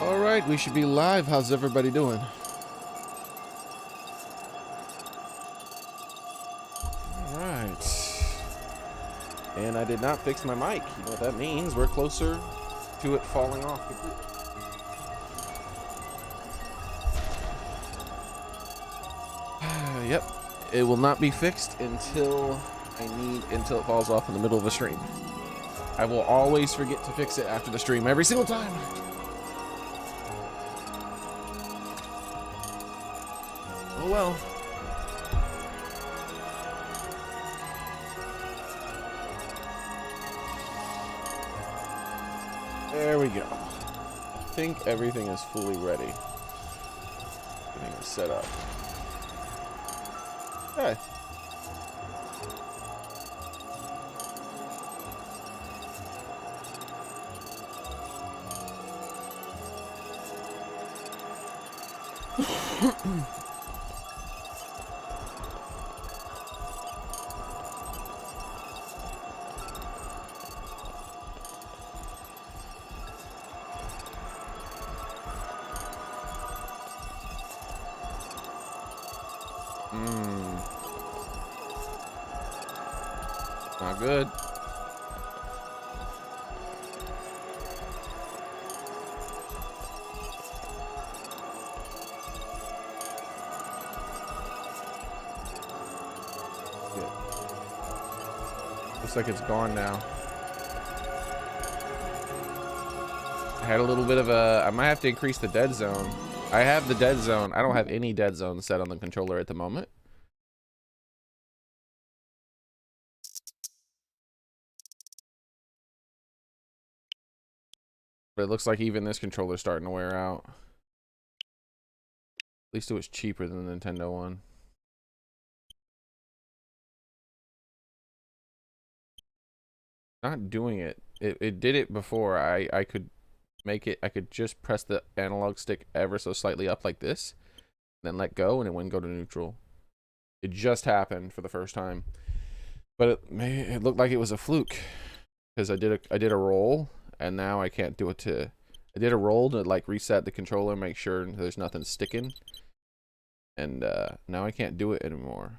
All right, we should be live. How's everybody doing? All right. And I did not fix my mic. You know what that means? We're closer to it falling off completely. Yep. It will not be fixed until it falls off in the middle of a stream. I will always forget to fix it after the stream every single time. Oh well. There we go. I think everything is fully ready. Everything is set up. Okay. Not good. Good. Looks like it's gone now. I had a little bit of a... I might have to increase the dead zone. I have the dead zone. I don't have any dead zone set on the controller at the moment. But it looks like even this controller's starting to wear out. At least it was cheaper than the Nintendo one. Not doing it. It did it before. I could make it. I could just press the analog stick ever so slightly up like this, then let go, and it wouldn't go to neutral. It just happened for the first time, but it looked like it was a fluke because I did a roll, and now I can't do it to. I did a roll to like reset the controller, make sure there's nothing sticking, and now I can't do it anymore.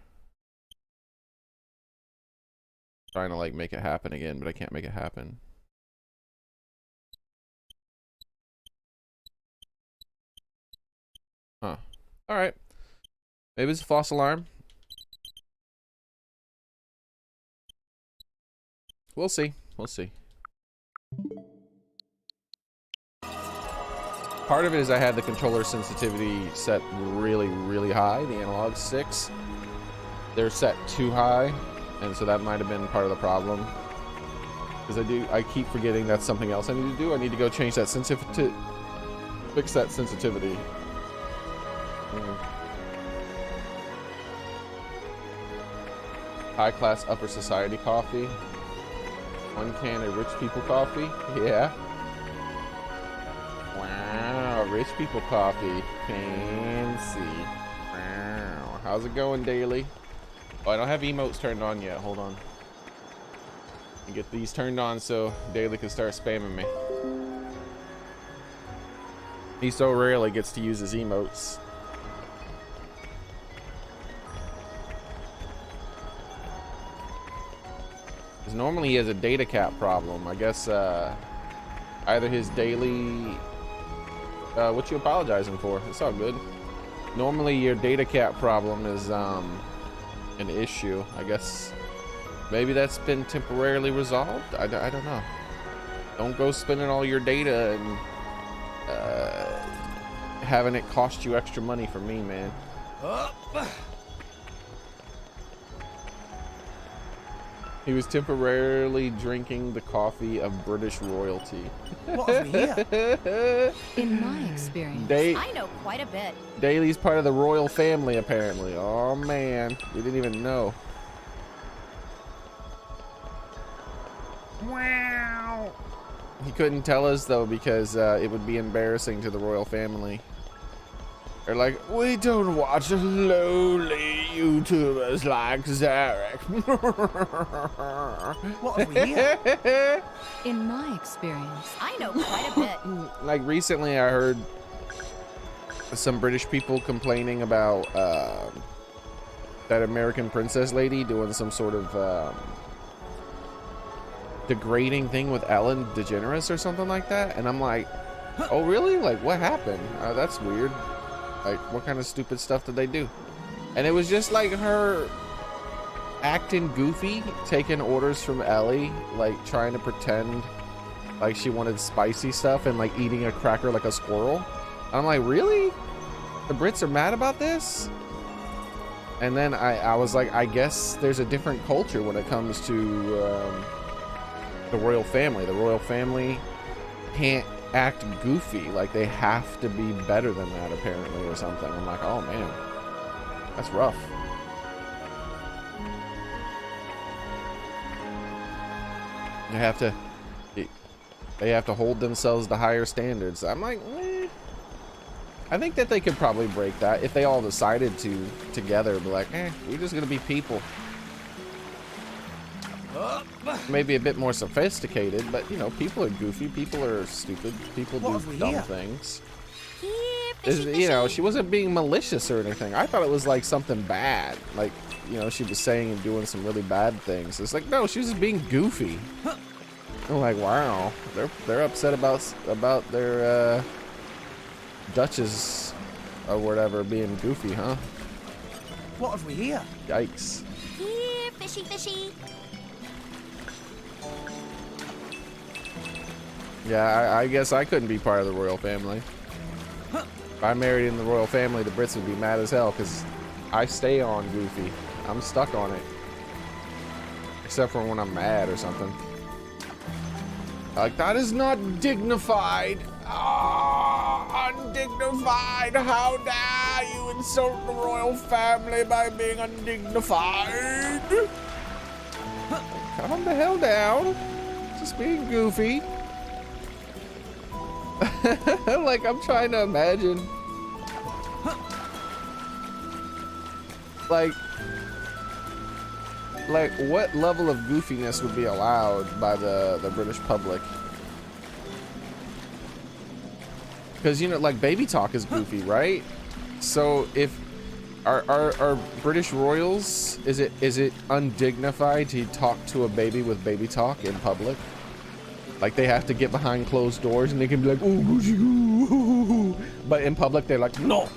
Trying to like make it happen again, but I can't make it happen. Huh. Alright. Maybe it's a false alarm. We'll see. We'll see. Part of it is I had the controller sensitivity set really, really high. The analog sticks. They're set too high. And so that might have been part of the problem. Because I keep forgetting that's something else I need to do. I need to go change that sensitivity. Fix that sensitivity. High class upper society coffee. 1 can of rich people coffee. Yeah. Wow, rich people coffee. Fancy. Wow. How's it going, Daily? Oh, I don't have emotes turned on yet. Hold on. And get these turned on so Daily can start spamming me. He so rarely gets to use his emotes. Because normally he has a data cap problem. I guess either his daily... what you apologizing for? It's all good. Normally your data cap problem is an issue. I guess maybe that's been temporarily resolved. I don't know. Don't go spending all your data and having it cost you extra money for me, man. He was temporarily drinking the coffee of British royalty. In my experience, I know quite a bit. Daily's part of the royal family, apparently. Oh man, we didn't even know. Wow. He couldn't tell us though because it would be embarrassing to the royal family. They're like, we don't watch lowly YouTubers like Xearrik. What have we here? In my experience, I know quite a bit. Like recently I heard some British people complaining about that American princess lady doing some sort of degrading thing with Ellen DeGeneres or something like that. And I'm like, oh really? Like what happened? That's weird. Like what kind of stupid stuff did they do? And it was just like her acting goofy, taking orders from Ellie, like trying to pretend like she wanted spicy stuff and like eating a cracker like a squirrel. I'm like, really? The Brits are mad about this? And then I was like, I guess there's a different culture when it comes to the royal family. The royal family can't act goofy. Like they have to be better than that apparently or something. I'm like, oh man, that's rough. They have to hold themselves to higher standards. I'm like, I think that they could probably break that if they all decided to together, be like, we're just gonna be people. Maybe a bit more sophisticated, but you know, people are goofy, people are stupid, people do dumb things. You know, she wasn't being malicious or anything. I thought it was like something bad, like, you know, she was saying and doing some really bad things. It's like, no, she was just being goofy. I'm like, wow, they're upset about their Duchess or whatever being goofy, huh? What have we here? Yikes. Here, fishy, fishy. Yeah, I guess I couldn't be part of the royal family. If I married in the royal family, the Brits would be mad as hell because I stay on goofy. I'm stuck on it. Except for when I'm mad or something. Like, that is not dignified. Ah, undignified. How dare you insult the royal family by being undignified? Calm the hell down. Just being goofy. Like, I'm trying to imagine. Like what level of goofiness would be allowed by the British public? Because, you know, like, baby talk is goofy, right? So if are British royals, is it undignified to talk to a baby with baby talk in public? Like, they have to get behind closed doors and they can be like, oh, goosey goo. But in public, they're like, no.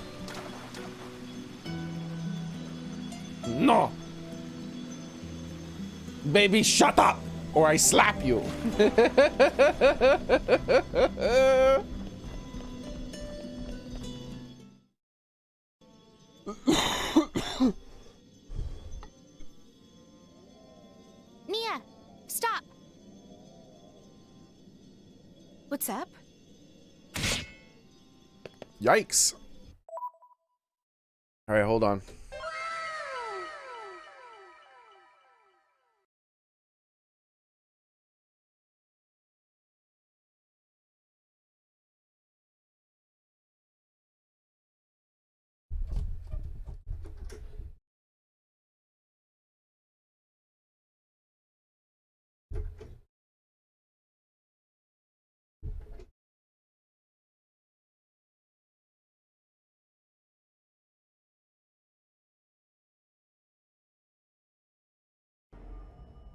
No. Baby, shut up, or I slap you. Mia, stop. What's up? Yikes. All right, hold on.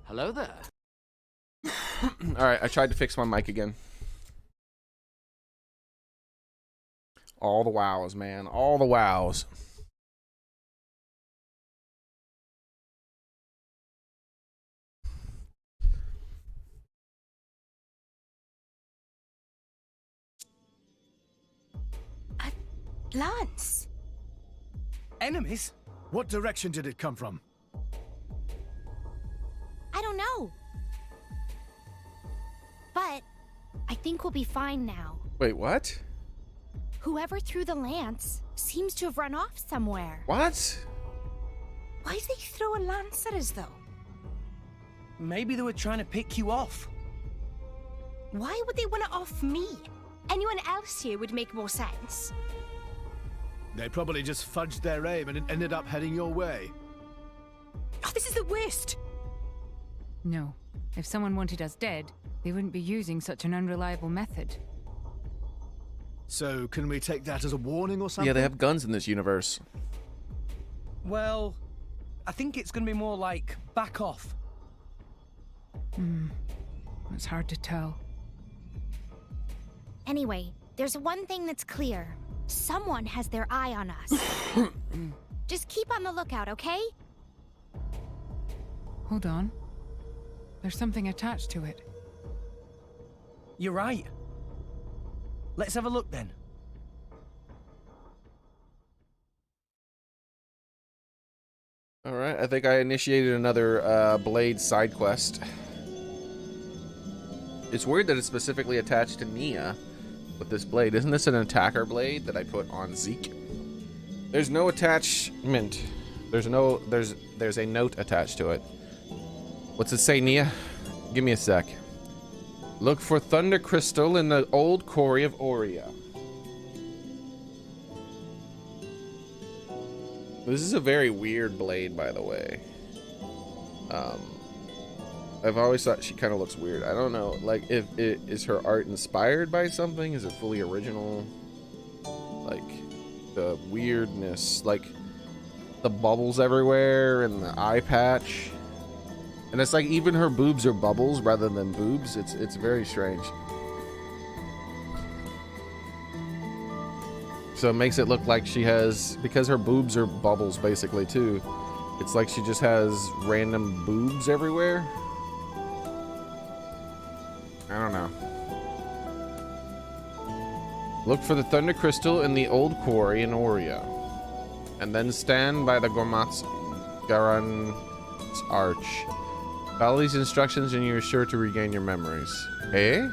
Hello there. All right, I tried to fix my mic again. All the wows, man. All the wows. Lance. Enemies? What direction did it come from? I don't know. But I think we'll be fine now. Wait, what? Whoever threw the lance seems to have run off somewhere. What? Why'd they throw a lance at us, though? Maybe they were trying to pick you off. Why would they want to off me? Anyone else here would make more sense. They probably just fudged their aim and it ended up heading your way. Oh, this is the worst! No. If someone wanted us dead, they wouldn't be using such an unreliable method. So, can we take that as a warning or something? Yeah, they have guns in this universe. Well, I think it's gonna be more like back off. It's hard to tell. Anyway, there's one thing that's clear. Someone has their eye on us. Just keep on the lookout, okay? Hold on. There's something attached to it. You're right. Let's have a look then. Alright, I think I initiated another Blade side quest. It's weird that it's specifically attached to Nia with this blade. Isn't this an attacker blade that I put on Zeke? There's no attachment. There's a note attached to it. What's it say, Nia? Give me a sec. Look for Thunder Crystal in the old quarry of Aurea. This is a very weird blade, by the way. I've always thought she kind of looks weird. I don't know, like, is her art inspired by something? Is it fully original? Like, the weirdness, like, the bubbles everywhere and the eye patch. And it's like even her boobs are bubbles rather than boobs. It's very strange. So it makes it look like she has, because her boobs are bubbles basically too, it's like she just has random boobs everywhere. I don't know. Look for the Thunder Crystal in the old quarry in Aurea. And then stand by the Gormat's Garon's Arch. Follow these instructions and you're sure to regain your memories. Eh?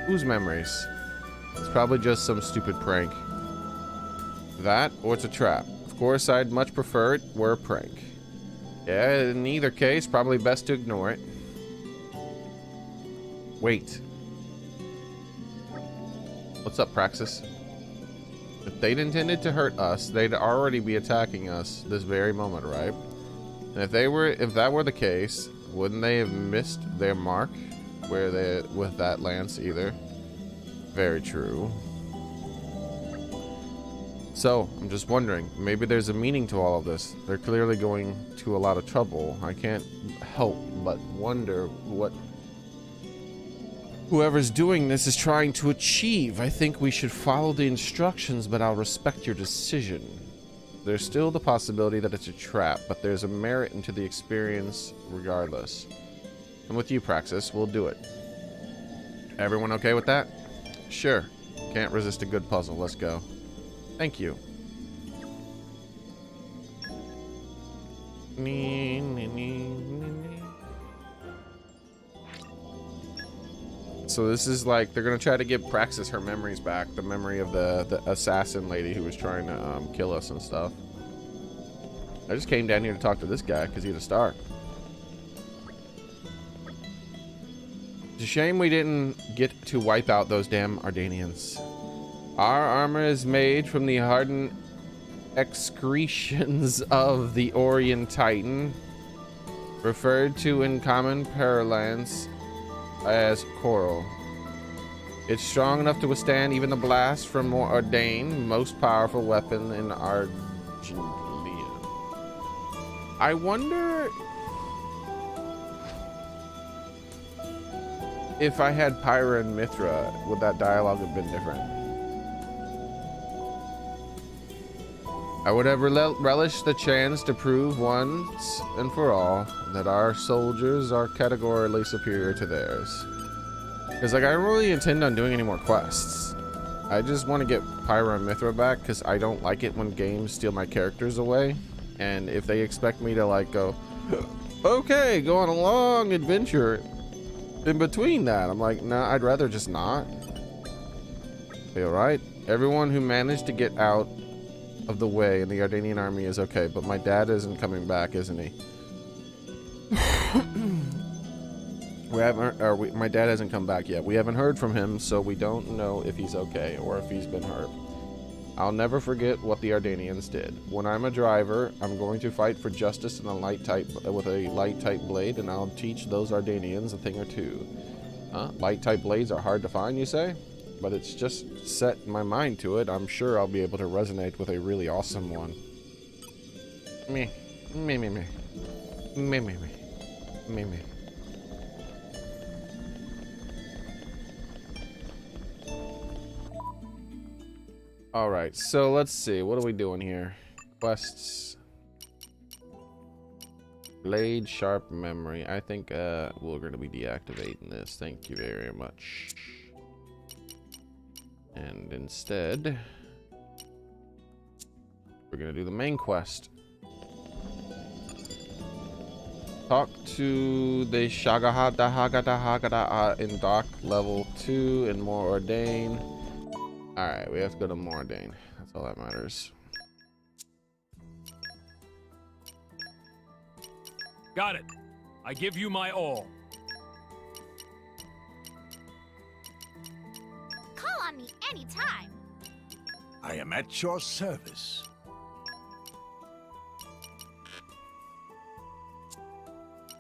Whose memories? It's probably just some stupid prank. That, or it's a trap. Of course, I'd much prefer it were a prank. Yeah, in either case, probably best to ignore it. Wait. What's up, Praxis? If they'd intended to hurt us, they'd already be attacking us this very moment, right? And if that were the case, wouldn't they have missed their mark with that lance either? Very true. So, I'm just wondering, maybe there's a meaning to all of this. They're clearly going to a lot of trouble. I can't help but wonder what whoever's doing this is trying to achieve. I think we should follow the instructions, but I'll respect your decision. There's still the possibility that it's a trap, but there's a merit into the experience regardless. And with you, Praxis, we'll do it. Everyone okay with that? Sure. Can't resist a good puzzle. Let's go. Thank you. So this is like, they're gonna try to give Praxis her memories back. The memory of the assassin lady who was trying to kill us and stuff. I just came down here to talk to this guy because he's a star. It's a shame we didn't get to wipe out those damn Ardanians. Our armor is made from the hardened excretions of the Orion Titan, referred to in common parlance as coral. It's strong enough to withstand even the blast from Ardain, most powerful weapon in Argentia. I wonder if I had Pyra and Mithra, would that dialogue have been different? I would have relished the chance to prove once and for all that our soldiers are categorically superior to theirs. Because, like, I don't really intend on doing any more quests. I just want to get Pyra and Mithra back because I don't like it when games steal my characters away. And if they expect me to, like, go, okay, go on a long adventure in between that, I'm like, nah, I'd rather just not. Be alright. Everyone who managed to get out of the way in the Ardanian army is okay, but my dad isn't coming back, isn't he? My dad hasn't come back yet. We haven't heard from him, so we don't know if he's okay or if he's been hurt. I'll never forget what the Ardanians did. When I'm a driver, I'm going to fight for justice in a with a light type blade, and I'll teach those Ardanians a thing or two. Huh? Light type blades are hard to find, you say? But it's just set my mind to it. I'm sure I'll be able to resonate with a really awesome one. Me. Me, me, me. Me, me, me. Me, me. Alright, so let's see. What are we doing here? Quests. Blade sharp memory. I think we're going to be deactivating this. Thank you very much. And instead, we're going to do the main quest. Talk to the Shagahada Hagada Hagada in dock level 2 and more ordain. Alright, we have to go to Mordain. That's all that matters. Got it. I give you my all. Call on me anytime. I am at your service.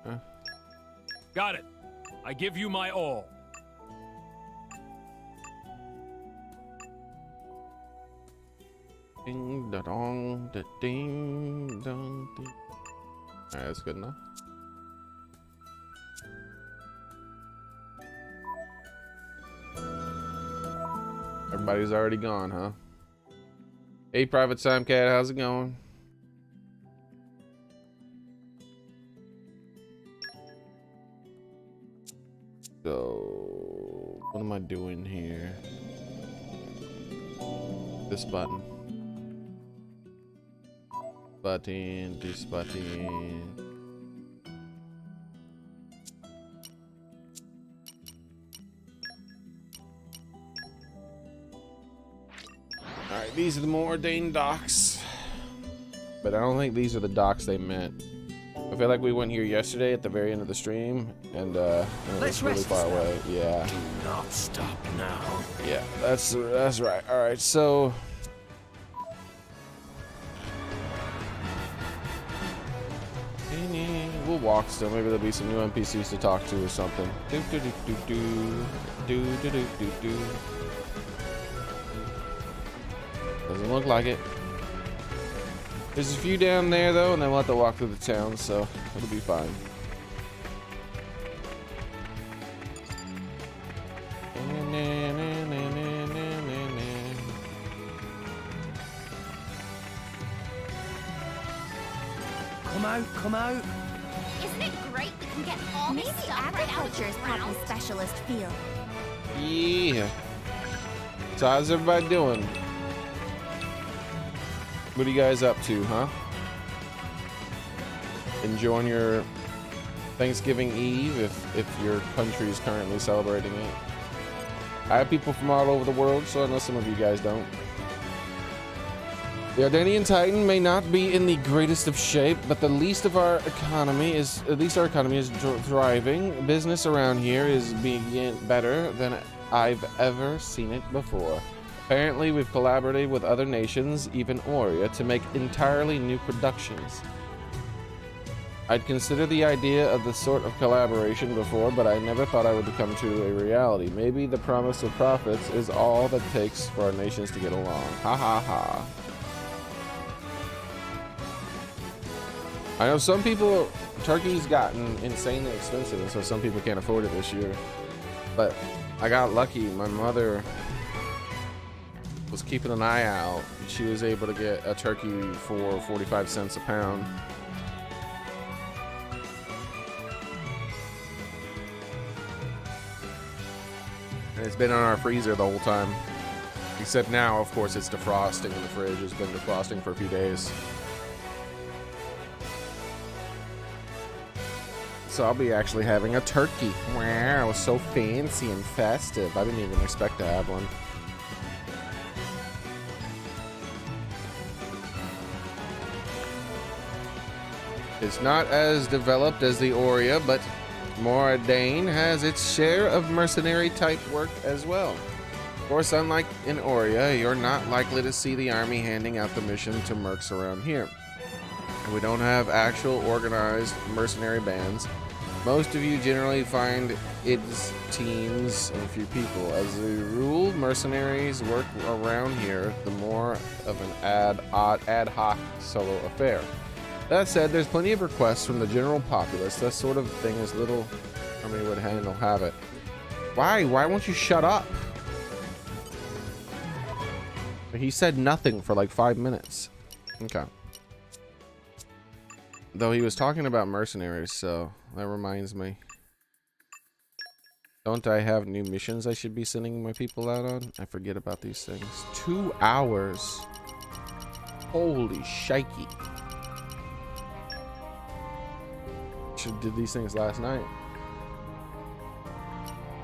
Huh? Got it. I give you my all. Ding da dong da ding dong ding. Alright, that's good enough. Everybody's already gone, huh? Hey, Private Samcat, how's it going? So, what am I doing here? This button. This button. Alright, these are the more ordained docks. But I don't think these are the docks they meant. I feel like we went here yesterday at the very end of the stream, and it was really far away. Yeah. Do not stop now. Yeah, that's right. Alright, so we'll walk still. Maybe there'll be some new NPCs to talk to or something. Do do do do do do do do do do. Doesn't look like it. There's a few down there though, and then we'll have to walk through the town, so it'll be fine. Come out. Isn't it great we can get all this stuff right out of the Agriculture is ground? Poppy's specialist field. Yeah. So how's everybody doing? What are you guys up to, huh? Enjoying your Thanksgiving Eve, if your country is currently celebrating it. I have people from all over the world, so I know some of you guys don't. The Ardanian Titan may not be in the greatest of shape, but at least our economy is thriving. Business around here is being better than I've ever seen it before. Apparently, we've collaborated with other nations, even Aurea, to make entirely new productions. I'd considered the idea of this sort of collaboration before, but I never thought I would come to a reality. Maybe the promise of profits is all that takes for our nations to get along. Ha ha ha. I know some people, turkey's gotten insanely expensive, and so some people can't afford it this year. But I got lucky. My mother was keeping an eye out. She was able to get a turkey for 45 cents a pound. And it's been on our freezer the whole time. Except now, of course, it's defrosting in the fridge. It's been defrosting for a few days. So I'll be actually having a turkey. Wow, so fancy and festive. I didn't even expect to have one. It's not as developed as the Aurea, but Mordain has its share of mercenary type work as well. Of course, unlike in Oria, you're not likely to see the army handing out the mission to mercs around here. And we don't have actual organized mercenary bands. Most of you generally find its teams of a few people. As a rule, mercenaries work around here the more of an ad hoc solo affair. That said, there's plenty of requests from the general populace. That sort of thing is little army would have it. Why? Why won't you shut up? He said nothing for like 5 minutes. Okay. Though he was talking about mercenaries, so that reminds me. Don't I have new missions I should be sending my people out on? I forget about these things. 2 hours. Holy shikey. Should have did these things last night.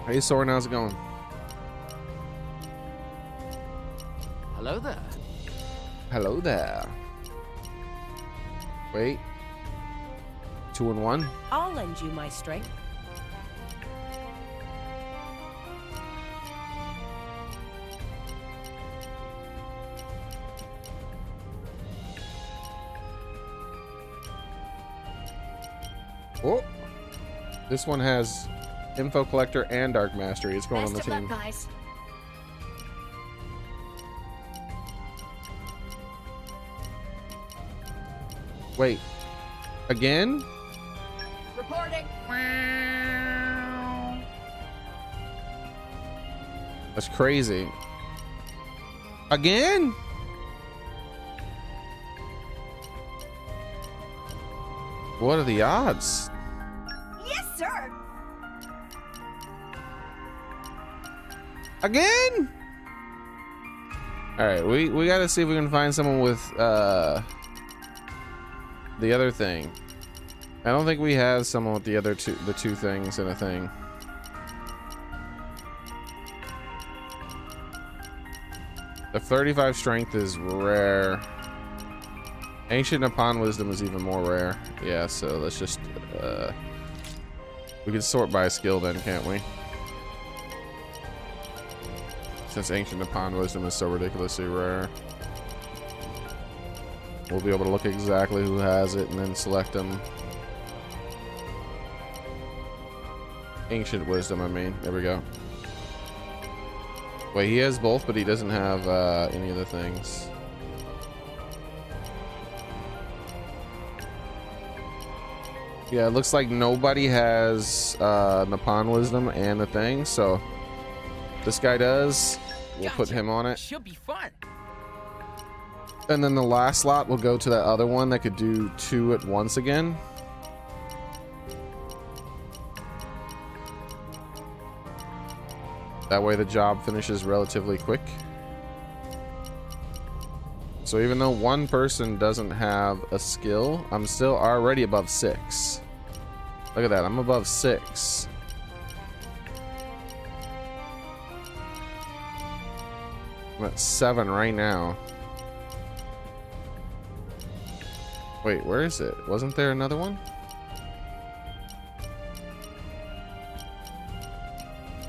Hey Soren, how's it going? Hello there. Hello there. Wait. 2 and 1? I'll lend you my strength. Oh, this one has info collector and dark mastery. It's going on the Best of team. luck, guys. Wait, again? Reporting. That's crazy. Again? What are the odds? Yes, sir. Again? All right, we got to see if we can find someone with the other thing. I don't think we have someone with the other two things in a thing. The 35 strength is rare. Ancient upon wisdom is even more rare. Yeah, so let's just we can sort by skill then, can't we? Since ancient upon wisdom is so ridiculously rare. We'll be able to look exactly who has it and then select them. Ancient wisdom, I mean. There we go. Wait, he has both, but he doesn't have any of the things. Yeah, it looks like nobody has Nippon wisdom and the thing, so this guy does. We'll put him on it. Should be fun. And then the last slot will go to that other one that could do 2 at once again. That way the job finishes relatively quick. So even though one person doesn't have a skill, I'm still already above 6. Look at that, I'm above 6. I'm at 7 right now. Wait, where is it? Wasn't there another one?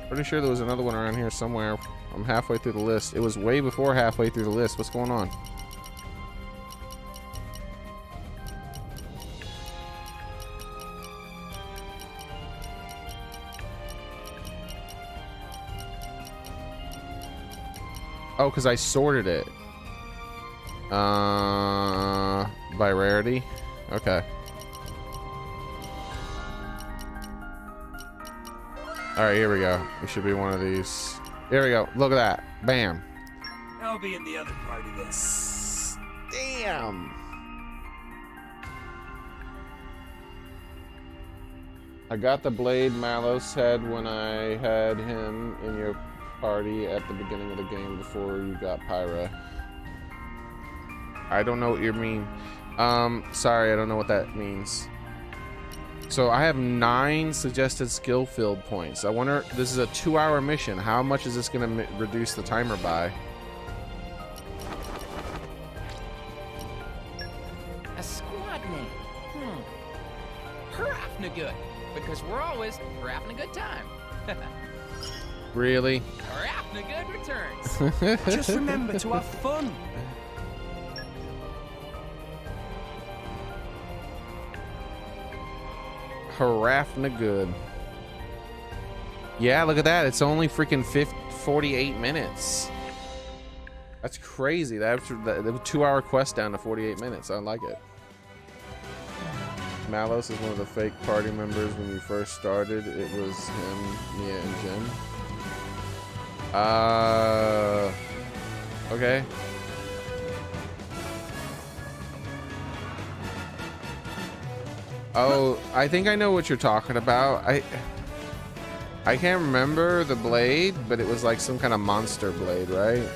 Pretty sure there was another one around here somewhere. I'm halfway through the list. It was way before halfway through the list. What's going on? Oh, because I sorted it. By rarity? Okay. Alright, here we go. It should be one of these. Here we go. Look at that. Bam. I'll be in the other part of this. Damn. I got the Blade Malos head when I had him in your party at the beginning of the game before you got Pyra. I don't know what you mean. Sorry, I don't know what that means. So I have 9 suggested skill field points. I wonder, this is a 2-hour mission. How much is this going to reduce the timer by? A squad name. Hurrafna good. Because we're always having a good time. Really? Good returns. Just remember to have fun. Harafna good. Yeah, look at that. It's only freaking 48 minutes. That's crazy. That's the 2-hour quest down to 48 minutes. I like it. Malos is one of the fake party members when you first started. It was him, Mia, and Jim. Okay. Oh, I think I know what you're talking about. I can't remember the blade, but it was like some kind of monster blade, right?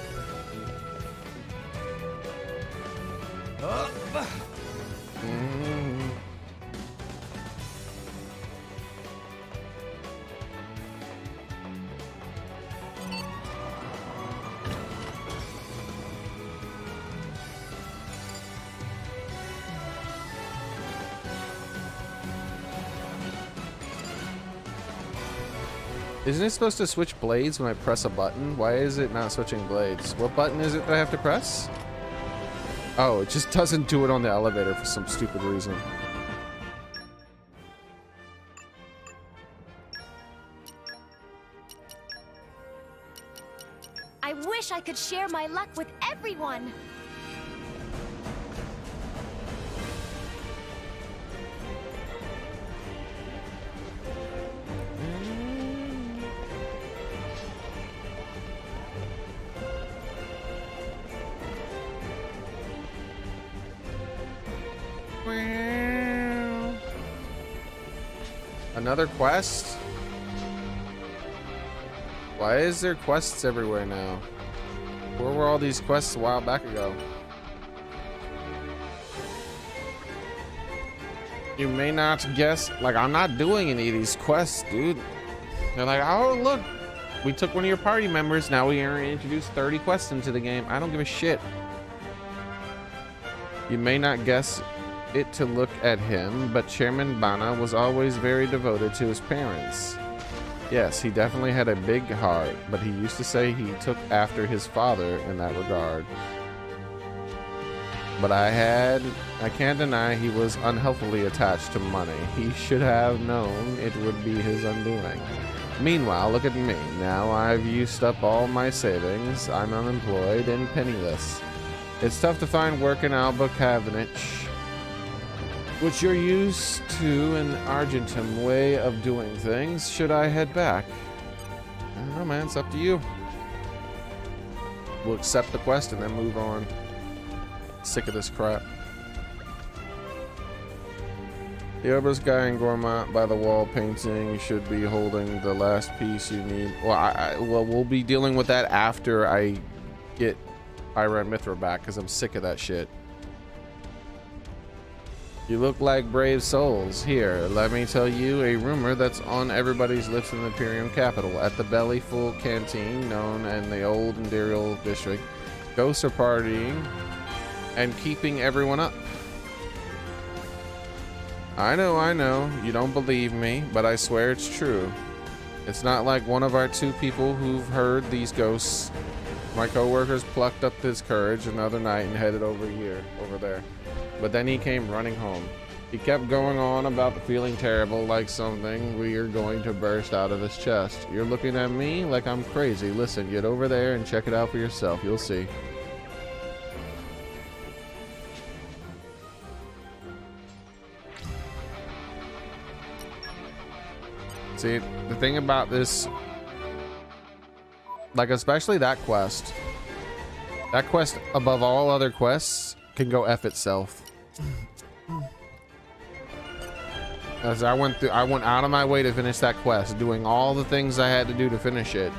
Isn't it supposed to switch blades when I press a button? Why is it not switching blades? What button is it that I have to press? Oh, it just doesn't do it on the elevator for some stupid reason. I wish I could share my luck with everyone. Another quest? Why is there quests everywhere now? Where were all these quests a while back ago? You may not guess, like, I'm not doing any of these quests, dude. They're like, oh, look, we took one of your party members, now we introduced 30 quests into the game. I don't give a shit. You may not guess it to look at him, but Chairman Bana was always very devoted to his parents. Yes, he definitely had a big heart, but he used to say he took after his father in that regard. But I can't deny he was unhealthily attached to money. He should have known it would be his undoing. Meanwhile, look at me. Now I've used up all my savings. I'm unemployed and penniless. It's tough to find work in Alba Cavendish, which you're used to an Argentum way of doing things. Should I head back? I don't know, man. It's up to you. We'll accept the quest and then move on. Sick of this crap. The obelisk guy in Gourmand by the wall painting should be holding the last piece you need. Well, well, we'll be dealing with that after I get Ira and Mithra back, because I'm sick of that shit. You look like brave souls. Here, let me tell you a rumor that's on everybody's lips in the Imperium capital. At the Bellyful Canteen, known in the old Imperial district, ghosts are partying and keeping everyone up. I know, you don't believe me, but I swear it's true. It's not like one of our two people who've heard these ghosts. My co-workers plucked up his courage another night and headed over there. But then he came running home. He kept going on about feeling terrible, like something weird going to burst out of his chest. You're looking at me like I'm crazy. Listen, get over there and check it out for yourself. You'll see. See, the thing about this, like especially that quest above all other quests can go F itself. As I went out of my way to finish that quest, doing all the things I had to do to finish it.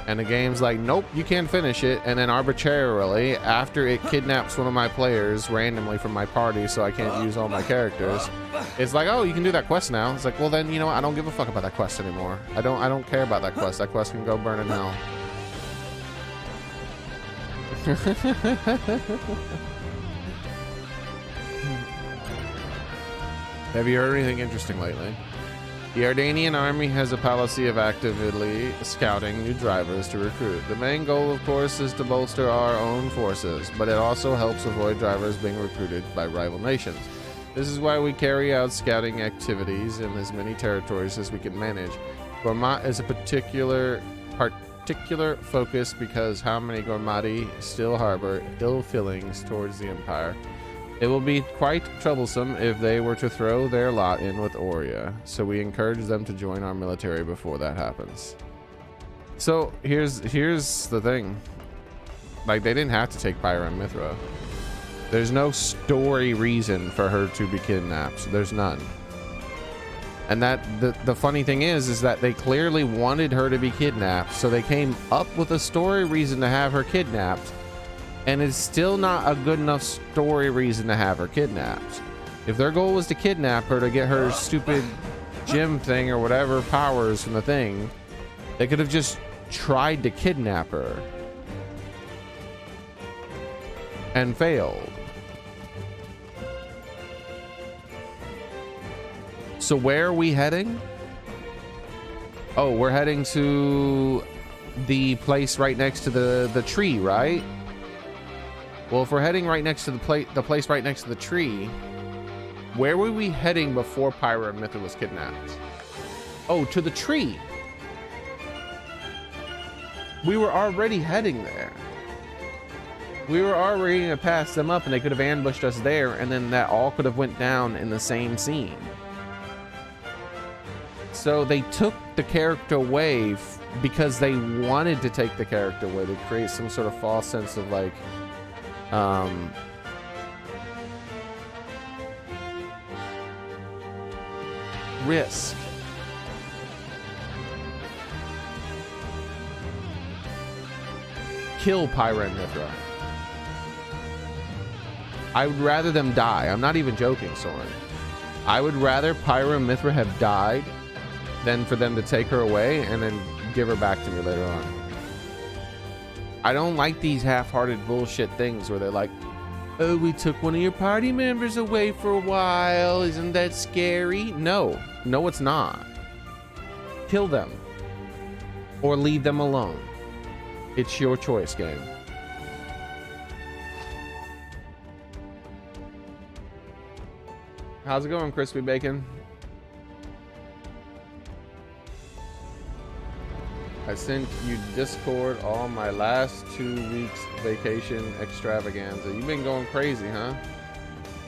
And the game's like, nope, you can't finish it. And then arbitrarily, after it kidnaps one of my players randomly from my party so I can't use all my characters, it's like, oh, you can do that quest now. It's like, well then, you know what? I don't give a fuck about that quest anymore. I don't care about that quest. That quest can go burn in hell. Have you heard anything interesting lately? The Ardanian army has a policy of actively scouting new drivers to recruit. The main goal, of course, is to bolster our own forces, but it also helps avoid drivers being recruited by rival nations. This is why we carry out scouting activities in as many territories as we can manage. Gormat is a particular focus because how many Gormati still harbor ill feelings towards the Empire. It will be quite troublesome if they were to throw their lot in with Aurea, so we encourage them to join our military before that happens. So here's the thing. Like, they didn't have to take Pyra and Mithra. There's no story reason for her to be kidnapped. There's none. And that the funny thing is that they clearly wanted her to be kidnapped, so they came up with a story reason to have her kidnapped. And it's still not a good enough story reason to have her kidnapped. If their goal was to kidnap her to get her stupid gem thing or whatever powers from the thing, they could have just tried to kidnap her and failed. So where are we heading? Oh, we're heading to the place right next to the tree, right? Well, if we're heading right next to the place right next to the tree, where were we heading before Pyra and Mithra was kidnapped? Oh, to the tree. We were already heading there. We were already gonna pass them up, and they could have ambushed us there, and then that all could have went down in the same scene. So they took the character away because they wanted to take the character away to create some sort of false sense of like, risk. Kill Pyra and Mithra. I would rather them die. I'm not even joking, Soren. I would rather Pyra and Mithra have died than for them to take her away and then give her back to me later on. I don't like these half-hearted bullshit things where they're like, oh, we took one of your party members away for a while. Isn't that scary? No. No, it's not. Kill them. Or leave them alone. It's your choice, game. How's it going, Crispy Bacon? I sent you Discord all my last 2 weeks vacation extravaganza. You've been going crazy, huh?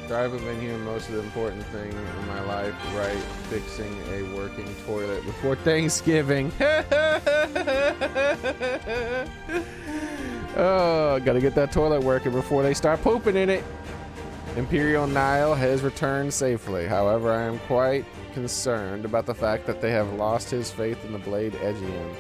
I haven't been here most of the important thing in my life, right? Fixing a working toilet before Thanksgiving. Oh, gotta get that toilet working before they start pooping in it. Imperial Nile has returned safely. However, I am quite concerned about the fact that they have lost his faith in the blade Aegean.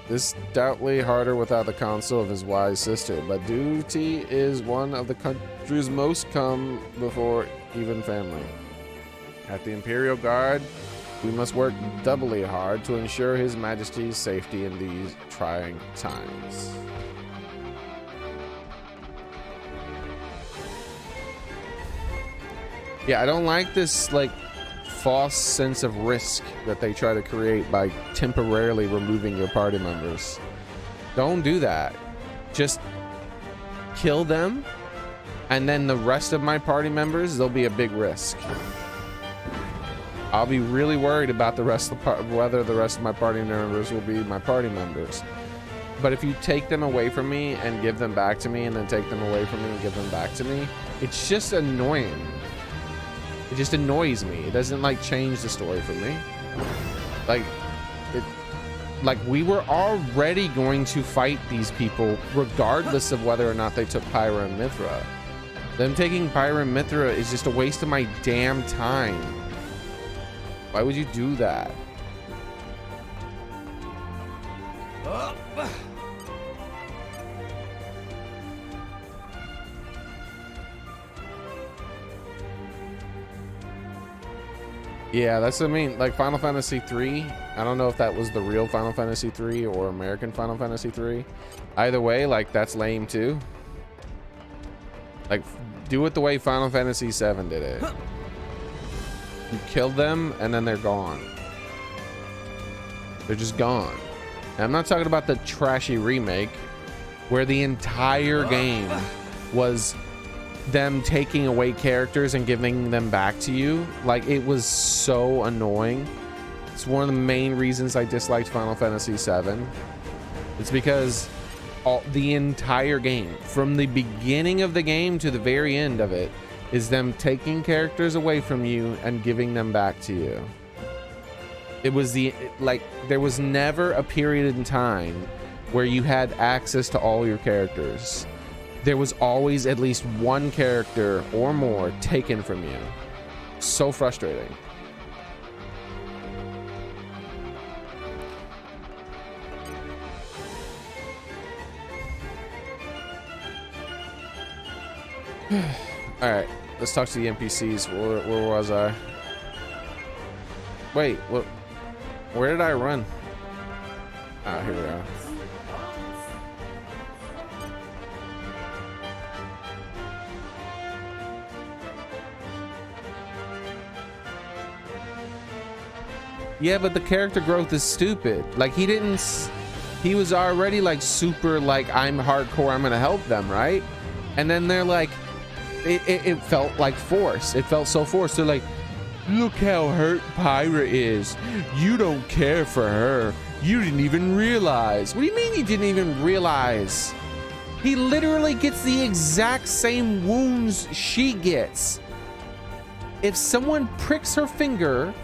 This doubtly harder without the counsel of his wise sister, but duty is one of the country's most come before even family. At the Imperial Guard, we must work doubly hard to ensure His Majesty's safety in these trying times. Yeah, I don't like this, like, false sense of risk that they try to create by temporarily removing your party members. Don't do that. Just kill them, and then the rest of my party members, they'll be a big risk. I'll be really worried about the rest of whether the rest of my party members will be my party members. But if you take them away from me and give them back to me, and then take them away from me and give them back to me, it's just annoying. It just annoys me. It doesn't like change the story for me. Like we were already going to fight these people regardless of whether or not they took Pyra and Mithra. Them taking Pyra and Mithra is just a waste of my damn time. Why would you do that? Yeah, that's what I mean. Like Final Fantasy 3, I don't know if that was the real Final Fantasy 3 or American Final Fantasy 3. Either way, like, that's lame too. Like, do it the way Final Fantasy 7 did it. You kill them and then they're gone. They're just gone. And I'm not talking about the trashy remake where the entire game was them taking away characters and giving them back to you. Like, it was so annoying. It's one of the main reasons I disliked Final Fantasy VII. It's because the entire game, from the beginning of the game to the very end of it, is them taking characters away from you and giving them back to you. It was there was never a period in time where you had access to all your characters. There was always at least one character or more taken from you. So frustrating. All right, let's talk to the NPCs. Where was I? Wait, what? Where did I run? Ah, here we are. Yeah, but the character growth is stupid. Like, he was already like super like, I'm hardcore, I'm gonna help them, right? And then they're like, it felt like forced. It felt so forced. They're like, look how hurt Pyra is. You don't care for her. You didn't even realize. What do you mean you didn't even realize? He literally gets the exact same wounds she gets. If someone pricks her finger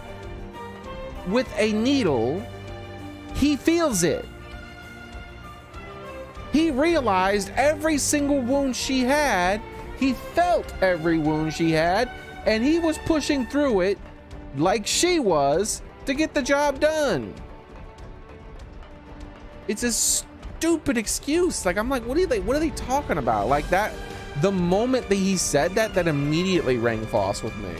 with a needle, he feels it. He realized every single wound she had. He felt every wound she had, and he was pushing through it like she was to get the job done. It's a stupid excuse. Like, I'm like, what are they talking about? Like, that, the moment that he said that, that immediately rang false with me.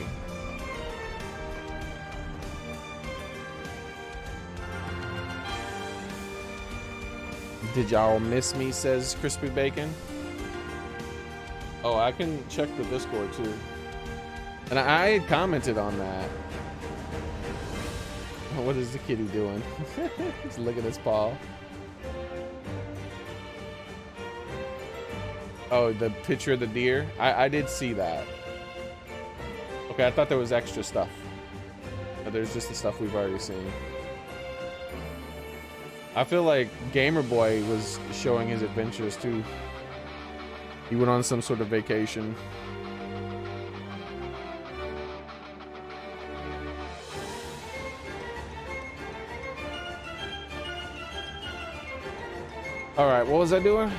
Did y'all miss me, says Crispy Bacon. Oh, I can check the Discord too. And I had commented on that. What is the kitty doing? Just look at his paw. Oh, the picture of the deer? I did see that. Okay, I thought there was extra stuff. But there's just the stuff we've already seen. I feel like Gamer Boy was showing his adventures too. He went on some sort of vacation. All right, what was I doing?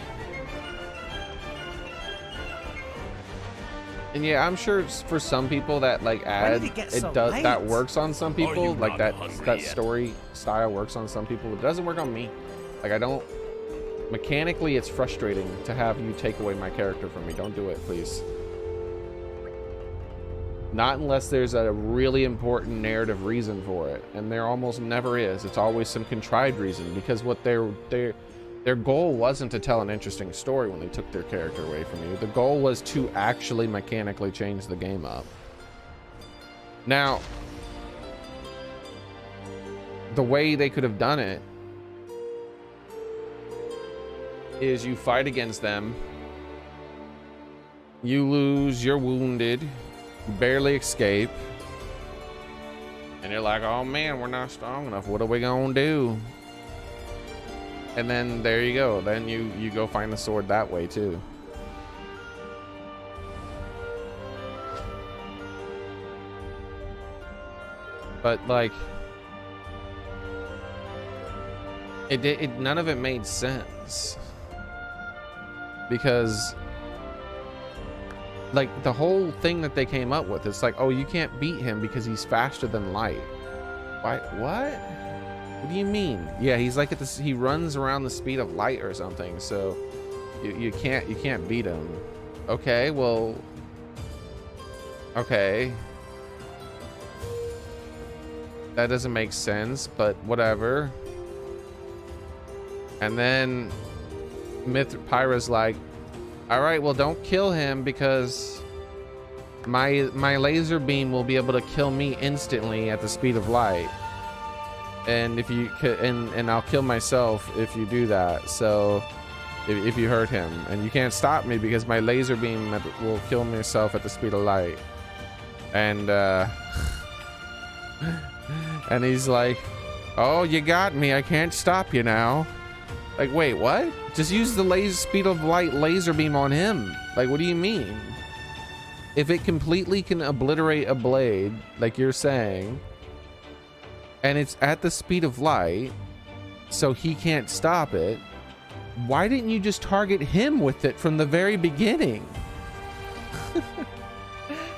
And yeah, I'm sure for some people that like that works on some people. Like that story style works on some people. It doesn't work on me. Like, I don't. Mechanically, it's frustrating to have you take away my character from me. Don't do it, please. Not unless there's a really important narrative reason for it, and there almost never is. It's always some contrived reason, because what their goal wasn't to tell an interesting story when they took their character away from you. The goal was to actually mechanically change the game up. Now, the way they could have done it is you fight against them, you lose, you're wounded, you barely escape, and you're like, oh man, we're not strong enough, what are we gonna do? And then there you go, then you go find the sword that way too. But like, none of it made sense. Because like the whole thing that they came up with, it's like, oh, you can't beat him because he's faster than light. Why? What do you mean? Yeah, he's like he runs around the speed of light or something, so you can't beat him. Okay, well, okay, that doesn't make sense, but whatever. And then Pyra's like, all right, well, don't kill him because my laser beam will be able to kill me instantly at the speed of light. And if you and I'll kill myself if you do that. So if you hurt him, and you can't stop me because my laser beam will kill myself at the speed of light. And and he's like, "Oh, you got me. I can't stop you now." Like, wait, what? Just use the laser speed of light laser beam on him. Like, what do you mean? If it completely can obliterate a blade, like you're saying, and it's at the speed of light, so he can't stop it, why didn't you just target him with it from the very beginning?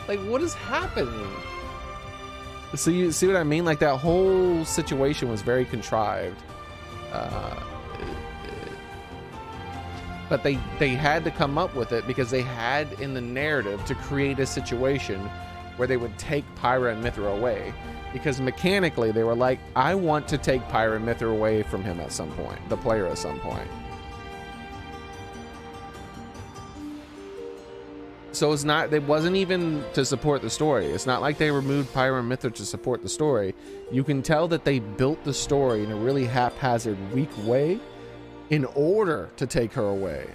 Like, what is happening? So you see what I mean? Like, that whole situation was very contrived. But they had to come up with it because they had in the narrative to create a situation where they would take Pyra and Mithra away. Because mechanically, they were like, I want to take Pyra and Mithra away from him at some point, the player at some point. So it's not, it wasn't even to support the story. It's not like they removed Pyra and Mithra to support the story. You can tell that they built the story in a really haphazard, weak way in order to take her away.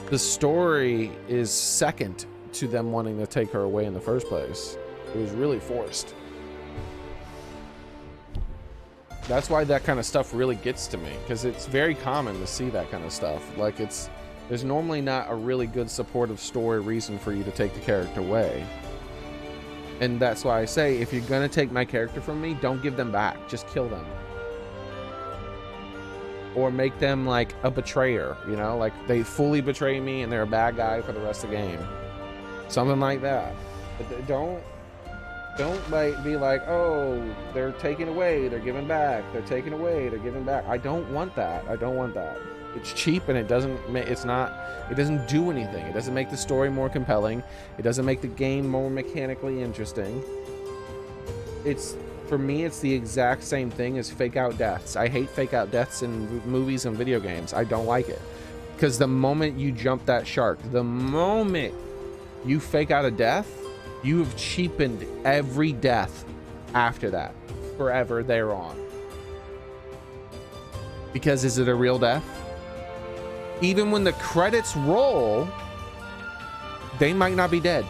The story is second to them wanting to take her away in the first place. It was really forced. That's why that kind of stuff really gets to me, because it's very common to see that kind of stuff. Like, there's normally not a really good supportive story reason for you to take the character away. And that's why I say, if you're gonna take my character from me, don't give them back, just kill them. Or make them like a betrayer, you know, like they fully betray me and they're a bad guy for the rest of the game. Something like that. But don't like be like, oh, they're taking away, they're giving back, they're taking away, they're giving back. I don't want that. I don't want that. It's cheap and it doesn't do anything. It doesn't make the story more compelling. It doesn't make the game more mechanically interesting. For me, it's the exact same thing as fake out deaths. I hate fake out deaths in movies and video games. I don't like it. Because the moment you jump that shark, the moment you fake out a death, you have cheapened every death after that. Forever thereon. Because is it a real death? Even when the credits roll, they might not be dead.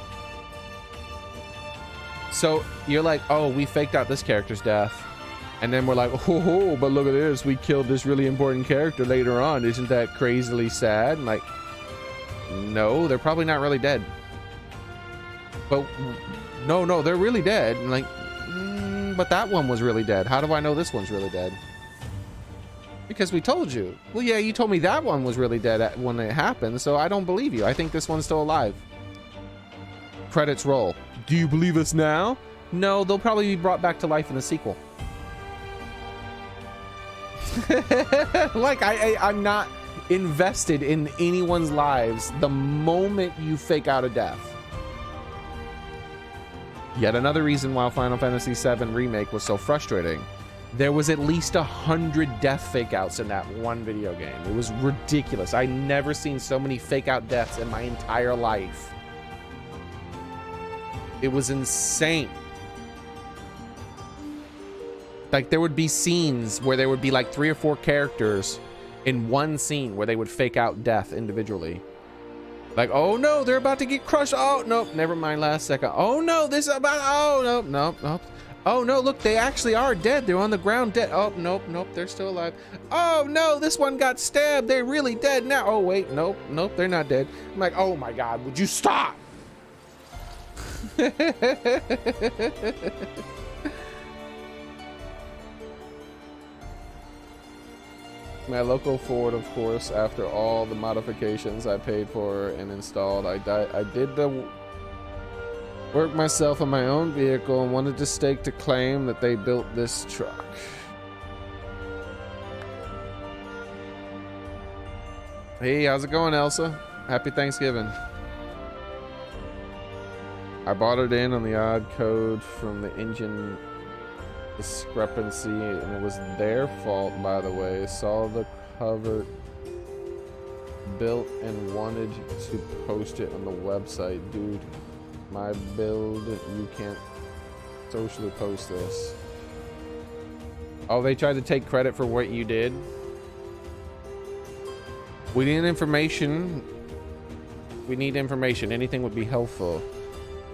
So you're like, oh, we faked out this character's death. And then we're like, oh, but look at this. We killed this really important character later on. Isn't that crazily sad? And like, no, they're probably not really dead. But no, they're really dead. And like, but that one was really dead. How do I know this one's really dead? Because we told you. Well, yeah, you told me that one was really dead when it happened, so I don't believe you. I think this one's still alive. Credits roll. Do you believe us now? No, they'll probably be brought back to life in the sequel. Like, I'm not invested in anyone's lives the moment you fake out a death. Yet another reason why Final Fantasy VII Remake was so frustrating. There was at least 100 death fake outs in that one video game. It was ridiculous. I never seen so many fake out deaths in my entire life. It was insane. Like, there would be scenes where there would be like 3 or 4 characters in one scene where they would fake out death individually. Like, oh no, they're about to get crushed. Oh, nope, never mind, last second. Oh no, this is about, oh, nope. Oh no, look, they actually are dead. They're on the ground dead. Oh, nope, they're still alive. Oh no, this one got stabbed. They're really dead now. Oh wait, nope, they're not dead. I'm like, oh my God, would you stop? My local Ford, of course, after all the modifications I paid for and installed, I did the work myself on my own vehicle and wanted to stake to claim that they built this truck. Hey, how's it going, Elsa? Happy Thanksgiving. I bought it in on the odd code from the engine discrepancy, and it was their fault, by the way. Saw the cover built and wanted to post it on the website. Dude, my build, you can't socially post this. Oh, they tried to take credit for what you did. We need information. We need information. Anything would be helpful.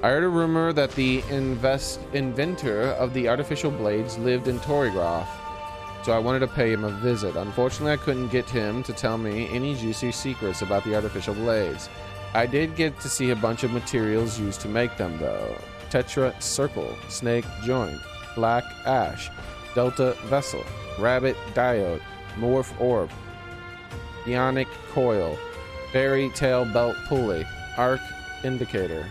I heard a rumor that the inventor of the artificial blades lived in Torregroth, so I wanted to pay him a visit. Unfortunately, I couldn't get him to tell me any juicy secrets about the artificial blades. I did get to see a bunch of materials used to make them, though. Tetra circle, snake joint, black ash, delta vessel, rabbit diode, morph orb, ionic coil, fairy tail belt pulley, arc indicator.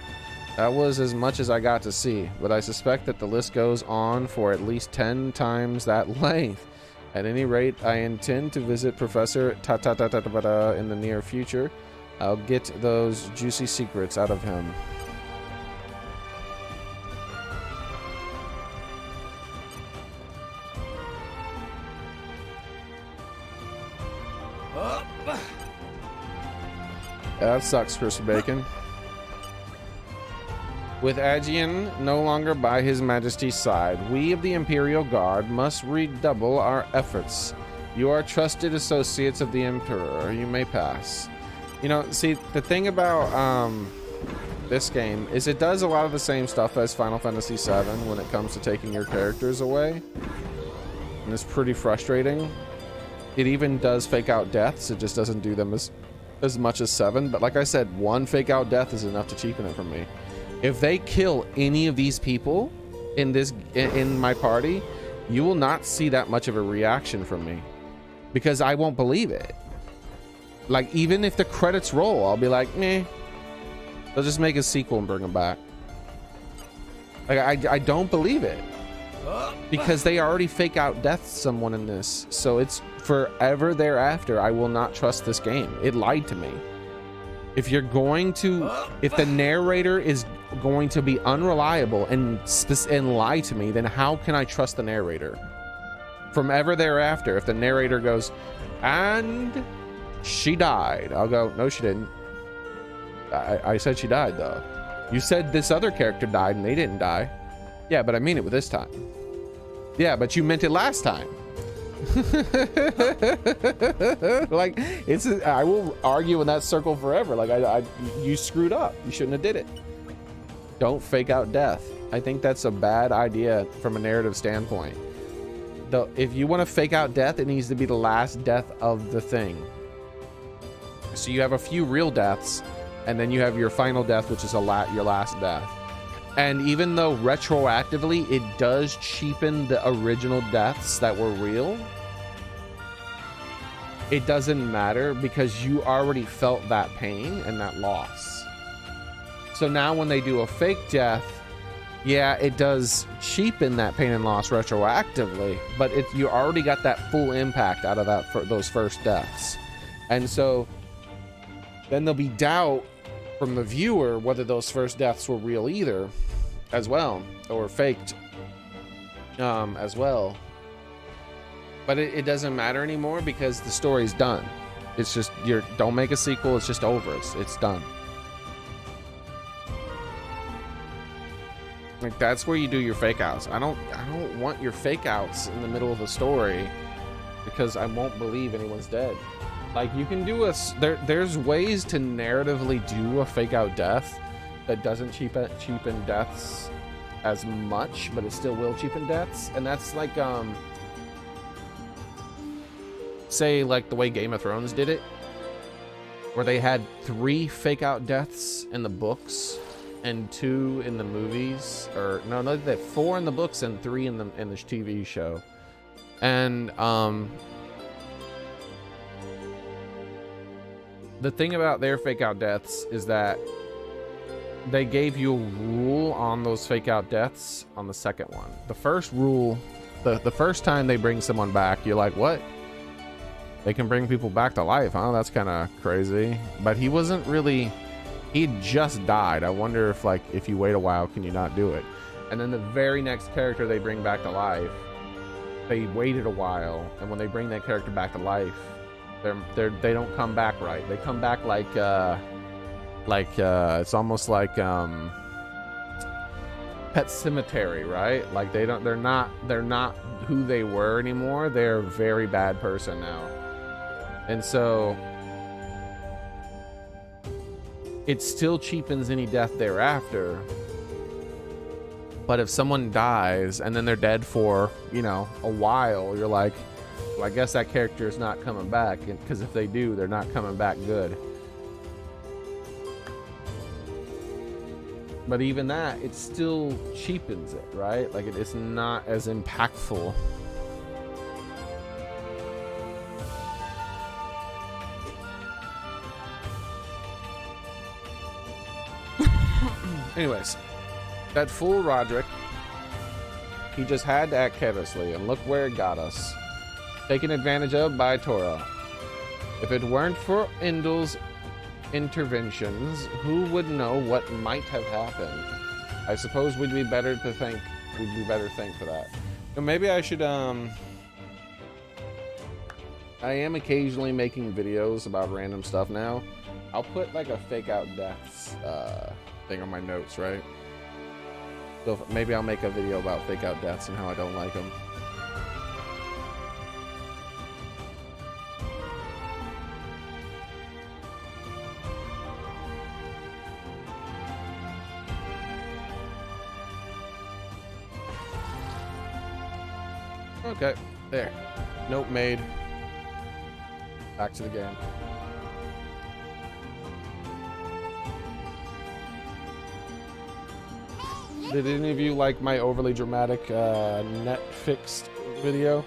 That was as much as I got to see, but I suspect that the list goes on for at least 10 times that length. At any rate, I intend to visit Professor in the near future. I'll get those juicy secrets out of him. That sucks, Chris Bacon. With Aegeon no longer by His Majesty's side, we of the Imperial Guard must redouble our efforts. You are trusted associates of the Emperor. You may pass. You know, see, the thing about this game is it does a lot of the same stuff as Final Fantasy VII when it comes to taking your characters away. And it's pretty frustrating. It even does fake out deaths. It just doesn't do them as much as 7. But like I said, one fake out death is enough to cheapen it for me. If they kill any of these people in my party, you will not see that much of a reaction from me because I won't believe it. Like, even if the credits roll, I'll be like, meh. They'll just make a sequel and bring them back. Like, I don't believe it because they already fake out death someone in this, so it's forever thereafter. I will not trust this game. It lied to me. If you're going to, if the narrator is going to be unreliable and lie to me, then how can I trust the narrator? From ever thereafter, if the narrator goes, and she died, I'll go, no, she didn't. I said she died, though. You said this other character died and they didn't die. Yeah, but I mean it with this time. Yeah, but you meant it last time. Like, I will argue in that circle forever. Like, you screwed up. You shouldn't have did it. Don't fake out death. I think that's a bad idea from a narrative standpoint. Though, if you want to fake out death, it needs to be the last death of the thing. So you have a few real deaths, and then you have your final death, which is your last death. And even though retroactively it does cheapen the original deaths that were real, it doesn't matter because you already felt that pain and that loss. So now when they do a fake death, yeah, it does cheapen that pain and loss retroactively, but you already got that full impact out of those first deaths. And so then there'll be doubt from the viewer whether those first deaths were real either as well, or faked as well. But it doesn't matter anymore because the story's done. It's just, don't make a sequel. It's just over. It's done. Like, that's where you do your fake outs. I don't want your fake outs in the middle of the story because I won't believe anyone's dead. Like, you can do there's ways to narratively do a fake out death that doesn't cheapen deaths as much, but it still will cheapen deaths. And that's like, say, like the way Game of Thrones did it, where they had 3 fake out deaths in the books and 2 in the movies, or no, they had 4 in the books and 3 in the TV show. And the thing about their fake out deaths is that they gave you a rule on those fake out deaths on the second one. The first rule, the first time they bring someone back, you're like, what? They can bring people back to life, huh? That's kind of crazy. But he wasn't really, he just died. I wonder if, like, if you wait a while, can you not do it? And then the very next character they bring back to life, they waited a while, and when they bring that character back to life, They don't come back right. They come back like it's almost like Pet Cemetery, right? Like they're not who they were anymore. They're a very bad person now. And so it still cheapens any death thereafter. But if someone dies and then they're dead for, you know, a while, you're like, well, I guess that character is not coming back, because if they do, they're not coming back good. But even that, it still cheapens it, right? Like it's not as impactful. Anyways, that fool Roderick, he just had to act carelessly, and look where it got us. Taken advantage of by Tora. If it weren't for Indel's interventions, who would know what might have happened? I suppose we'd be better thankful for that. So maybe I should I am occasionally making videos about random stuff now. I'll put like a fake out deaths thing on my notes, right? So maybe I'll make a video about fake out deaths and how I don't like them. Okay, there. Note made. Back to the game. Did any of you like my overly dramatic net fixed video?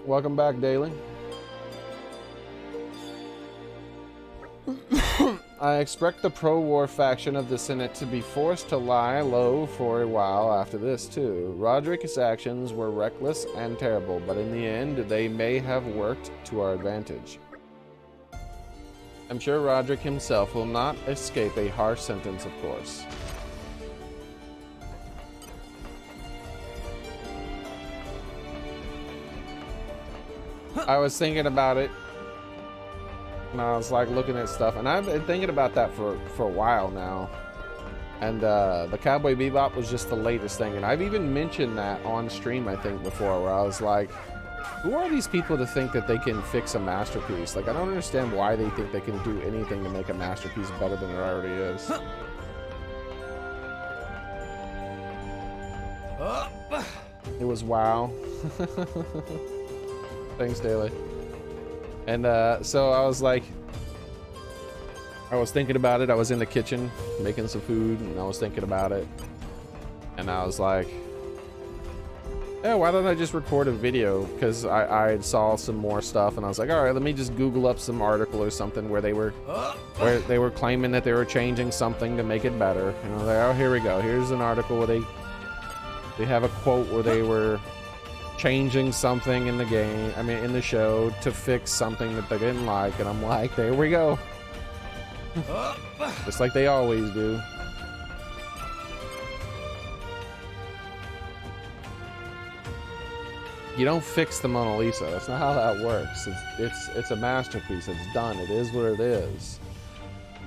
Welcome back, Daily. I expect the pro-war faction of the Senate to be forced to lie low for a while after this, too. Roderick's actions were reckless and terrible, but in the end, they may have worked to our advantage. I'm sure Roderick himself will not escape a harsh sentence, of course. I was thinking about it. And I was like looking at stuff, and I've been thinking about that for a while now. And the Cowboy Bebop was just the latest thing, and I've even mentioned that on stream, I think, before, where I was like, who are these people to think that they can fix a masterpiece? Like, I don't understand why they think they can do anything to make a masterpiece better than it already is. It was WoW. Thanks, Daily. And so I was like, I was thinking about it. I was in the kitchen making some food, and I was thinking about it. And I was like, yeah, why don't I just record a video? Because I saw some more stuff, and I was like, all right, let me just Google up some article or something where they were claiming that they were changing something to make it better. And I was like, oh, here we go. Here's an article where they have a quote where they were changing something in the game, I mean in the show, to fix something that they didn't like, and I'm like, there we go. Just like they always do. You don't fix the Mona Lisa. That's not how that works. It's a masterpiece. It's done. It is what it is.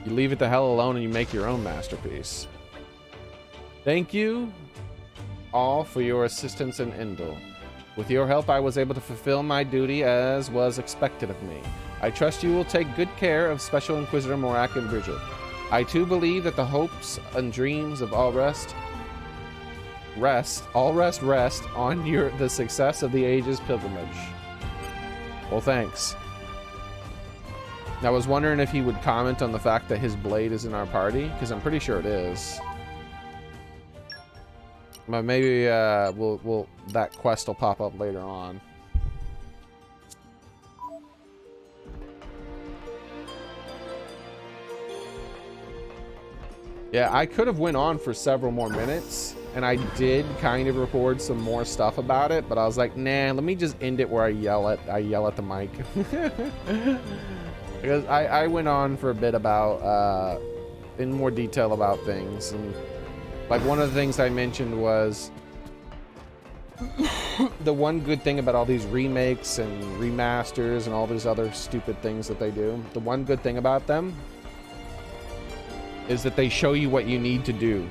You leave it the hell alone and you make your own masterpiece. Thank you all for your assistance in Endel. With your help, I was able to fulfill my duty as was expected of me. I trust you will take good care of Special Inquisitor Morak and Bridget. I too believe that the hopes and dreams of all rest on the success of the Ages pilgrimage. Well, thanks. I was wondering if he would comment on the fact that his blade is in our party, because I'm pretty sure it is. But maybe that quest will pop up later on. Yeah, I could have went on for several more minutes, and I did kind of record some more stuff about it, but I was like, nah, let me just end it where I yell at the mic. Because I went on for a bit about in more detail about things, and like one of the things I mentioned was the one good thing about all these remakes and remasters and all these other stupid things that they do, the one good thing about them is that they show you what you need to do.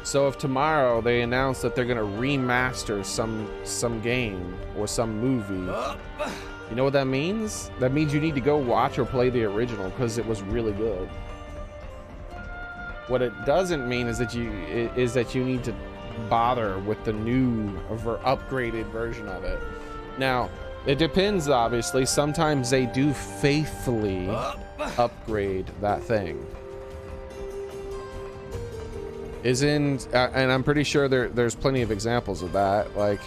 So if tomorrow they announce that they're gonna remaster some game or some movie, you know what that means? That means you need to go watch or play the original because it was really good. What it doesn't mean is that you need to bother with the new upgraded version of it. Now, it depends, obviously. Sometimes they do faithfully upgrade that thing. And I'm pretty sure there's plenty of examples of that, like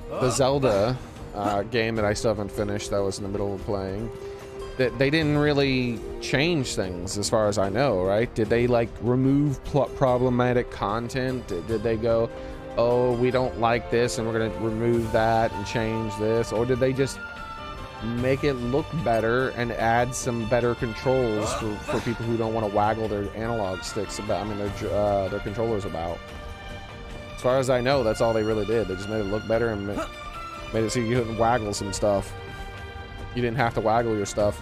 the Zelda game that I still haven't finished, that I was in the middle of playing. That they didn't really change things as far as I know, right? Did they like remove problematic content? Did they go, oh, we don't like this and we're gonna remove that and change this? Or did they just make it look better and add some better controls for people who don't want to waggle their analog sticks about, I mean their controllers about? As far as I know, that's all they really did. They just made it look better and made it so you couldn't waggle some stuff. You didn't have to waggle your stuff.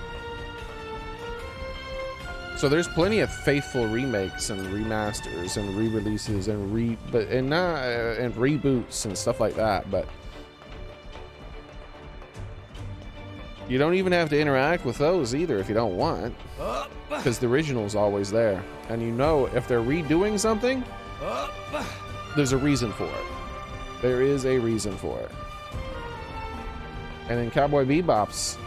So there's plenty of faithful remakes and remasters and re-releases and and reboots and stuff like that, but you don't even have to interact with those either if you don't want, because the original's always there. And you know, if they're redoing something, there's a reason for it. There is a reason for it. And in Cowboy Bebop's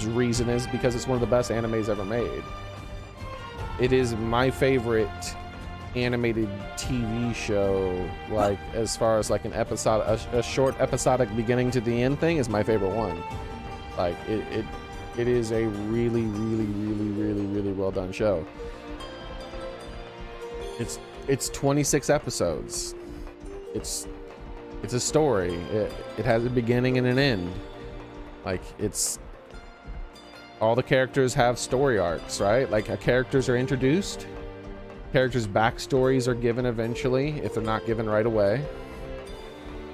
reason is because it's one of the best animes ever made. It is my favorite animated TV show, like as far as like an episode, a short episodic beginning to the end thing is my favorite one. Like it is a really well done show. It's 26 episodes. It's a story. It has a beginning and an end. Like, it's all the characters have story arcs, right? Like, characters are introduced, characters' backstories are given eventually if they're not given right away,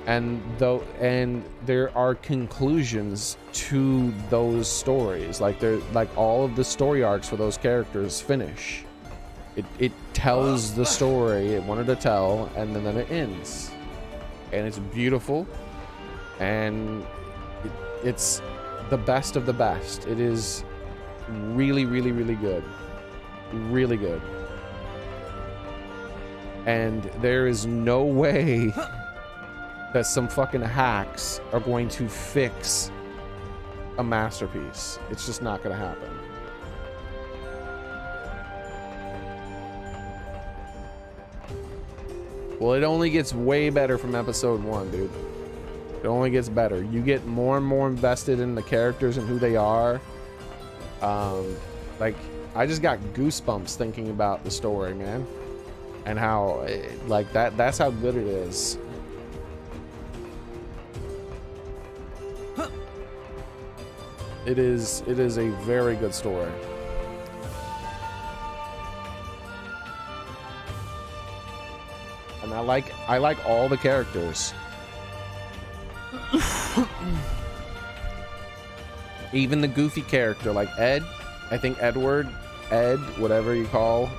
and there are conclusions to those stories. Like, all of the story arcs for those characters finish. It tells the story it wanted to tell, and then it ends. And it's beautiful, and it's the best of the best. It is really good. Really good. And there is no way that some fucking hacks are going to fix a masterpiece. It's just not gonna happen. Well, it only gets way better from episode 1, dude. It only gets better. You get more and more invested in the characters and who they are. Like, I just got goosebumps thinking about the story, man. And how, like, that's how good it is. It is a very good story. And I like all the characters. Even the goofy character like Ed, I think Ed, whatever you call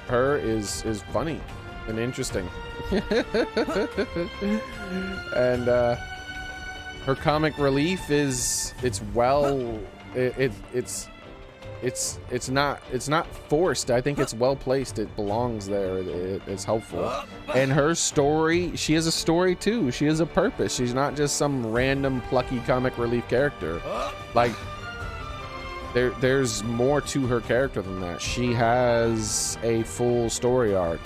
her, is funny and interesting. And her comic relief is it's not forced. I think it's well placed. It belongs there. It's helpful. And her story, she has a story too. She has a purpose. She's not just some random plucky comic relief character. Like, there's more to her character than that. She has a full story arc.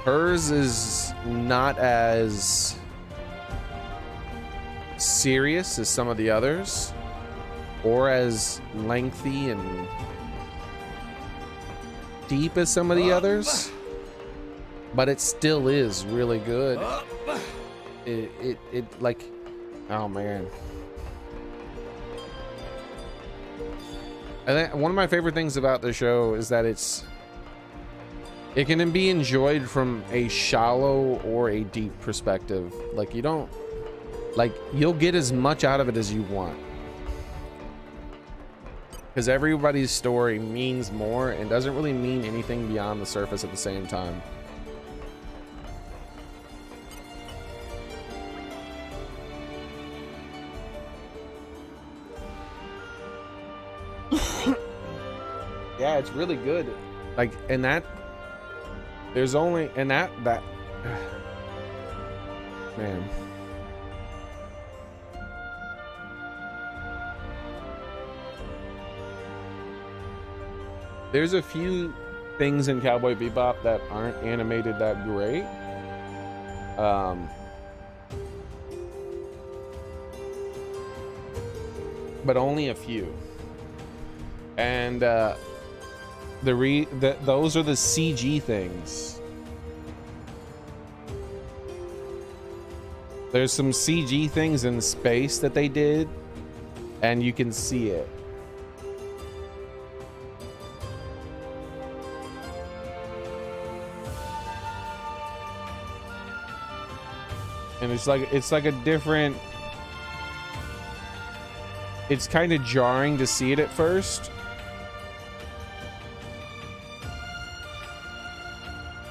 Hers is not as serious as some of the others, or as lengthy and deep as some of the others, but it still is really good. It like, oh man, I think one of my favorite things about the show is that it can be enjoyed from a shallow or a deep perspective. Like, you don't, like, you'll get as much out of it as you want, because everybody's story means more and doesn't really mean anything beyond the surface at the same time. Yeah, it's really good. Like, and that there's only, and that man, there's a few things in Cowboy Bebop that aren't animated that great. But only a few. And those are the CG things. There's some CG things in space that they did, and you can see it. And it's like a different, it's kind of jarring to see it at first,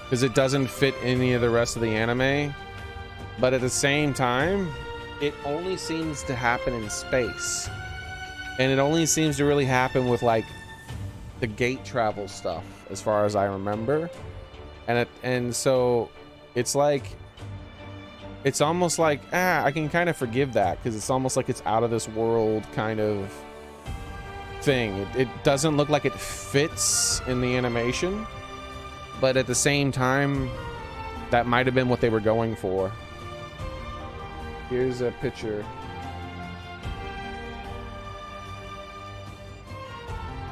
because it doesn't fit any of the rest of the anime, but at the same time, it only seems to happen in space, and it only seems to really happen with like the gate travel stuff, as far as I remember, and so it's like, it's almost like, I can kind of forgive that, because it's almost like it's out of this world kind of thing. It doesn't look like it fits in the animation, but at the same time, that might have been what they were going for. Here's a picture.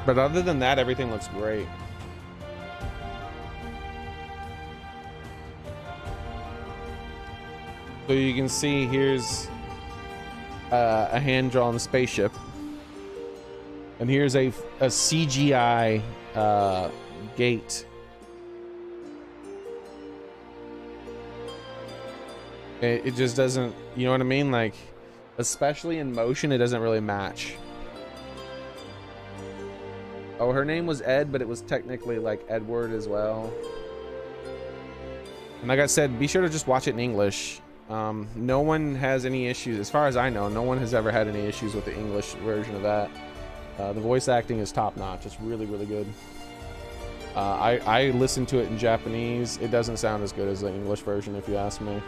But other than that, everything looks great. So you can see here's a hand-drawn spaceship, and here's a CGI gate. It just doesn't, you know what I mean? Like, especially in motion, it doesn't really match. Oh, her name was Ed, but it was technically like Edward as well. And like I said, be sure to just watch it in English. No one has any issues, as far as I know, no one has ever had any issues with the English version of that. The voice acting is top notch. It's really, really good. I listened to it in Japanese. It doesn't sound as good as the English version, if you ask me.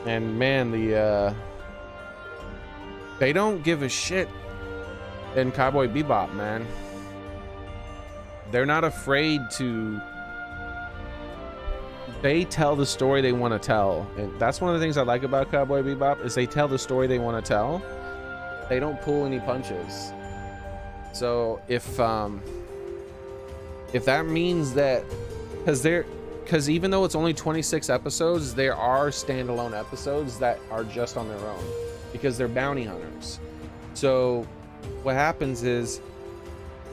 And man, they don't give a shit in Cowboy Bebop, man. They're not afraid to, they tell the story they want to tell, and that's one of the things I like about Cowboy Bebop, is they tell the story they want to tell. They don't pull any punches. So if that means that, because even though it's only 26 episodes, there are standalone episodes that are just on their own, because they're bounty hunters. So what happens is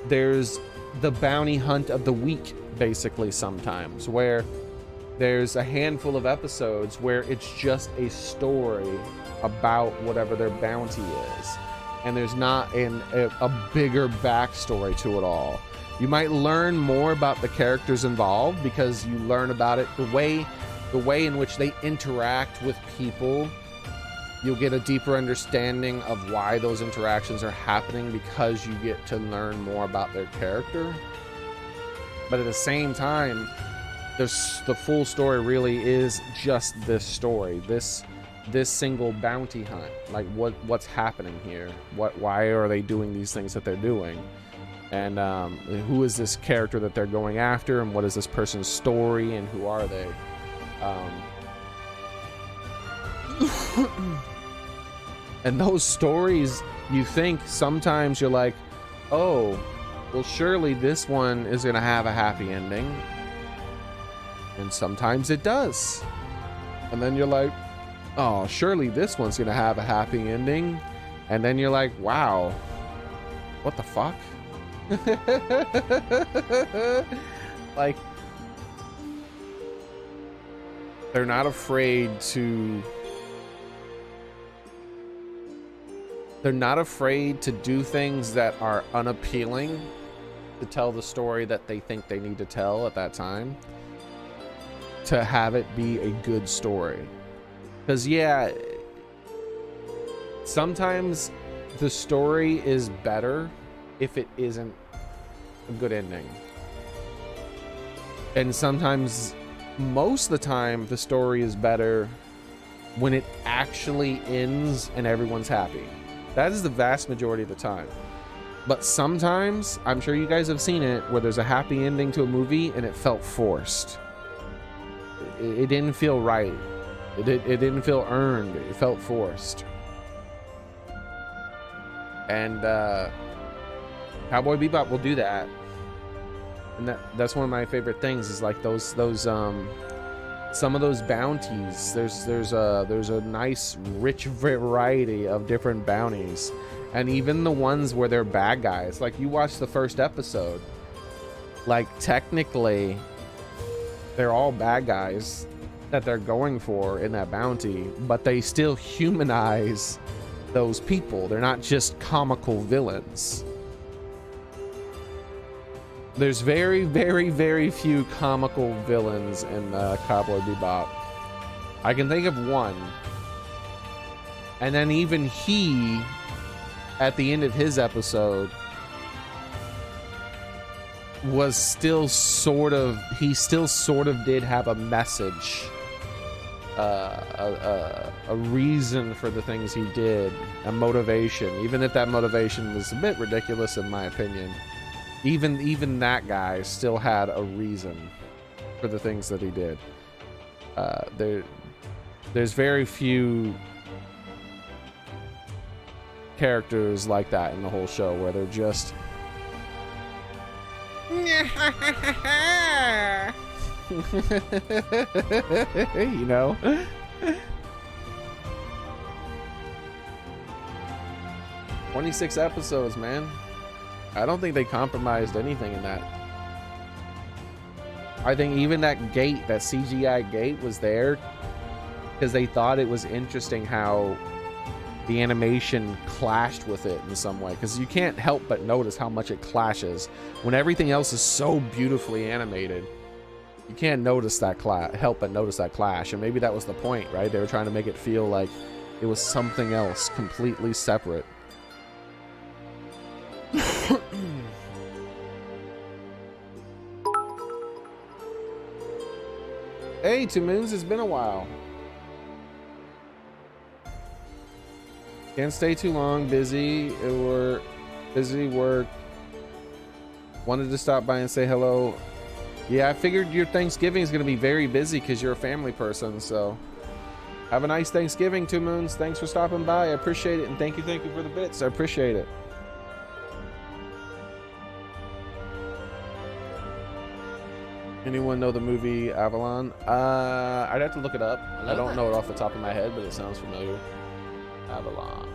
there's the bounty hunt of the week, basically, sometimes, where there's a handful of episodes where it's just a story about whatever their bounty is, and there's not a bigger backstory to it all. You might learn more about the characters involved because you learn about it, the way in which they interact with people. You'll get a deeper understanding of why those interactions are happening, because you get to learn more about their character. But at the same time, the full story really is just this story, this single bounty hunt. Like, what's happening here? Why are they doing these things that they're doing? And who is this character that they're going after, and what is this person's story, and who are they? And those stories, you think sometimes you're like, oh, well, surely this one is going to have a happy ending. And sometimes it does. And then you're like, oh, surely this one's going to have a happy ending. And then you're like, wow, what the fuck? Like, they're not afraid to do things that are unappealing to tell the story that they think they need to tell at that time, to have it be a good story. Because yeah, sometimes the story is better if it isn't a good ending, and sometimes, most of the time, the story is better when it actually ends and everyone's happy. That is the vast majority of the time. But sometimes, I'm sure you guys have seen it, where there's a happy ending to a movie and it felt forced. It didn't feel right. It didn't feel earned. It felt forced. And Cowboy Bebop will do that. And that's one of my favorite things, is like those some of those bounties. There's a nice rich variety of different bounties, and even the ones where they're bad guys. Like, you watch the first episode, like technically they're all bad guys that they're going for in that bounty, but they still humanize those people. They're not just comical villains. There's very, very, very few comical villains in Cowboy Bebop. I can think of one. And then even he, at the end of his episode, was still sort of, he still sort of did have a message. A reason for the things he did. A motivation. Even if that motivation was a bit ridiculous in my opinion. Even that guy still had a reason for the things that he did. There's very few characters like that in the whole show, where they're just you know. 26 episodes, man. I don't think they compromised anything in that. I think even that gate, that CGI gate, was there because they thought it was interesting how the animation clashed with it in some way. Because you can't help but notice how much it clashes when everything else is so beautifully animated. You can't notice that help but notice that clash. And maybe that was the point, right? They were trying to make it feel like it was something else completely separate. Hey, 2 Moons, it's been a while. Can't stay too long, busy work. Wanted to stop by and say hello. Yeah, I figured your Thanksgiving is going to be very busy because you're a family person, so have a nice Thanksgiving, 2 Moons. Thanks for stopping by. I appreciate it, and thank you for the bits. I appreciate it. Anyone know the movie Avalon? I'd have to look it up. I don't know it off the top of my head, but it sounds familiar. Avalon.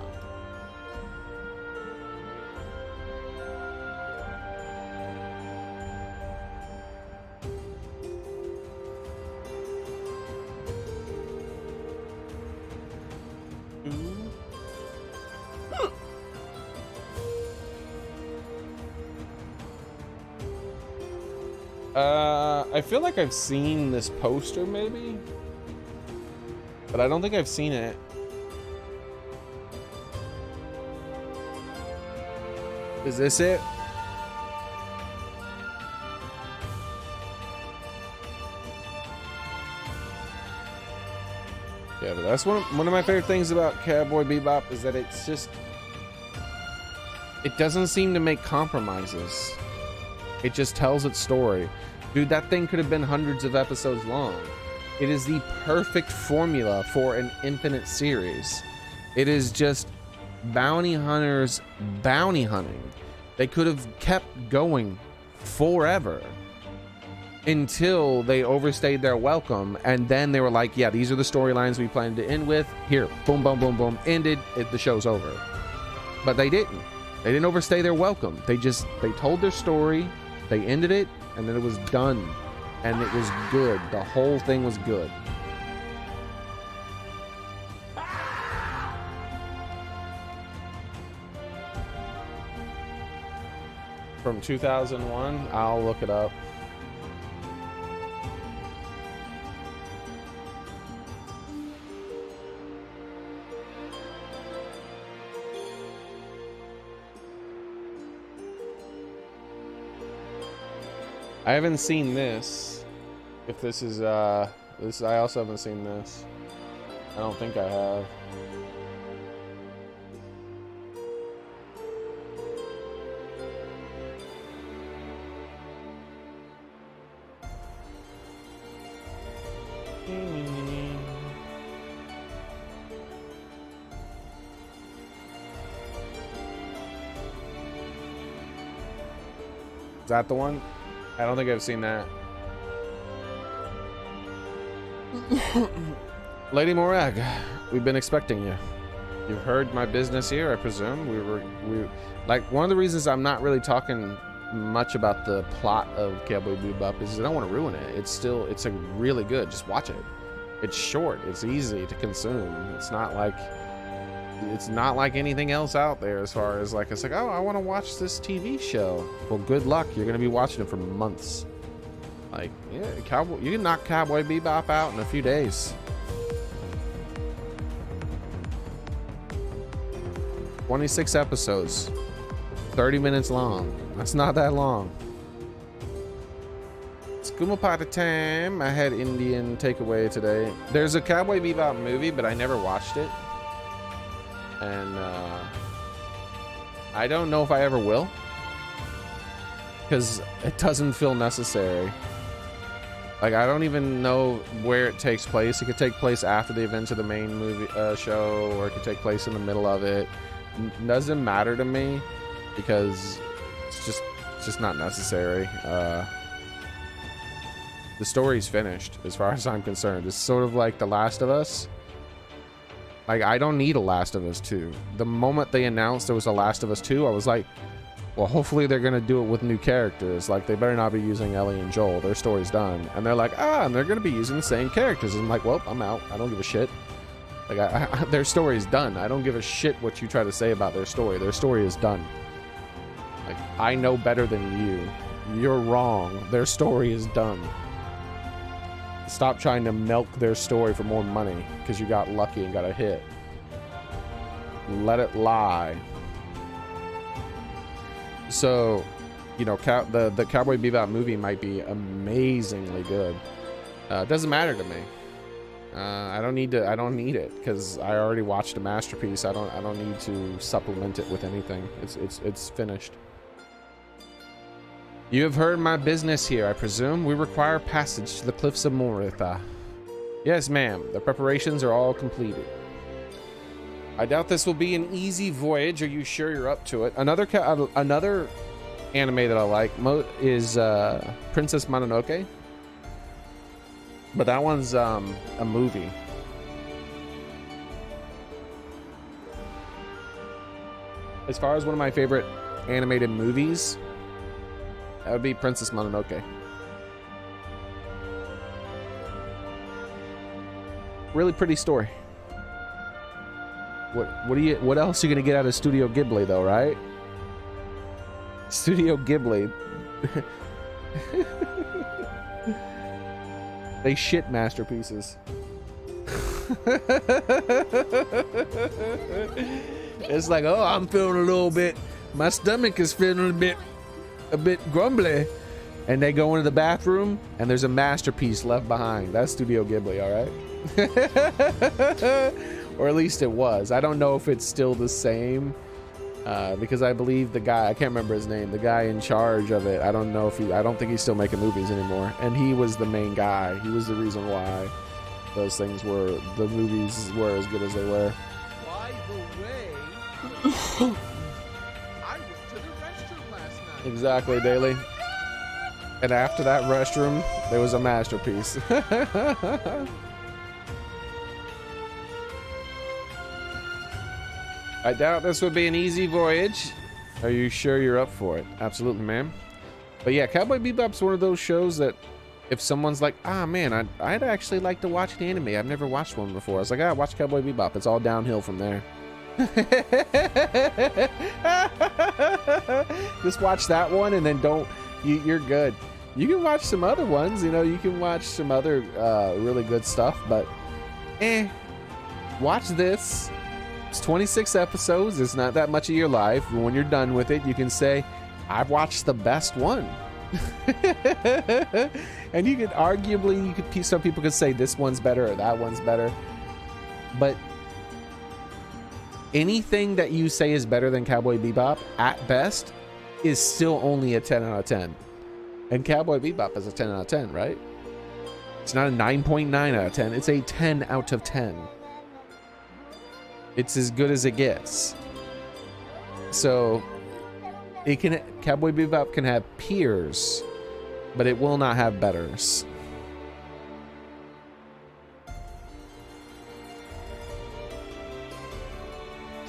I feel like I've seen this poster maybe, but I don't think I've seen it. Is this it? Yeah, but that's one of my favorite things about Cowboy Bebop, is that it's just, it doesn't seem to make compromises. It just tells its story. Dude, that thing could have been hundreds of episodes long. It is the perfect formula for an infinite series. It is just bounty hunters bounty hunting. They could have kept going forever until they overstayed their welcome, and then they were like, yeah, these are the storylines we planned to end with. Here, boom, boom, boom, boom, ended. The show's over. But they didn't. They didn't overstay their welcome. They told their story, they ended it, and then it was done. And it was good. The whole thing was good. From 2001, I'll look it up. I haven't seen this. If this is this, I also haven't seen this. I don't think I have. Is that the one? I don't think I've seen that. Lady Morag, we've been expecting you. You've heard my business here, I presume. We like, one of the reasons I'm not really talking much about the plot of Cowboy Bebop is I don't want to ruin it. It's a really good. Just watch it. It's short. It's easy to consume. It's not like anything else out there as far as like, it's like, oh, I want to watch this TV show. Well, good luck. You're going to be watching it for months. Like, yeah, you can knock Cowboy Bebop out in a few days. 26 episodes, 30 minutes long. That's not that long. Skooma party time. I had Indian takeaway today. There's a Cowboy Bebop movie, but I never watched it. And I don't know if I ever will, because it doesn't feel necessary. Like, I don't even know where it takes place. It could take place after the events of the main movie show, or it could take place in the middle of it. Doesn't matter to me, because it's just not necessary. The story's finished as far as I'm concerned. It's sort of like The Last of Us. Like, I don't need a Last of Us 2. The moment they announced there was a Last of Us 2, I was like, well, hopefully they're going to do it with new characters. Like, they better not be using Ellie and Joel. Their story's done. And they're like, and they're going to be using the same characters. And I'm like, well, I'm out. I don't give a shit. Like, their story's done. I don't give a shit what you try to say about their story. Their story is done. Like, I know better than you. You're wrong. Their story is done. Stop trying to milk their story for more money because you got lucky and got a hit. Let it lie. So, you know, the Cowboy Bebop movie might be amazingly good. It doesn't matter to me. I don't need it because I already watched a masterpiece. I don't need to supplement it with anything. It's finished. You have heard my business here, I presume. We require passage to the cliffs of Moritha. Yes, ma'am. The preparations are all completed. I doubt this will be an easy voyage. Are you sure you're up to it? Another anime that I like is Princess Mononoke. But that one's a movie. As far as one of my favorite animated movies, that would be Princess Mononoke. Really pretty story. What else are you gonna get out of Studio Ghibli though, right? Studio Ghibli. They shit masterpieces. It's like, oh, I'm feeling a little bit, my stomach is feeling a bit grumbly, and they go into the bathroom and there's a masterpiece left behind. That's Studio Ghibli, all right? Or at least it was. I don't know if it's still the same, because I believe the guy, I can't remember his name, the guy in charge of it, I don't think he's still making movies anymore, and he was the main guy. He was the reason why the movies were as good as they were. By the way, I went to the restroom last night. Exactly, Daily. And after that restroom, there was a masterpiece. I doubt this would be an easy voyage. Are you sure you're up for it? Absolutely, man. But yeah, Cowboy Bebop's one of those shows that if someone's like, ah, man, I'd actually like to watch an anime. I've never watched one before. I was like, ah, watch Cowboy Bebop. It's all downhill from there. Just watch that one and then you're good. You can watch some other ones, you know, you can watch some other really good stuff, but watch this. It's 26 episodes. It's not that much of your life. But when you're done with it, you can say, I've watched the best one. And you could arguably, some people could say this one's better or that one's better. But anything that you say is better than Cowboy Bebop, at best, is still only a 10 out of 10. And Cowboy Bebop is a 10 out of 10, right? It's not a 9.9 out of 10. It's a 10 out of 10. It's as good as it gets. So Cowboy Bebop can have peers, but it will not have betters.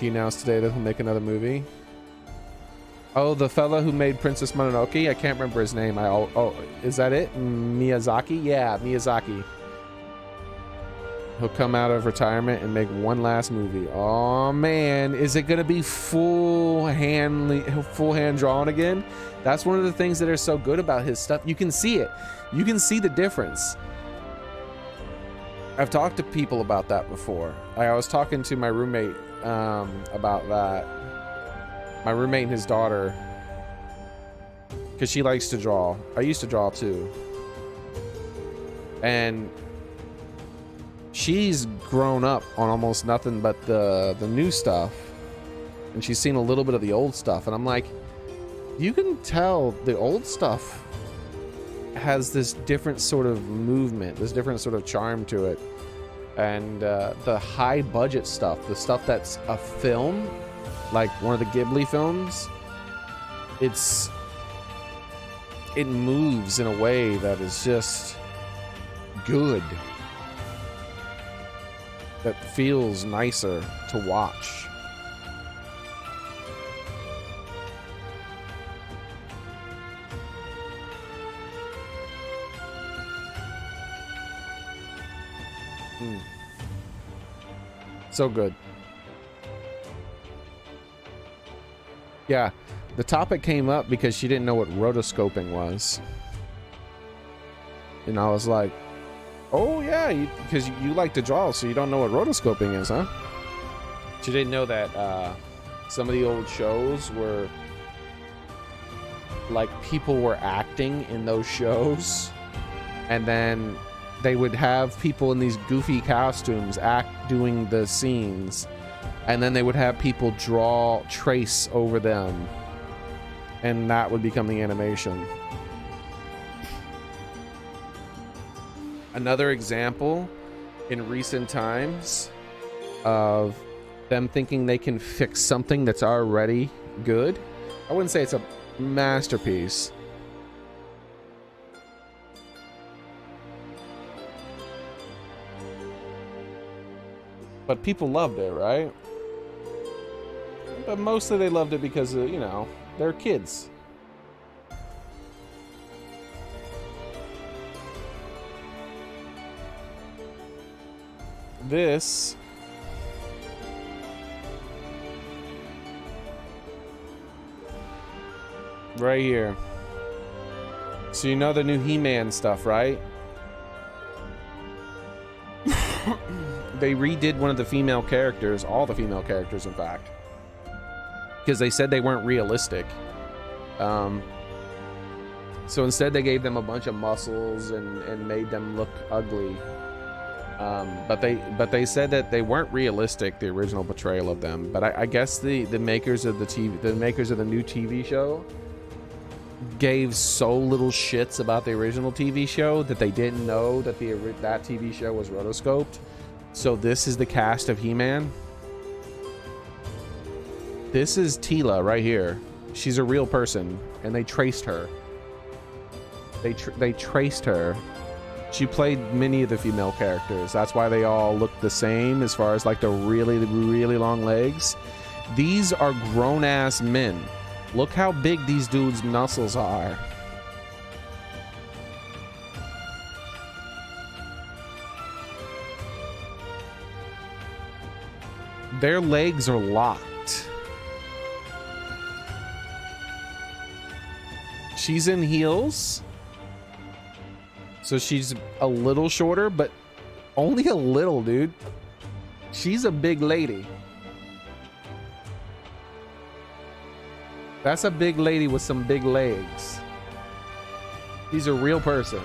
He announced today that he'll make another movie. Oh, the fella who made Princess Mononoke? I can't remember his name. Oh, is that it? Miyazaki? Yeah, Miyazaki. He'll come out of retirement and make one last movie. Oh man, is it gonna be full hand drawn again? That's one of the things that are so good about his stuff. You can see it. You can see the difference. I've talked to people about that before. I was talking to my roommate about that. My roommate and his daughter, because she likes to draw. I used to draw too. And she's grown up on almost nothing but the new stuff, and she's seen a little bit of the old stuff, and I'm like, you can tell the old stuff has this different sort of movement, this different sort of charm to it. And the high budget stuff, the stuff that's a film, like one of the Ghibli films, it moves in a way that is just good. That feels nicer to watch. So good. Yeah, the topic came up because she didn't know what rotoscoping was. And I was like, oh yeah, because you like to draw, so you don't know what rotoscoping is, huh? She didn't know that some of the old shows were like people were acting in those shows, and then they would have people in these goofy costumes doing the scenes, and then they would have people trace over them, and that would become the animation. Another example in recent times of them thinking they can fix something that's already good. I wouldn't say it's a masterpiece, but people loved it, right? But mostly they loved it because, you know, they're kids. This right here. So you know the new He-Man stuff, right? They redid one of the female characters, all the female characters, in fact, because they said they weren't realistic. So instead they gave them a bunch of muscles and made them look ugly. But they said that they weren't realistic, the original portrayal of them. But I guess the makers of the makers of the new TV show gave so little shits about the original TV show that they didn't know that that TV show was rotoscoped. So this is the cast of He-Man. This is Tila right here. She's a real person, and they traced her. They traced her. She played many of the female characters. That's why they all look the same as far as like the really, really long legs. These are grown-ass men. Look how big these dudes' muscles are. Their legs are locked. She's in heels. So she's a little shorter, but only a little, dude. She's a big lady. That's a big lady with some big legs. She's a real person.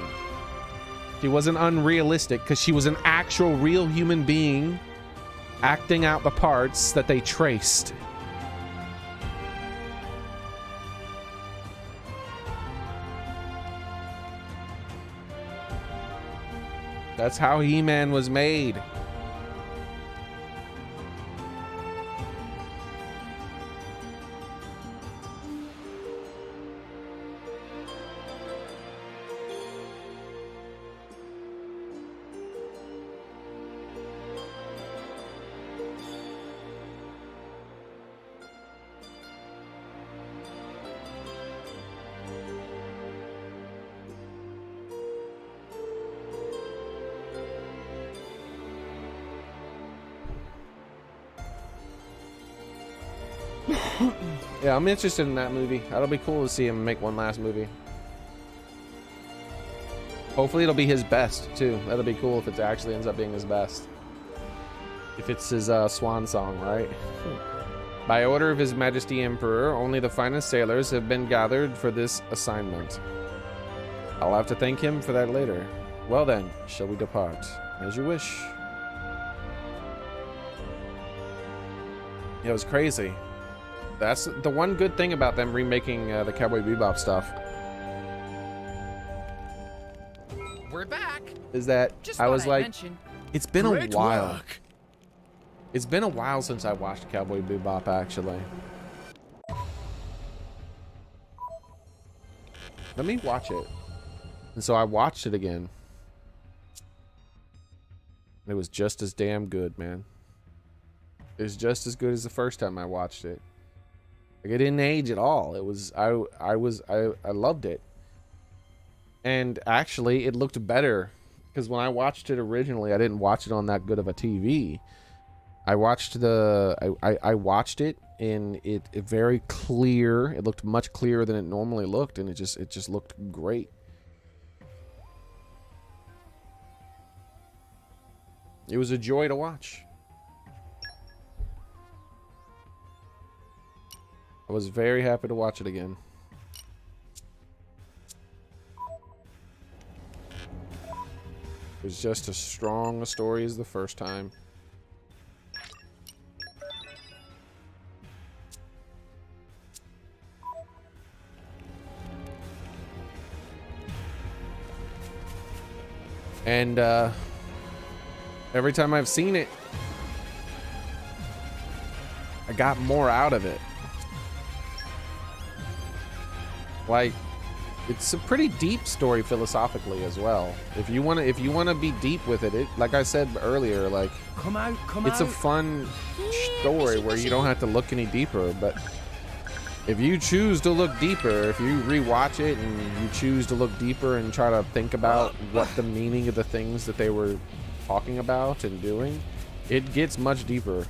She wasn't unrealistic because she was an actual real human being acting out the parts that they traced. That's how He-Man was made. Yeah, I'm interested in that movie. That'll be cool to see him make one last movie. Hopefully it'll be his best too. That'll be cool if it actually ends up being his best. If it's his swan song, right? By order of His Majesty Emperor, only the finest sailors have been gathered for this assignment. I'll have to thank him for that later. Well then, shall we depart? As you wish. Yeah, it was crazy. That's the one good thing about them remaking the Cowboy Bebop stuff. We're back. Is that Just I thought was I'd like, mention. it's been a Great while. work. It's been a while since I watched Cowboy Bebop, actually. Let me watch it. And so I watched it again. It was just as damn good, man. It was just as good as the first time I watched it. Like, it didn't age at all. It was I loved it. And actually it looked better because when I watched it originally, I didn't watch it on that good of a TV. I watched I watched it and it very clear. It looked much clearer than it normally looked, and it just looked great. It was a joy to watch. I was very happy to watch it again. It was just as strong a story as the first time. And every time I've seen it, I got more out of it. Like, it's a pretty deep story philosophically as well. If you wanna be deep with it, like I said earlier, like, Come out. it's a fun story where you don't have to look any deeper. But if you choose to look deeper, if you rewatch it and you choose to look deeper and try to think about what the meaning of the things that they were talking about and doing, it gets much deeper.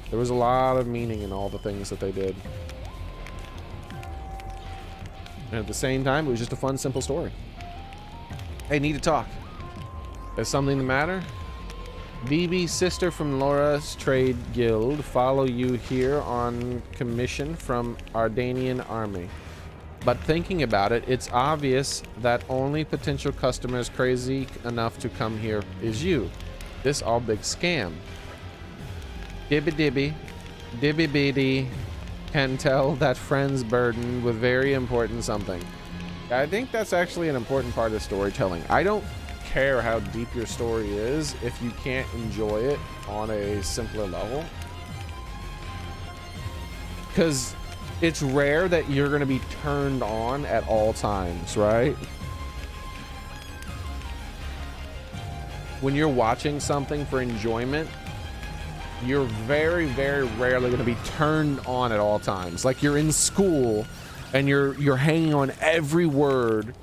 There was a lot of meaning in all the things that they did. And at the same time, it was just a fun, simple story. Hey, need to talk. Is something the matter? BB, sister from Laura's Trade Guild, follow you here on commission from Ardanian Army. But thinking about it, it's obvious that only potential customers crazy enough to come here is you. This all big scam. Dibby dibby, dibby biddy. Can tell that friend's burdened with very important something. I think that's actually an important part of storytelling. I don't care how deep your story is if you can't enjoy it on a simpler level. Because it's rare that you're going to be turned on at all times, right? When you're watching something for enjoyment, you're very, very rarely going to be turned on at all times. Like you're in school and you're hanging on every word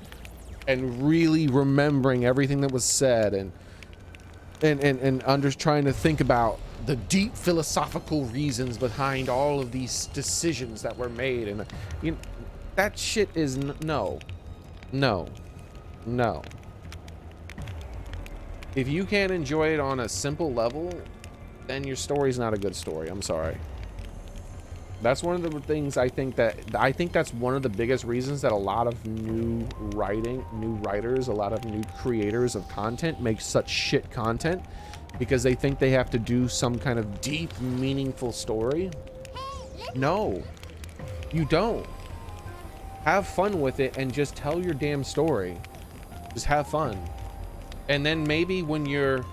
and really remembering everything that was said and trying to think about the deep philosophical reasons behind all of these decisions that were made. And you know, that shit is no. If you can't enjoy it on a simple level, then your story's not a good story. I'm sorry. That's one of the things I think that's one of the biggest reasons that a lot of new writers, a lot of new creators of content make such shit content, because they think they have to do some kind of deep, meaningful story. No, you don't. Have fun with it and just tell your damn story. Just have fun. And then maybe when you're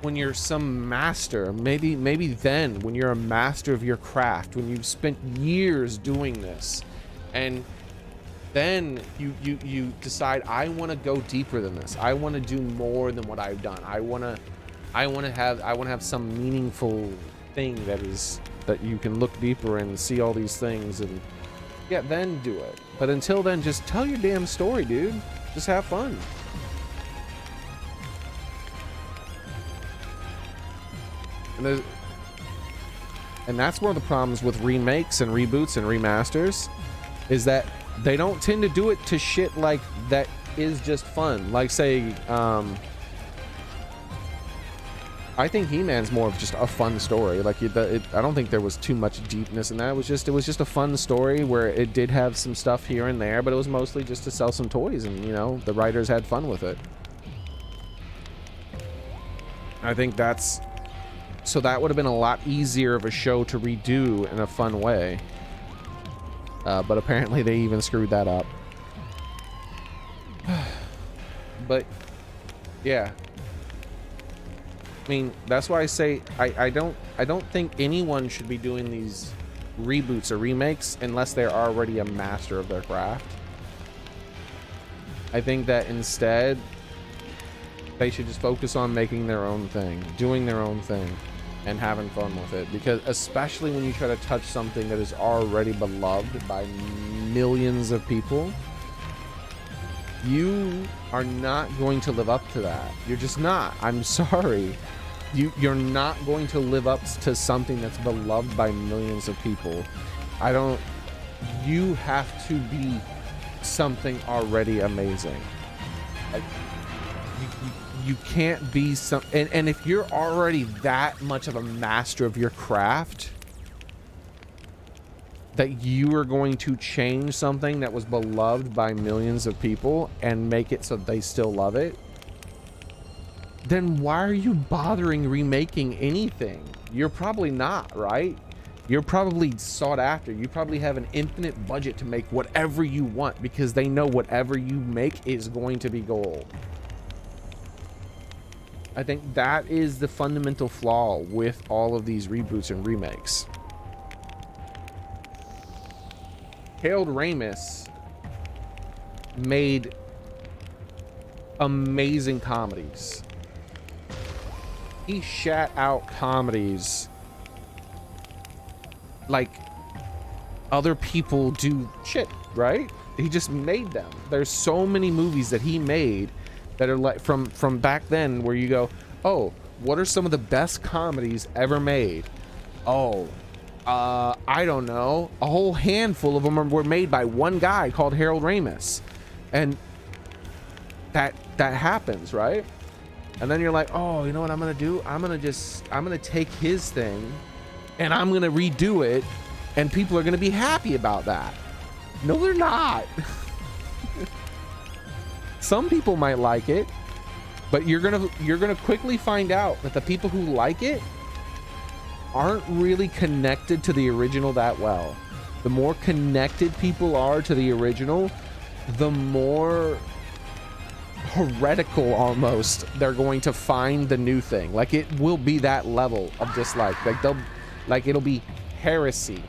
when you're some master, maybe then when you're a master of your craft, when you've spent years doing this, and then you decide, I want to go deeper than this. I want to do more than what I've done. I want to have some meaningful thing that you can look deeper and see all these things, and yeah, then do it. But until then, just tell your damn story, dude. Just have fun. And that's one of the problems with remakes and reboots and remasters, is that they don't tend to do it to shit like that is just fun. Like say, I think He-Man's more of just a fun story. Like I don't think there was too much deepness in that. It was just a fun story where it did have some stuff here and there, but it was mostly just to sell some toys, and you know, the writers had fun with it. I think so that would have been a lot easier of a show to redo in a fun way. But apparently they even screwed that up. But yeah, I mean, that's why I say I don't think anyone should be doing these reboots or remakes unless they're already a master of their craft. I think that instead they should just focus on making their own thing, doing their own thing, and having fun with it. Because especially when you try to touch something that is already beloved by millions of people, you are not going to live up to that. You're just not. I'm sorry. You're not going to live up to something that's beloved by millions of people. You have to be something already amazing. Like, you can't be some, and if you're already that much of a master of your craft, that you are going to change something that was beloved by millions of people and make it so they still love it, then why are you bothering remaking anything? You're probably not, right? You're probably sought after. You probably have an infinite budget to make whatever you want, because they know whatever you make is going to be gold. I think that is the fundamental flaw with all of these reboots and remakes. Harold Ramis made amazing comedies. He shat out comedies like other people do shit, right? He just made them. There's so many movies that he made that are like from back then, where you go, oh, what are some of the best comedies ever made? Oh, I don't know. A whole handful of them were made by one guy called Harold Ramis, and that happens, right? And then you're like, oh, you know what I'm gonna do? I'm gonna take his thing and I'm gonna redo it, and people are gonna be happy about that. No, they're not. Some people might like it, but you're gonna quickly find out that the people who like it aren't really connected to the original that well. The more connected people are to the original, the more heretical almost they're going to find the new thing. Like, it will be that level of dislike. Like it'll be heresy.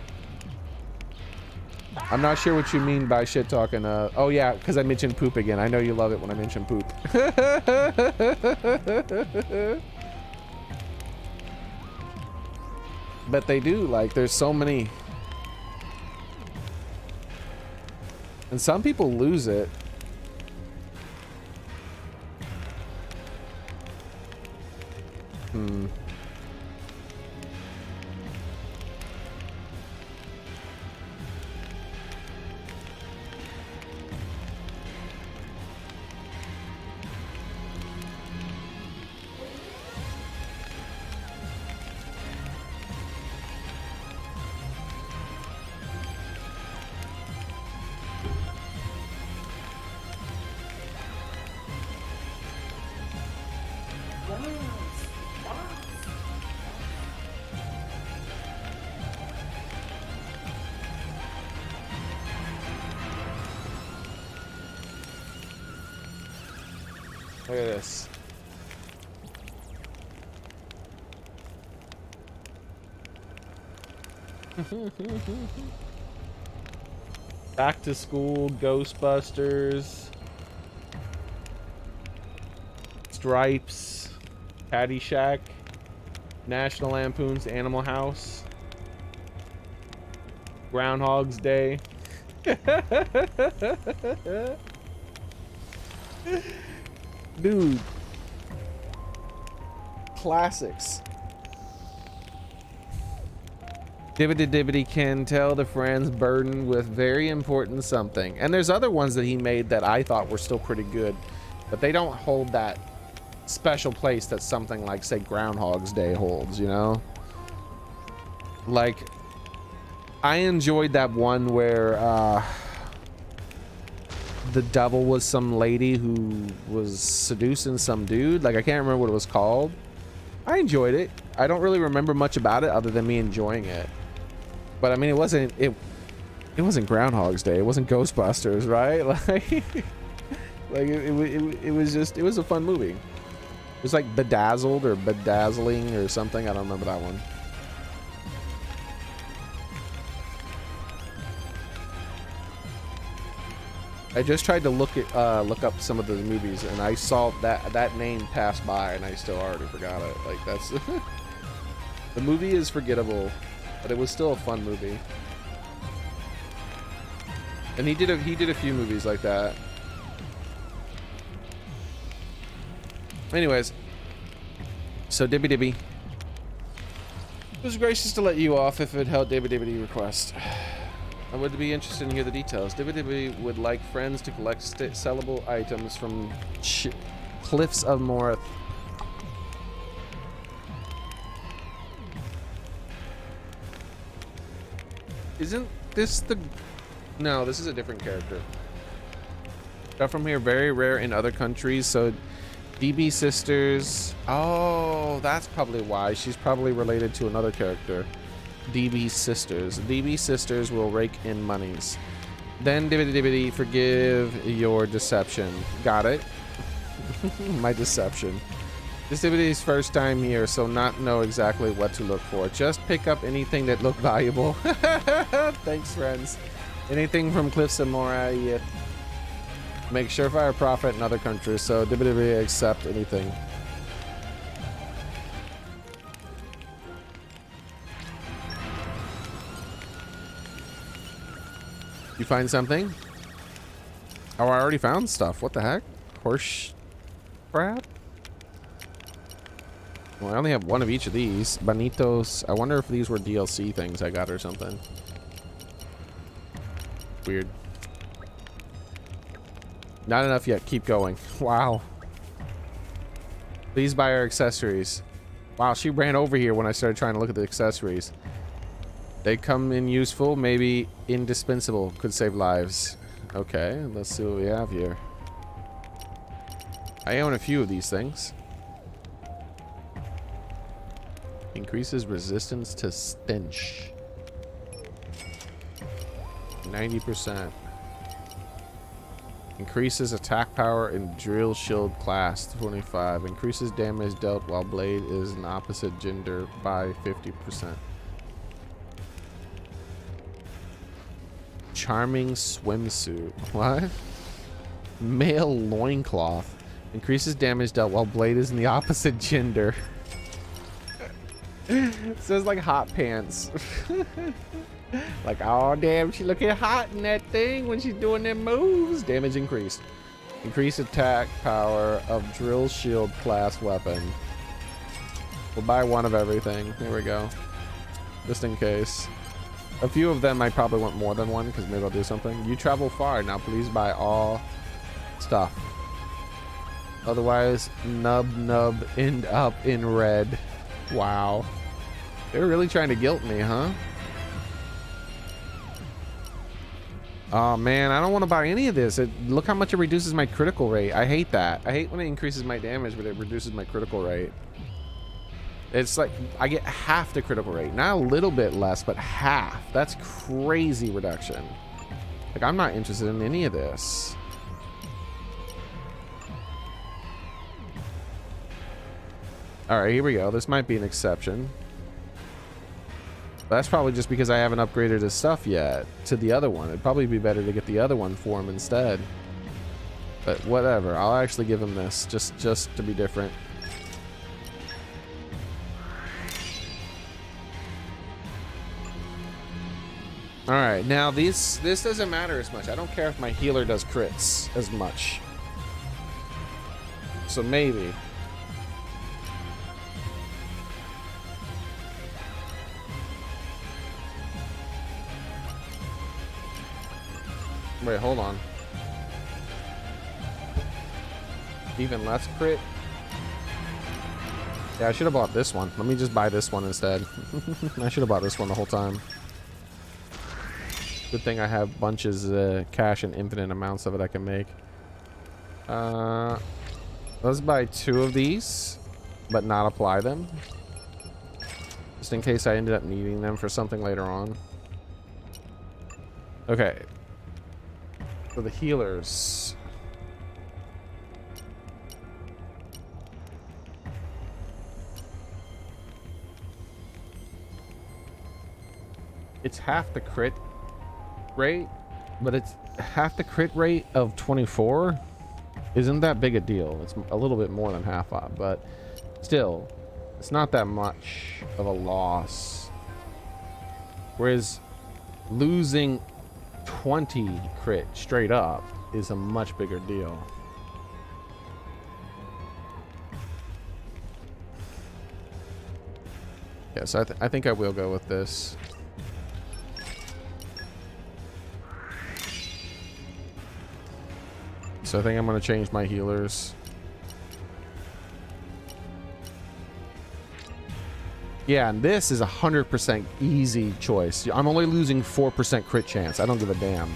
I'm not sure what you mean by shit talking. Oh yeah, because I mentioned poop again. I know you love it when I mention poop. But they do, like, there's so many. And some people lose it. Look at this. Back to School, Ghostbusters, Stripes, Caddyshack, National Lampoon's Animal House, Groundhog's Day. Dude, classics. Dibbity Dibbity can tell the friends burdened with very important something. And there's other ones that he made that I thought were still pretty good, but they don't hold that special place that something like, say, Groundhog's Day holds, you know? Like, I enjoyed that one where the devil was some lady who was seducing some dude. Like, I can't remember what it was called. I enjoyed it. I don't really remember much about it other than me enjoying it. But I mean, it wasn't Groundhog's Day. It wasn't Ghostbusters, right? Like, it was just, it was a fun movie. It was like Bedazzled or Bedazzling or something. I don't remember that one. I just tried to look up some of the movies, and I saw that name pass by, and I still already forgot it. Like, that's the movie is forgettable, but it was still a fun movie. And he did a few movies like that. Anyways, so Dibby Dibby was gracious to let you off if it held Dibby Dibby request. I would be interested to hear the details. Dibby Dibby would like friends to collect sellable items from Cliffs of Moria. Isn't this the... No, this is a different character. Stuff from here very rare in other countries, so DB Sisters... Oh, that's probably why. She's probably related to another character. DB Sisters. DB Sisters will rake in monies. Then Dibbity Dibbity, forgive your deception. Got it. My deception. This Dibbity's first time here, so not know exactly what to look for. Just pick up anything that look valuable. Thanks, friends. Anything from Cliffs of Moria. Make surefire profit in other countries, so Dibbity Dibbity accept anything. You find something? Oh, I already found stuff. What the heck? Horse crab? Well, I only have one of each of these. Bonitos. I wonder if these were DLC things I got or something. Weird. Not enough yet. Keep going. Wow. Please buy our accessories. Wow, she ran over here when I started trying to look at the accessories. They come in useful, maybe indispensable. Could save lives. Okay, let's see what we have here. I own a few of these things. Increases resistance to stench. 90%. Increases attack power in drill shield class 25. Increases damage dealt while blade is an opposite gender by 50%. Charming swimsuit. What? Male loincloth. Increases damage dealt while blade is in the opposite gender. It says like hot pants. Like, oh damn, she looking hot in that thing when she's doing them moves. Damage increased. Increase attack power of drill shield class weapon. We'll buy one of everything. Here we go. Just in case. A few of them I probably want more than one because maybe I'll do something. You travel far. Now please buy all stuff. Otherwise, nub end up in red. Wow. They're really trying to guilt me, huh? Oh man, I don't want to buy any of this. Look how much it reduces my critical rate. I hate that. I hate when it increases my damage, but it reduces my critical rate. It's like I get half the critical rate. Not a little bit less, but half. That's crazy reduction. Like, I'm not interested in any of this. All right, here we go. This might be an exception. That's probably just because I haven't upgraded his stuff yet to the other one. It'd probably be better to get the other one for him instead. But whatever. I'll actually give him this just to be different. All right, now this doesn't matter as much. I don't care if my healer does crits as much. So maybe. Wait, hold on. Even less crit? Yeah, I should have bought this one. Let me just buy this one instead. I should have bought this one the whole time. Good thing I have bunches of cash and infinite amounts of it I can make. Let's buy 2 of these, but not apply them. Just in case I ended up needing them for something later on. Okay. For the healers. It's half the crit rate, but it's half the crit rate of 24. Isn't that big a deal? It's a little bit more than half off, but still, it's not that much of a loss. Whereas losing 20 crit straight up is a much bigger deal. Yes, I think I will go with this. So I think I'm going to change my healers. Yeah, and this is 100% easy choice. I'm only losing 4% crit chance. I don't give a damn.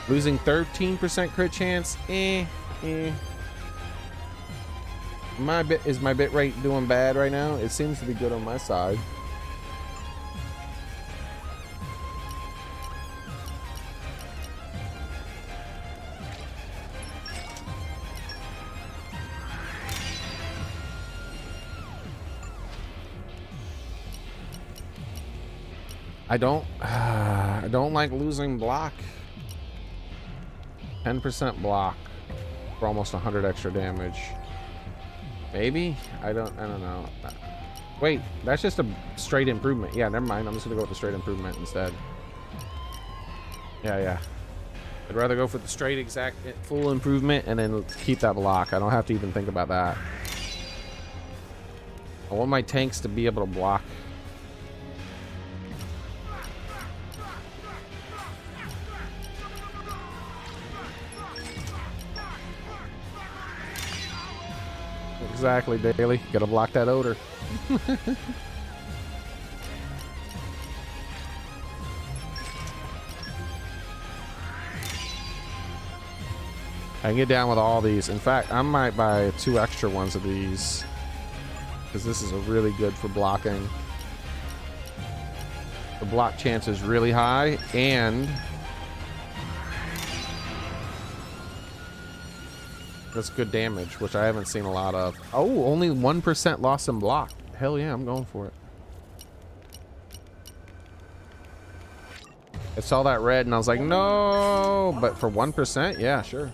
Losing 13% crit chance? Is my bit rate doing bad right now? It seems to be good on my side. I don't like losing block. 10% block for almost 100 extra damage. Maybe? I don't know. Wait, that's just a straight improvement. Yeah, never mind. I'm just gonna go with the straight improvement instead. Yeah. I'd rather go for the straight exact full improvement and then keep that block. I don't have to even think about that. I want my tanks to be able to block. Exactly, Daily. Gotta block that odor. I can get down with all these. In fact, I might buy 2 extra ones of these because this is a really good for blocking. The block chance is really high and that's good damage, which I haven't seen a lot of. Oh, only 1% loss in block. Hell yeah, I'm going for it. I saw that red and I was like, no, but for 1%, yeah, sure.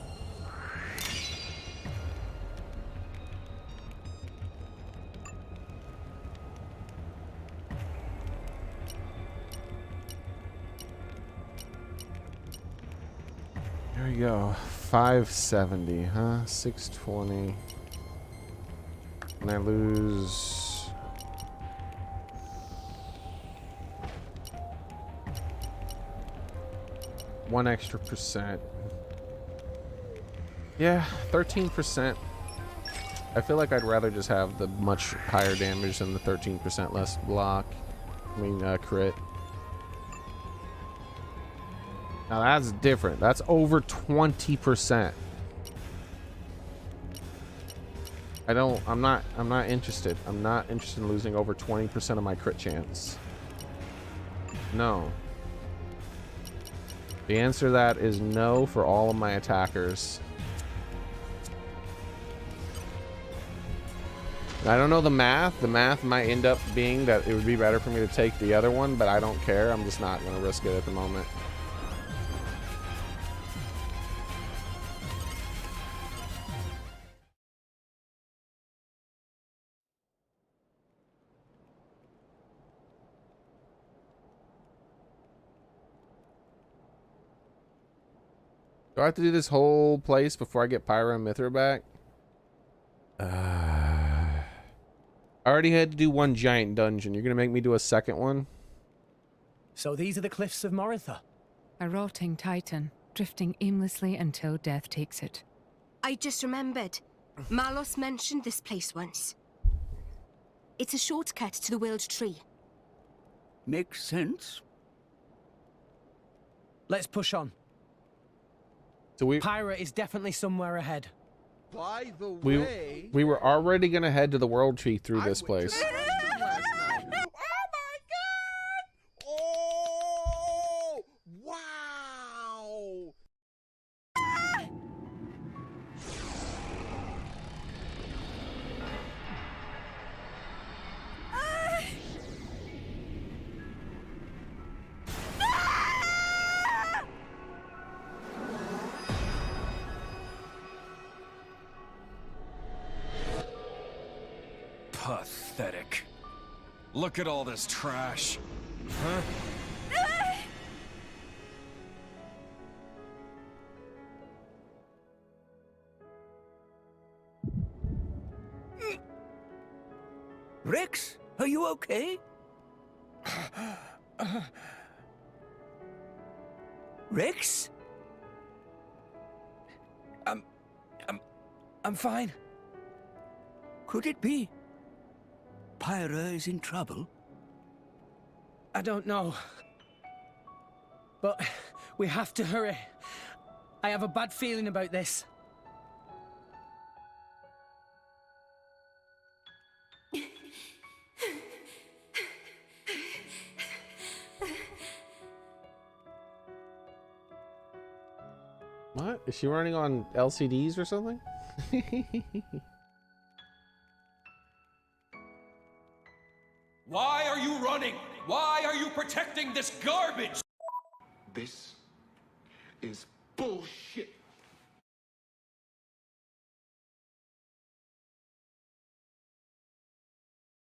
go? 570, huh? 620. And I lose... one extra percent. Yeah, 13%. I feel like I'd rather just have the much higher damage than the 13% less block. I mean, crit. Now that's different. That's over 20%. I'm not interested. I'm not interested in losing over 20% of my crit chance. No. The answer to that is no for all of my attackers. I don't know the math. The math might end up being that it would be better for me to take the other one, but I don't care. I'm just not going to risk it at the moment. Do I have to do this whole place before I get Pyra and Mithra back? I already had to do one giant dungeon. You're gonna make me do a second one? So these are the cliffs of Moritha. A rotting titan, drifting aimlessly until death takes it. I just remembered. Malos mentioned this place once. It's a shortcut to the World Tree. Makes sense. Let's push on. So Pyra is definitely somewhere ahead. By the way, we were already gonna head to the World Tree through this place. last night. Oh my god! Oh! Wow! Pathetic. Look at all this trash. Huh? Rex, are you okay? Rex? I'm fine. Could it be? Pyra is in trouble? I don't know. But we have to hurry. I have a bad feeling about this. What? Is she running on LCDs or something? Why are you running? Why are you protecting this garbage? This is bullshit.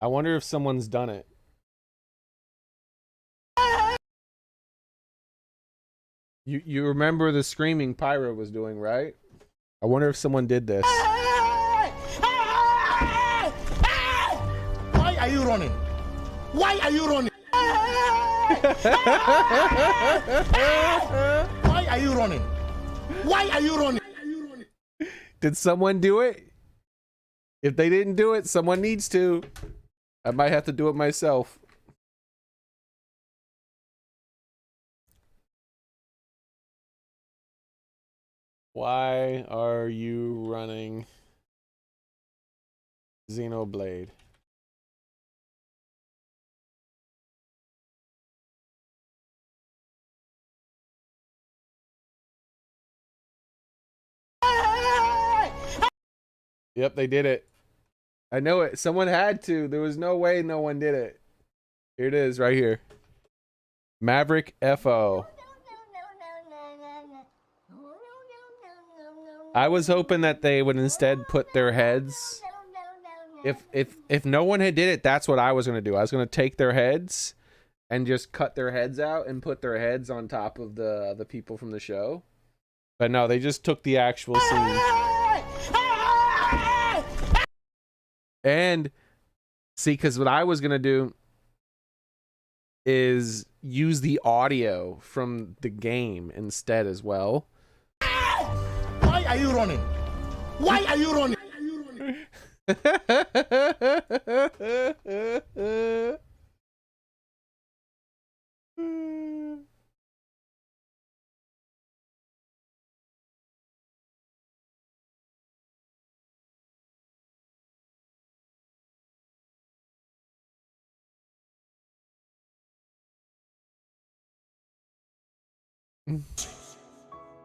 I wonder if someone's done it. You remember the screaming Pyra was doing, right? I wonder if someone did this. Why are you running? Why are you running? Why are you running? Why are you running? Did someone do it? If they didn't do it, someone needs to. I might have to do it myself. Why are you running Xenoblade? Yep, they did it. I know it. Someone had to. There was no way no one did it. Here it is right here. Maverick FO. I was hoping that they would instead put their heads. If no one had did it, that's what I was going to do. I was going to take their heads and just cut their heads out and put their heads on top of the people from the show. But no, they just took the actual scene. And see, because what I was gonna do is use the audio from the game instead as well. Why are you running? Why are you running?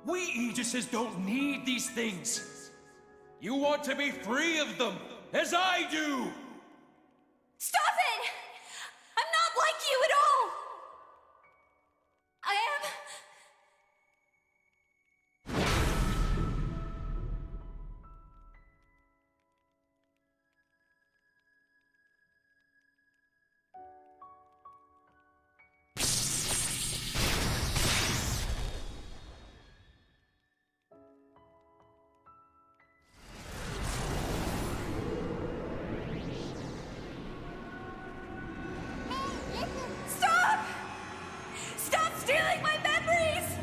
We Aegises don't need these things. You want to be free of them, as I do. Stop it! I'm not like you at all! I am... Stop! Stop stealing my memories!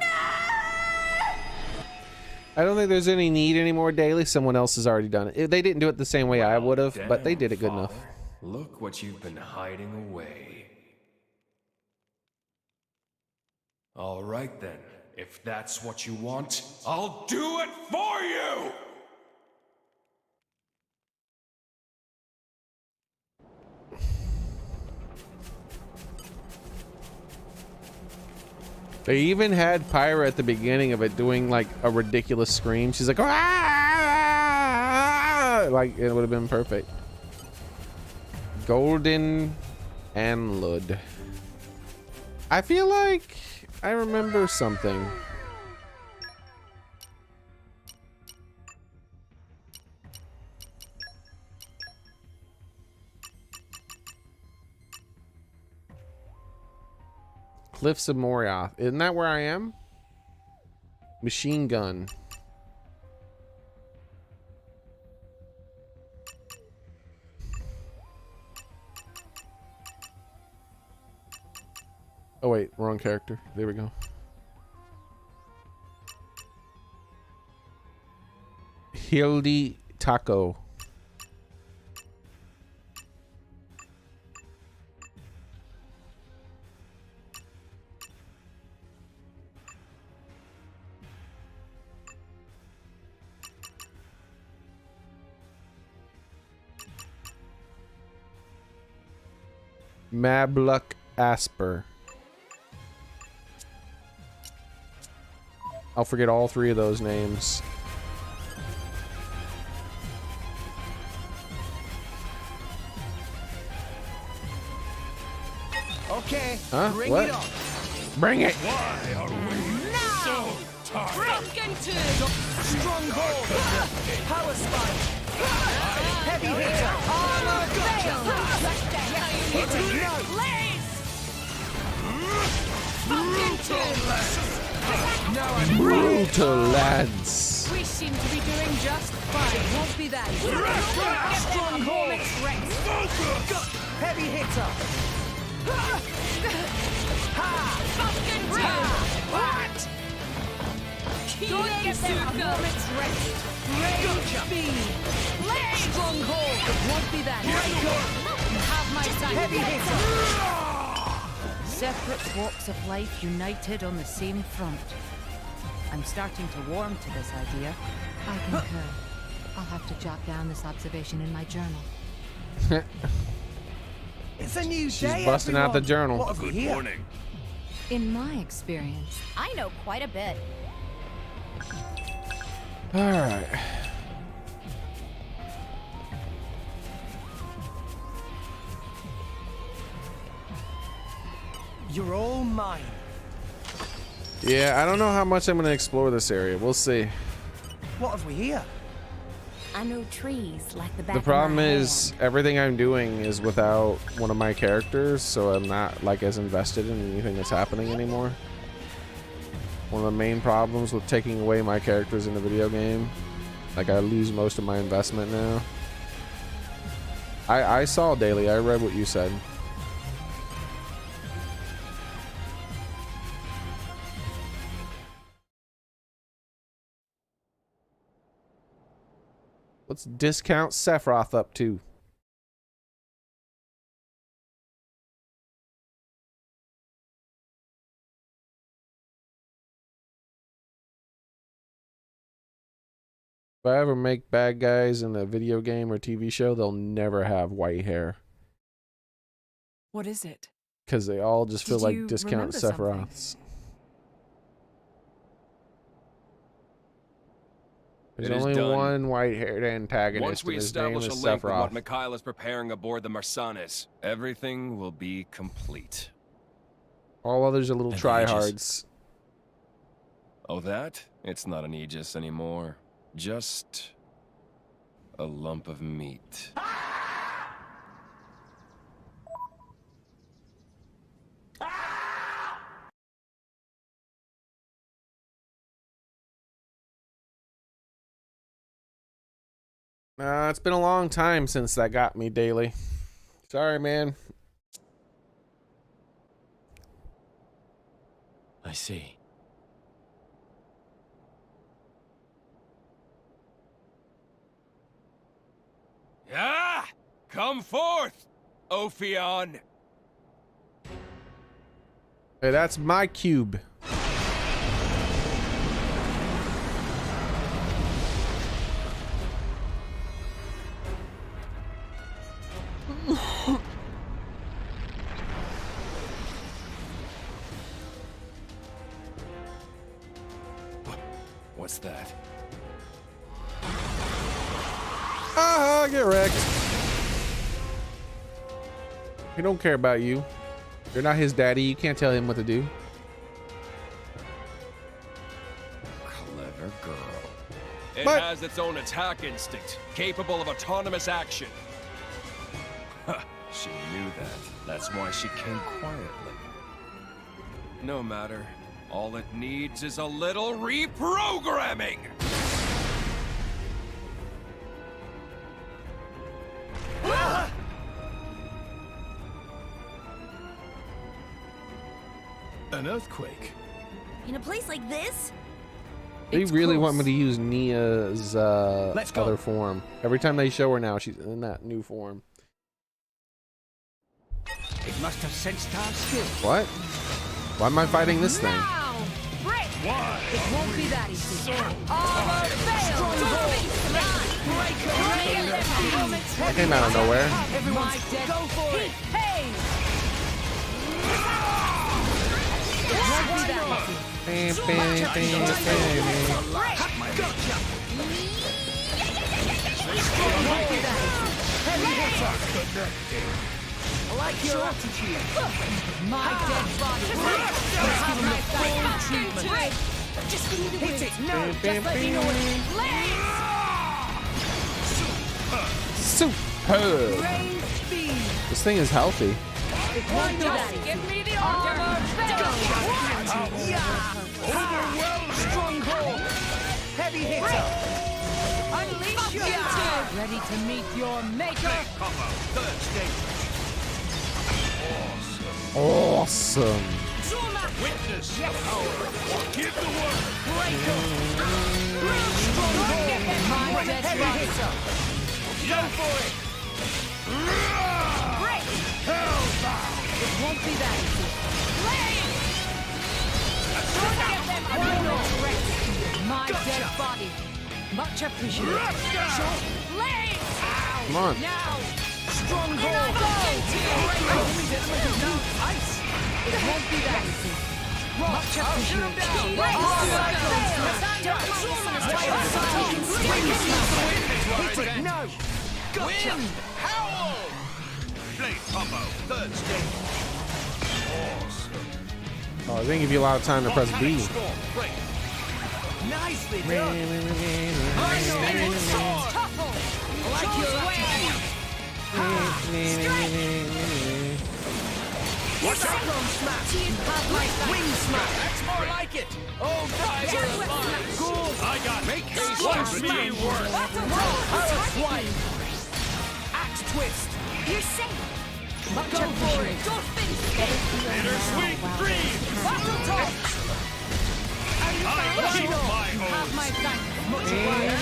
No! I don't think there's any need anymore, Daily. Someone else has already done it. They didn't do it the same way I would have, but they did it good enough. Look what you've been hiding away. All right then. If that's what you want, I'll do it for you! They even had Pyra at the beginning of it doing like a ridiculous scream. She's like, "Ah!" Like it would have been perfect. Golden Anlud. I feel like I remember something. Cliffs of Moria. Isn't that where I am? Machine gun. Oh wait, wrong character. There we go. Hildy Taco. Mabluck Asper. I'll forget all three of those names. Okay, Huh? bring What? it on. Bring it! Why are we so tired? Stronghold. Power spike. Heavy hitter. Armor fail. Hitting no. No, I'm Brutal lads. We seem to be doing just fine. Won't be that. Stronghold. Heavy hitter. What? Don't get them a moment's rest. Stronghold. It won't be that. You have my side. Heavy hitter. Separate walks of life united on the same front. I'm starting to warm to this idea. I concur. I'll have to jot down this observation in my journal. It's a new She's day, busting out the everyone. journal. What have we here? In my experience, I know quite a bit. All right. You're all mine. Yeah, I don't know how much I'm going to explore this area. We'll see. What have we here? I know trees like the back The of my problem is hand. everything I'm doing is without one of my characters, so I'm not like as invested in anything that's happening anymore. one of the main problems with taking away my characters in a video game. Like, I lose most of my investment now. I saw Daily. I read what you said. What's Discount Sephiroth up to? If I ever make bad guys in a video game or TV show, they'll never have white hair. What is it? Because they all just feel Did like you Discount remember something? Sephiroths. There's It is only done. one white-haired antagonist, Once we and his name establish is a link with what Sephiroth. Mikhail is preparing aboard the Marsanis, everything will be complete. All others are little And tryhards. Oh, that? It's not an Aegis anymore. Just a lump of meat. It's been a long time since that got me, Daily. Sorry, man. I see. Ah! Come forth, Ophion! Hey, that's my cube. What's that? Ah, get wrecked. He don't care about you. You're not his daddy. You can't tell him what to do. Clever girl. It What? has its own attack instinct, capable of autonomous action. Huh, she knew that. That's why she came quietly. No matter. All it needs is a little reprogramming! An earthquake? In a place like this? They It's really close. want me to use Nia's Let's go. other form. Every time they show her now, she's in that new form. It must have sensed our skill. What? Why am I fighting this thing? Now! Break! Why? It won't be that easy. Armor failed! That came out of nowhere. My dead go for it! Pain! It won't be that easy. Bam, bam, bam, bam. I like your attitude. My dead body. Let's give him the full treatment. Just give me the hit it. No, just let me know it. Superb. Raise speed. This thing is healthy. It won't be that easy. Give me the armor. Overwhelming stronghold. Heavy hitter. Unleash your power. Ready to meet your maker. Awesome. Witness the power. Give the word. My dead body. Go for it. It won't be that easy. My dead body. Much appreciated. Come on. Now. Stronghold. It won't be that easy. Much appreciated. No. Gotcha. Howl! Blade combo. Third stage. Awesome. Oh, they didn't give you a lot of time to press B. Storm. Break. Nicely done. I like your attitude. Watch out! Smash! Wing smash! That's more like it. Oh, guys are alive. Cool! I got Make haste Watch to be smash! worth. Power swipe! Axe twist! You're safe. Go for it! Bittersweet dream. Battle top! I love my Have my own. thanks. Much obliged!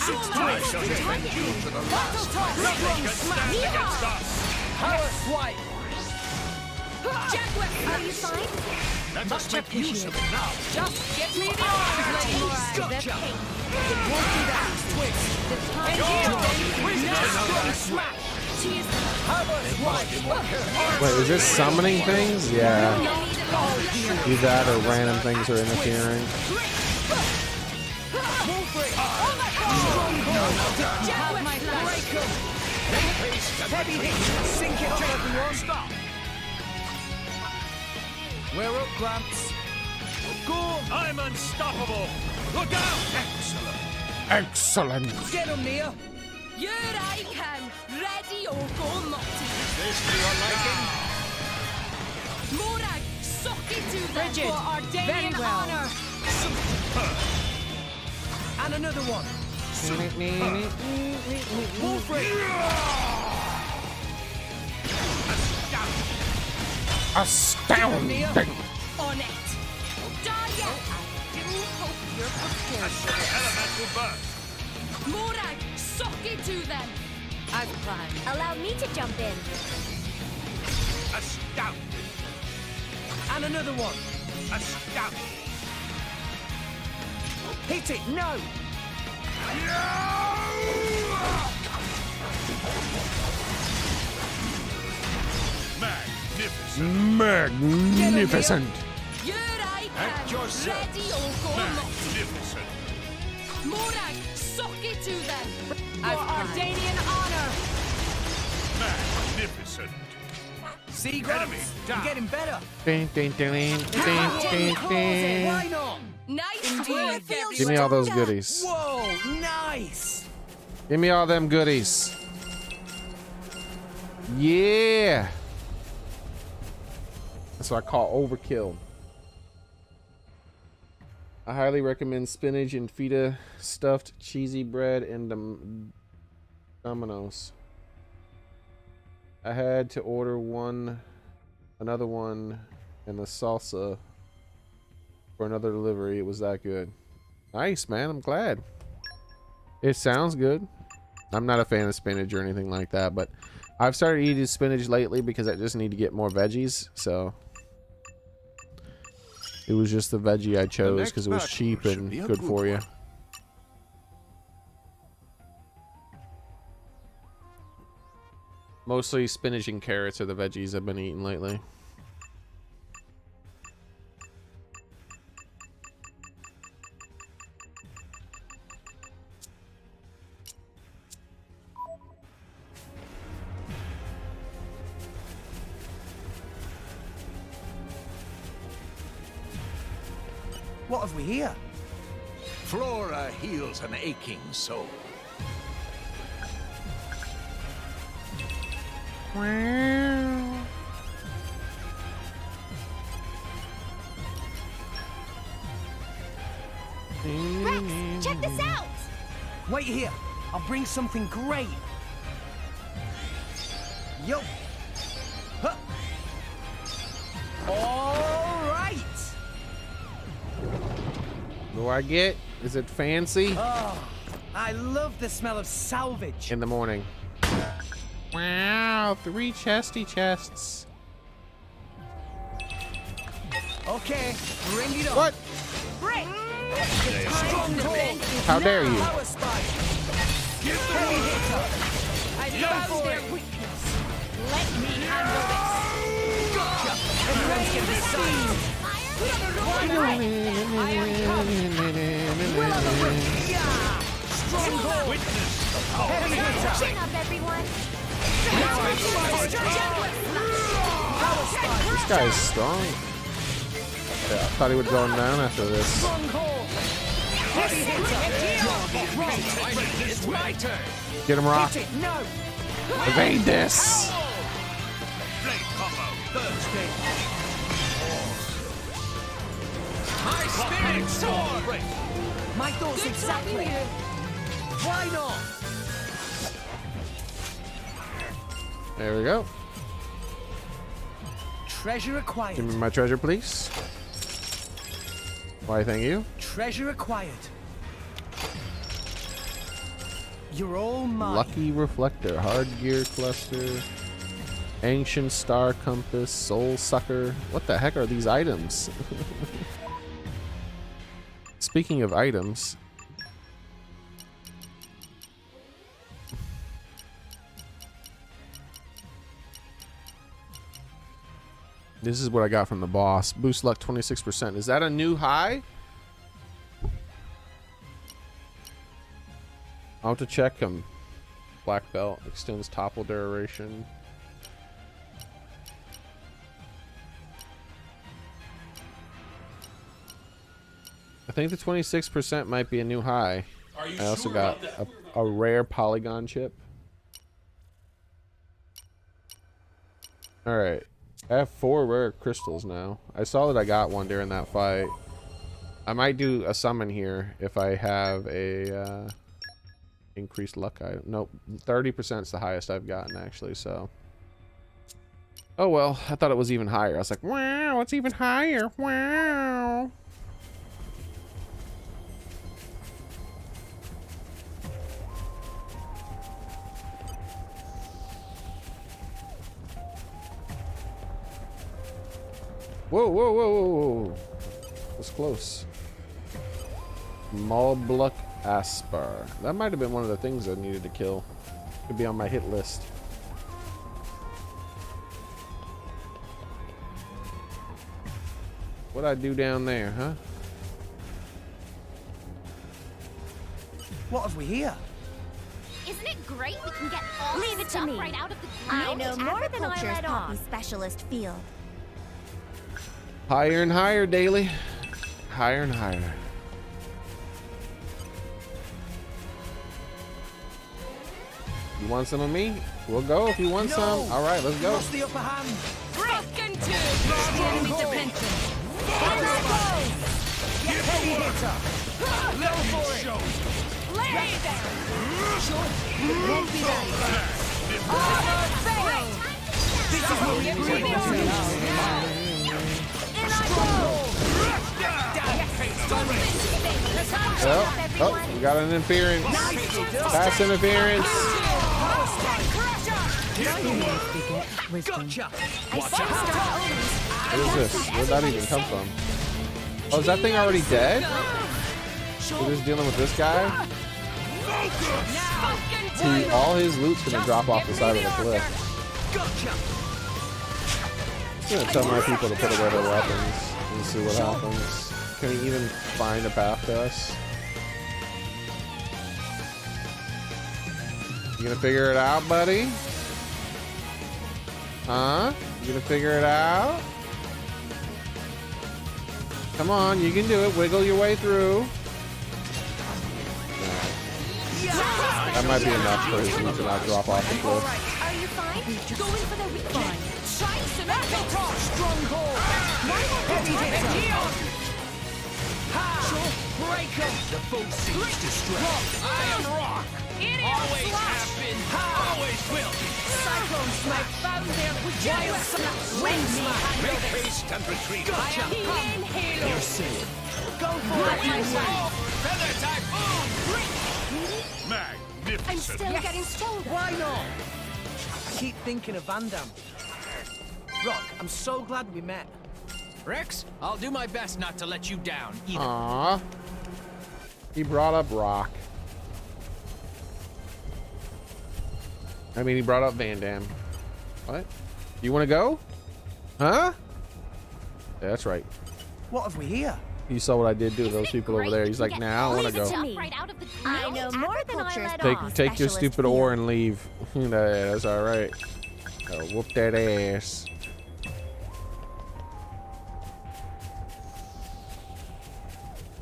I shall defend you to the Battle last. top! Make a stand against us. Power swipe! Are you fine? Let us make use of it now. Just get me the arms, Lady Morai. Gotcha! It won't be that twist! Strong smash! Power swipe! Wait, is this summoning things? Yeah. Do that or random things are interfering. Have my thanks. Heavy hit! Sink it up, everyone! Stop! We're up, Gramps. Go! I'm unstoppable. Look out! Excellent. Excellent. Get him, Nia! Xearrik, ready or go multi. This to your liking? Morag, suck it to them Bridget, for Ardanian very well. honor. And another one! Wolfric! Astounding. On it. Daya, I do hope you're prepared. Elemental burst. Morag, suck it to them. As planned. Allow me to jump in. Astounding. And another one! Astounding. Hit it! No! Magnificent. Magnificent. Xearrik, At your ready or go multi. Magnificent. Morag, suck it to them for As planned. Ardanian honor. Magnificent. See, Gramps? Enemy You're down. getting better! Ding, ding, ding, ding, ding, ding. Why not? Nice work, Give me everyone. all those goodies. Whoa! Nice! Give me all them goodies. Yeah. That's what I call overkill. I highly recommend spinach and feta stuffed cheesy bread and Domino's. I had to order another one, and the salsa for another delivery. It was that good. Nice, man. I'm glad. It sounds good. I'm not a fan of spinach or anything like that, but I've started eating spinach lately because I just need to get more veggies. So it was just the veggie I chose because it was cheap and good for you. Mostly spinach and carrots are the veggies I've been eating lately. What have we here? Flora heals an aching soul. Rex, check this out! Wait here. I'll bring something great. Yo. Huh. All right. What do I get? Is it fancy? Oh, I love the smell of salvage. In the morning. Wow, 3 chesty chests. Okay, bring it on. What? Break. How dare you? Power spike. Heavy hitter. I found their weakness. Let me handle this. Gotcha. Everyone's gonna be silent. Yeah. Strong hold. Witness the power. Heavy hitter. Chin up, everyone. Power spike. This guy's strong. Yeah, I thought he would go down after this. Strong hold. Heavy hitter. It's my turn. Get him, Rock. Hit it. No. Evade this. Flame thirsty. High spirit sword! My thoughts exactly. Why not? There we go. Treasure acquired. Give me my treasure, please. Why, thank you. Treasure acquired. You're all mine. Lucky reflector, hard gear cluster, ancient star compass, soul sucker. What the heck are these items? Speaking of items, this is what I got from the boss. Boost luck 26%. Is that a new high? I'll have to check him. Black belt extends topple duration. I think the 26% might be a new high. I also got a rare polygon chip. Alright. I have 4 rare crystals now. I saw that I got one during that fight. I might do a summon here if I have a increased luck item. Nope, 30% is the highest I've gotten actually, so. Oh well, I thought it was even higher. I was like, wow, it's even higher. Wow. Whoa, whoa, whoa, whoa, whoa. That's close. Malbluck Aspar. That might have been one of the things I needed to kill. Could be on my hit list. What'd I do down there, huh? What have we here? Isn't it great we can get all Leave this it to stuff me. right out of the I ground? know more than I Agriculture's let poppy on. specialist field. Higher and higher, Daily. Higher and higher. You want some of me? We'll go if you want some. All right, let's go. Lost the upper hand. Broken to the enemy's attention. Heavy hitter. Go for it. Lay there. Won't be that. Fail. This is what we Give me bring the to orange. In I go. Oh, we got an interference. Pass interference. Gotcha. What is this? Where'd that even come from? Oh, is that thing already dead? We're just dealing with this guy? See, all his loot's gonna drop off the side of the cliff. I'm gonna tell my people to put away their weapons and see what happens. Can he even find a path to us? You gonna figure it out, buddy? Huh? You gonna figure it out? Come on, you can do it. Wiggle your way through. That might be enough for his loot to not drop off the cliff. Are you fine? Go in for the weekend. Try some apple Stronghold. Heavy hitter. Break him. The foe seems distressed. Iron rock. Always have been. Always will be. Cyclone smack. Found their Wild slap. Wind smack. Make haste and retreat. Gotcha. Inhale. You're safe. Go for it. Feather typhoon. I'm Magnificent. still getting stronger. Why not? I keep thinking of Van Damme. Rock, I'm so glad we met. Rex, I'll do my best not to let you down either. Aww. He brought up Rock. I mean, he brought up Van Damme. What? You want to go? Huh? Yeah, that's right. What have we here? You saw what I did to those people over there. He's like, nah, I want to go. Right out of the I know more than I let on. Take your stupid ore and leave. That's all right. Whoop that ass.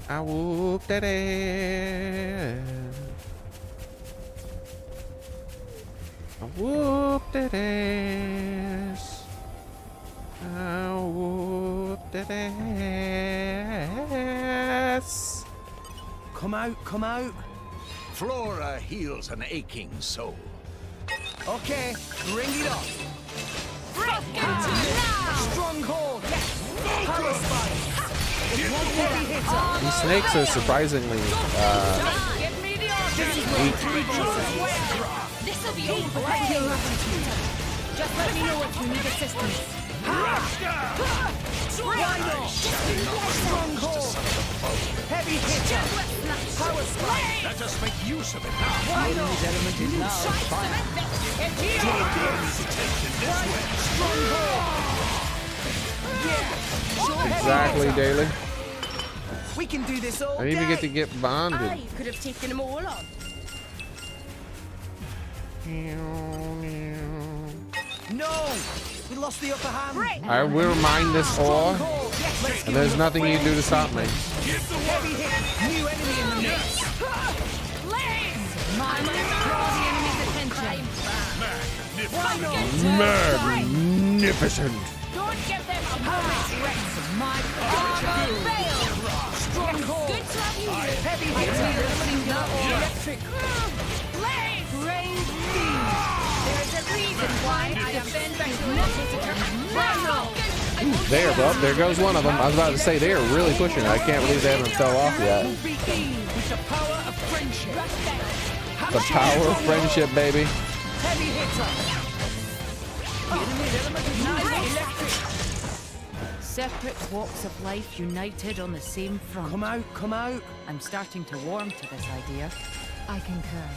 I whoop that ass. I whoop that ass. this. Come out, come out. Flora heals an aching soul. Okay, bring it on. Stronghold, yes. Power spike. It's one heavy hitter. These snakes are surprisingly weak. This'll be over. Just let me know if you need assistance. Stronghold. Heavy hitter. Power spike. Let us make use of it now. Why not? Element is now fire. Exactly, Daily. We can do this all I didn't even get to get bonded. I could have taken them all on. No! We lost the upper hand. I will remind this all, and there's nothing you can do to stop me. Heavy hit. New enemy in the mix. Magnificent. Don't give them a moment. My armor failed. Stronghold. Good to have you here. Heavy hitter. Electric. Praise me. There's a reason why I have been magnificent. There, bro. There goes one of them. I was about to say they are really pushing it. I can't believe they haven't fell off yet. With the power of friendship. The power of friendship, baby. Heavy hitter. Separate walks of life united on the same front. Come out, come out. I'm starting to warm to this idea. I concur.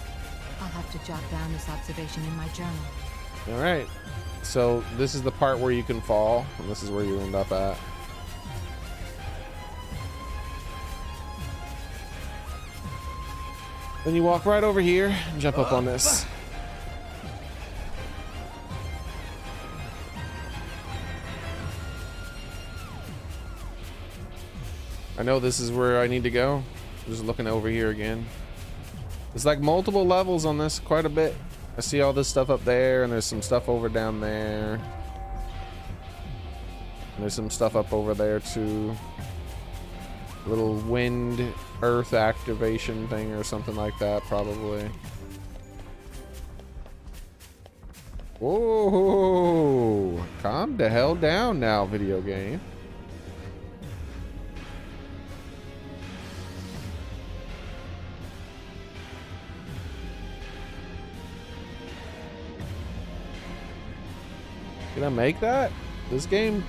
I'll have to jot down this observation in my journal. All right. So this is the part where you can fall, and this is where you end up at. Then you walk right over here and jump up on this. I know this is where I need to go. Just looking over here again. There's like multiple levels on this, quite a bit. I see all this stuff up there, and there's some stuff over down there. And there's some stuff up over there too. Little wind, earth activation thing or something like that, probably. Whoa! Calm the hell down now, video game. Can I make that? This game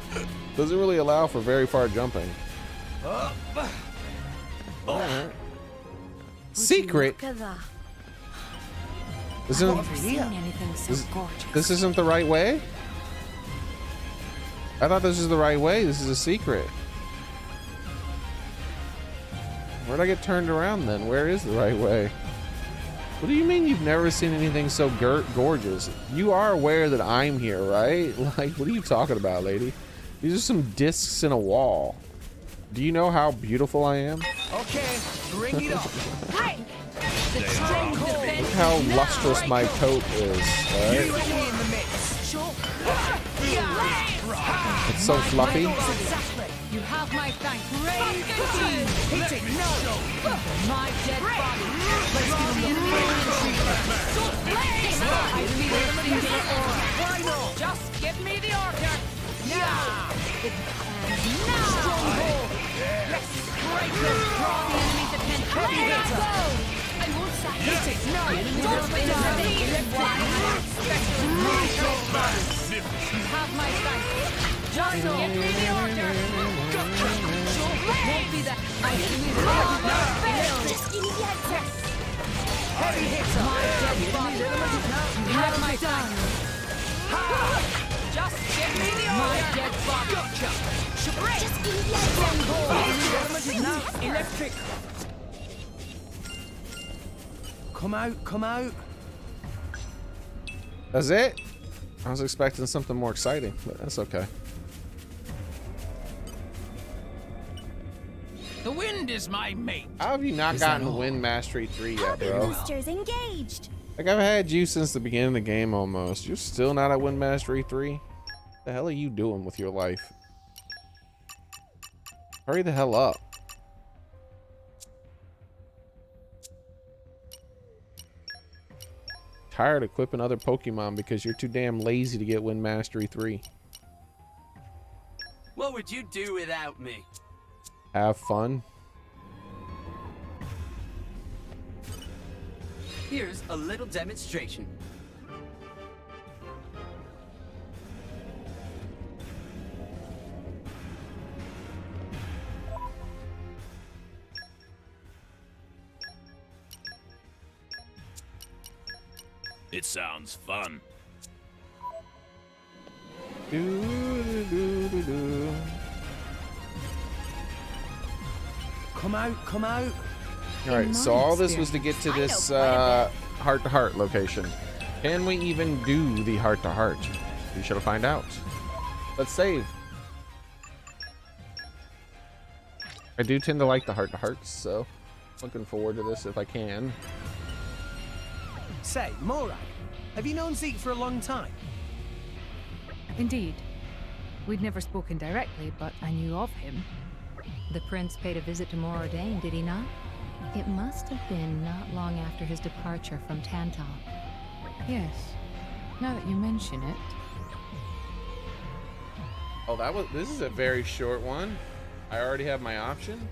doesn't really allow for very far jumping. Alright. Secret? This isn't the right way? I thought this was the right way. This is a secret. Where'd I get turned around then? Where is the right way? What do you mean you've never seen anything so gorgeous? You are aware that I'm here, right? Like, what are you talking about, lady? These are some discs in a wall. Do you know how beautiful I am? Okay, bring it on. Look how lustrous my coat is, right? It's so fluffy. You have my thanks. Hit it, no! My dead body. Let's give him the Why not? Just give me the order. Now. Stronghold. Yes. Break them. Draw the enemy's attention. Let it go. I won't sacrifice it. No. Don't be my dead body. You have my thanks. Just give me the order. Won't be that. I give me the order. Just give me the answer. Heavy hitter. My dead body. You have my thanks. Just give me the My order. dead body. Gotcha. Just give me the answer. Element is now electric. Come out, come out. That's it? I was expecting something more exciting, but that's okay. The wind is my mate. How have you not gotten Wind Mastery 3 yet, bro? Boosters engaged. Like, I've had you since the beginning of the game almost. You're still not at Wind Mastery 3? What the hell are you doing with your life? Hurry the hell up. Tired of equipping other Pokemon because you're too damn lazy to get Wind Mastery 3. What would you do without me? Have fun. Here's a little demonstration. It sounds fun. Come out, come out. Alright, so all this was to get to this heart-to-heart location. Can we even do the heart-to-heart? We shall find out. Let's save. I do tend to like the heart-to-hearts, so looking forward to this if I can. Say, Morag, have you known Zeke for a long time? Indeed. We'd never spoken directly, but I knew of him. The prince paid a visit to Moradane, did he not? It must have been not long after his departure from Tantal. Yes. Now that you mention it. Oh, this is a very short one. I already have my option.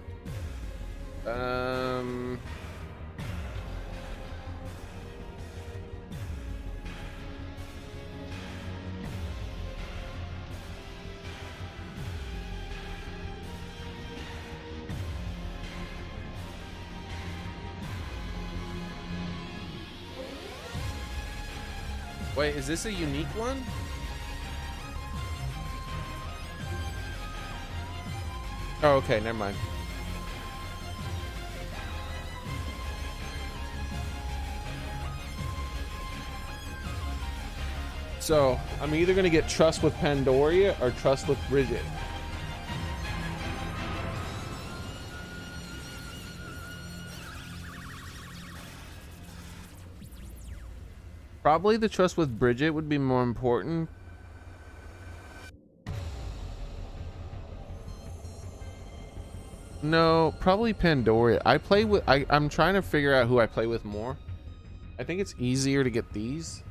Wait, is this a unique one? Oh, okay, never mind. So, I'm either going to get Trust with Pandoria or Trust with Bridget. Probably the Trust with Bridget would be more important. No, probably Pandoria. I'm trying to figure out who I play with more. I think it's easier to get these.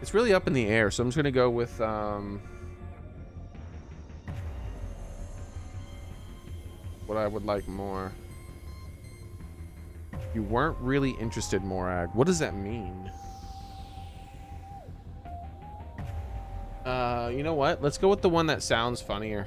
It's really up in the air, so I'm just gonna go with what I would like more. You weren't really interested, Morag. What does that mean? You know what? Let's go with the one that sounds funnier.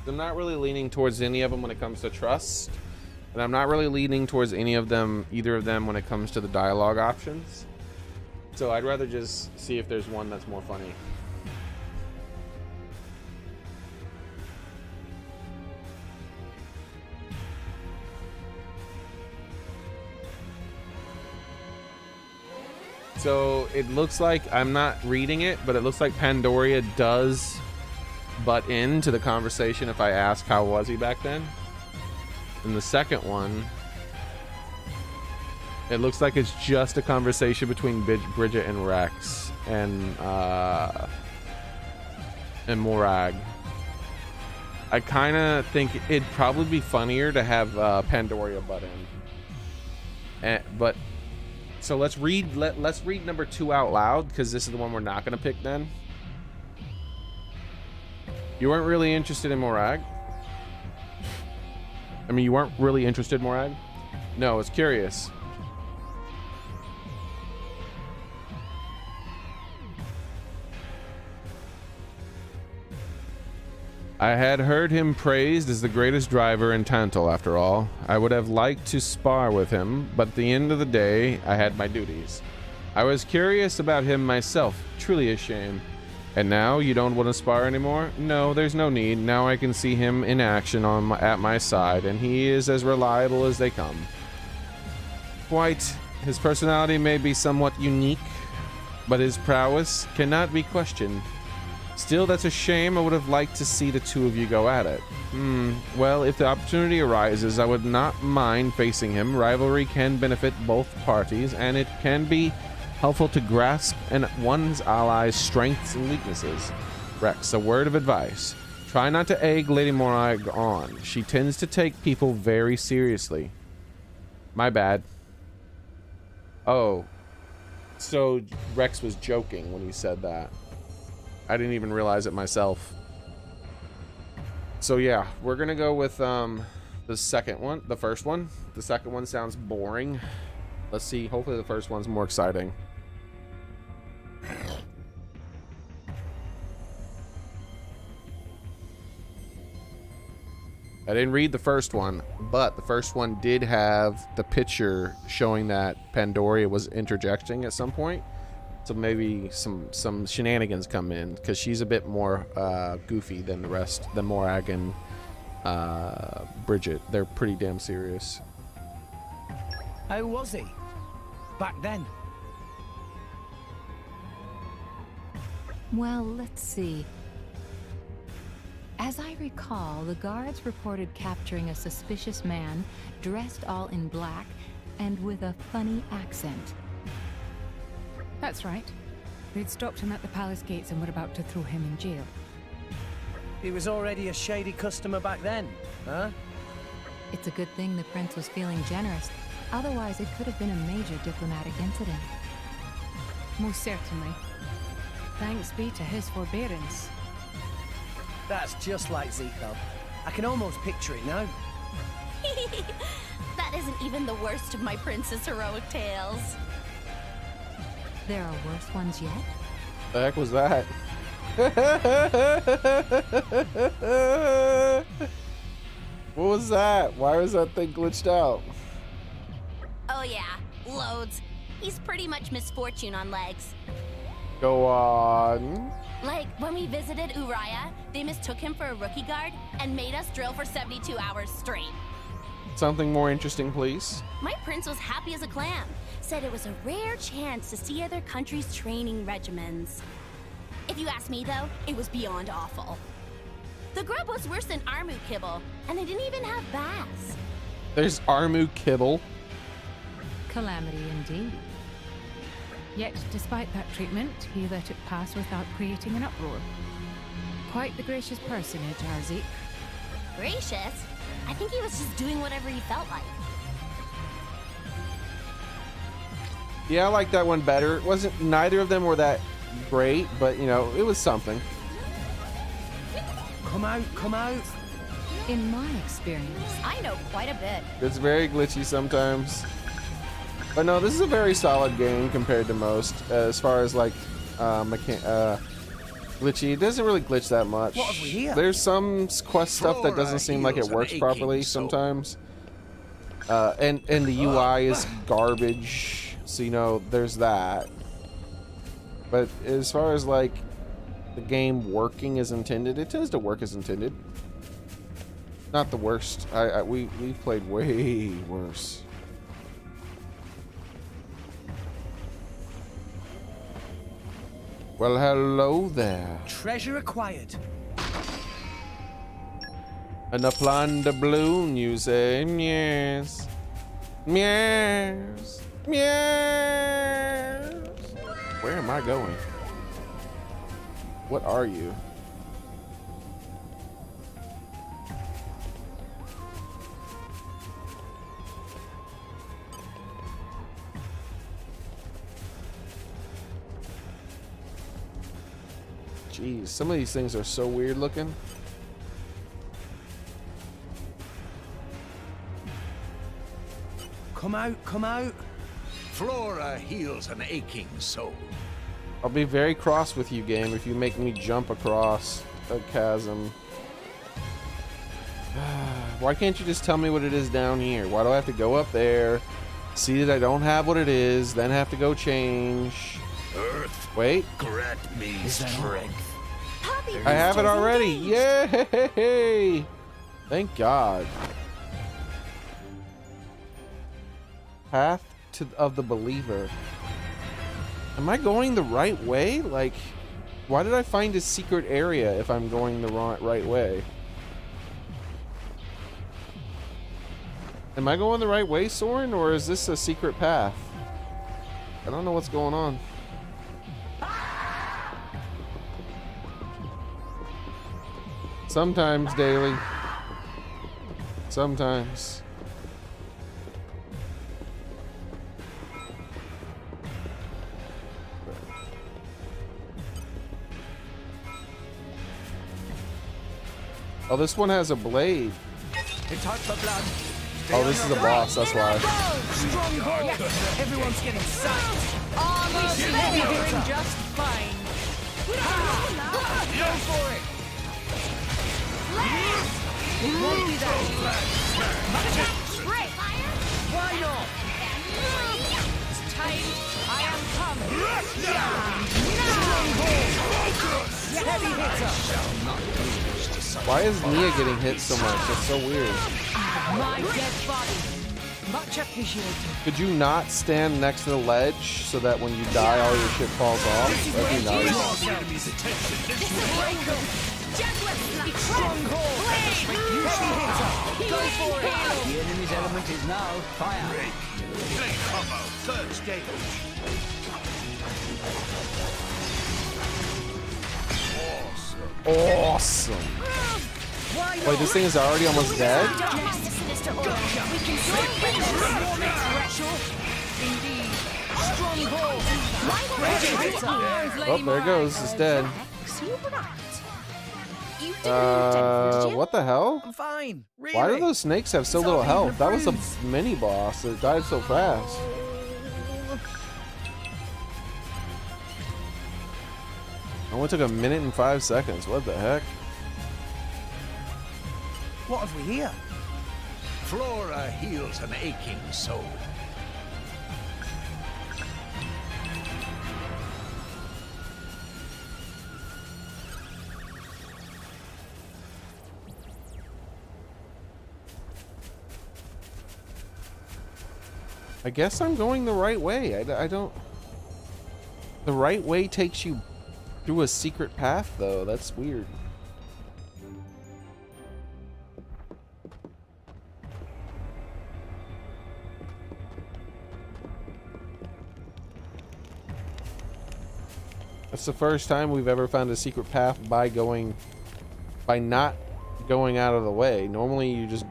I'm not really leaning towards any of them when it comes to trust. And I'm not really leaning towards either of them when it comes to the dialogue options. So I'd rather just see if there's one that's more funny. So it looks like, I'm not reading it, but it looks like Pandoria does butt into the conversation if I ask how was he back then. And the second one, it looks like it's just a conversation between Bridget and Rex and Morag. I kind of think it'd probably be funnier to have Pandoria butt in. But so let's read number 2 out loud, because this is the one we're not going to pick then. You weren't really interested in Morag? I mean, you weren't really interested, Morag? No, it's curious. I had heard him praised as the greatest driver in Tantal, after all. I would have liked to spar with him, but at the end of the day, I had my duties. I was curious about him myself, truly a shame. And now you don't want to spar anymore? No, there's no need. Now I can see him in action at my side, and he is as reliable as they come. Quite. His personality may be somewhat unique, but his prowess cannot be questioned. Still, that's a shame. I would have liked to see the two of you go at it. Well, if the opportunity arises, I would not mind facing him. Rivalry can benefit both parties, and it can be helpful to grasp one's allies' strengths and weaknesses. Rex, a word of advice. Try not to egg Lady Morag on. She tends to take people very seriously. My bad. Oh. So Rex was joking when he said that. I didn't even realize it myself. So yeah, we're gonna go with the second one. The first one. The second one sounds boring. Let's see. Hopefully the first one's more exciting. I didn't read the first one, but the first one did have the picture showing that Pandoria was interjecting at some point. So maybe some shenanigans come in, because she's a bit more goofy than the rest, than Morag and Bridget. They're pretty damn serious. How was he back then? Well, let's see. As I recall, the guards reported capturing a suspicious man dressed all in black and with a funny accent. That's right. They'd stopped him at the palace gates and were about to throw him in jail. He was already a shady customer back then, huh? It's a good thing the prince was feeling generous. Otherwise, it could have been a major diplomatic incident. Most certainly. Thanks be to his forbearance. That's just like Zico. I can almost picture it now. That isn't even the worst of my prince's heroic tales. There are worse ones yet? The heck was that? What was that? Why was that thing glitched out? Oh yeah, loads. He's pretty much misfortune on legs. Go on. Like, when we visited Uriah, they mistook him for a rookie guard and made us drill for 72 hours straight. Something more interesting, please. My prince was happy as a clam. Said it was a rare chance to see other countries' training regimens. If you ask me, though, it was beyond awful. The grub was worse than Armu kibble, and they didn't even have baths. There's Armu kibble. Calamity indeed. Yet, despite that treatment, he let it pass without creating an uproar. Quite the gracious personage, our Xearrik. Gracious? I think he was just doing whatever he felt like. Yeah, I like that one better. It wasn't, neither of them were that great, but you know, it was something. Come out, come out. In my experience, I know quite a bit. It's very glitchy sometimes. But no, this is a very solid game compared to most, as far as like glitchy. It doesn't really glitch that much. What have we here? There's some quest stuff that doesn't seem like it works properly sometimes. And the UI is garbage. So, you know, there's that. But as far as like the game working as intended, it tends to work as intended. Not the worst. We've played way worse. Well, hello there. Treasure acquired. And a plan de balloon, you say? Yes. Yes. Yes. Where am I going? What are you? Jeez, some of these things are so weird looking. Come out, come out. Flora heals an aching soul. I'll be very cross with you, game, if you make me jump across a chasm. Why can't you just tell me what it is down here? Why do I have to go up there, see that I don't have what it is, then have to go change? Earth, wait. grant me strength. I have it already. Yay! Thank God. Path of the believer. Am I going the right way? Like, Why did I find a secret area if I'm going the right way? Am I going the right way, Soren, or is this a secret path? I don't know what's going on. Sometimes, Daily. Sometimes. Oh, this one has a blade. It's hot for blood. Oh, this is a boss, that's why. Stronghold. Everyone's getting sucked. Almost Heavy there. hitter. Doing just fine. Go for it. It won't be that easy. Right. Why not? It's time. I am coming. Heavy hitter. Why is Nia getting hit so much? That's so weird. My dead body. Much appreciated. Could you not stand next to the ledge so that when you die all your shit falls off? That'd be nice. Stronghold. Heavy hitter. Go for it. The enemy's element is now fire. Blade combo, third stage. Awesome. Wait, this thing is already almost dead? Oh, there it goes. It's dead. What the hell? I'm fine. Really? Why do those snakes have so little health? That was a mini boss that died so fast. Only took 1 minute and 5 seconds. What the heck? What have we here? Flora heals an aching soul. I guess I'm going the right way. I don't... The right way takes you through a secret path, though. That's weird. That's the first time we've ever found a secret path by not going out of the way. Normally you just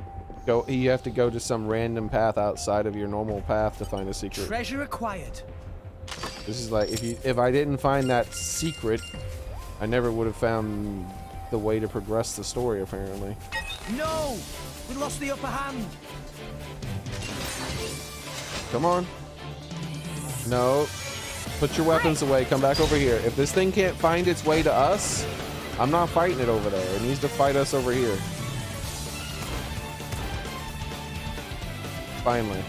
go, you have to go to some random path outside of your normal path to find a secret. Treasure acquired. This is like, if I didn't find that secret, I never would have found the way to progress the story, apparently. No! We lost the upper hand. Come on. No. Put your weapons away. Come back over here. If this thing can't find its way to us, I'm not fighting it over there. It needs to fight us over here. Finally.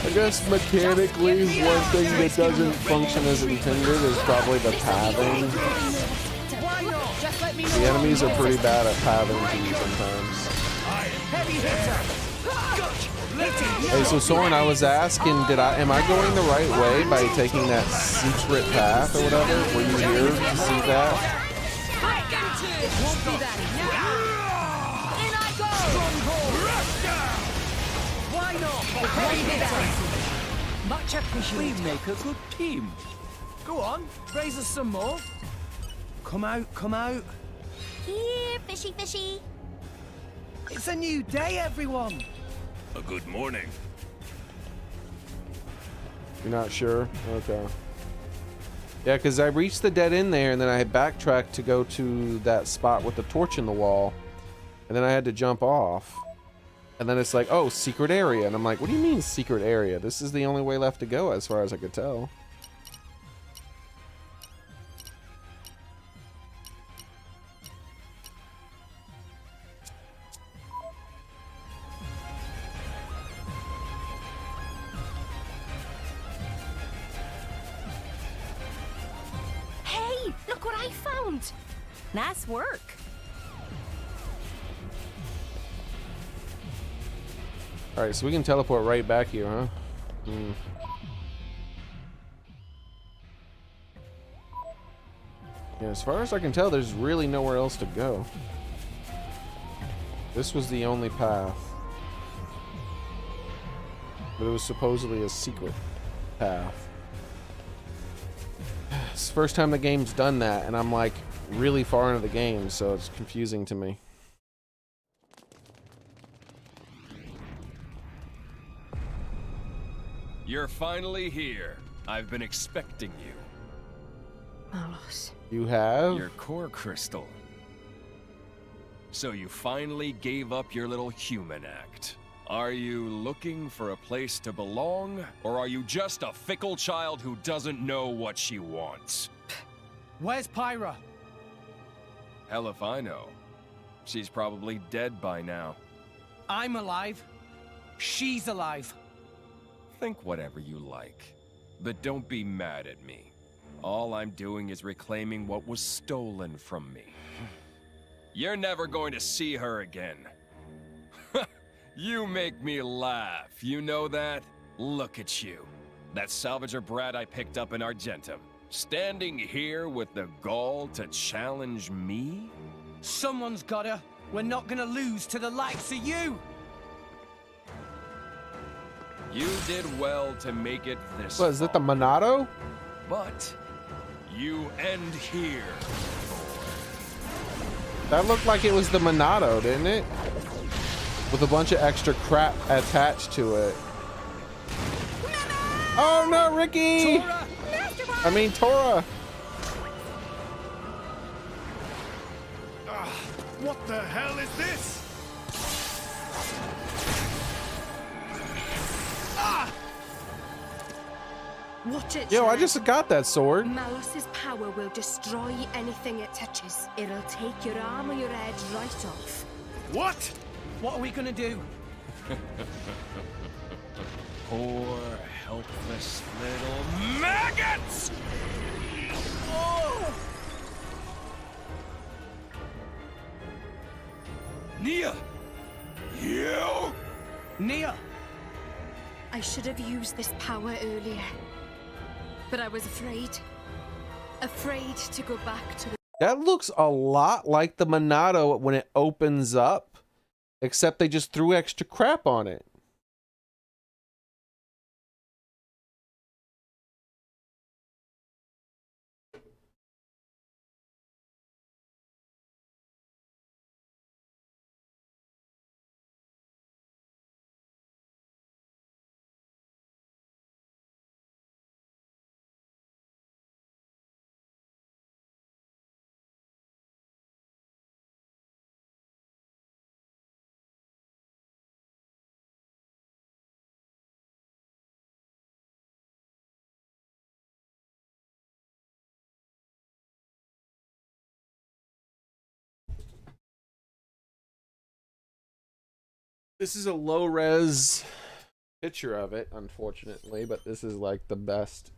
I guess mechanically, one thing that doesn't function as intended is probably the pathing. The enemies are pretty bad at pathing to you sometimes. Hey, so Soren, I was asking, am I going the right way by taking that secret path or whatever? Were you here to see that? Why not? Much appreciated. We make a good team. Go on, raise us some more. Come out, come out. Here, fishy, fishy. It's a new day, everyone. A good morning. You're not sure? Okay. Yeah, because I reached the dead end there, and then I had backtracked to go to that spot with the torch in the wall, and then I had to jump off. And then it's like, oh, secret area. And I'm like, what do you mean secret area? This is the only way left to go as far as I could tell. Hey, look what I found. Nice work. Alright, so we can teleport right back here, huh? Yeah, as far as I can tell, there's really nowhere else to go. This was the only path. But it was supposedly a secret path. It's the first time the game's done that, and I'm like really far into the game, so it's confusing to me. You're finally here. I've been expecting you. Malos. You have? Your core crystal. So you finally gave up your little human act. Are you looking for a place to belong, or are you just a fickle child who doesn't know what she wants? Where's Pyra? Hell if I know. She's probably dead by now. I'm alive. She's alive. Think whatever you like, but don't be mad at me. All I'm doing is reclaiming what was stolen from me. You're never going to see her again. You make me laugh, you know that? Look at you. That salvager brat I picked up in Argentum. Standing here with the gall to challenge me? Someone's gotta. We're not gonna lose to the likes of you! You did well to make it this What, is that the Monado? But you end here. That looked like it was the Monado, didn't it? With a bunch of extra crap attached to it. Oh no, Ricky! Tora! I mean, Tora! What the hell is this? Watch it. Yo, I Xearrik. just got that sword. Malos's power will destroy anything it touches. It'll take your arm or your head right off. What? What are we gonna do? Poor, helpless little maggots! Oh! Nia! You! Nia! I should have used this power earlier. But I was afraid. Afraid to go back to the... That looks a lot like the Monado when it opens up, except they just threw extra crap on it. This is a low res picture of it, unfortunately, but this is like the best.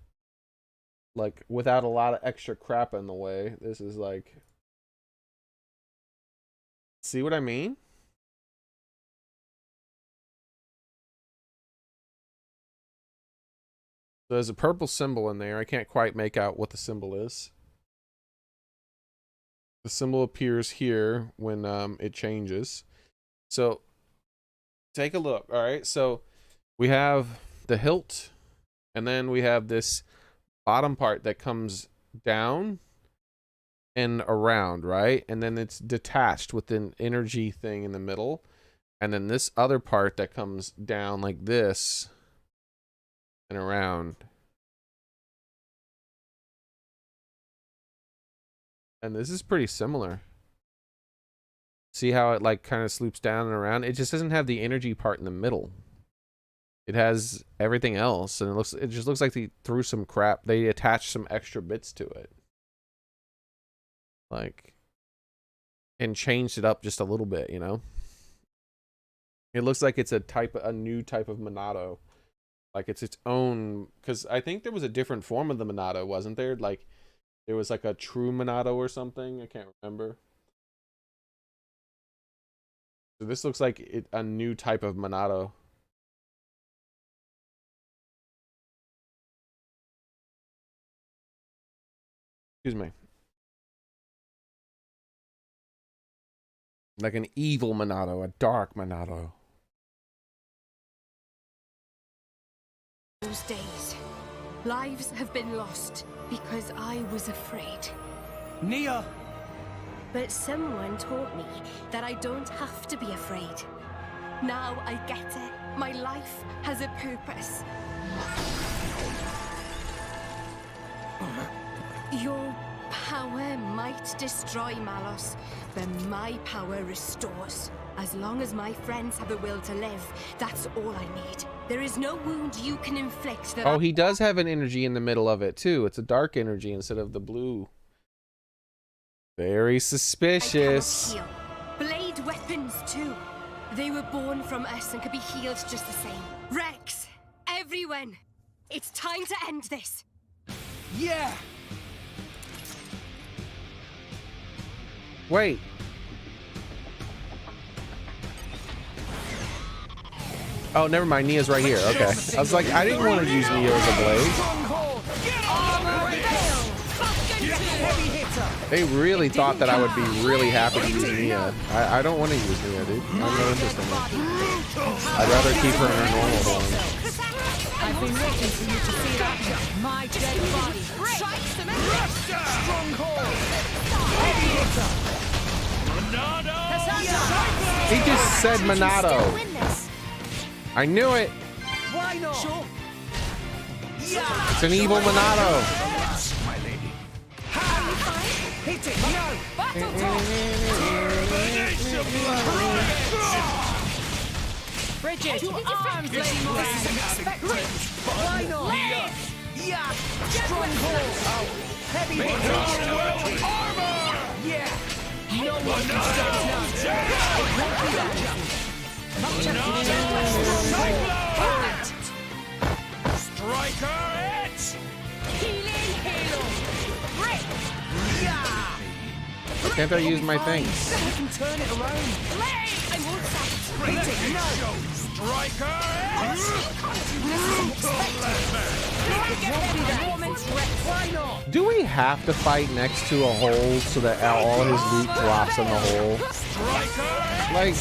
Like, without a lot of extra crap in the way. This is like... See what I mean? So there's a purple symbol in there. I can't quite make out what the symbol is. The symbol appears here when it changes. So... take a look. All right, so we have the hilt, and then we have this bottom part that comes down and around, right? And then it's detached with an energy thing in the middle, and then this other part that comes down like this and around. And this is pretty similar. See how it like kind of sloops down and around? It just doesn't have the energy part in the middle. It has everything else, and it just looks like they threw some crap. They attached some extra bits to it. Like, and changed it up just a little bit, you know? It looks like it's a new type of Monado. Like it's its own, because I think there was a different form of the Monado, wasn't there? Like there was like a true Monado or something. I can't remember. So this looks like a new type of Monado. Excuse me. Like an evil Monado, a dark Monado. Those days, lives have been lost because I was afraid. Nia! But someone taught me that I don't have to be afraid. Now I get it. My life has a purpose. Your power might destroy Malos, but my power restores. As long as my friends have the will to live, that's all I need. There is no wound you can inflict that. Oh, he does have an energy in the middle of it too. It's a dark energy instead of the blue. Very suspicious. I cannot heal. Blade weapons too. They were born from us and could be healed just the same. Rex, everyone, it's time to end this. Yeah! Wait. Oh, never mind. Nia's right here. Okay. I was like, I didn't want to use Nia as a blade. They really thought that I would be really happy to use Nia. I don't want to use Nia, dude. I'm no interest in it. I'd rather keep her in her normal form. I've been waiting for you to see that. My dead body. Stronghold. He just said Monado. I knew it. Why not? Sure. It's an evil Monado. My lady. Hit it, no! Battle talk. Bridget, to arms, Lady Moran. Why not? Yeah! Stronghold! Heavy hitter! Armor! Yeah! No one can stand now! It won't be that Striker it! Healing halo. Break. Why can't I use my things? We can turn it around! I won't stop. Hit it, no! Striker it! Why not? Do we have to fight next to a hole so that all his loot drops in the hole? Like,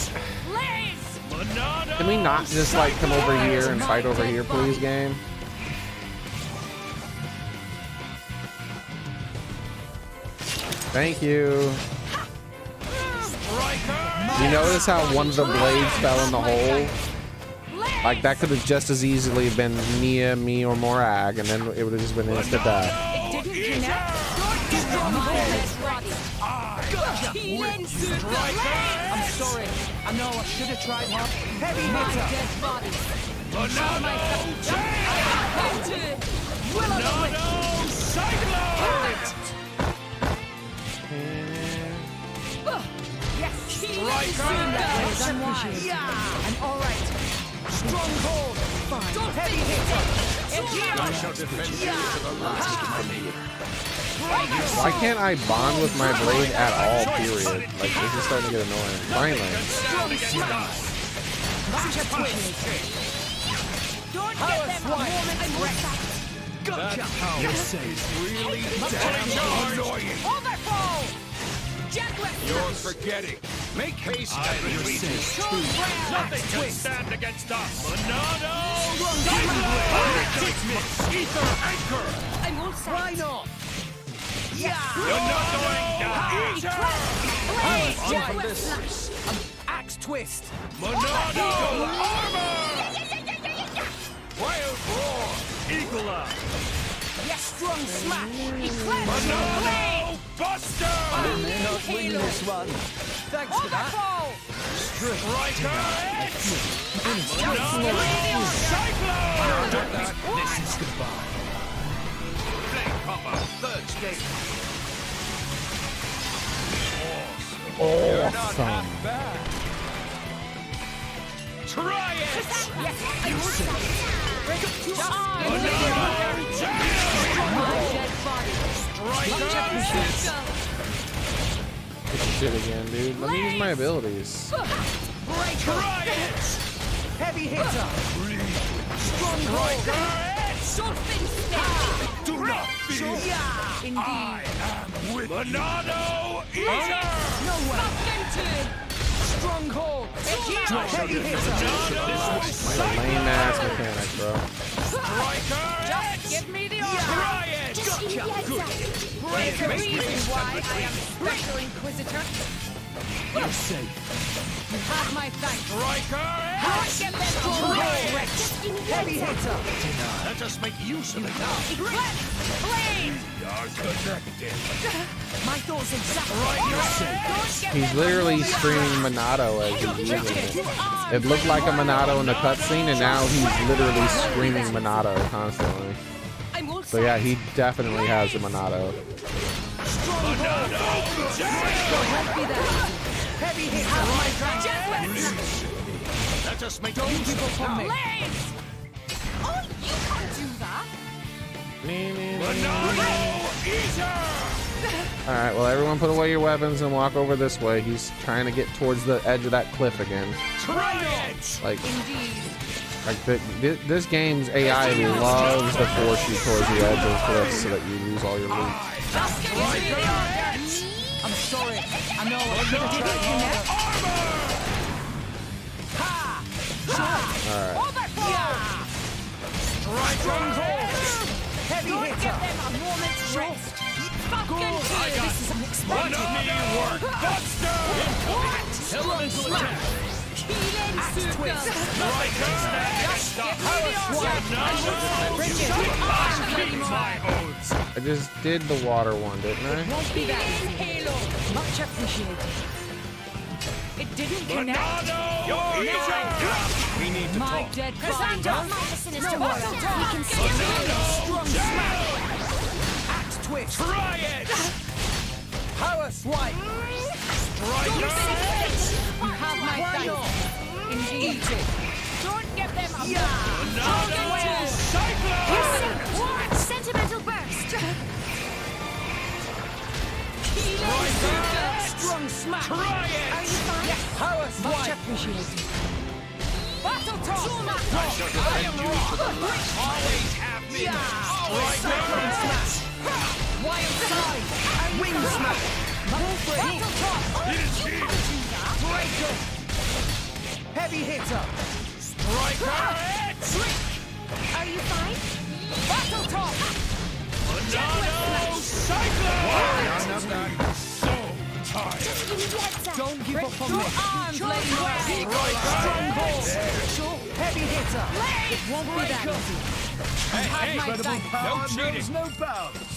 can we not just like come over here and fight over here, please, game? Thank you. You notice how one of the blades fell in the hole? Like, that could have just as easily been Nia, me, or Morag, and then it would have just been instant death. It didn't connect. I'm sorry. I know I should have tried hard. Heavy hitter! I'm all right. Stronghold! Heavy hitter! I shall defend you to the last penny. Why can't I bond with my blade at all, period? Like, this is starting to get annoying. Finally. Don't get them a moment and rest. Gotcha! This is really damn annoying. Overfall! You're forgetting. Make haste and release it. Nothing can stand against us. Monado! Ether anchor! I won't stop. Why not? Yeah! You're not going down. On from this. Axe twist. Monado! Armor! Wild roar! Eagle eye! Yes, strong smash. Monado! Buster! I may not win this one. Thanks for that. Striker! This is goodbye. Flame copper, third stage. Awesome. Try it! This shit again, dude. Let me use my abilities. Try it! Heavy hitter. Stronghold. Do not Sure. Yeah. Indeed. I am with Monado Eater! No way. Stronghold. Heavy hitter. Lame ass mechanic, bro. Striker! Just give me the order. Try it! Break the reason why I am Special Inquisitor. You're safe. You have my thanks. Striker! Get them stronghold. Heavy hitter. Let us make use of it now. Blade. You're connected. My thoughts exactly. He's literally screaming Monado as he's using it. It looked like a Monado in the cutscene, and now he's literally screaming Monado constantly. So yeah, he definitely has a Monado. Heavy hit. Let us make Don't give up on me. Oh, you can't do that. Monado Eater! Alright, well everyone put away your weapons and walk over this way. He's trying to get towards the edge of that cliff again. Try it! Like this game's AI loves to force you towards the edge of cliffs so that you lose all your loot. I'm sorry. I know. Did it connect? Alright. Stronghold. Heavy hitter. Give them a moment's rest. This is unexpected. Work Buster! What? Elemental attack! Axe twist. I just did the water one, didn't I? Won't be that Halo. Much appreciated. It didn't connect. We need to My talk. dead Cassandra, body. my sinister No one. one. We can see Strong smack. Axe twist. Try it! Power swipe. Striker! You have my thanks. Indeed. Eat it. Don't give them a What? Sentimental burst. Strong smack. Try it! Are you fine? Yes. Power swipe. Much appreciated. Battle toss. I am wrong. Always have me. Cyclone smash. Wild side. Wing smash. Battle toss. It is here. Breaker. Heavy hitter. Striker! Are you fine? Battle toss. Monado Cyclone! So tired. Give me the heads up. Don't give up on me. Arms, lady. Stronghold. Heavy hitter. It won't be that easy. Hey, my thanks. no cheating. No bounds.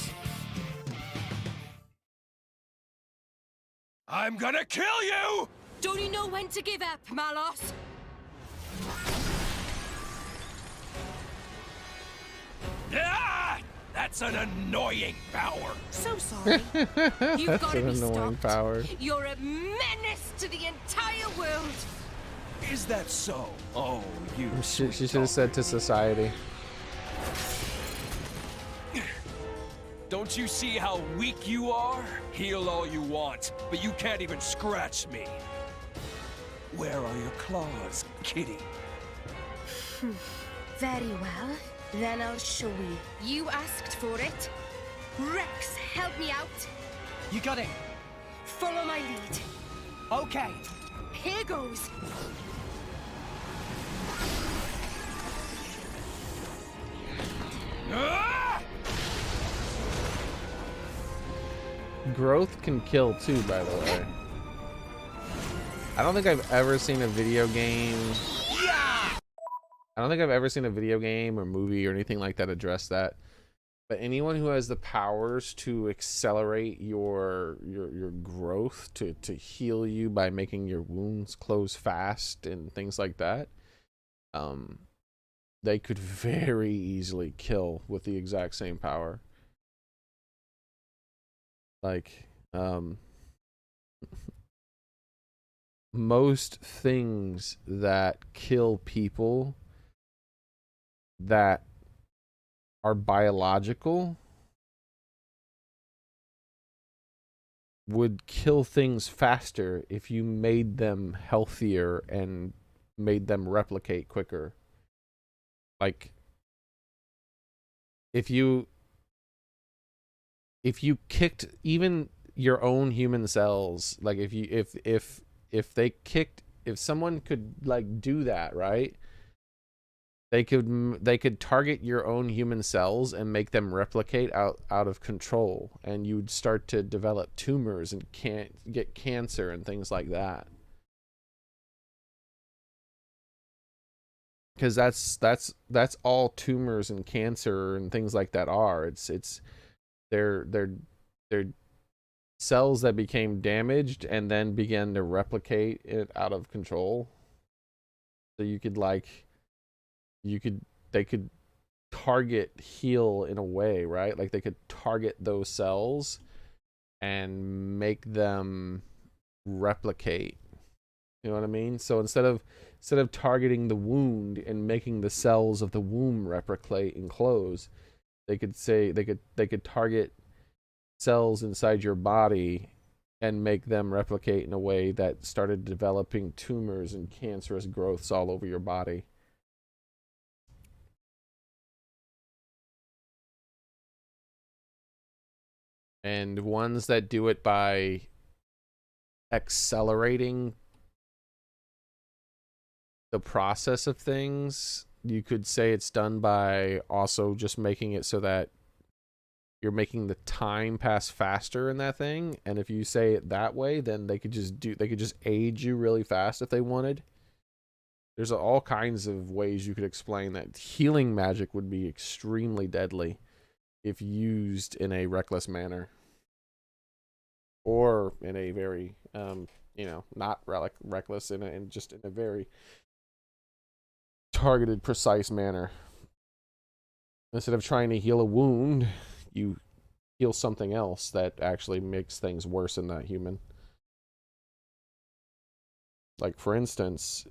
I'm gonna kill you! Don't you know when to give up, Malos? Ah! That's an annoying power. So sorry. You've That's got to an be annoying stopped. power. You're a menace to the entire world. Is that so? Oh, you. She should have said to society. Don't you see how weak you are? Heal all you want, but you can't even scratch me. Where are your claws, kitty? Very well. Then I'll show you. You asked for it. Rex, help me out. You got it. Follow my lead. Okay. Here goes. Ah! Growth can kill too, by the way. I don't think I've ever seen a video game. I don't think I've ever seen a video game or movie or anything like that address that. But anyone who has the powers to accelerate your growth, to heal you by making your wounds close fast and things like that, they could very easily kill with the exact same power. Like, most things that kill people that are biological would kill things faster if you made them healthier and made them replicate quicker. Like, if you if you kicked even your own human cells, like if they kicked, if someone could like do that, right? They could target your own human cells and make them replicate out of control, and you'd start to develop tumors and can't get cancer and things like that. Because that's all tumors and cancer and things like that are. They're cells that became damaged and then began to replicate it out of control. So you could they could target heal in a way, right? Like they could target those cells and make them replicate. You know what I mean? So instead of targeting the wound and making the cells of the womb replicate and close, they could target cells inside your body and make them replicate in a way that started developing tumors and cancerous growths all over your body. And ones that do it by accelerating the process of things, you could say it's done by also just making it so that you're making the time pass faster in that thing. And if you say it that way, then they could just age you really fast if they wanted. There's all kinds of ways you could explain that. Healing magic would be extremely deadly if used in a reckless manner, or in a very not reckless, in just in a very targeted, precise manner. Instead of trying to heal a wound, you heal something else that actually makes things worse in that human. Like for instance,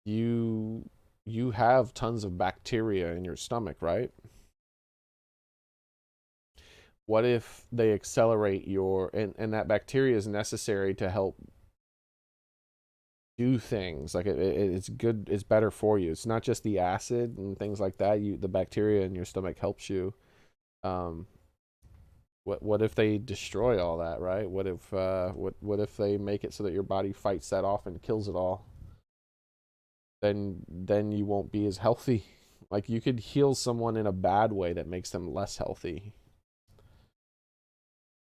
you have tons of bacteria in your stomach, right? What if they accelerate your, and that bacteria is necessary to help do things, like it's good, it's better for you. It's not just the acid and things like that. The bacteria in your stomach helps you. What if they destroy all that, right? What if they make it so that your body fights that off and kills it all? Then you won't be as healthy. Like you could heal someone in a bad way that makes them less healthy.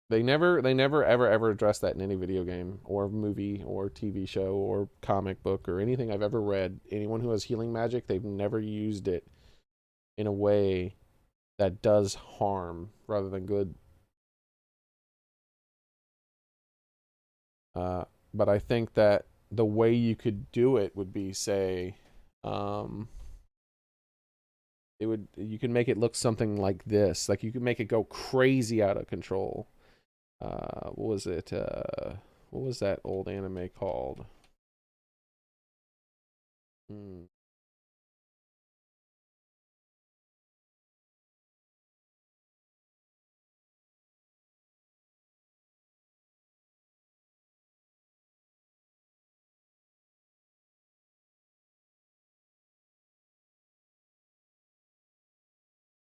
They never ever address that in any video game or movie or TV show or comic book or anything I've ever read. Anyone who has healing magic, they've never used it in a way that does harm rather than good. But I think that the way you could do it would be, say, you can make it look something like this. Like you could make it go crazy out of control. What was it? What was that old anime called?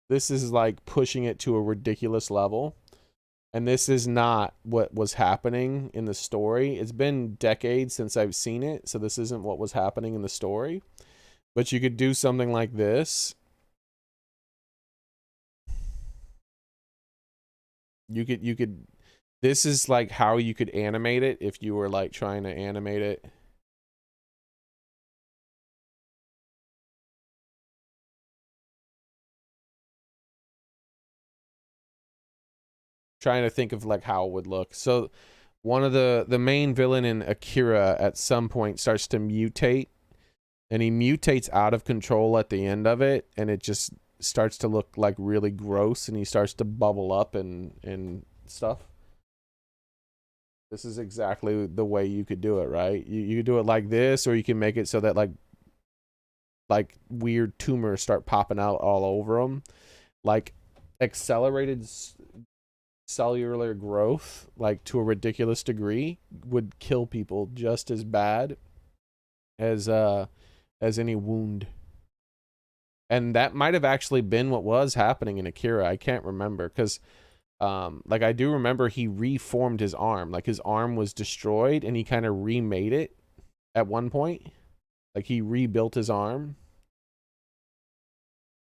This is like pushing it to a ridiculous level. And this is not what was happening in the story. It's been decades since I've seen it, so this isn't what was happening in the story. But you could do something like this. You could this is like how you could animate it if you were like trying to animate it. Trying to think of like how it would look. So one of the main villain in Akira at some point starts to mutate, and he mutates out of control at the end of it, and it just starts to look like really gross, and he starts to bubble up and stuff. This is exactly the way you could do it, right? You could do it like this, or you can make it so that like weird tumors start popping out all over them. Like accelerated cellular growth, like to a ridiculous degree, would kill people just as bad as any wound. And that might have actually been what was happening in Akira. I can't remember, because like I do remember he reformed his arm. Like his arm was destroyed and he kind of remade it at one point. Like he rebuilt his arm.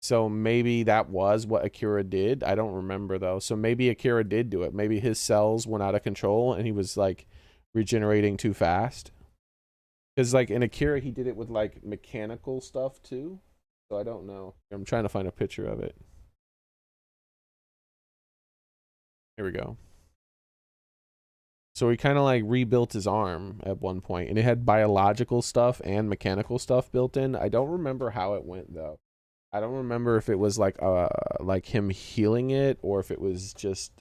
So maybe that was what Akira did. I don't remember though. So maybe Akira did do it. Maybe his cells went out of control and he was like regenerating too fast. Because like in Akira he did it with like mechanical stuff too. So I don't know. I'm trying to find a picture of it. Here we go. So he kind of like rebuilt his arm at one point, and it had biological stuff and mechanical stuff built in. I don't remember how it went though. I don't remember if it was like him healing it, or if it was just,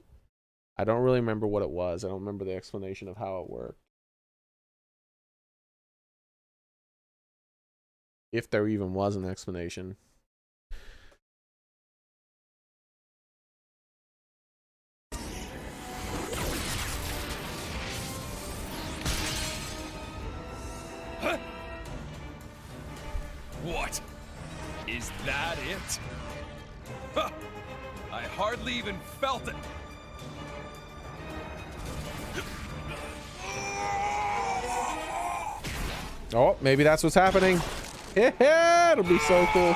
I don't really remember what it was. I don't remember the explanation of how it worked. If there even was an explanation. What? Is that it? Huh. I hardly even felt it. Oh, maybe that's what's happening. Yeah, it'll be so cool.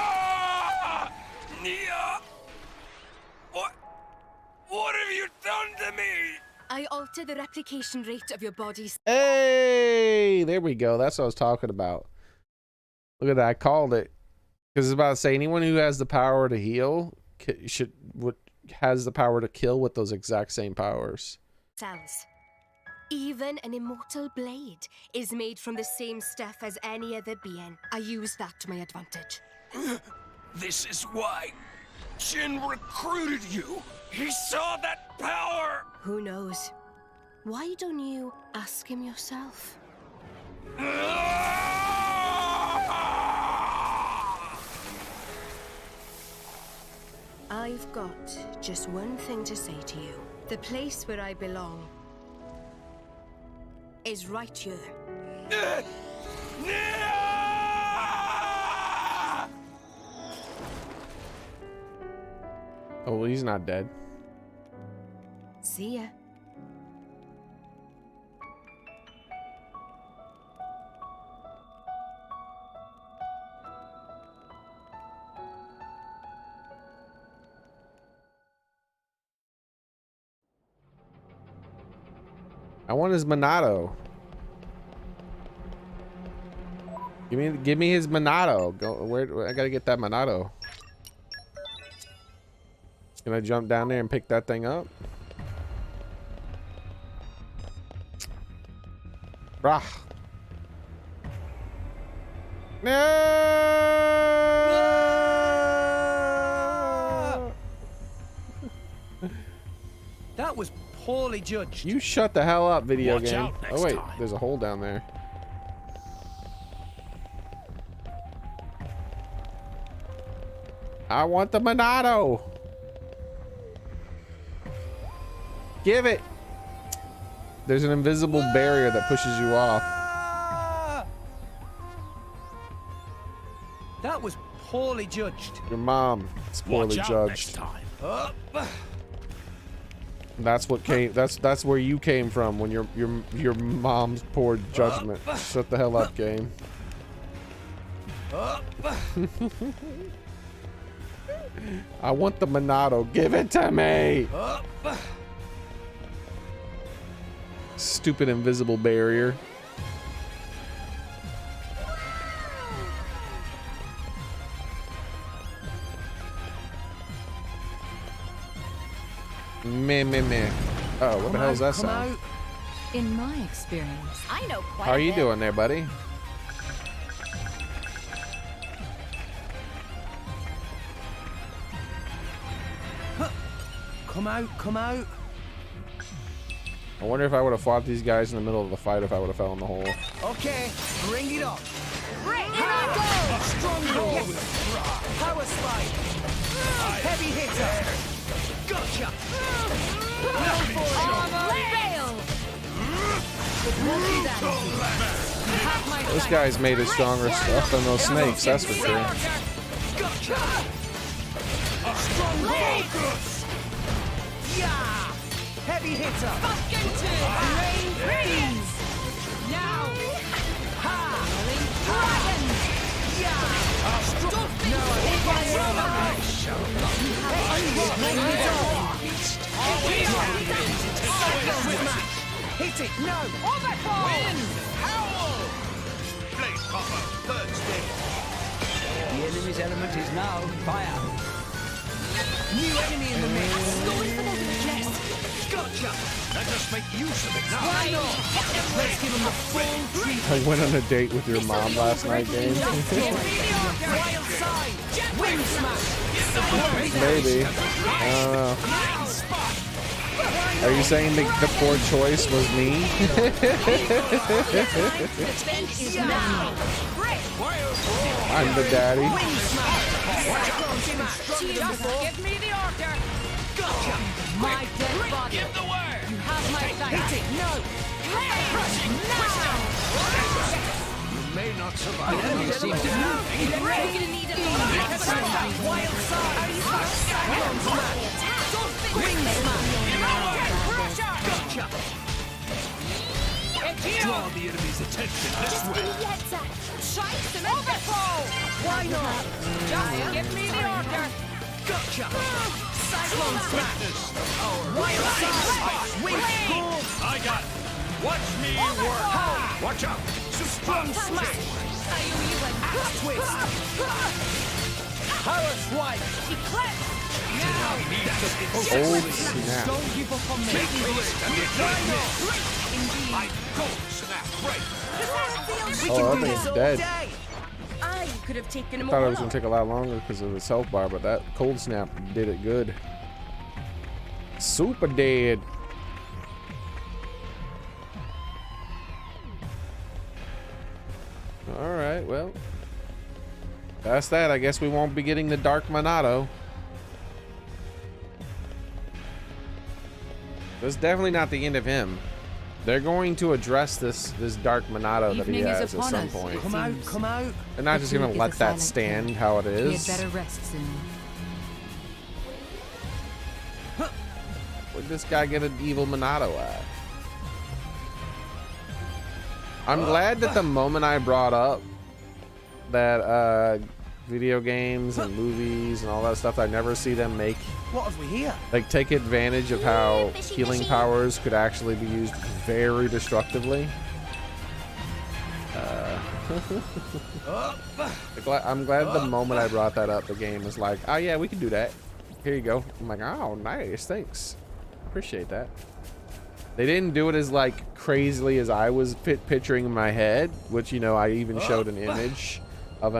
What have you done to me? I alter the replication rate of your body's. Hey, there we go. That's what I was talking about. Look at that. I called it. Because it's about to say anyone who has the power to heal has the power to kill with those exact same powers. Cells. Even an immortal blade is made from the same stuff as any other being. I use that to my advantage. This is why Jin recruited you. He saw that power. Who knows? Why don't you ask him yourself? I've got just one thing to say to you. The place where I belong is right here. Oh, well, he's not dead. See ya. I want his Monado. Give me his Monado. Go where I gotta get that Monado. Can I jump down there and pick that thing up? Brah. No! That was poorly judged. You shut the hell up, video Watch game. out next Oh wait, time. there's a hole down there. I want the Monado. Give it. There's an invisible barrier that pushes you off. That was poorly judged. Your mom is poorly Watch out judged. next time. That's what came. That's where you came from when your mom's poor judgment. Shut the hell up, game. I want the Monado. Give it to me. Stupid invisible barrier. Meh. Oh, what the hell is that sound? In my experience, I know quite How are a you bit. doing there, buddy? Come out, come out. I wonder if I would have fought these guys in the middle of the fight if I would have fell in the hole. Okay, bring it on. Right, here I go! Stronghold. Yes. Power slide. Heavy hitter. Gotcha. Armor fail! This guy's made it stronger stuff than those snakes, that's for sure. Gotcha. Gotcha! Stronghold! Yeah! Heavy hitter! Rain freeze! Now! Ha! Dragon! Yeah! Hit it! No! Overfall! Howl! Blade Copper, third stage. The enemy's element is now fire. New enemy in the mix! Going for the weakness. Gotcha! Let us make use of it now. Why not? Let's give him the full treatment! I went on a date with your mom last night, game. Wild side! Wind smash! Maybe. I don't know. Are you saying the poor choice was me? I'm the daddy. Just give me the order! Gotcha! My dead body! Give the word. You have my thanks! Hit it! No! You may not survive. The enemy seems to be moving. We're gonna need a lot. Wild side! Wind smash! Wind smash! Gotcha! Draw the enemy's attention this way. Overfall! Why not? Just give me the order! Gotcha! Cyclone smash! Wild side! Wind storm! I got it. Watch me work. Watch out. Strong smash! Axe twist! Power swipe! Eclipse! Old snap. Don't give up on me! I go snap right. Oh, that thing's dead. I could have taken him Thought it all was gonna off. take a lot longer because of its health bar, but that cold snap did it good. Super dead. All right, well, that's that. I guess we won't be getting the Dark Monado. That's definitely not the end of him. They're going to address this Dark Monado that he Evening is has at upon some us, point. it Come out, seems. come out! They're not just gonna Fatigue is let a that silent stand killer. how it He is. had better rest soon. Where'd this guy get an evil Monado at? I'm glad that the moment I brought up that video games and movies and all that stuff, I never see them make, What have we here? like, take advantage of how Fishy, healing fishy. powers could actually be used very destructively. I'm glad the moment I brought that up, the game was like, oh yeah, we can do that. Here you go. I'm like, oh, nice, thanks. Appreciate that. They didn't do it as like crazily as I was picturing in my head, which, you know, I even showed an image of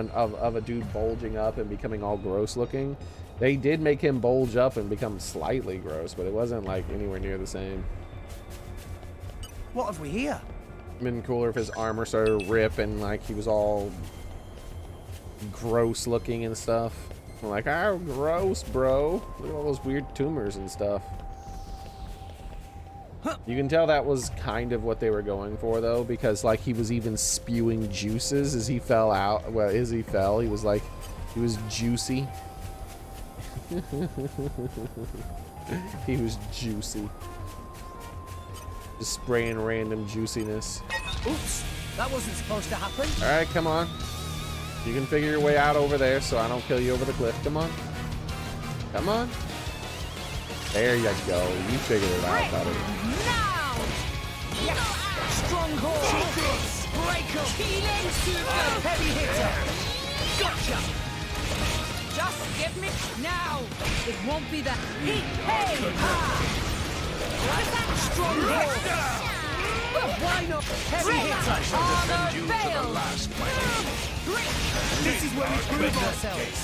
a dude bulging up and becoming all gross looking. They did make him bulge up and become slightly gross, but it wasn't like anywhere near the same. What have we here? Been cooler if his armor started to rip and like he was all gross looking and stuff. I'm like, oh, gross, bro. Look at all those weird tumors and stuff. You can tell that was kind of what they were going for, though, because like he was even spewing juices as he fell out. Well, as he fell, he was like, he was juicy. He was juicy. Just spraying random juiciness. Oops, that wasn't supposed to happen. All right, come on. You can figure your way out over there so I don't kill you over the cliff. Come on. Come on. There you go. You figured it out, buddy. Now! Stronghold! Breaker! Healing super! Heavy hitter! Gotcha! Just give me now! It won't be that. Hey! Stronghold! Why not? Heavy hitter! Armor failed! This is where we prove ourselves!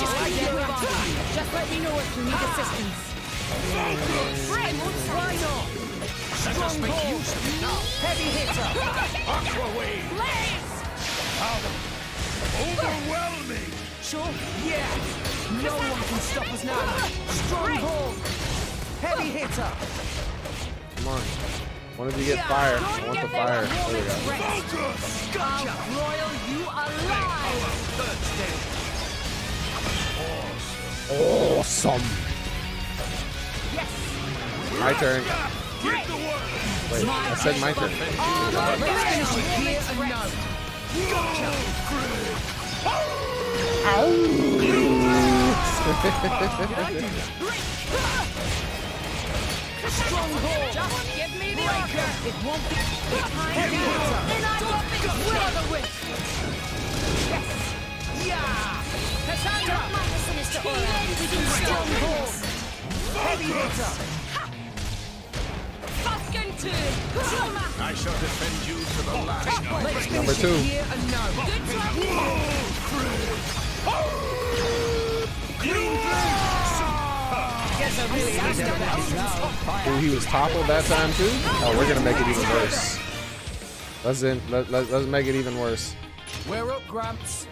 My dead body! Just let me know if you need assistance. Why not? Let us make use of it now. Heavy hitter! Aqua wave. Blaze! Overwhelming. Sure? Yeah! No one can stop us now! Stronghold! Heavy hitter! Come on. When did you get fire? I want the fire. There we go. Gotcha! I'll broil you alive! Third stage. Awesome. My turn. Wait, I said my turn. Stronghold. Just give me the anchor. It won't be heavy hitter. And I will will of the wind. Yes. Yeah. Cassandra. Stronghold. Heavy hitter. Fucking turn. I shall defend you to the last. Number 2. Here and now. Good Ooh, he was toppled that time too? Oh, we're gonna make it even worse. Let's make it even worse. We're up, Gramps.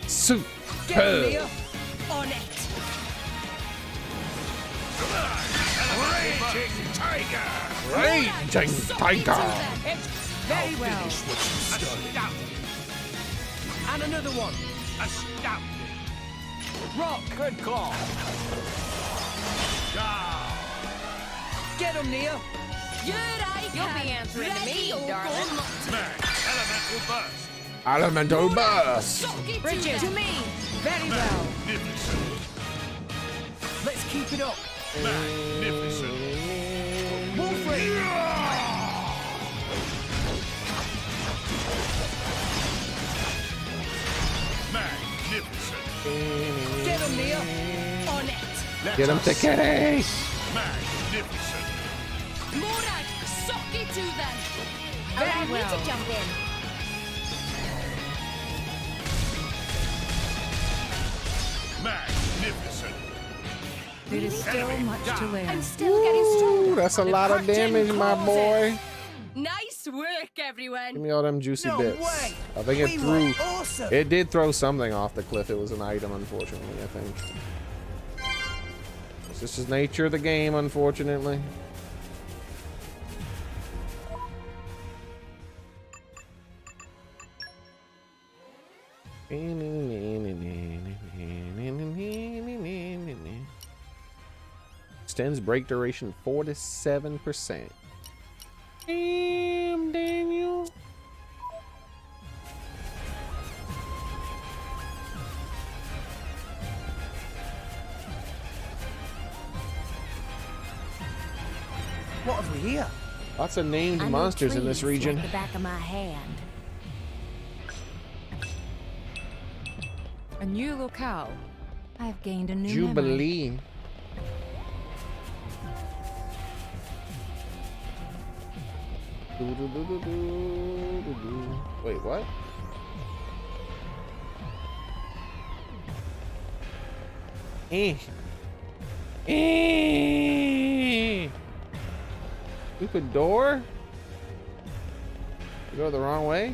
Super. Get on it. Raging tiger. Raging tiger. Very well. And another one. Astounding. Rock. Good call. Get him, Nia. You'll be answering to me, darling. Smash. Elemental burst. Elemental burst. Bridget. To me. Very well. Magnificent. Let's keep it up. Magnificent. Wolfrey. Magnificent. Get him, Nia. On it. Get him to Kitty. Magnificent. Morag, suck it to them. Very well. to jump in. Magnificent. There is still much to learn. I'm still getting stronger. Ooh, that's a lot of damage, my boy. Nice work, everyone. Give me all them juicy bits. way. I think it threw. Awesome. It did throw something off the cliff. It was an item, unfortunately, I think. It's just the nature of the game, unfortunately. Extends break duration 4 to 7%. Damn, Daniel. What have we here? Lots of named I know monsters in this trees region. like the back of my hand. A new locale. I've gained a new memory. Jubilee. Wait, what? Stupid door? You go the wrong way?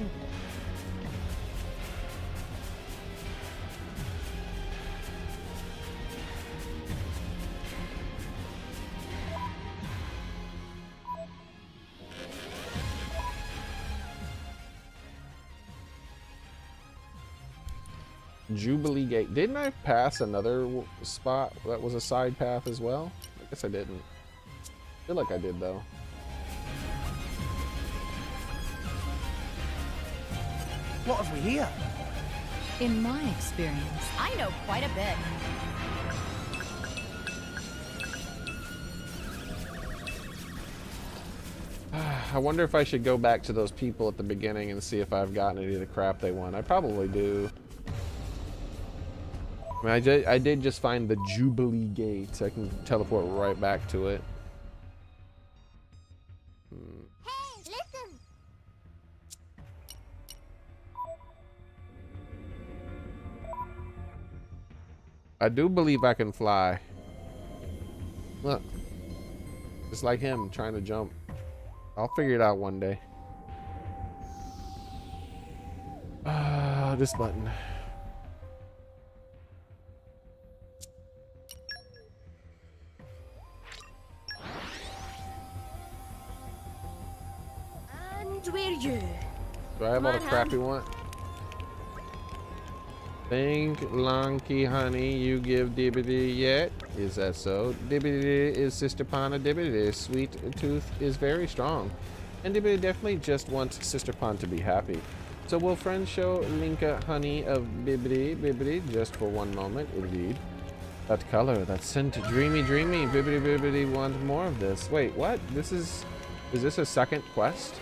Jubilee Gate. Didn't I pass another spot that was a side path as well? I guess I didn't. I feel like I did though. What have we here? In my experience, I know quite a bit. I wonder if I should go back to those people at the beginning and see if I've gotten any of the crap they want. I probably do. I mean, I did just find the Jubilee Gate, so I can teleport right back to it. Hey, listen. I do believe I can fly. Look. Just like him trying to jump. I'll figure it out one day. This button. And where you? Do I have all the Come on, crap Ham. you want? Think, Lanky honey, you give Dibbity yet? Is that so? Dibbity is Sister Pana Dibbity. Sweet Tooth is very strong. And Dibbity definitely just wants Sister Pan to be happy. So will friends show Linka honey of Bibbity just for one moment? Indeed. That color, that scent, dreamy. Bibbity want more of this. Wait, what? Is this a second quest?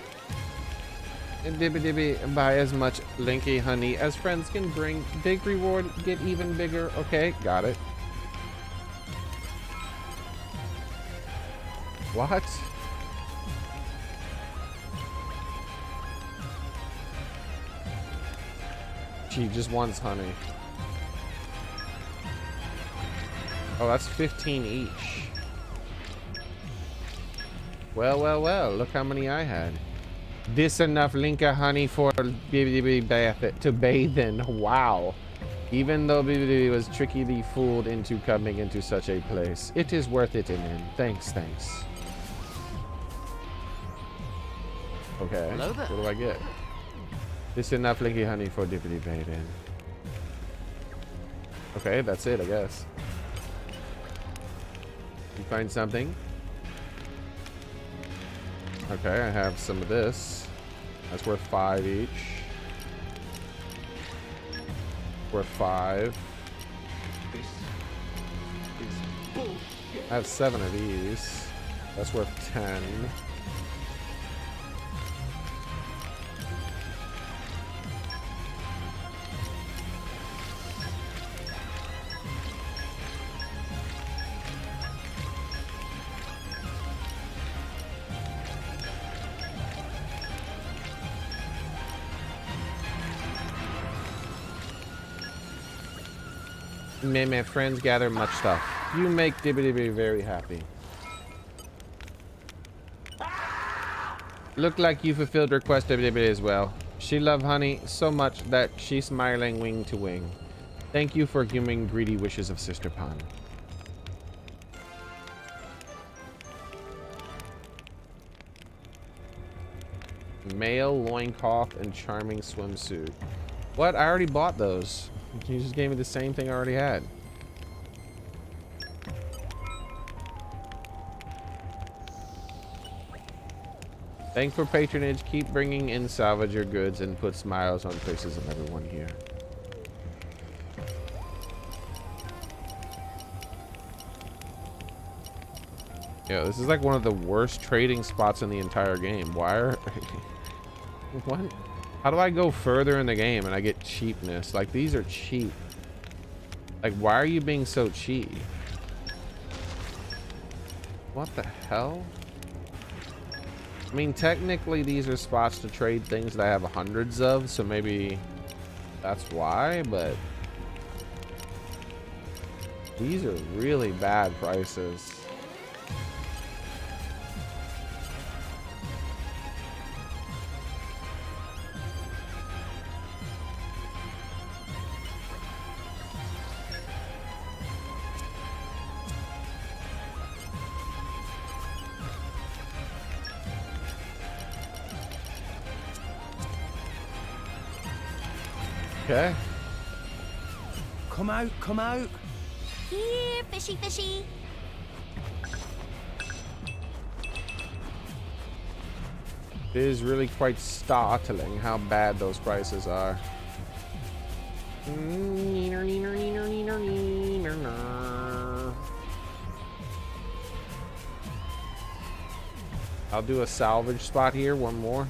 Dibbity buy as much Linky honey as friends can bring. Big reward, get even bigger. Okay, got it. What? She just wants honey. Oh, that's 15 each. Well, look how many I had. This enough Linka honey for BBB to bathe in. Wow. Even though BBB was trickily fooled into coming into such a place, it is worth it in him. Thanks. Okay, what do I get? This enough Linky honey for Dibbity bathe in. Okay, that's it, I guess. You find something? Okay, I have some of this. That's worth 5 each. Worth 5. This is bullshit. I have 7 of these. That's worth 10. May my friends gather much stuff. You make Dibbity very happy. Look like you fulfilled request Dibbity as well. She loved honey so much that she's smiling wing to wing. Thank you for giving greedy wishes of Sister Pan. Male loincloth and charming swimsuit. What? I already bought those. You just gave me the same thing I already had. Thanks for patronage. Keep bringing in salvager goods and put smiles on faces of everyone here. Yeah, this is like one of the worst trading spots in the entire game. Why are... What? How do I go further in the game and I get cheapness? Like, these are cheap. Like, why are you being so cheap? What the hell? I mean, technically these are spots to trade things that I have hundreds of, so maybe that's why, but these are really bad prices. Okay. Come out. Here, fishy. It is really quite startling how bad those prices are. I'll do a salvage spot here, one more.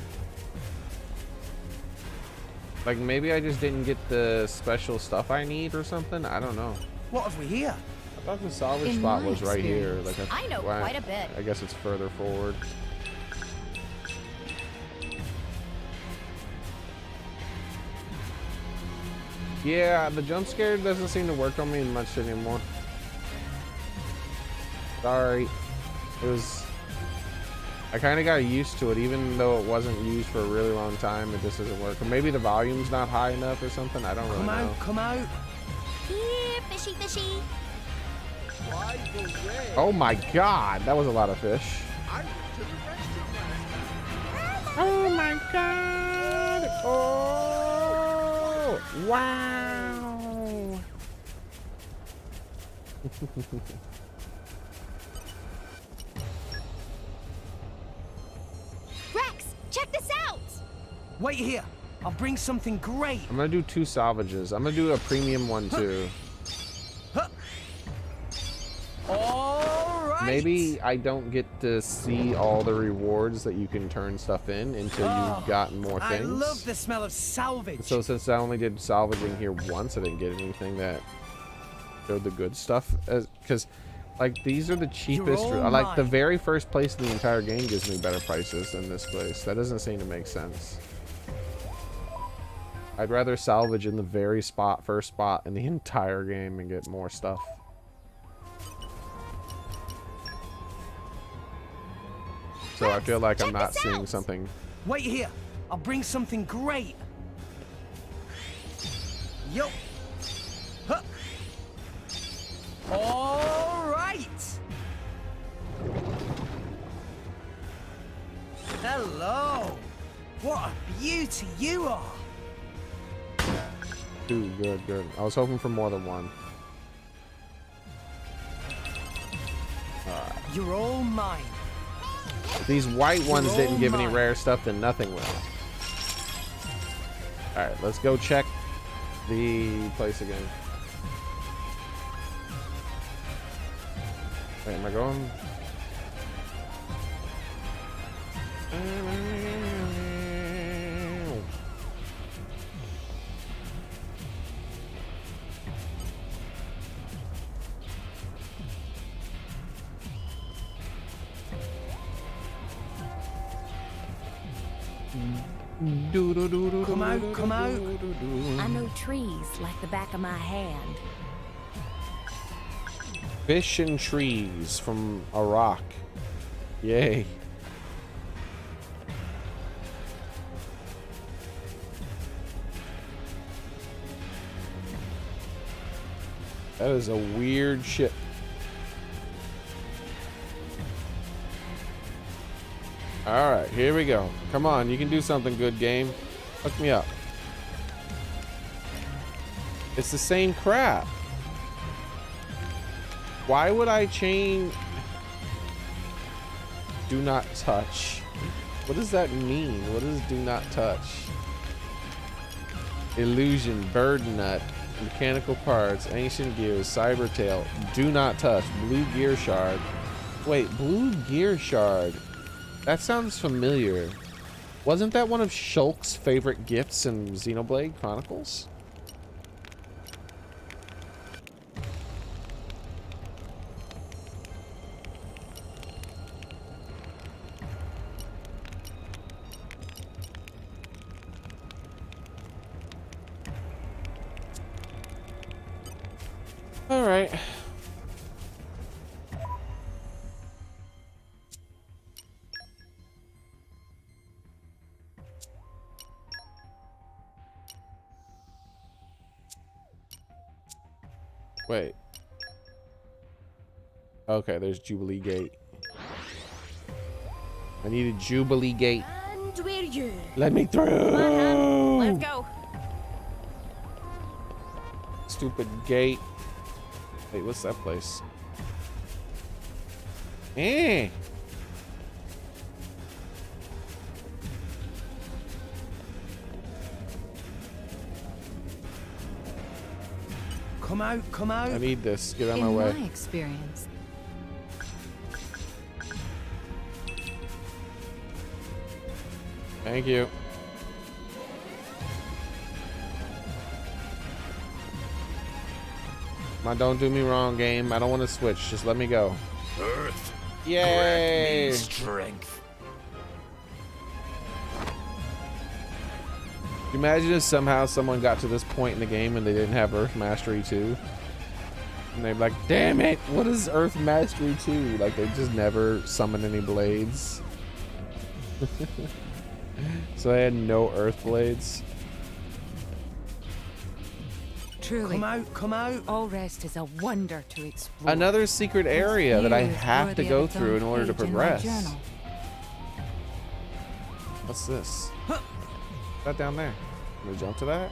Like, maybe I just didn't get the special stuff I need or something. I don't know. What have we here? I thought the salvage spot was right here. Like, I know quite a bit. I guess it's further forward. Yeah, the jump scare doesn't seem to work on me much anymore. Sorry. I kind of got used to it, even though it wasn't used for a really long time. It just doesn't work. Or maybe the volume's not high enough or something. I don't really know. Come out. Here, fishy. By the way, Oh my god, that was a lot of fish. I went to the restroom last night. Oh my god. Oh, wow. Rex, check this out! Wait here. I'll bring something great. I'm gonna do 2 salvages. I'm gonna do a premium one too. All right. Maybe I don't get to see all the rewards that you can turn stuff in until you've gotten more things. I love the smell of salvage. So since I only did salvaging here once, I didn't get anything that showed the good stuff. Because like these are the cheapest. Like the very first place in the entire game gives me better prices than this place. That doesn't seem to make sense. I'd rather salvage in the very first spot in the entire game and get more stuff. So I feel like I'm not seeing something. Wait here. I'll bring something great. Yo. Huh. All right. Hello. What a beauty you are. Ooh, good, good. I was hoping for more than one. You're all mine. If these white ones didn't give any rare stuff, then nothing will. Alright, let's go check the place again. Wait, am I going? Come out, come out. I know trees like the back of my hand. Fish and trees from a rock. Yay. That is a weird ship. Alright, here we go. Come on, you can do something good, game. Hook me up. It's the same crap. Why would I change? Do not touch. What does that mean? What does do not touch? Illusion, bird nut, mechanical parts, ancient gears, cyber tail. Do not touch. Blue gear shard. Wait, blue gear shard. That sounds familiar. Wasn't that one of Shulk's favorite gifts in Xenoblade Chronicles? All right. Wait. Okay, there's Jubilee Gate. I need a Jubilee Gate. And we're you. Let me through. Let's go. Stupid gate. Wait, what's that place? Eh. Come out, come out. I need this. Get out of my way. In my experience, Thank you. Don't do me wrong, game. I don't want to switch. Just let me go. Earth. Yay! Grant me strength. Imagine if somehow someone got to this point in the game and they didn't have Earth Mastery 2. And they'd be like, damn it, what is Earth Mastery 2? Like, they just never summoned any blades. So they had no Earth blades. Truly, Come out, come out. all rest is a wonder to explore. Another secret area that I Years have to worthy go of its through own in order to page in my progress. journal. What's this? That down there. Can we jump to that?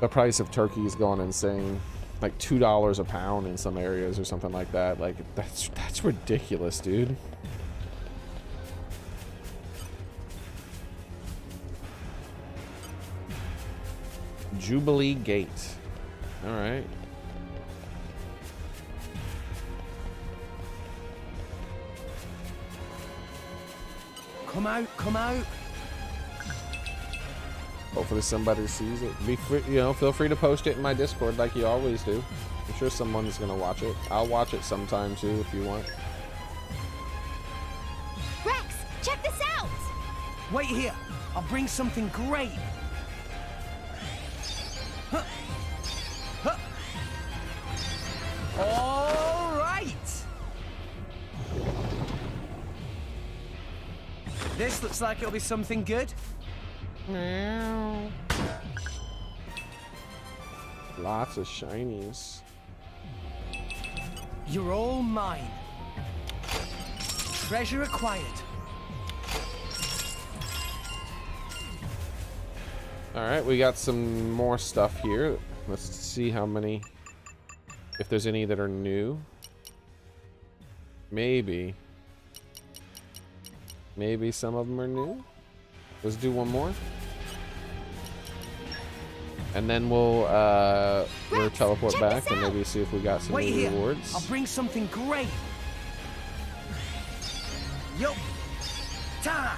The price of turkey is going insane. Like $2 a pound in some areas or something like that. Like that's ridiculous, dude. Jubilee Gate. All right. Come out, come out. Hopefully somebody sees it. Be free, you know, feel free to post it in my Discord like you always do. I'm sure someone's gonna watch it. I'll watch it sometime too if you want. Rex, check this out! Wait here. I'll bring something great. Huh. Huh. All right. This looks like it'll be something good. Meow. Lots of shinies. You're all mine. Treasure acquired. All right, we got some more stuff here. Let's see how many, if there's any that are new. Maybe some of them are new. Let's do one more. And then we'll teleport back and maybe see if we got some new rewards. I'll bring something great. Yo. Ta.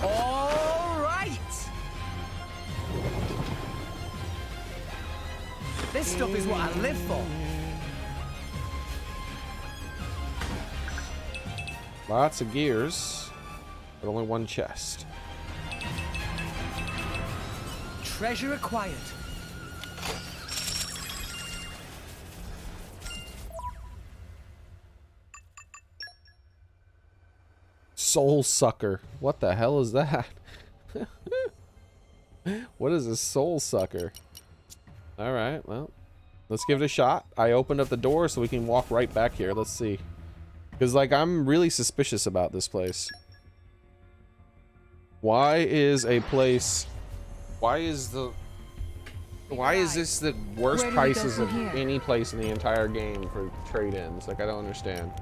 All right. This stuff is what I live for. Lots of gears, but only one chest. Treasure acquired. Soul Sucker. What the hell is that? What is a Soul Sucker? All right, well, let's give it a shot. I opened up the door so we can walk right back here. Let's see. Because, like, I'm really suspicious about this place. Why is a place... Why is this the worst prices of any place in the entire game for trade-ins? Like, I don't understand.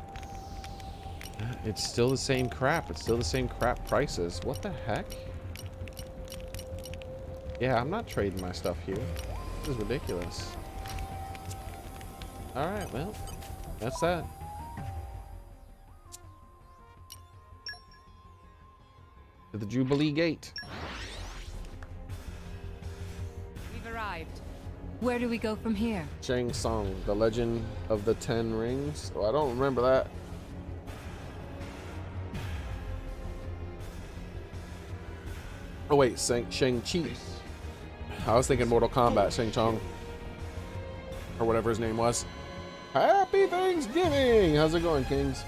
It's still the same crap. It's still the same crap prices. What the heck? Yeah, I'm not trading my stuff here. This is ridiculous. Alright, well, that's that. To the Jubilee Gate. We've arrived. Where do we go from here? Shang Tsung, the Legend of the Ten Rings. Oh, I don't remember that. Oh wait, Shang-Chi. I was thinking Mortal Kombat, Shang-Tsung. Or whatever his name was. Happy Thanksgiving! How's it going, Kings?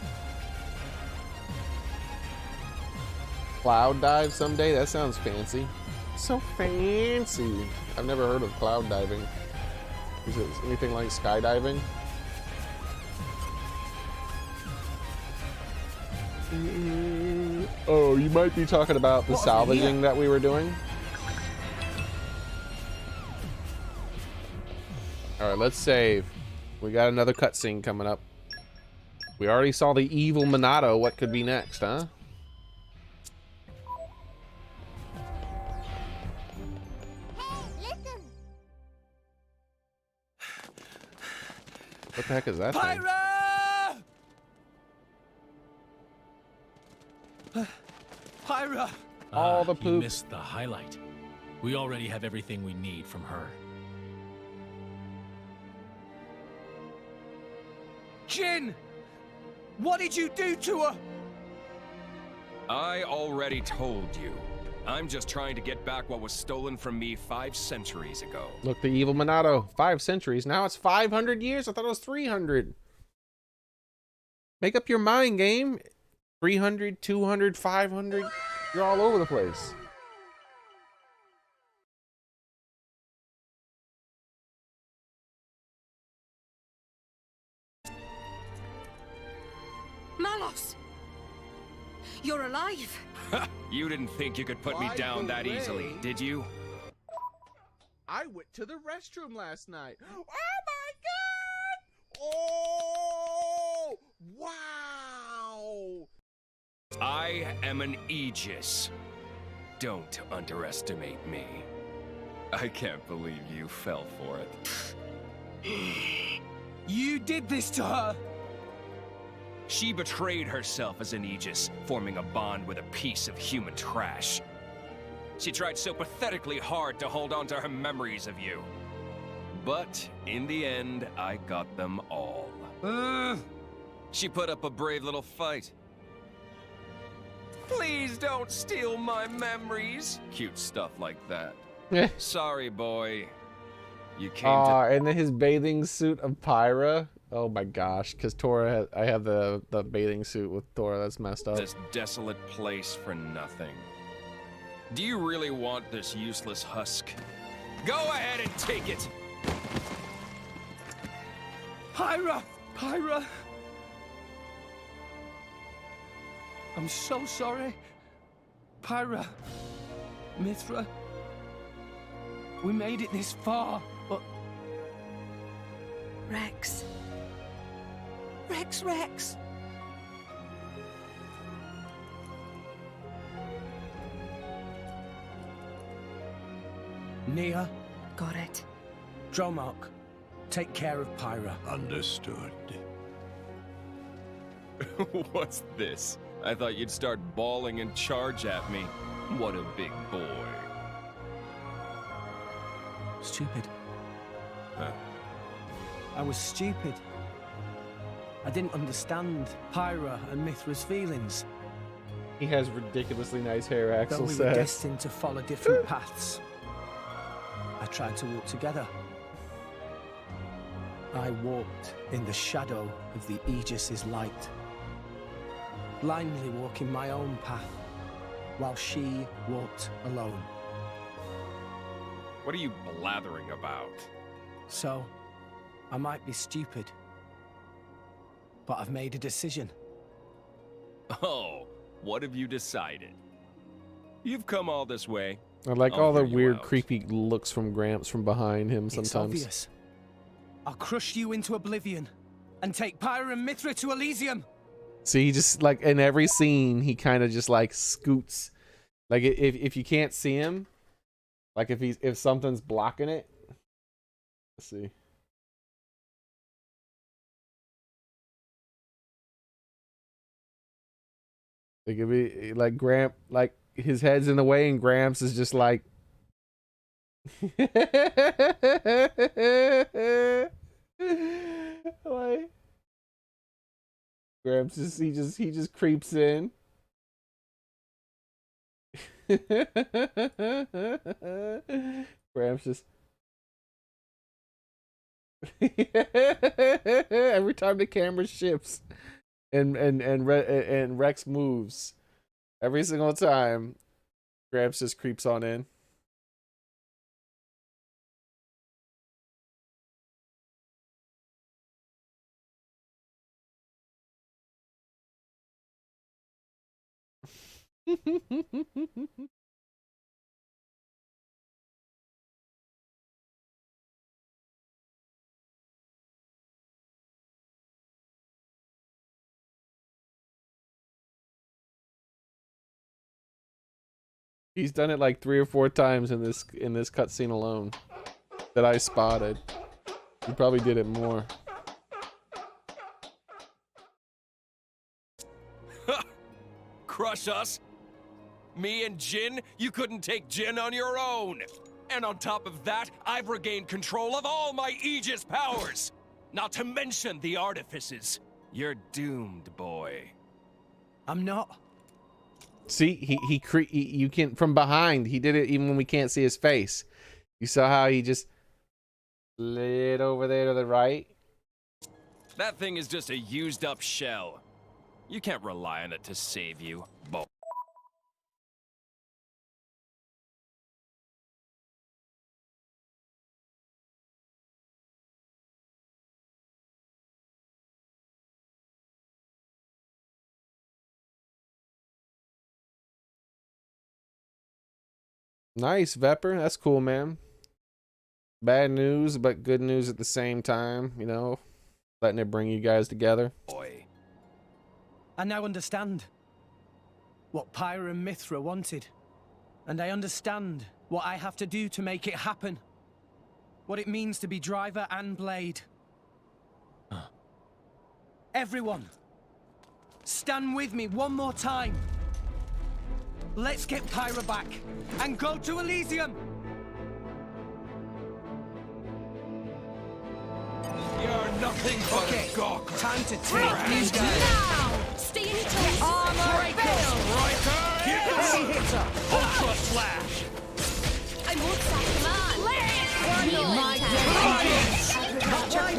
Cloud dive someday? That sounds fancy. So fancy. I've never heard of cloud diving. Is it anything like skydiving? Oh, you might be talking about the salvaging that we were doing. Alright, let's save. We got another cutscene coming up. We already saw the evil Minato. What could be next, huh? What the heck is that thing? Pyra! All the poop. You missed the highlight. We already have everything we need from her. Jin! What did you do to her? I already told you. I'm just trying to get back what was stolen from me 5 centuries ago. Look, the evil Minato. 5 centuries. Now it's 500 years? I thought it was 300. Make up your mind, game. 300, 200, 500. You're all over the place. Malos! You're alive! You didn't think you could put me down that easily, did you? I went to the restroom last night. Oh my god! Oh! Wow! I am an Aegis. Don't underestimate me. I can't believe you fell for it. You did this to her! She betrayed herself as an Aegis, forming a bond with a piece of human trash. She tried so pathetically hard to hold on to her memories of you. But in the end, I got them all. She put up a brave little fight. Please don't steal my memories. Cute stuff like that. Sorry, boy. You came to... and then his bathing suit of Pyra. Oh my gosh, because Tora, I have the bathing suit with Tora. That's messed up. This desolate place for nothing. Do you really want this useless husk? Go ahead and take it! Pyra! Pyra! I'm so sorry. Pyra. Mithra. We made it this far, but... Rex. Rex. Nia. Got it. Dromark. Take care of Pyra. Understood. What's this? I thought you'd start bawling and charge at me. What a big boy. Stupid. Huh? I was stupid. I didn't understand Pyra and Mithra's feelings. He has ridiculously nice hair, Though Axel we were says. destined to follow different paths, I tried to walk together. I walked in the shadow of the Aegis's light, blindly walking my own path, while she walked alone. What are you blathering about? So, I might be stupid, but I've made a decision. Oh, what have you decided? You've come all this way. I like I'll all the hear you weird, out. creepy looks from Gramps from behind him sometimes. It's obvious. I'll crush you into oblivion and take Pyra and Mithra to Elysium. See, he just like in every scene, he kind of just like scoots. Like if you can't see him, like if something's blocking it. Let's see. It could be like like his head's in the way, and Gramps is just like. Like Gramps he just creeps in. Gramps just every time the camera shifts and Rex moves, every single time Gramps just creeps on in. He's done it like 3 or 4 times in this cutscene alone that I spotted. He probably did it more. Crush us? Me and Jin? You couldn't take Jin on your own! And on top of that, I've regained control of all my Aegis powers! Not to mention the artifices. You're doomed, boy. I'm not. See, you can from behind. He did it even when we can't see his face. You saw how he just slid over there to the right? That thing is just a used-up shell. You can't rely on it to save you, boy. Nice, Vepper. That's cool, man. Bad news, but good news at the same time, you know, letting it bring you guys together. Boy. I now understand what Pyra and Mithra wanted. And I understand what I have to do to make it happen. What it means to be driver and blade. Everyone, stand with me one more time. Let's get Pyra back and go to Elysium. You're nothing but a gawker. Time to take these guys. Now! Stay in your place! Armor fail! Heavy hitter! Ultra slash! I won't stop him on! My Sorry.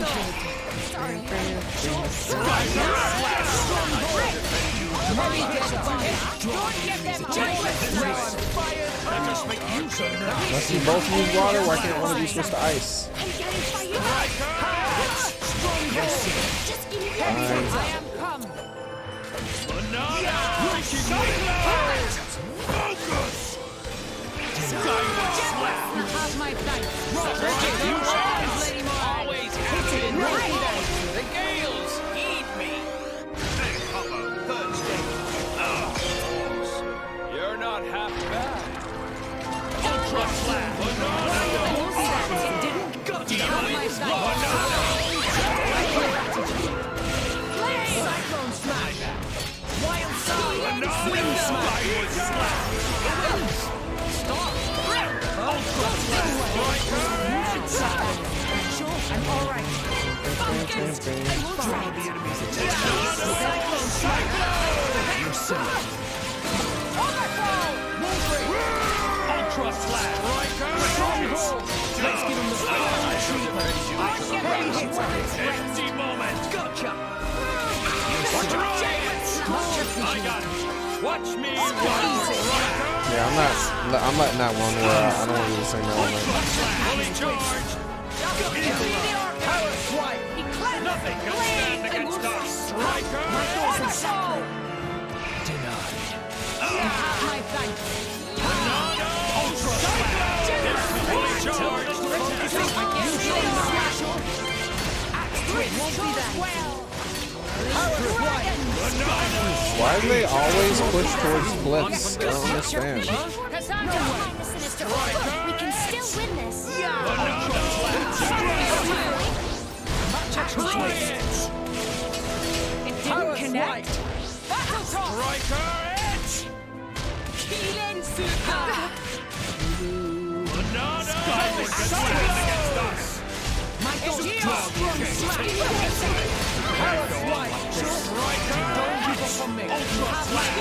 Unless you both use water, why can't one of you switch to ice? I'm getting fired Just give me your I am come. Banana! Focus! Have my thanks. Always hitting the gales! Eat me! You're not half bad. Ultra slap! Banana! Cyclone smash! Wild side! Wind smash! Stop! Ultra smash! Sure, I'm alright. Focus! I will draw the enemy's attention. Cyclone smash! You're silly. Overflow! Ultra slash! Stronghold! Let's give him the empty moment! Gotcha! I got it! Watch me! Yeah, I'm letting that one where I don't want to do the same element. Fully charged! Power swipe! Nothing can stand against us! Striker! Denied. My thanks. Ultra slash! Fully charged! Why do they always push towards blips? I don't understand. Don't mind the sinister orb. We can still win this. It didn't connect. Battle toss! Striker edge! Healing super. Banana! Nothing can stand against us! My strong smash! Power swipe! Don't give up on me! Ultra slash!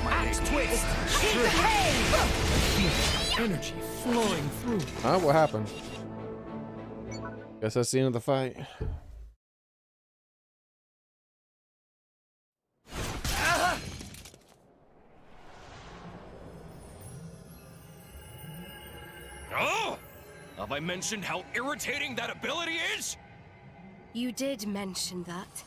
Axe twist! Energy flowing through. Huh? What happened? Guess that's the end of the fight. Oh! Have I mentioned how irritating that ability is? You did mention that.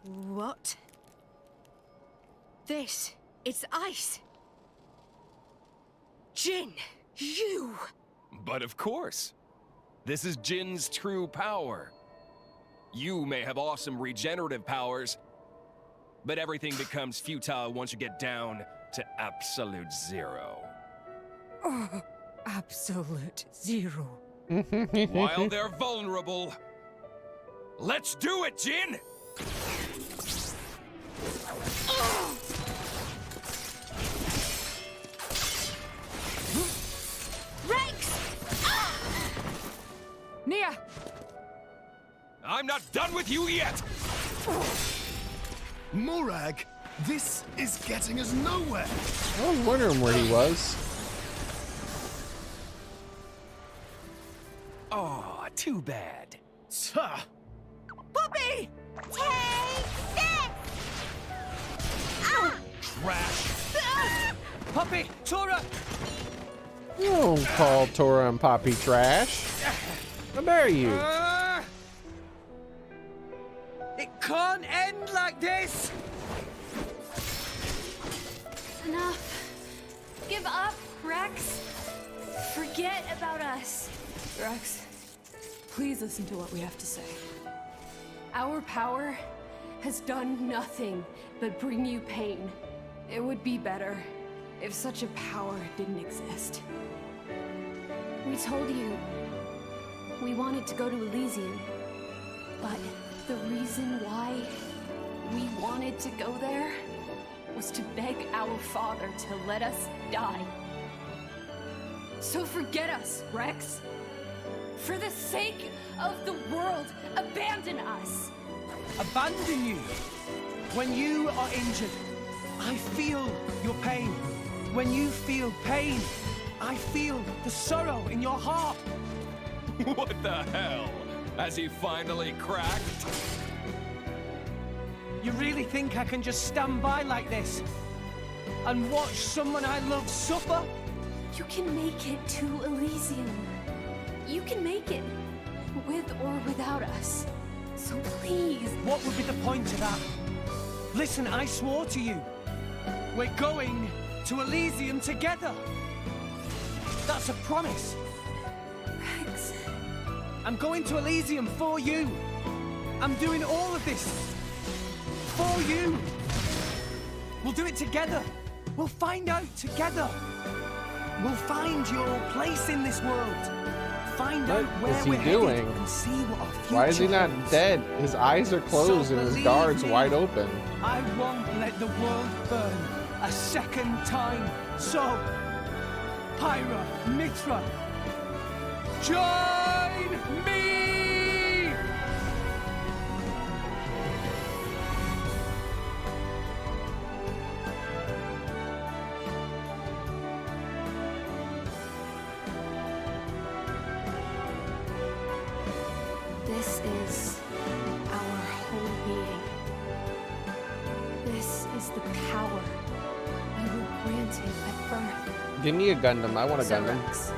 What? This is ice. Jin, you! But of course. This is Jin's true power. You may have awesome regenerative powers, but everything becomes futile once you get down to absolute zero. Oh, absolute zero. While they're vulnerable, let's do it, Jin! Nia! I'm not done with you yet! Morag, this is getting us nowhere. I was wondering where he was. Oh, too bad. Tuh. Puppy! Take this! Trash! Puppy! Tora! You don't call Tora and Poppy trash. How dare you? It can't end like this! Rex, please listen to what we have to say. Our power has done nothing but bring you pain. It would be better if such a power didn't exist. We told you we wanted to go to Elysium, but the reason why we wanted to go there was to beg our father to let us die. So forget us, Rex. For the sake of the world, abandon us. Abandon you? When you are injured, I feel your pain. When you feel pain, I feel the sorrow in your heart. What the hell? Has he finally cracked? You really think I can just stand by like this and watch someone I love suffer? You can make it to Elysium. You can make it, with or without us. So please. What would be the point of that? Listen, I swore to you. We're going to Elysium together. That's a promise. Rex. I'm going to Elysium for you. I'm doing all of this for you. We'll do it together. We'll find out together. We'll find your place in this world. Find out where is he we're doing? headed and see what our future Why is he not holds. dead? His eyes are closed and his believe guard's me, wide open. I won't let the world burn a second time. So, Pyra, Mitra, join me! This is our whole being. This is the power we were granted at birth. Give me a Gundam. I want a So, Gundam. Rex,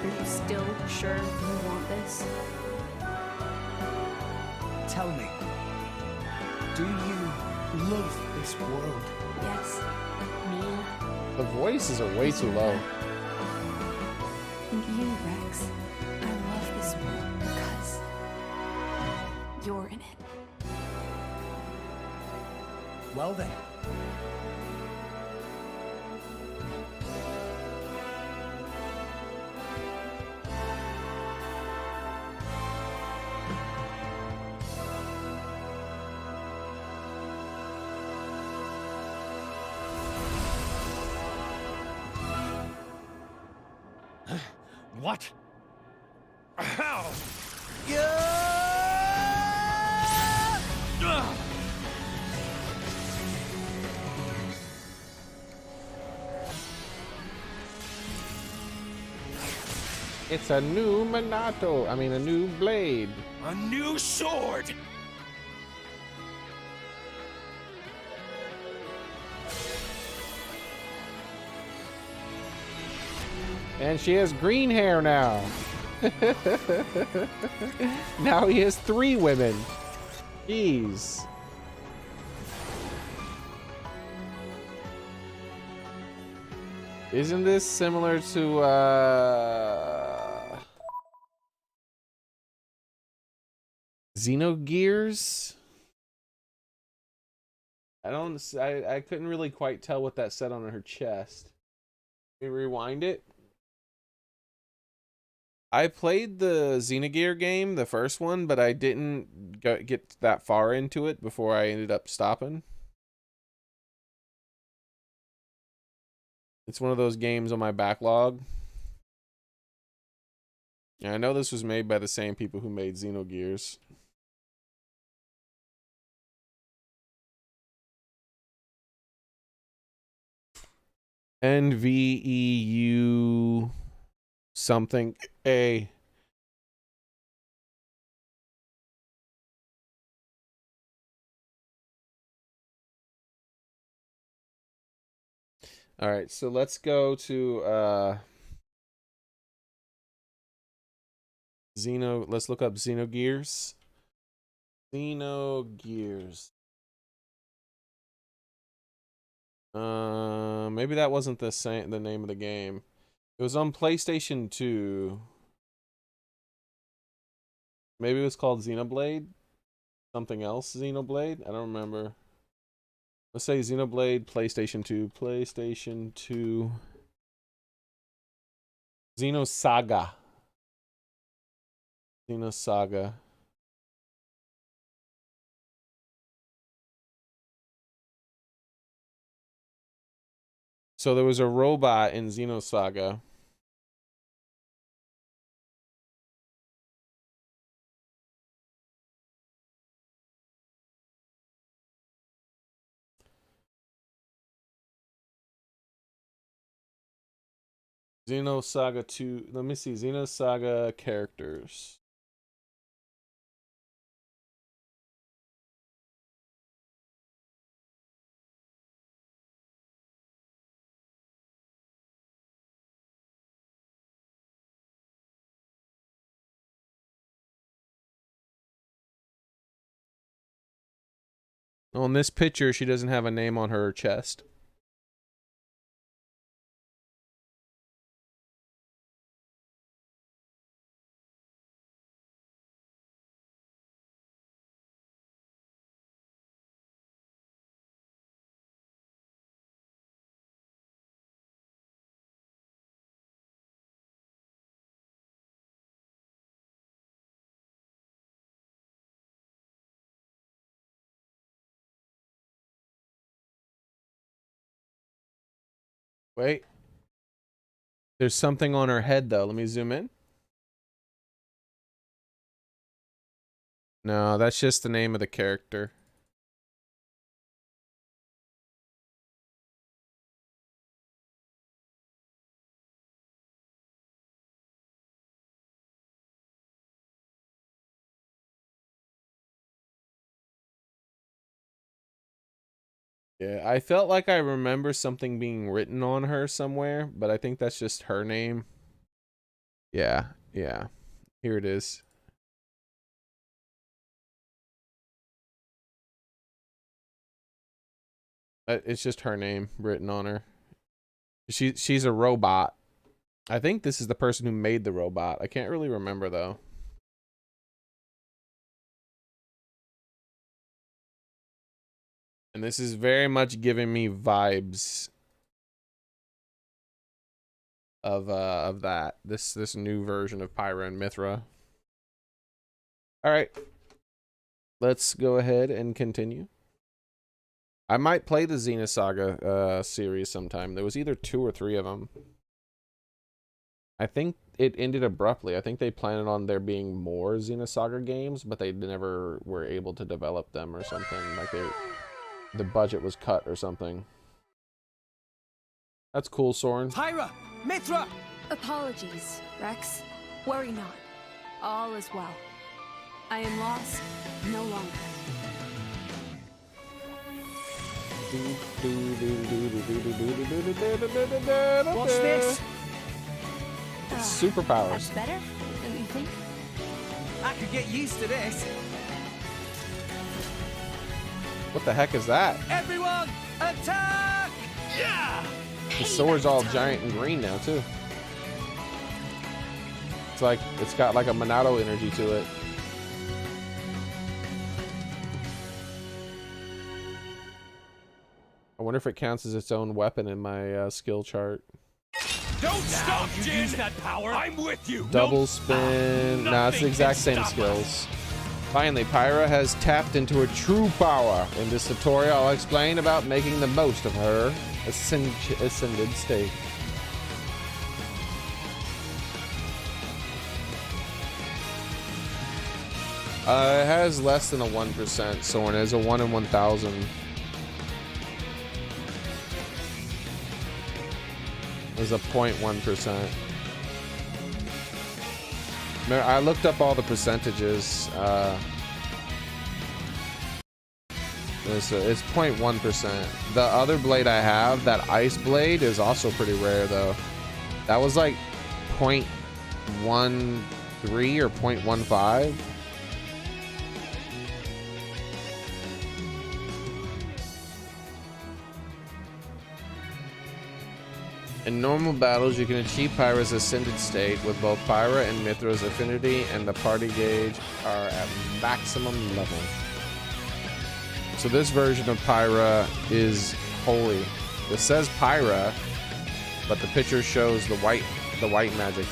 are you still sure you want this? Tell me, do you love this world? Yes. Me. The voices are way too low. And you, Rex. I love this world because you're in it. Well then. What? How? It's a new Minato. I mean, a new blade. A new sword! And she has green hair now. Now he has 3 women. Jeez. Isn't this similar to Xenogears? I couldn't really quite tell what that said on her chest. Let me rewind it. I played the Xenogear game, the first one, but I didn't get that far into it before I ended up stopping. It's one of those games on my backlog. And I know this was made by the same people who made Xenogears. NVEU something A. All right, so let's go to let's look up Xenogears. Xenogears. Maybe that wasn't the name of the game. It was on PlayStation 2. Maybe it was called Xenoblade? Something else Xenoblade? I don't remember. Let's say Xenoblade, PlayStation 2. PlayStation 2. Xenosaga. Xenosaga. So there was a robot in Xenosaga. Xenosaga 2. Let me see. Xenosaga characters. On this picture, she doesn't have a name on her chest. Wait. There's something on her head, though. Let me zoom in. No, that's just the name of the character. Yeah, I felt like I remember something being written on her somewhere, but I think that's just her name. Yeah, yeah. Here it is. It's just her name written on her. She's a robot. I think this is the person who made the robot. I can't really remember though. And this is very much giving me vibes of that. This new version of Pyra and Mithra. All right. Let's go ahead and continue. I might play the Xenosaga series sometime. There was either 2 or 3 of them. I think it ended abruptly. I think they planned on there being more Xenosaga games, but they never were able to develop them or something. Like the budget was cut or something. That's cool, Soren. Pyra! Mithra! Apologies, Rex. Worry not. All is well. I am lost no longer. Watch this! Superpowers. That's better, don't you think? I could get used to this. What the heck is that? Everyone, attack! Yeah! The sword's all giant and green now too. It's like it's got like a Monado energy to it. I wonder if it counts as its own weapon in my skill chart. Don't stop, Jin! Use that power. I'm with you. Double spin. Nah, it's the exact same skills. Finally, Pyra has tapped into her true power. In this tutorial, I'll explain about making the most of her ascended state. It has less than a 1%, so it has a 1 in 1,000. There's a 0.1%. I looked up all the percentages. It's 0.1%. The other blade I have, that ice blade, is also pretty rare though. That was like 0.13 or 0.15. In normal battles, you can achieve Pyra's ascended state with both Pyra and Mithra's affinity, and the party gauge are at maximum level. So this version of Pyra is holy. It says Pyra, but the picture shows the white magic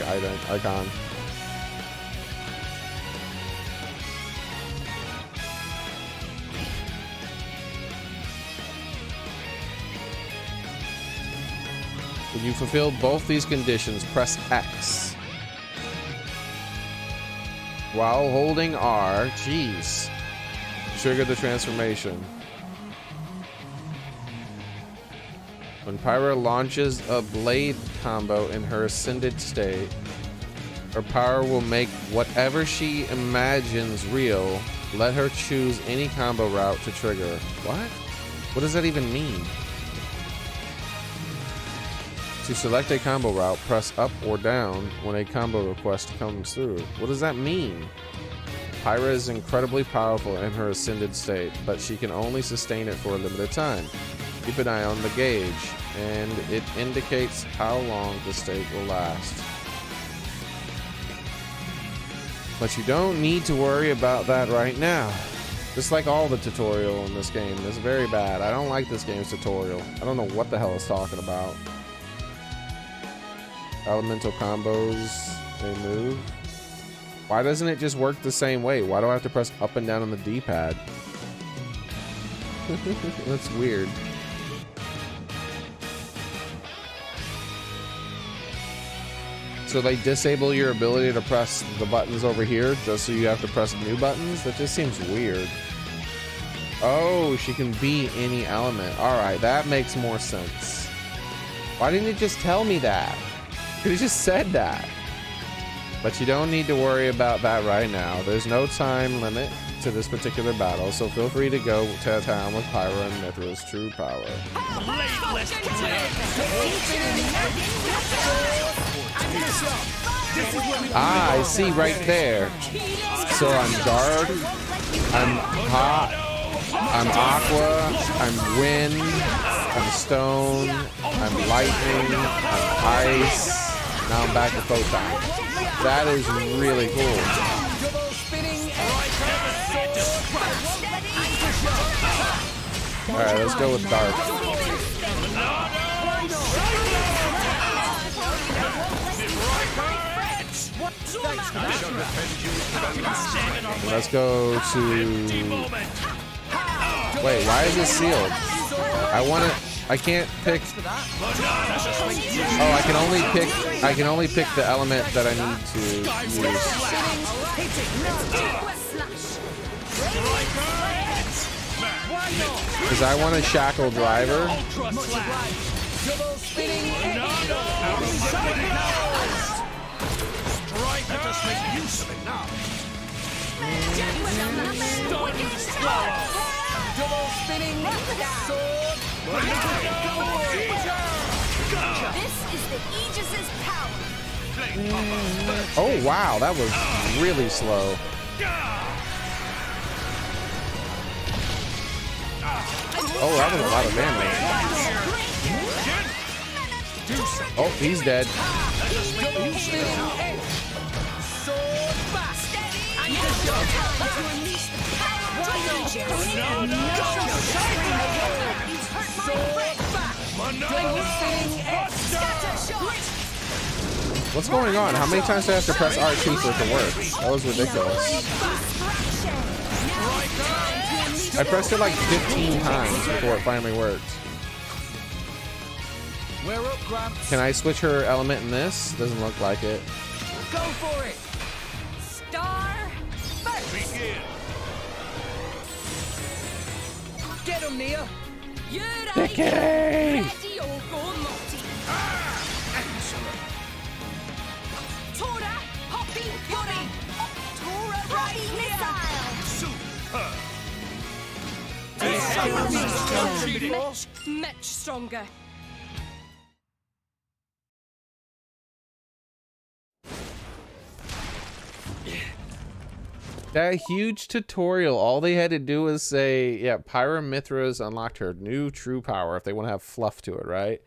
icon. When you fulfill both these conditions, press X. While holding R, jeez, trigger the transformation. When Pyra launches a blade combo in her ascended state, her power will make whatever she imagines real. Let her choose any combo route to trigger. What? What does that even mean? To select a combo route, press up or down when a combo request comes through. What does that mean? Pyra is incredibly powerful in her ascended state, but she can only sustain it for a limited time. Keep an eye on the gauge, and it indicates how long the state will last. But you don't need to worry about that right now. Just like all the tutorial in this game, it's very bad. I don't like this game's tutorial. I don't know what the hell it's talking about. Elemental combos, they move. Why doesn't it just work the same way? Why do I have to press up and down on the D-pad? That's weird. So they disable your ability to press the buttons over here just so you have to press new buttons? That just seems weird. Oh, she can be any element. Alright, that makes more sense. Why didn't you just tell me that? Could have just said that. But you don't need to worry about that right now. There's no time limit to this particular battle, so feel free to go to town with Pyra and Mithra's true power. Ah, I see right there. So I'm guard, I'm hot, I'm aqua, I'm wind, I'm stone, I'm lightning, I'm ice. Now I'm back to photon. That is really cool. Alright, let's go with dark. Let's go to... Wait, why is this sealed? I can't pick... Oh, I can only pick the element that I need to use. Because I want a shackle driver. This is the Aegis's power. Oh wow, that was really slow. Oh, that was a lot of damage. Oh, he's dead. What's going on? How many times do I have to press R2 for it to work? That was ridiculous. I pressed it like 15 times before it finally worked. Can I switch her element in this? Doesn't look like it. Go for it. Star first. Begin. Get him, Nia. Vicky! Ready or go multi. Excellent. Tora, Hoppy, Fury. Tora, Hoppy, missile. Much stronger. That huge tutorial, all they had to do was say, yeah, Pyra Mithra's unlocked her new true power if they want to have fluff to it, right?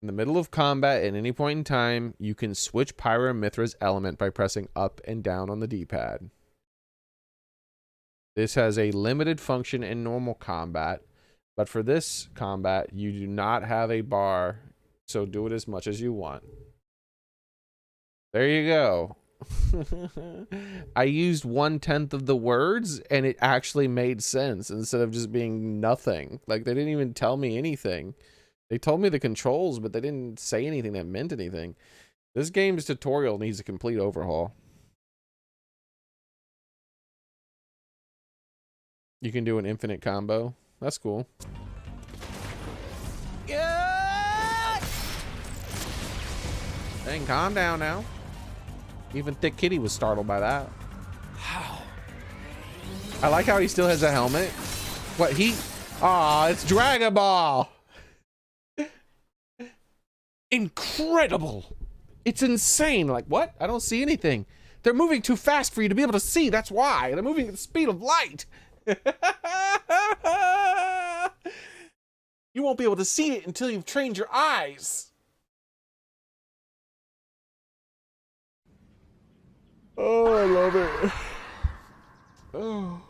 In the middle of combat at any point in time, you can switch Pyra and Mithra's element by pressing up and down on the D-pad. This has a limited function in normal combat, but for this combat, you do not have a bar, so do it as much as you want. There you go. I used 1/10 of the words, and it actually made sense instead of just being nothing. Like, they didn't even tell me anything. They told me the controls, but they didn't say anything that meant anything. This game's tutorial needs a complete overhaul. You can do an infinite combo. That's cool. Dang, calm down now. Even Thick Kitty was startled by that. How? I like how he still has a helmet. What, he... Aw, it's Dragon Ball! Incredible! It's insane. Like, what? I don't see anything. They're moving too fast for you to be able to see. That's why. They're moving at the speed of light. You won't be able to see it until you've trained your eyes. Oh, I love it. Oh.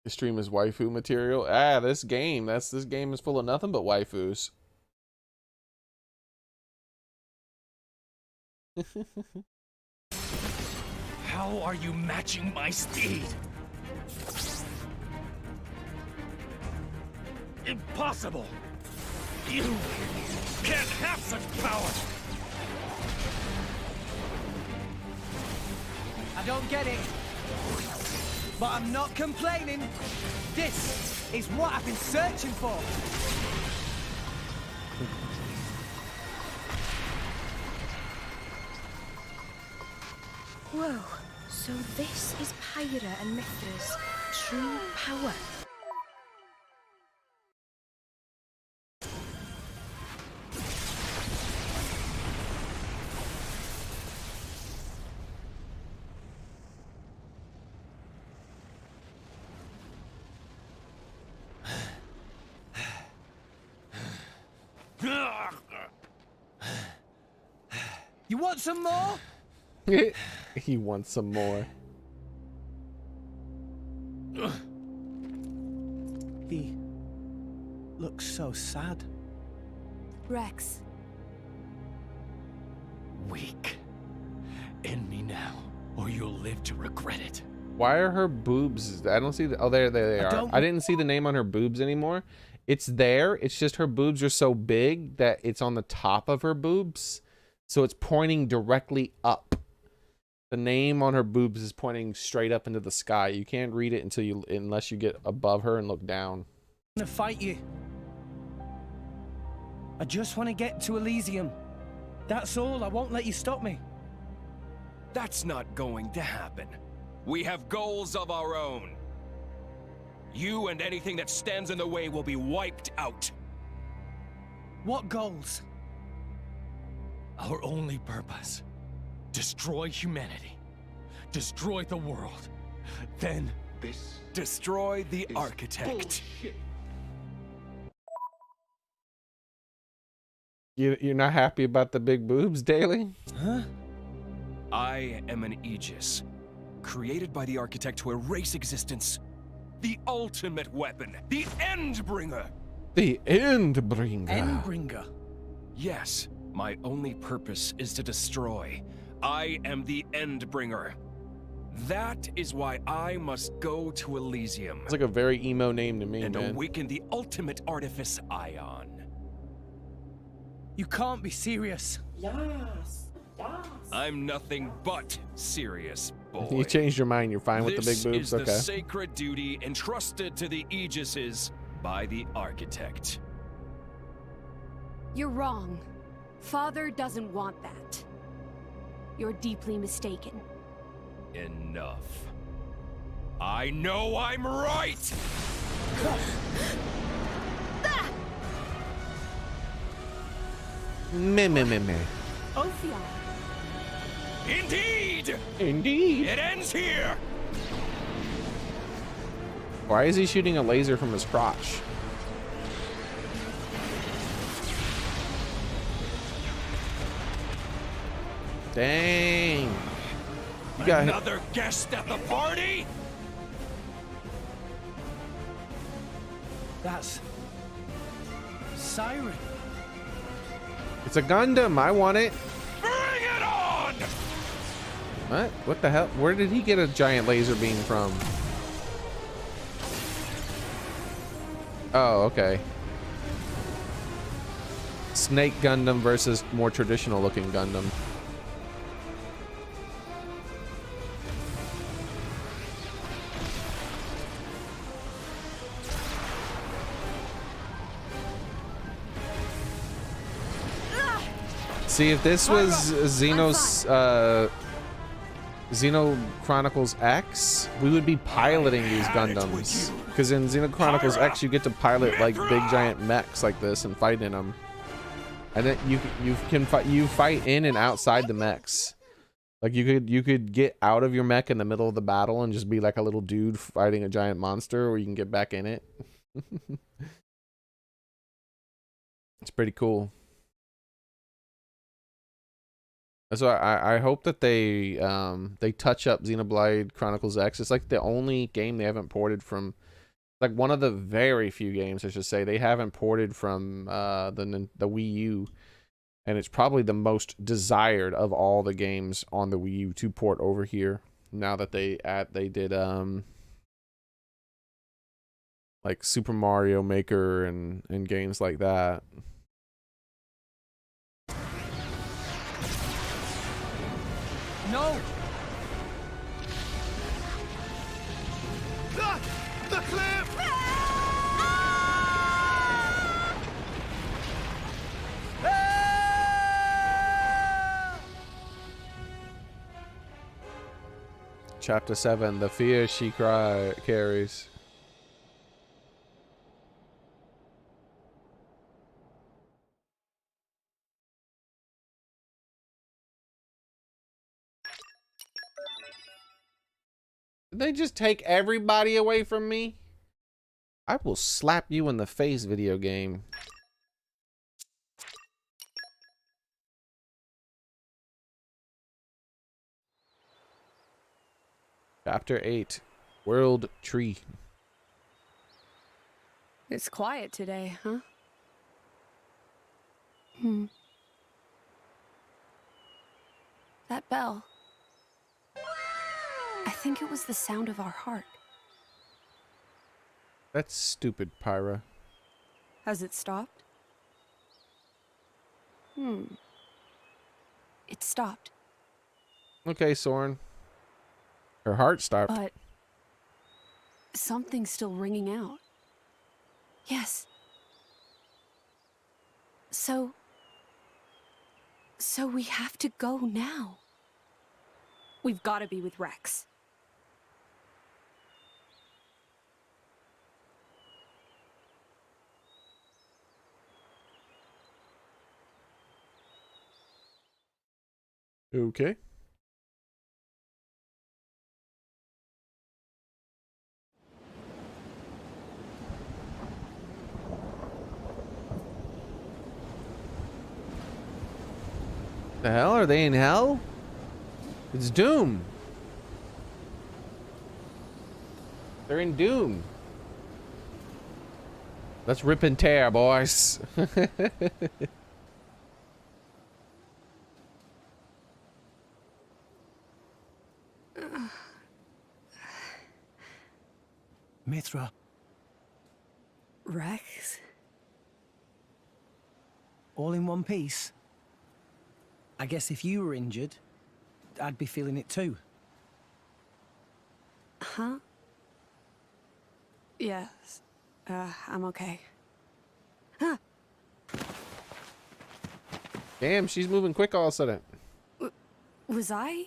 The stream is waifu material. Ah, this game is full of nothing but waifus. How are you matching my speed? Impossible! You can't have such power! I don't get it, but I'm not complaining. This is what I've been searching for. Whoa, so this is Pyra and Mithra's true power. You want some more? He wants some more. He looks so sad. Rex. Weak. End me now, or you'll live to regret it. Why are her boobs? I don't see the. Oh, there they are. I didn't see the name on her boobs anymore. It's there. It's just her boobs are so big that it's on the top of her boobs, so it's pointing directly up. The name on her boobs is pointing straight up into the sky. You can't read it unless you get above her and look down. I'm gonna fight you. I just want to get to Elysium. That's all. I won't let you stop me. That's not going to happen. We have goals of our own. You and anything that stands in the way will be wiped out. What goals? Our only purpose. Destroy humanity. Destroy the world. Then... Destroy the architect. You're not happy about the big boobs, Daily? Huh? I am an Aegis, created by the architect to erase existence. The ultimate weapon. The Endbringer. The Endbringer. Endbringer? Yes, my only purpose is to destroy. I am the Endbringer. That is why I must go to Elysium. It's like a very emo name to me, and man. awaken the ultimate artifice Ion. You can't be serious. Yes. I'm nothing but serious, boy. You changed your mind. You're fine with the big boobs? This is okay. the sacred duty entrusted to the Aegises by the architect. You're wrong. Father doesn't want that. You're deeply mistaken. Enough. I know I'm right! Me. Ophion. Indeed! Indeed. It ends here! Why is he shooting a laser from his crotch? Dang. You got another guest at the party? That's Xearrik. It's a Gundam. I want it. Bring it on! What? What the hell? Where did he get a giant laser beam from? Oh, okay. Snake Gundam versus more traditional looking Gundam. See, if this was Xeno Chronicles X, we would be piloting these Gundams. Because in Xeno Chronicles X, you get to pilot like big giant mechs like this and fight in them. And then you fight in and outside the mechs. Like you could get out of your mech in the middle of the battle and just be like a little dude fighting a giant monster, or you can get back in it. It's pretty cool. So I hope that they touch up Xenoblade Chronicles X. It's like the only game they haven't ported from, like one of the very few games I should say they haven't ported from the Wii U, and it's probably the most desired of all the games on the Wii U to port over here. Now that they did like Super Mario Maker and games like that. No! The cliff! Chapter 7, the fear she carries. Did they just take everybody away from me? I will slap you in the face, video game. Chapter 8, World Tree. It's quiet today, huh? That bell. I think it was the sound of our heart. That's stupid, Pyra. Has it stopped? It stopped. Okay, Soren. Her heart stopped. But something's still ringing out. Yes. So we have to go now. We've got to be with Rex. Okay. The hell? Are they in hell? It's Doom. They're in Doom. Let's rip and tear, boys. Mithra. Rex? All in one piece? I guess if you were injured, I'd be feeling it too. Huh? Yes. I'm okay. Huh. Damn, she's moving quick all of a sudden. Was I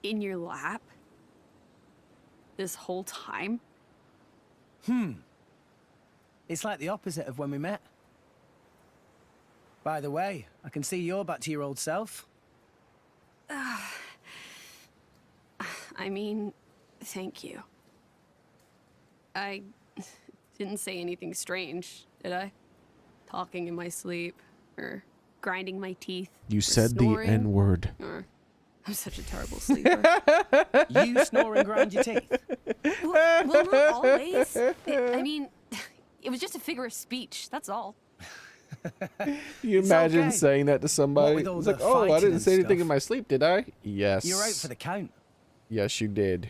in your lap this whole time? It's like the opposite of when we met. By the way, I can see you're back to your old self. I mean, thank you. I didn't say anything strange, did I? Talking in my sleep, or grinding my teeth. You or said snoring, the N-word. Or I'm such a terrible sleeper. You snore and grind your teeth. Well, not always. I mean, it was just a figure of speech. That's all. You imagine saying that to somebody? with all It's the like, oh, I fighting didn't and say anything stuff. in my sleep, did I? Yes. You're out for the count. Yes, you did.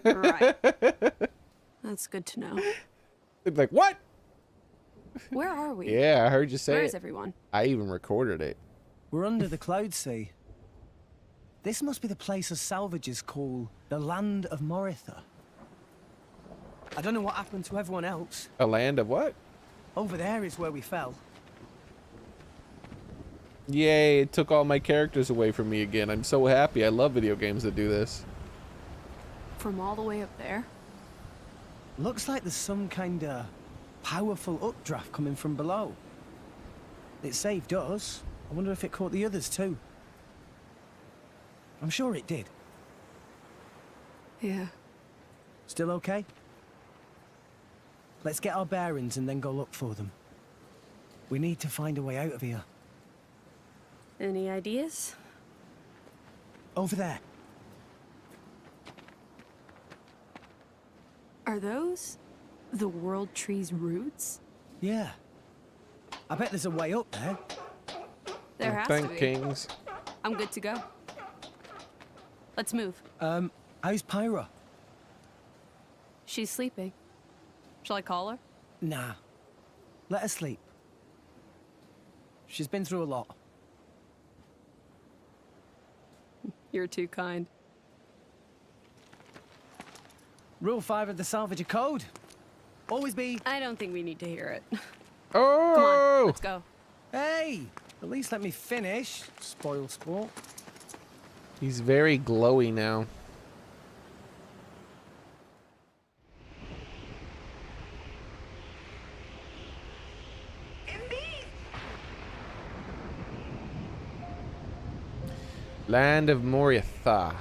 Right. That's good to know. They'd be like, what? Where are we? Yeah, I heard you say Where it. is everyone? I even recorded it. We're under the cloud sea. This must be the place of salvages called the Land of Moritha. I don't know what happened to everyone else. A land of what? Over there is where we fell. Yay, it took all my characters away from me again. I'm so happy. I love video games that do this. From all the way up there? Looks like there's some kind of powerful updraft coming from below. It saved us. I wonder if it caught the others too. I'm sure it did. Yeah. Still okay? Let's get our bearings and then go look for them. We need to find a way out of here. Any ideas? Over there. Are those the world tree's roots? Yeah. I bet there's a way up there. There has to be. Kings. I'm good to go. Let's move. How's Pyra? She's sleeping. Shall I call her? Nah. Let her sleep. She's been through a lot. You're too kind. Rule 5 of the Salvager Code. Always be... I don't think we need to hear it. Oh! Come on, let's go. Hey! At least let me finish, spoil sport. He's very glowy now. Land of Moritha.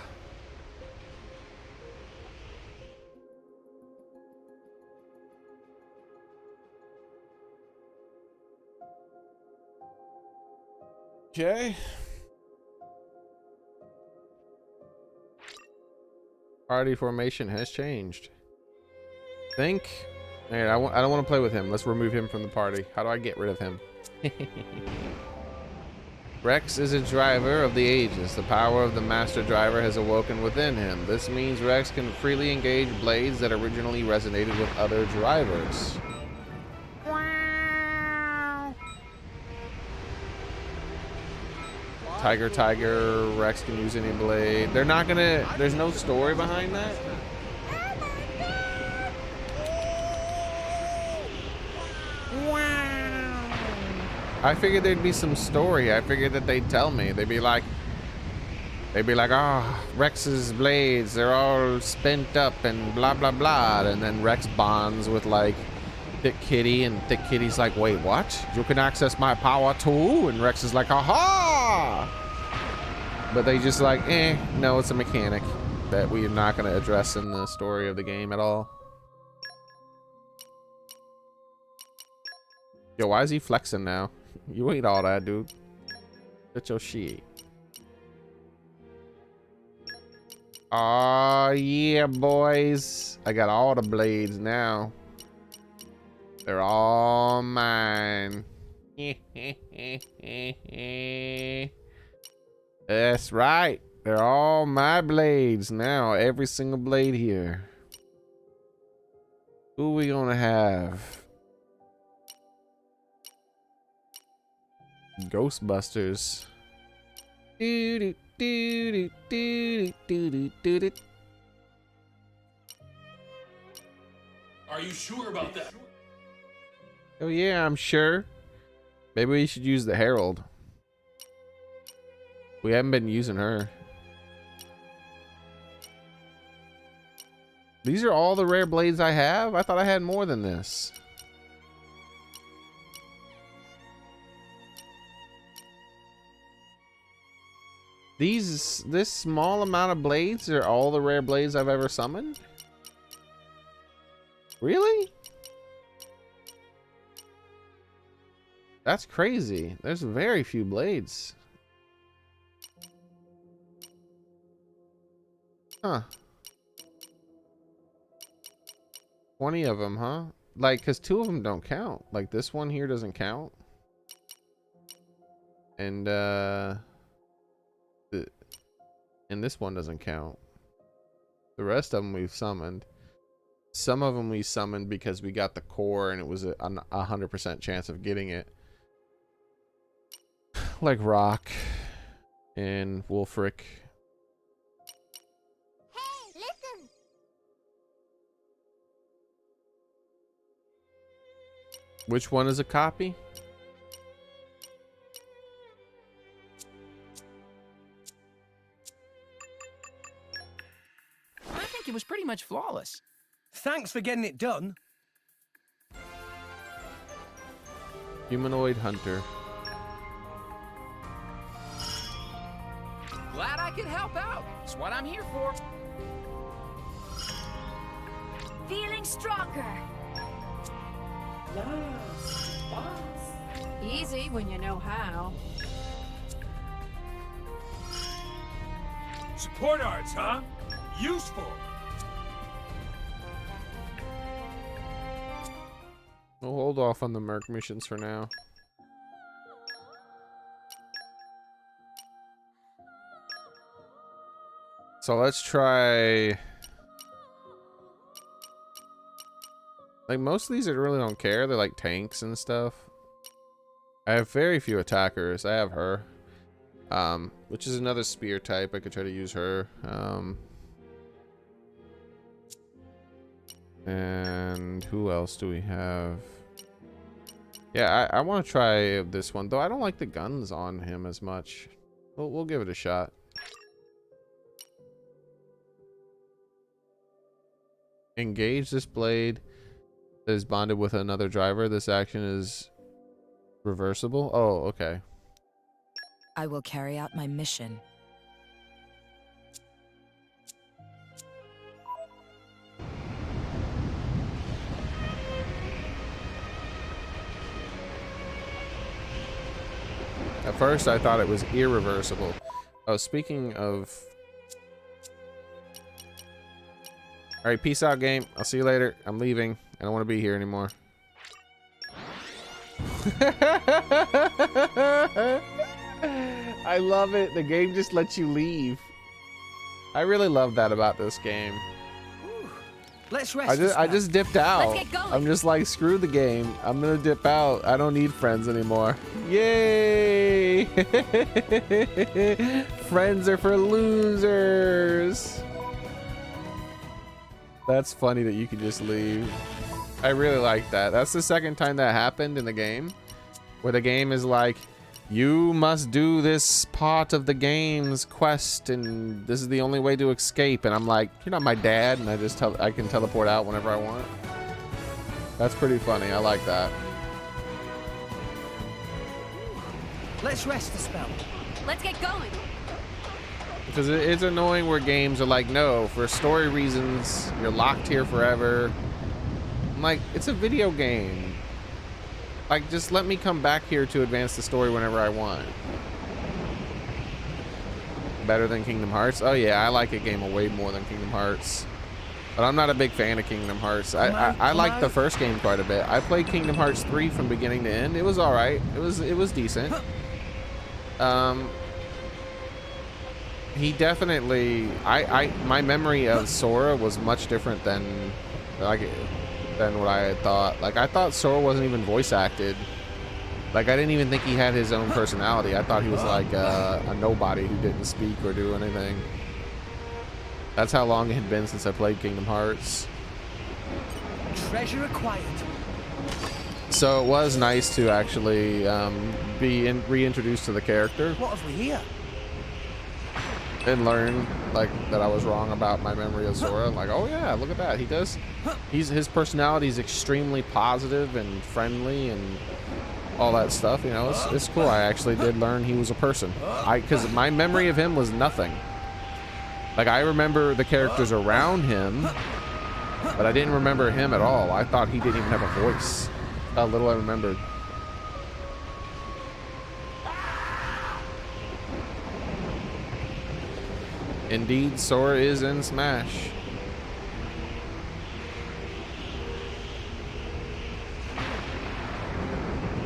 Okay. Party formation has changed. Think. Alright, I don't want to play with him. Let's remove him from the party. How do I get rid of him? Rex is a driver of the ages. The power of the master driver has awoken within him. This means Rex can freely engage blades that originally resonated with other drivers. Tiger, Rex can use any blade. They're not gonna, there's no story behind that? I figured there'd be some story. I figured that they'd tell me. They'd be like, oh, Rex's blades, they're all spent up and blah, blah, blah. And then Rex bonds with like Thick Kitty, and Thick Kitty's like, wait, what? You can access my power too? And Rex is like, aha! But they just like, no, it's a mechanic that we are not going to address in the story of the game at all. Yo, why is he flexing now? You ain't all that, dude. That's your shit. Aw, yeah, boys. I got all the blades now. They're all mine. That's right. They're all my blades now. Every single blade here. Who we gonna have? Ghostbusters. Are you sure about that? Oh yeah, I'm sure. Maybe we should use the Herald. We haven't been using her. These are all the rare blades I have? I thought I had more than this. This small amount of blades are all the rare blades I've ever summoned? Really? That's crazy. There's very few blades. Huh. 20 of them, huh? Like, because 2 of them don't count. Like, this one here doesn't count. And this one doesn't count. The rest of them we've summoned. Some of them we summoned because we got the core and it was a 100% chance of getting it. Like Rock and Wolfric. Hey, listen! Which one is a copy? I think it was pretty much flawless. Thanks for getting it done. Humanoid hunter. Glad I could help out. It's what I'm here for. Feeling stronger. Easy when you know how. Support arts, huh? Useful. We'll hold off on the Merc missions for now. So let's try. Like, most of these I really don't care. They're like tanks and stuff. I have very few attackers. I have her. Which is another spear type. I could try to use her. And who else do we have? Yeah, I want to try this one, though I don't like the guns on him as much. We'll give it a shot. Engage this blade that is bonded with another driver. This action is reversible. Oh, okay. I will carry out my mission. At first, I thought it was irreversible. Oh, speaking of... Alright, peace out, game. I'll see you later. I'm leaving. I don't want to be here anymore. I love it. The game just lets you leave. I really love that about this game. Let's rest. I just dipped out. Let's get going. I'm just like, screw the game. I'm gonna dip out. I don't need friends anymore. Yay! Friends are for losers. That's funny that you can just leave. I really like that. That's the second time that happened in the game, where the game is like, you must do this part of the game's quest, and this is the only way to escape. And I'm like, you're not my dad, and I can teleport out whenever I want. That's pretty funny. I like that. Let's rest a spell. Let's get going. Because it's annoying where games are like, no, for story reasons, you're locked here forever. I'm like, it's a video game. Like, just let me come back here to advance the story whenever I want. Better than Kingdom Hearts? Oh yeah, I like a game way more than Kingdom Hearts. But I'm not a big fan of Kingdom Hearts. I like the first game quite a bit. I played Kingdom Hearts 3 from beginning to end. It was alright. It was decent. He definitely... my memory of Sora was much different than what I had thought. Like, I thought Sora wasn't even voice acted. Like, I didn't even think he had his own personality. I thought he was like a nobody who didn't speak or do anything. That's how long it had been since I played Kingdom Hearts. Treasure acquired. So it was nice to actually be reintroduced to the character. What have we here? And learn like that I was wrong about my memory of Sora. Like, oh yeah, look at that. His personality is extremely positive and friendly and all that stuff. You know, it's cool. I actually did learn he was a person. Because my memory of him was nothing. Like, I remember the characters around him, But I didn't remember him at all. I thought he didn't even have a voice. How little I remembered. Indeed, Sora is in Smash.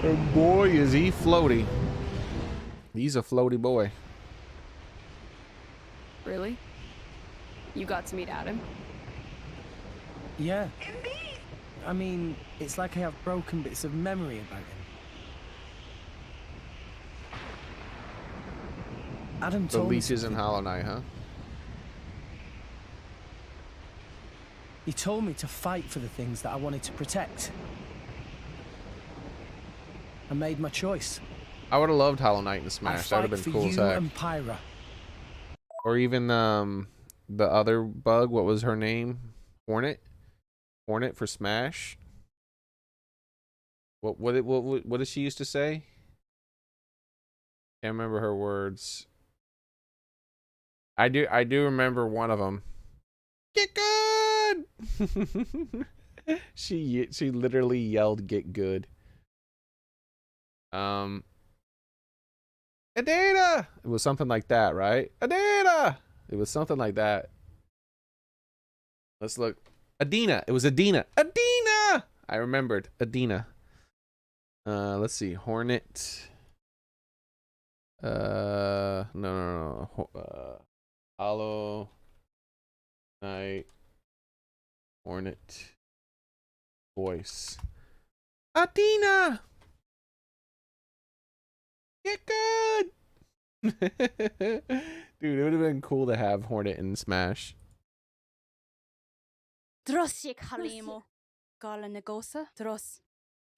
And boy, is he floaty. He's a floaty boy. Really? You got to meet Adam? Yeah. I mean, it's like I have broken bits of memory about him. Adam The told me leeches in something. Hollow Knight, huh? He told me to fight for the things that I wanted to protect. I made my choice. I would have loved Hollow Knight in Smash. That would have been cool as heck. And Pyra. Or even the other bug. What was her name? Hornet. Hornet for Smash. What did she used to say? Can't remember her words. I do remember one of them. Get good. she literally yelled "Get good." Adina! It was something like that, right? Adina! It was something like that. Let's look. Adina. It was Adina. Adina! I remembered. Adina. Let's see. Hornet. No. Hollow Knight. Hornet. Voice. Adina! Get good! Dude, it would have been cool to have Hornet in Smash. Drosik Halimo. Gala Negosa. Dros.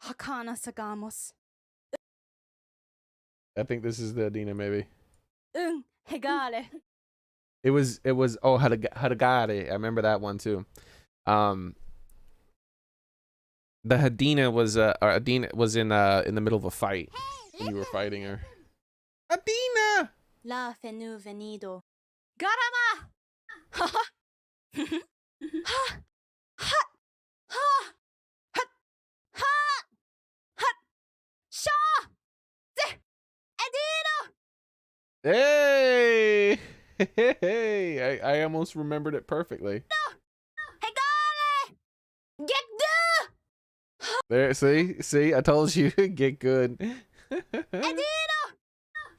Hakana Sagamos. I think this is the Adina, maybe. Hegale. It was oh Hadagare. I remember that one too. The Hadina was in the middle of a fight when you were fighting her. Adina! La Fenu Venido. Garama! Ha ha! Ha! Ha! Ha! Ha! Ha! Ha! Shaw! Edino! Hey! Hey! I almost remembered it perfectly. Hegale! Get There, see, I told you, get good. Edino!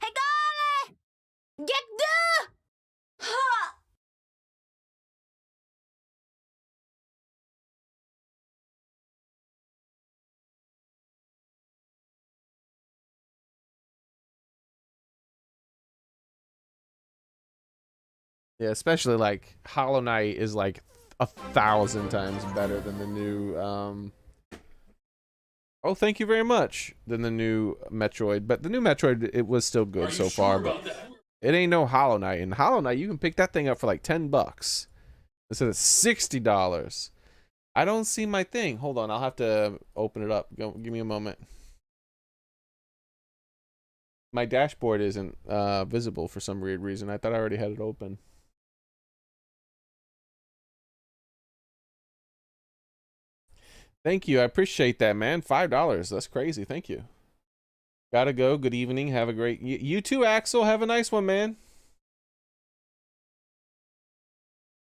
Hegale! Get Ha! Yeah, especially like Hollow Knight is like 1,000 times better than the new oh, thank you very much. Than the new Metroid, but the new Metroid, it was still good so far, but it ain't no Hollow Knight. And Hollow Knight, you can pick that thing up for like $10 instead of $60. I don't see my thing. Hold on, I'll have to open it up. Give me a moment. My dashboard isn't visible for some weird reason. I thought I already had it open. Thank you. I appreciate that, man. $5. That's crazy. Thank you. Gotta go. Good evening. Have a great... You too, Axel. Have a nice one, man.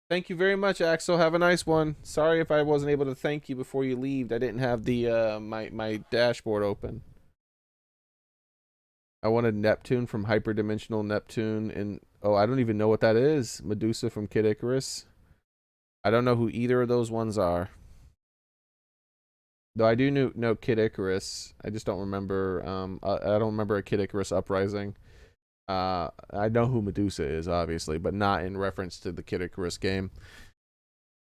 Thank you very much, Axel. Have a nice one. Sorry if I wasn't able to thank you before you leave. I didn't have the my dashboard open. I wanted Neptune from Hyperdimensional Neptune, and oh, I don't even know what that is. Medusa from Kid Icarus. I don't know who either of those ones are. Though I do know Kid Icarus. I just don't remember. I don't remember a Kid Icarus Uprising. I know who Medusa is, obviously, but not in reference to the Kid Icarus game.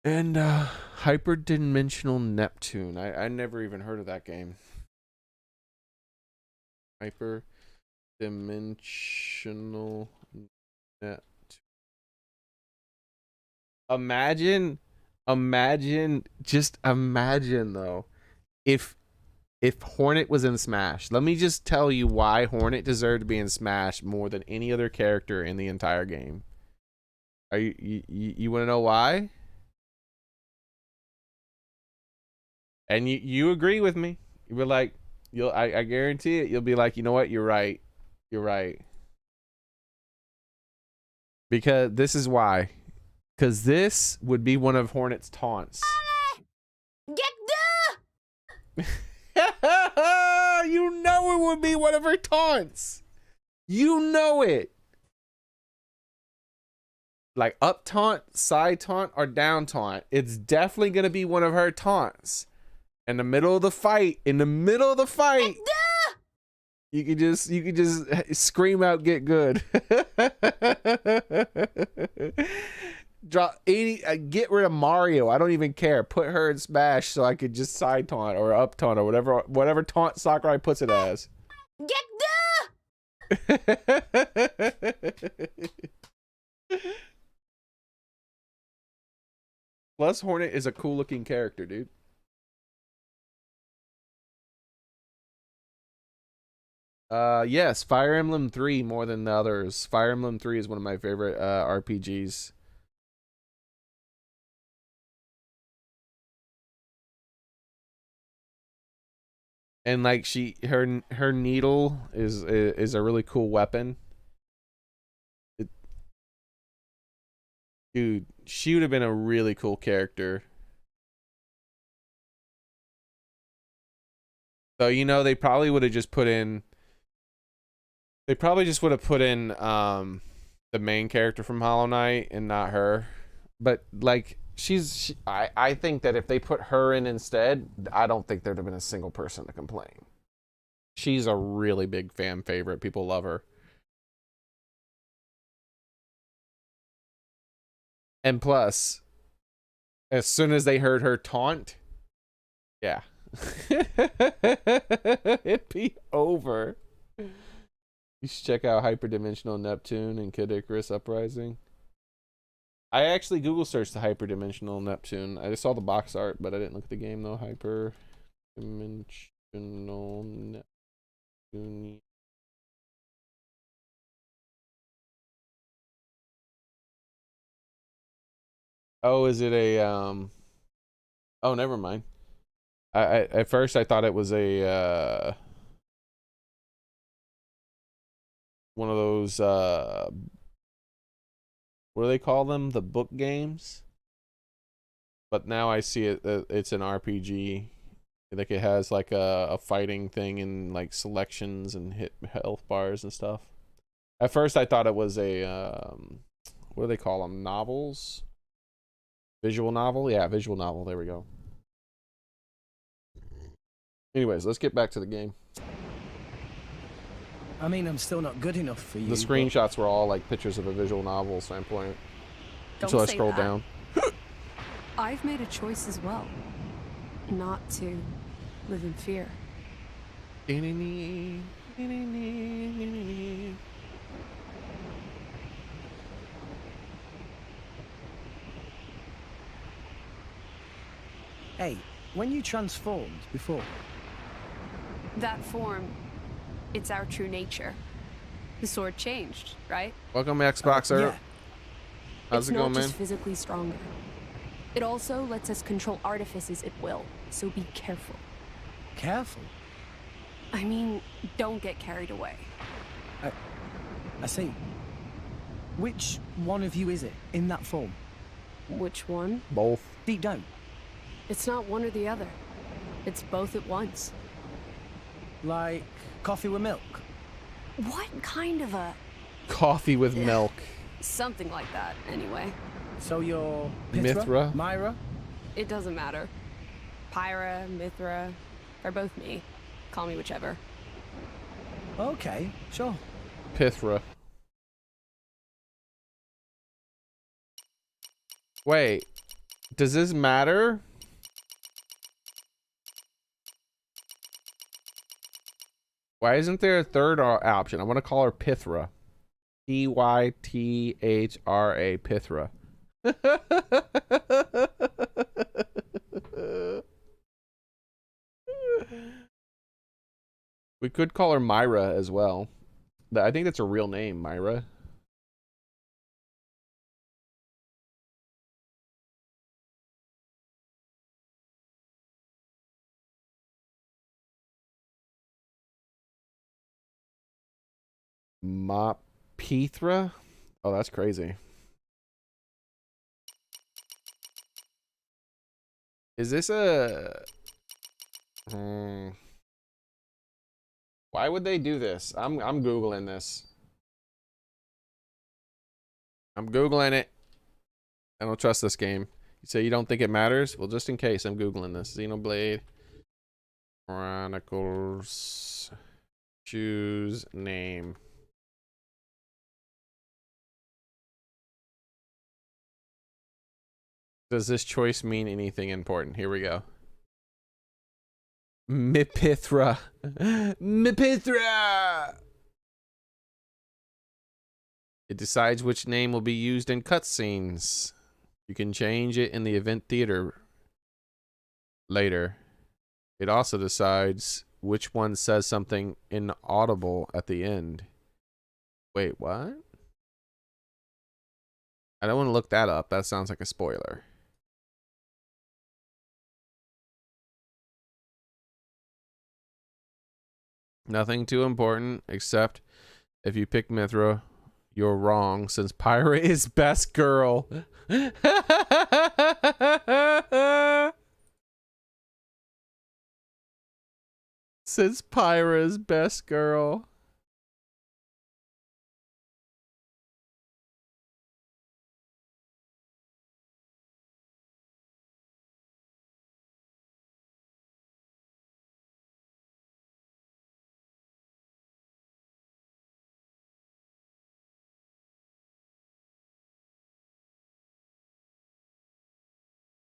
And Hyperdimensional Neptune. I never even heard of that game. Hyperdimensional Neptune. Just imagine though, if Hornet was in Smash. Let me just tell you why Hornet deserved to be in Smash more than any other character in the entire game. Are you want to know why? And you agree with me. You were like, I guarantee it. You'll be like, you know what? You're right. You're right. Because this is why. Because this would be one of Hornet's taunts. You know it would be one of her taunts. You know it. Like up taunt, side taunt, or down taunt. It's definitely gonna be one of her taunts. In the middle of the fight, you could just scream out, "Get good." Drop 80, get rid of Mario. I don't even care. Put her in Smash so I could just side taunt or up taunt or whatever taunt Sakurai puts it as. Plus, Hornet is a cool looking character, dude. Yes, Fire Emblem 3 more than the others. Fire Emblem 3 is one of my favorite RPGs. And like her needle is a really cool weapon. Dude, she would have been a really cool character. So, you know, they probably would have just put in... They probably just would have put in the main character from Hollow Knight and not her. But, like, I think that if they put her in instead, I don't think there'd have been a single person to complain. She's a really big fan favorite. People love her. And plus, as soon as they heard her taunt, yeah. It'd be over. You should check out Hyperdimensional Neptune and Kid Icarus Uprising. I actually Google searched the Hyperdimensional Neptune. I just saw the box art, but I didn't look at the game though. Hyperdimensional Neptune. Oh, is it a oh, never mind. I at first I thought it was a one of those what do they call them? The book games. But now I see it it's an RPG. Like it has like a fighting thing and like selections and hit health bars and stuff. At first I thought it was a what do they call them? Novels? Visual novel? Yeah, visual novel. There we go. Anyways, let's get back to the game. I mean, I'm still not good enough for you. The screenshots were all like pictures of a visual novel standpoint. Until I scrolled down. I've made a choice as well. Not to live in fear. Hey, when you transformed before... That form, it's our true nature. The sword changed, right? Welcome, Xboxer. Yeah. How's it going, man? It's not just physically stronger. It also lets us control artifices at will, so be careful. Careful? I mean, don't get carried away. I see. Which one of you is it, in that form? Which one? Both. Deep down. It's not one or the other. It's both at once. Like coffee with milk? What kind of a... Coffee with milk. Something like that, anyway. So you're... Mithra? Myra? It doesn't matter. Pyra, Mithra, they're both me. Call me whichever. Okay, sure. Pithra. Wait, does this matter? Why isn't there a third option? I want to call her Pithra. Pythra. Pithra. We could call her Myra as well. I think that's a real name, Myra. Mopethra? Oh, that's crazy. Is this a... Why would they do this? I'm Googling this. I'm Googling it. I don't trust this game. You say you don't think it matters? Well, just in case, I'm Googling this. Xenoblade Chronicles. Choose name. Does this choice mean anything important? Here we go. Mipithra. Mipithra! It decides which name will be used in cutscenes. You can change it in the event theater later. It also decides which one says something inaudible at the end. Wait, what? I don't want to look that up. That sounds like a spoiler. Nothing too important, except if you pick Mithra, you're wrong, since Pyra is best girl. Since Pyra is best girl.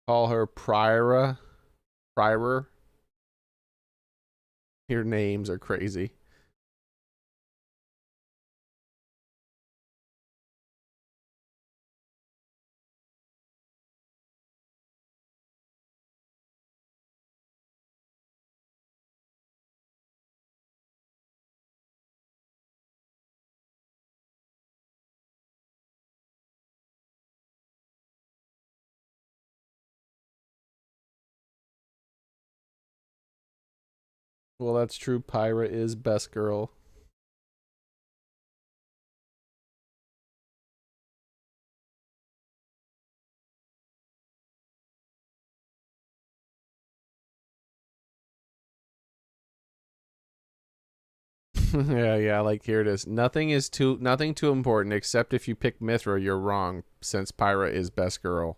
Call her Pyra. Pyra. Your names are crazy. Well, that's true. Pyra is best girl. yeah, like here it is. Nothing too important except if you pick Mithra, you're wrong, since Pyra is best girl.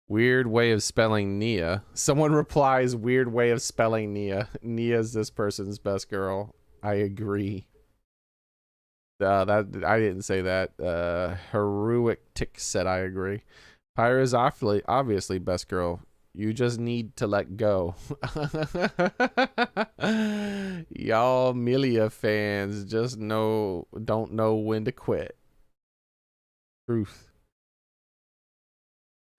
Weird way of spelling Nia. Someone replies, weird way of spelling Nia. Nia's this person's best girl. I agree. That I didn't say that. Heroic Tick said I agree. Pyra is obviously best girl. You just need to let go. Y'all Milia fans just don't know when to quit. Truth.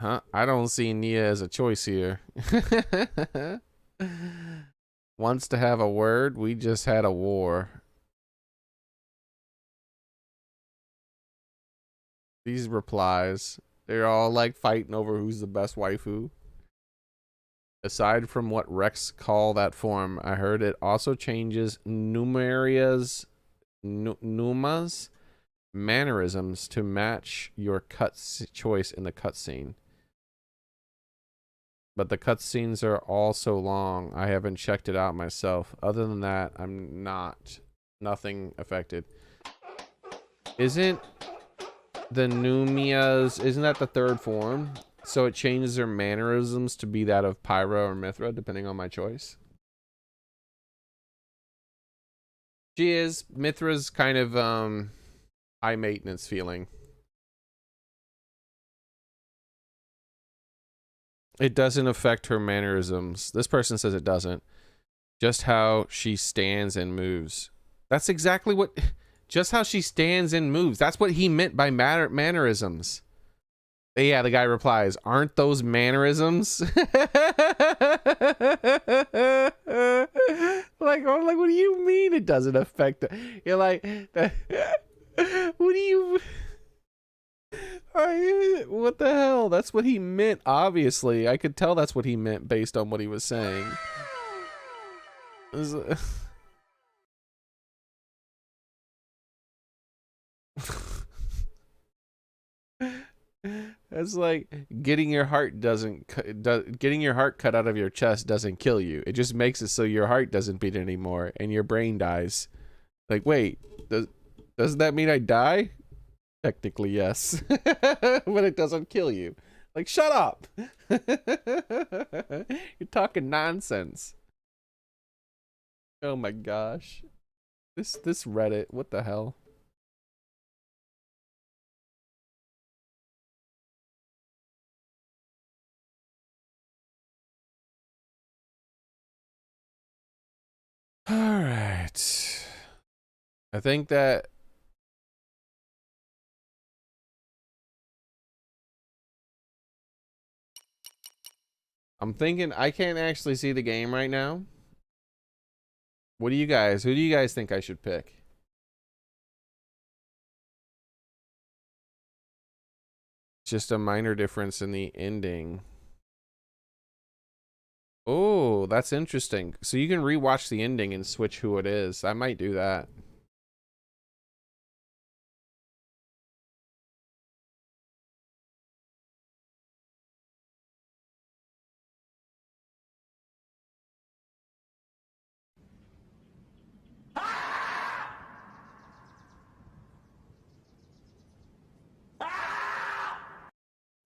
Huh? I don't see Nia as a choice here. Wants to have a word? We just had a war. These replies, they're all like fighting over who's the best waifu. Aside from what Rex call that form, I heard it also changes Numa's mannerisms to match your choice in the cutscene. But the cutscenes are all so long, I haven't checked it out myself. Other than that, I'm nothing affected. Isn't the Numias, isn't that the third form? So it changes their mannerisms to be that of Pyra or Mithra, depending on my choice. She is. Mithra's kind of high maintenance feeling. It doesn't affect her mannerisms. This person says it doesn't. Just how she stands and moves. That's exactly what... Just how she stands and moves. That's what he meant by mannerisms. Yeah, the guy replies, aren't those mannerisms? like, what do you mean it doesn't affect it? You're like, what do you... What the hell? That's what he meant, obviously. I could tell that's what he meant based on what he was saying. It's like getting your heart getting your heart cut out of your chest doesn't kill you. It just makes it so your heart doesn't beat anymore and your brain dies. Like, wait, doesn't that mean I die? Technically, yes. But it doesn't kill you. Like, shut up. You're talking nonsense. Oh my gosh. This Reddit, what the hell? All right. I think that I'm thinking I can't actually see the game right now. What do you guys, who do you guys think I should pick? Just a minor difference in the ending. Oh, that's interesting. So you can rewatch the ending and switch who it is. I might do that.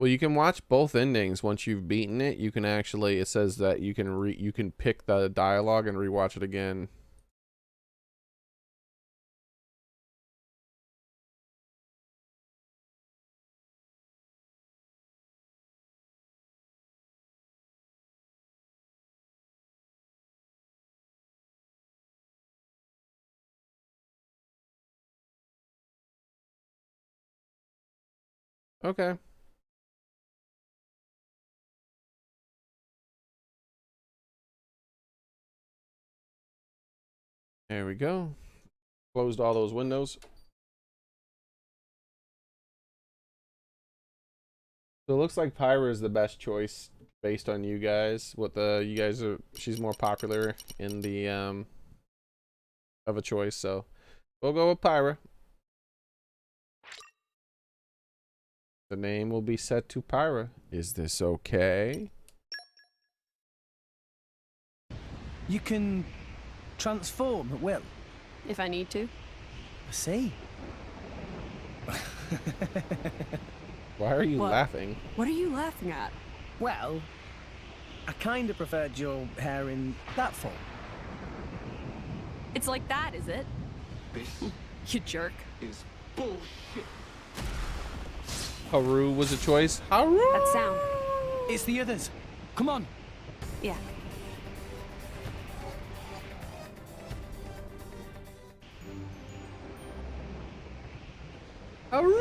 Well, you can watch both endings once you've beaten it. You can actually, it says that you can pick the dialogue and rewatch it again. Okay. There we go. Closed all those windows. So it looks like Pyra is the best choice based on you guys. What the you guys are, she's more popular in the of a choice, so we'll go with Pyra. The name will be set to Pyra. Is this okay? You can transform at will. If I need to. I see. Why are you What? laughing? What are you laughing at? Well, I kind of preferred your hair in that form. It's like that, is it? You jerk. Is bullshit. Haru was a choice. Haru! That sound. It's the others. Come on. Yeah. Haru!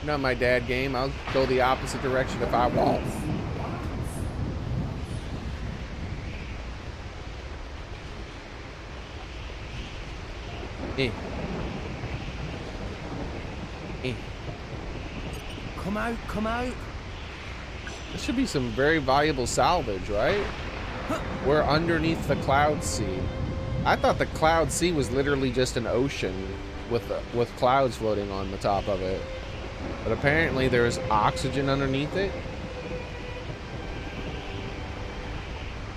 Not my dad game. I'll go the opposite direction if I want. Eh. Eh. Come out, come out. This should be some very valuable salvage, right? We're underneath the Cloud Sea. I thought the Cloud Sea was literally just an ocean with clouds floating on the top of it. But apparently there's oxygen underneath it.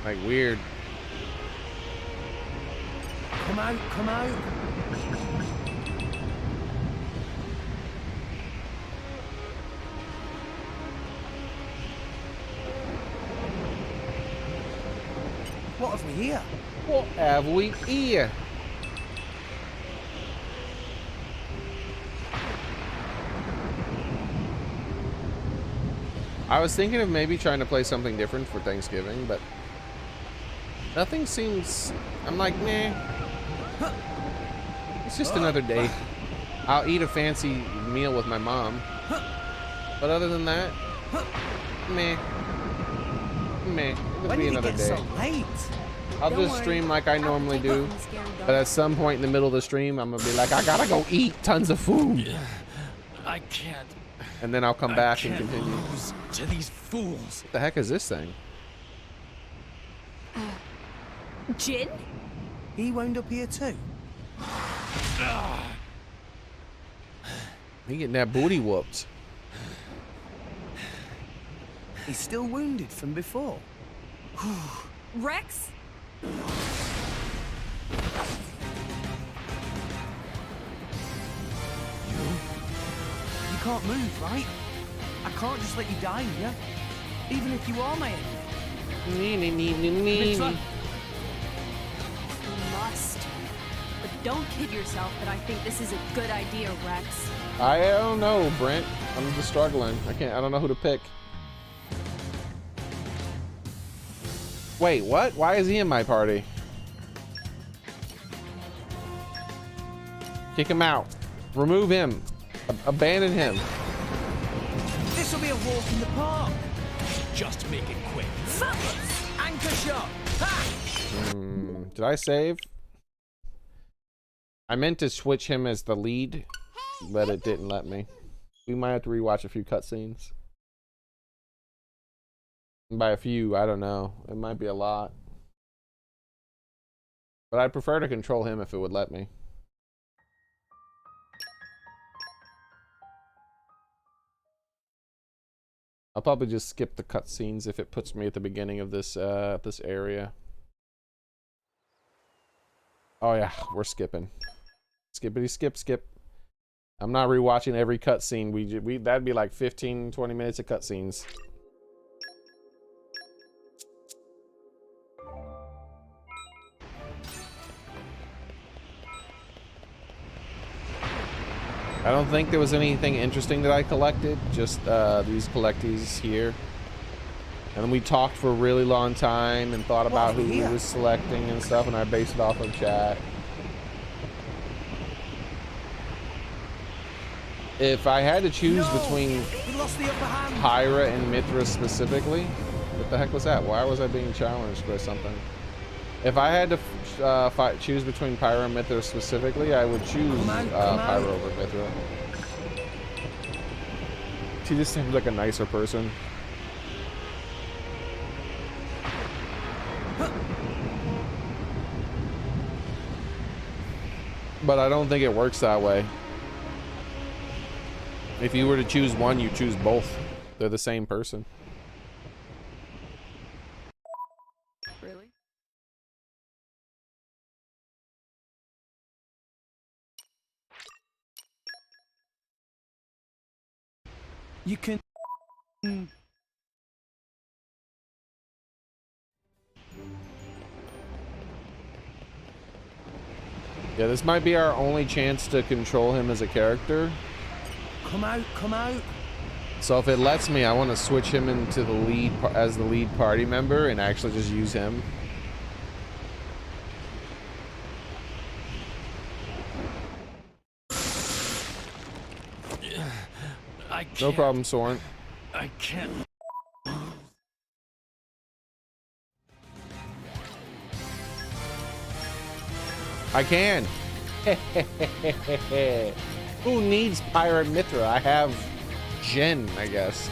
Like weird. Come out, come out. What have we here? What have we here? I was thinking of maybe trying to play something different for Thanksgiving, but nothing seems... I'm like, meh. It's just another day. I'll eat a fancy meal with my mom. But other than that, meh. Meh. It'll be another day. So late? I'll just stream like I normally do. But at some point in the middle of the stream, I'm gonna be like, I gotta go eat tons of food. I can't. And then I'll come back and continue. Lose to these fools. What the heck is this thing? Jin? He wound up here too. He getting that booty whooped. He's still wounded from before. Rex? You can't move, right? I can't just let you die here. Even if you are my enemy. You must. But don't kid yourself that I think this is a good idea, Rex. I don't know, Brent. I'm just struggling. I don't know who to pick. Wait, what? Why is he in my party? Kick him out. Remove him. Abandon him. This will be a walk in the park. Just make it quick. Anchor shot. Ha! Did I save? I meant to switch him as the lead, but it didn't let me. We might have to rewatch a few cutscenes. By a few, I don't know. It might be a lot. But I'd prefer to control him if it would let me. I'll probably just skip the cutscenes if it puts me at the beginning of this this area. Oh yeah, we're skipping. Skippity skip skip. I'm not rewatching every cutscene. We that'd be like 15-20 minutes of cutscenes. I don't think there was anything interesting that I collected, just these collectees here. And then we talked for a really long time and thought about who we was selecting and stuff, and I based it off of chat. If I had to choose between Pyra and Mithra specifically, what the heck was that? Why was I being challenged by something? If I had to choose between Pyra and Mithra specifically, I would choose Pyra over Mithra. She just seems like a nicer person. But I don't think it works that way. If you were to choose one, you choose both. They're the same person. Really? You can... Yeah, this might be our only chance to control him as a character. Come out, come out. So if it lets me, I want to switch him into the lead as the lead party member and actually just use him. No problem, Soren. I can't. I can. Who needs Pirate Mithra? I have Jen, I guess.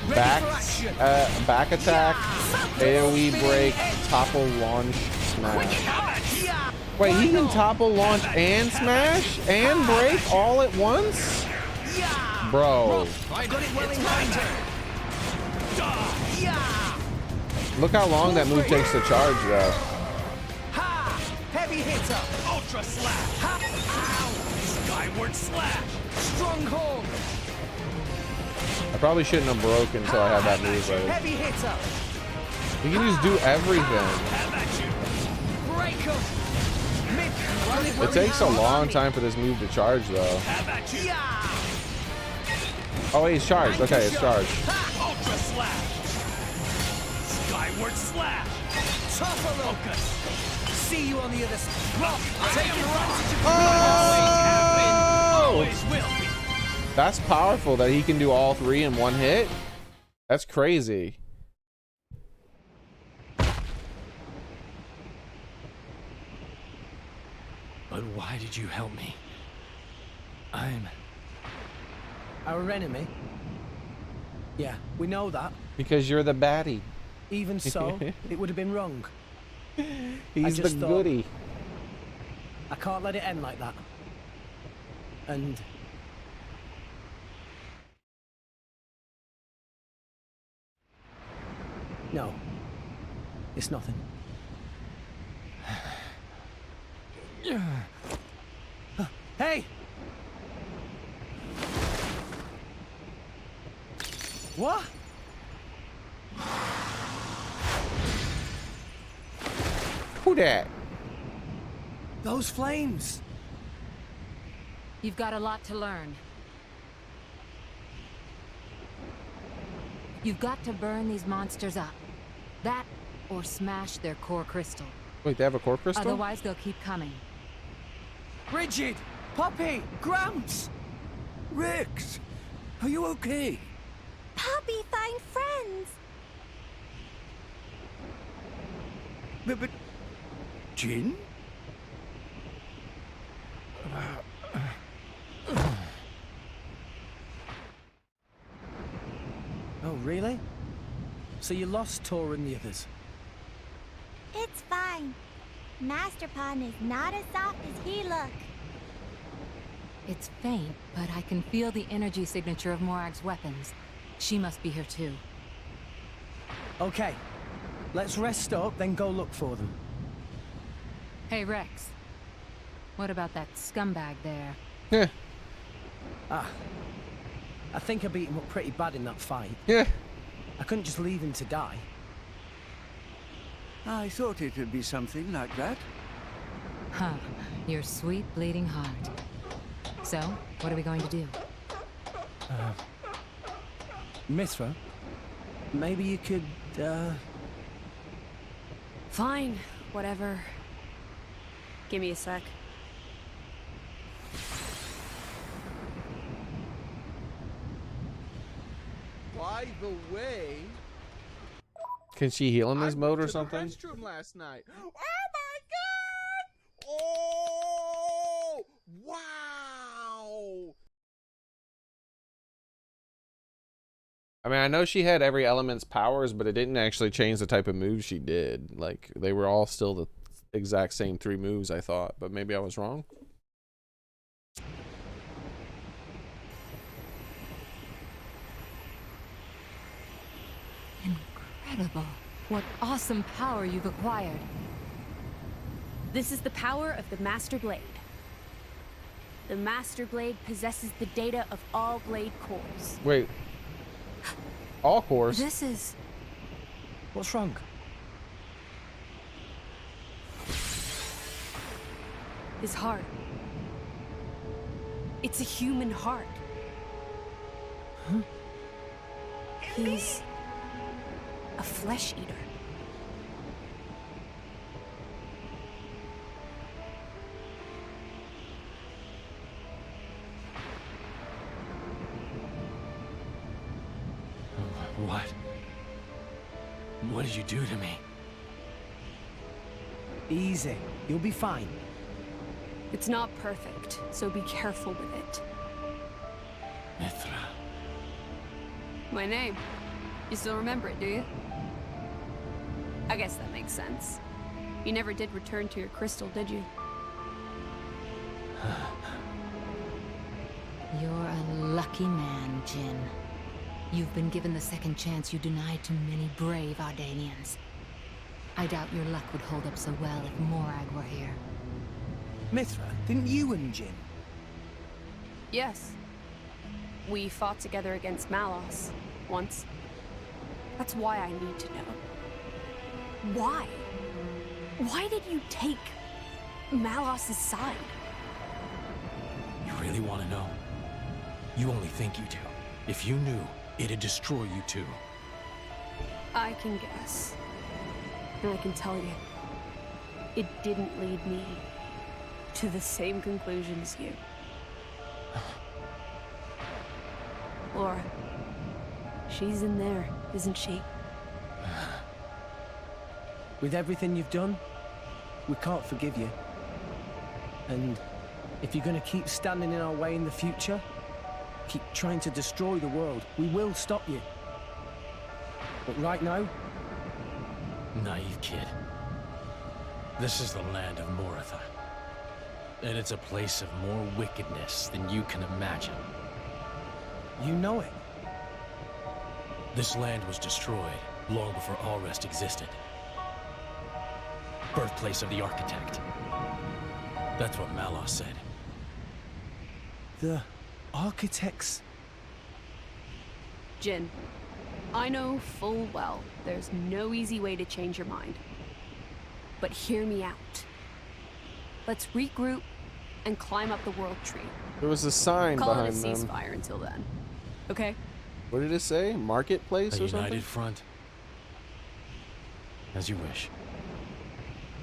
Back attack, AoE break, topple launch, smash. Wait, he can topple launch and smash and break all at once? Bro. Look how long that move takes to charge, though. Heavy hitter. Ultra slash. Ow. Skyward slash. Stronghold. I probably shouldn't have broken until I had that move ready. Heavy hitter. You can just do everything. Break 'em. It takes a long time for this move to charge, though. Oh, wait, it's charged. Okay, it's charged. Ultra slash. Skyward slash. Tougher locus. See you on the other side. Take it Always will be. That's powerful that he can do all three in one hit. That's crazy. But why did you help me? I'm... Our enemy? Yeah, we know that. Because you're the baddie. Even so, it would have been wrong. He's the just thought, goody. I can't let it end like that. And... No. It's nothing. Hey! What? Who dat? Those flames! You've got a lot to learn. You've got to burn these monsters up. That, or smash their core crystal. Wait, they have a core crystal? Otherwise, they'll keep coming. Rigid! Poppy! Gramps! Rex! Are you okay? Poppy, find friends! But... Jin? Oh, really? So you lost Tor and the others? It's fine. Master Pawn is not as soft as he looks. It's faint, but I can feel the energy signature of Morag's weapons. She must be here too. Okay. Let's rest up, then go look for them. Hey, Rex. What about that scumbag there? Yeah. Ah. I think I beat him up pretty bad in that fight. Yeah. I couldn't just leave him to die. I thought it would be something like that. Huh. Your sweet bleeding heart. So, what are we going to do? Mithra? Maybe you could, Fine. Whatever. Give me a sec. By the way, Can she heal in this I mode went or to something? the restroom last night. Oh my god! Oh! Wow! I mean, I know she had every element's powers, but it didn't actually change the type of moves she did. Like, they were all still the exact same 3 moves, I thought. But maybe I was wrong. Incredible. What awesome power you've acquired. This is the power of the Master Blade. The Master Blade possesses the data of all Blade cores. Wait. All cores? This is... What's wrong? his heart. It's a human heart. Huh? He's a flesh eater. What? What did you do to me? Easy. You'll be fine. It's not perfect, so be careful with it. Mithra. My name. You still remember it, do you? I guess that makes sense. You never did return to your crystal, did you? You're a lucky man, Jin. You've been given the second chance you denied to many brave Ardanians. I doubt your luck would hold up so well if Morag were here. Mithra, didn't you and Jin? Yes. We fought together against Malos, once. That's why I need to know. Why? Why did you take Malos' side? You really want to know? You only think you do. If you knew, it'd destroy you too. I can guess. And I can tell you, it didn't lead me to the same conclusion as you. Laura, she's in there, isn't she? With everything you've done, we can't forgive you. And if you're going to keep standing in our way in the future, keep trying to destroy the world, we will stop you. But right now... Naive kid. This is the land of Moratha. And it's a place of more wickedness than you can imagine. You know it. This land was destroyed long before Allrest existed. Birthplace of the architect. That's what Malos said. The architects. Jin, I know full well there's no easy way to change your mind. But hear me out. Let's regroup and climb up the world tree. There was a sign Call behind it a them. ceasefire until then. Okay? What did it say? Marketplace A or something? united front? As you wish.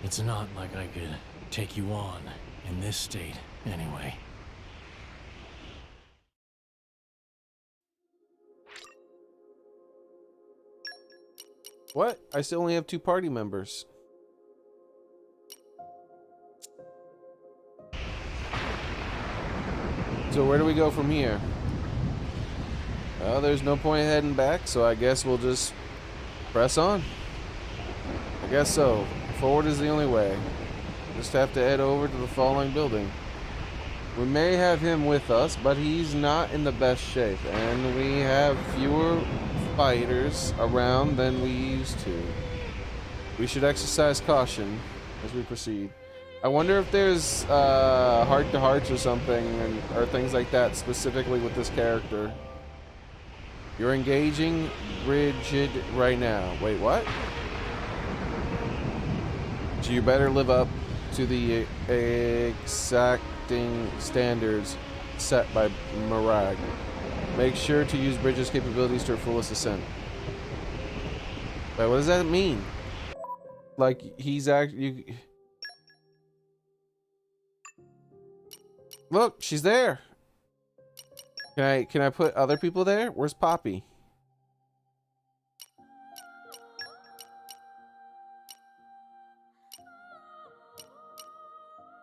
It's not like I could take you on in this state, anyway. What? I still only have 2 party members. So where do we go from here? Well, there's no point heading back, so I guess we'll just press on. I guess so. Forward is the only way. Just have to head over to the falling building. We may have him with us, but he's not in the best shape, and we have fewer fighters around than we used to. We should exercise caution as we proceed. I wonder if there's heart-to-hearts or something, or things like that specifically with this character. You're engaging Bridget right now. Wait, what? So you better live up to the exacting standards set by Mirag. Make sure to use Bridget's capabilities to her fullest extent. Wait, what does that mean? Like, he's actually... Look, she's there. Can I put other people there? Where's Poppy?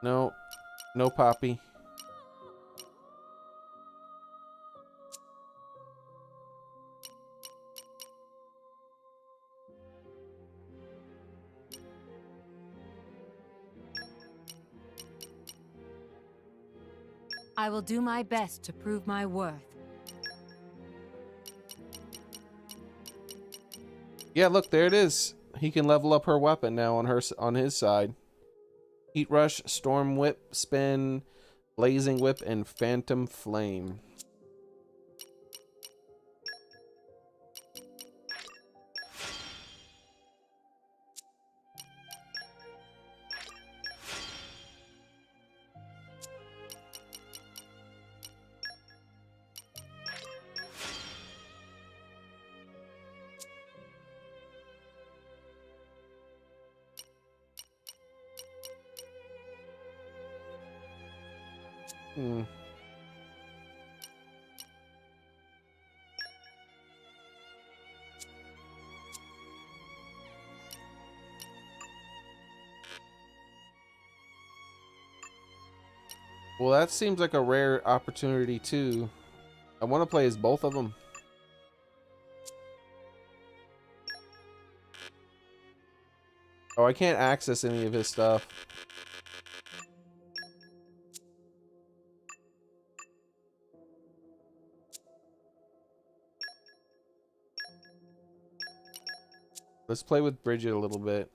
No. No Poppy. I will do my best to prove my worth. Yeah, look, there it is. He can level up her weapon now on his side. Heat Rush, Storm Whip, Spin, Blazing Whip, and Phantom Flame. Well, that seems like a rare opportunity too. I want to play as both of them. Oh, I can't access any of his stuff. Let's play with Bridget a little bit.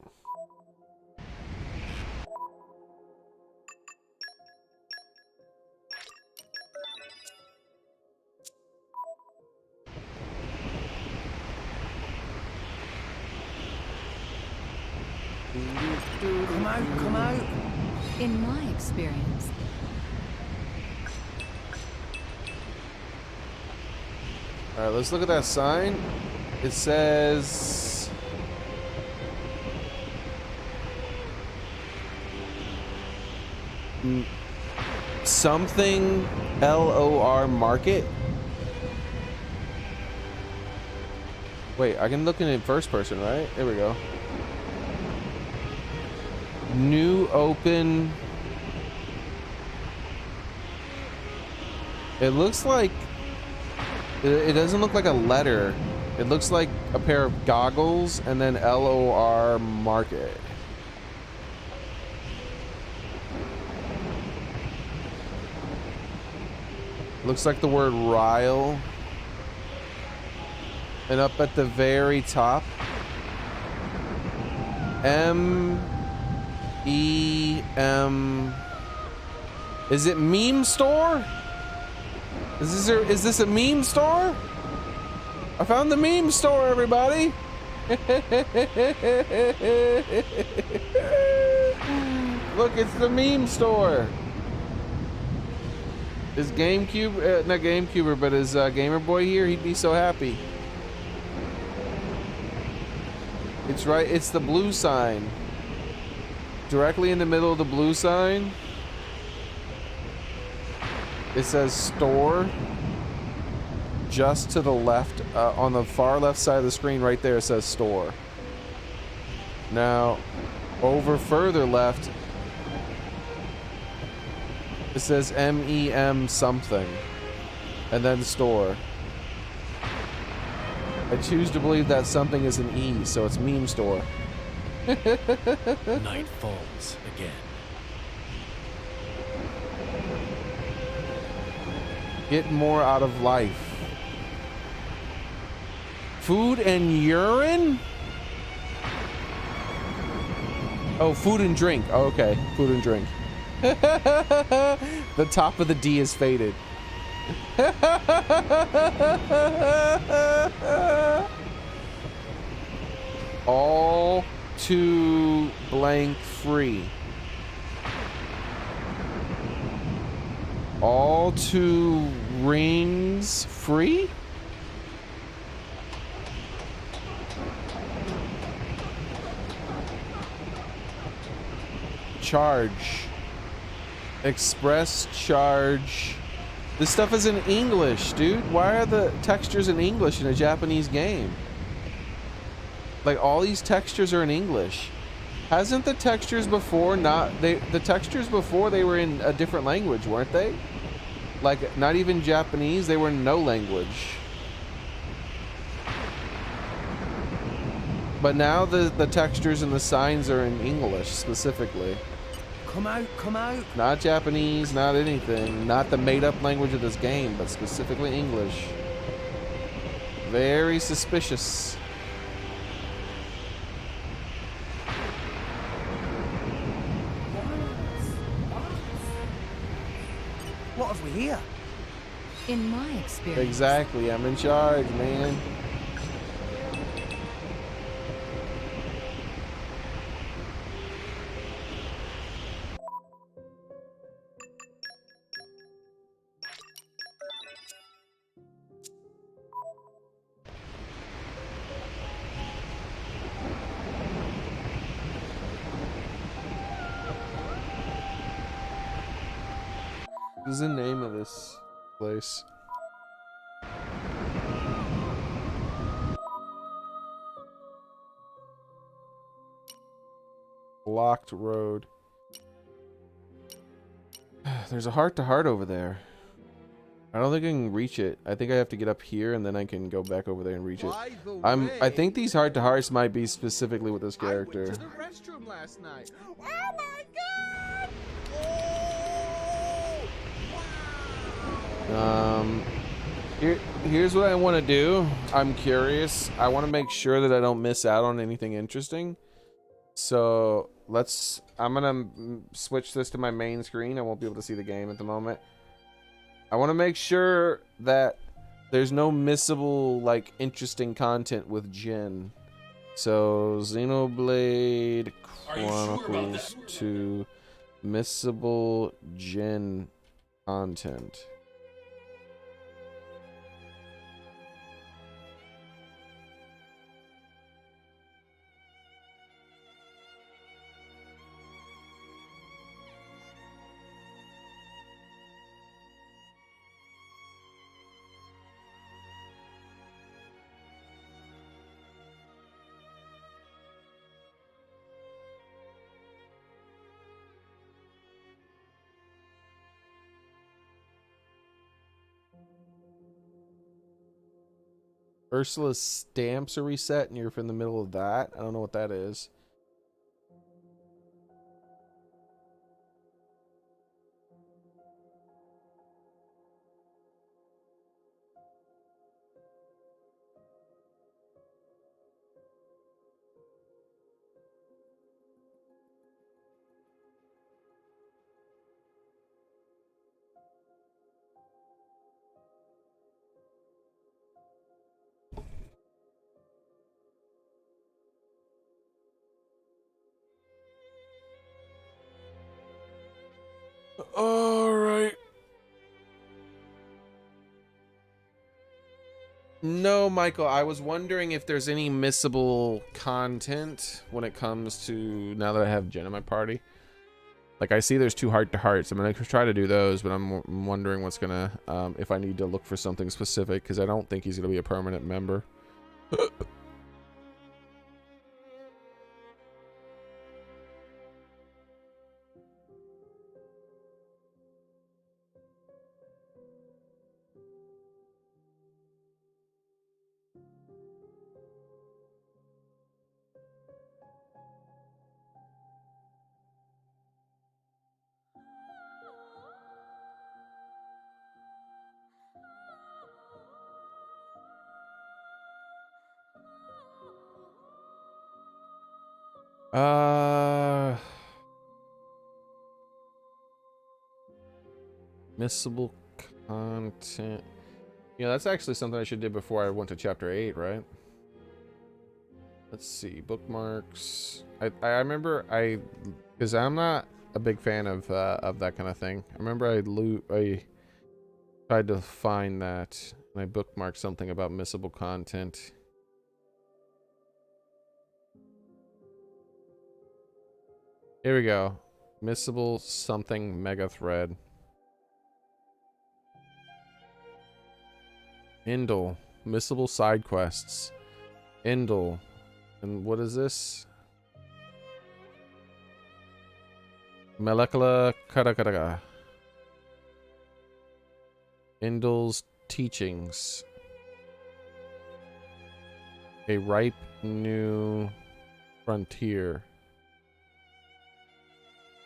Come out. In my experience, Alright, let's look at that sign. It says... something LOR Market. Wait, I can look in first person, right? There we go. New open. It looks like it doesn't look like a letter. It looks like a pair of goggles and then LOR Market. Looks like the word Ryle. And up at the very top, M-E-M. Is it meme store? Is this a meme store? I found the meme store, everybody. Look, it's the meme store. Is GameCube, not GameCuber, but is Gamer Boy here? He'd be so happy. It's right, it's the blue sign. Directly in the middle of the blue sign, it says store. Just to the left, on the far left side of the screen right there, it says store. Now, over further left, it says M-E-M something, and then store. I choose to believe that something is an E, so it's meme store. Night falls again. Get more out of life. Food and urine? Oh, food and drink. Oh, okay, food and drink. The top of the D is faded. All to blank free. All to rings free? Charge. Express charge. This stuff is in English, dude. Why are the textures in English in a Japanese game? Like, all these textures are in English. Hasn't the textures before the textures before they were in a different language, weren't they? Like, not even Japanese, they were in no language. But now the textures and the signs are in English specifically. Come out, come out. Not Japanese, not anything. Not the made-up language of this game, but specifically English. Very suspicious. What have we here? In my experience. Exactly, I'm in charge, man. What is the name of this place? Locked road. There's a heart-to-heart over there. I don't think I can reach it. I think I have to get up here and then I can go back over there and reach it. I think these heart-to-hearts might be specifically with this character. I went to the restroom last night. Oh my god! Here's what I want to do. I'm curious. I want to make sure that I don't miss out on anything interesting. So I'm gonna switch this to my main screen. I won't be able to see the game at the moment. I want to make sure that there's no missable, like, interesting content with Jin. So Xenoblade Chronicles to missable Jin content. Ursula's stamps are reset and you're in the middle of that. I don't know what that is. All right. No, Michael, I was wondering if there's any missable content when it comes to, now that I have Jen in my party. Like, I see there's 2 heart-to-hearts. I'm going to try to do those, but I'm wondering what's going to, if I need to look for something specific, because I don't think he's going to be a permanent member. Missable content. Yeah, that's actually something I should do before I went to chapter 8, right? Let's see, bookmarks. I remember because I'm not a big fan of that kind of thing. I remember I tried to find that and I bookmarked something about missable content. Here we go. Missable something mega thread. Indle. Missable side quests. Indle. And what is this? Molecular Karakaraga. Indle's teachings. A ripe new frontier.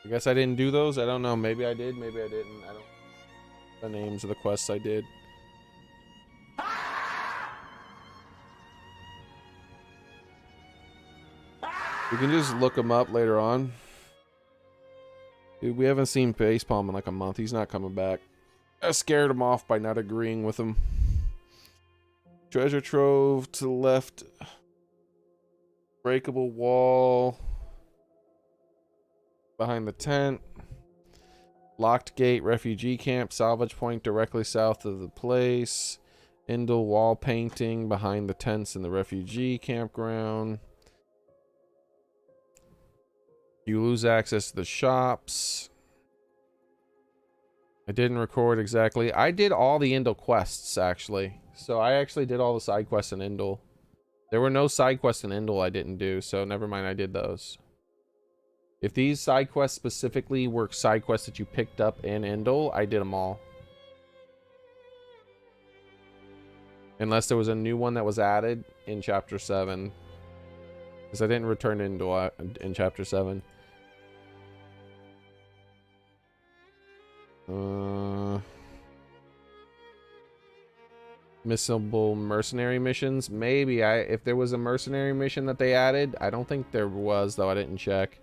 I guess I didn't do those. I don't know. Maybe I did. Maybe I didn't. I don't. The names of the quests I did. We can just look him up later on. Dude, we haven't seen Facepalm in like a month. He's not coming back. I scared him off by not agreeing with him. Treasure trove to the left. Breakable wall. Behind the tent. Locked gate, refugee camp, salvage point directly south of the place. Indle wall painting behind the tents in the refugee campground. You lose access to the shops. I didn't record exactly. I did all the Indle quests, actually. So I actually did all the side quests in Indle. There were no side quests in Indle I didn't do, so never mind, I did those. If these side quests specifically were side quests that you picked up in Indle, I did them all. Unless there was a new one that was added in Chapter 7. Because I didn't return Indle in Chapter 7. Missable mercenary missions? Maybe. If there was a mercenary mission that they added. I don't think there was, though. I didn't check.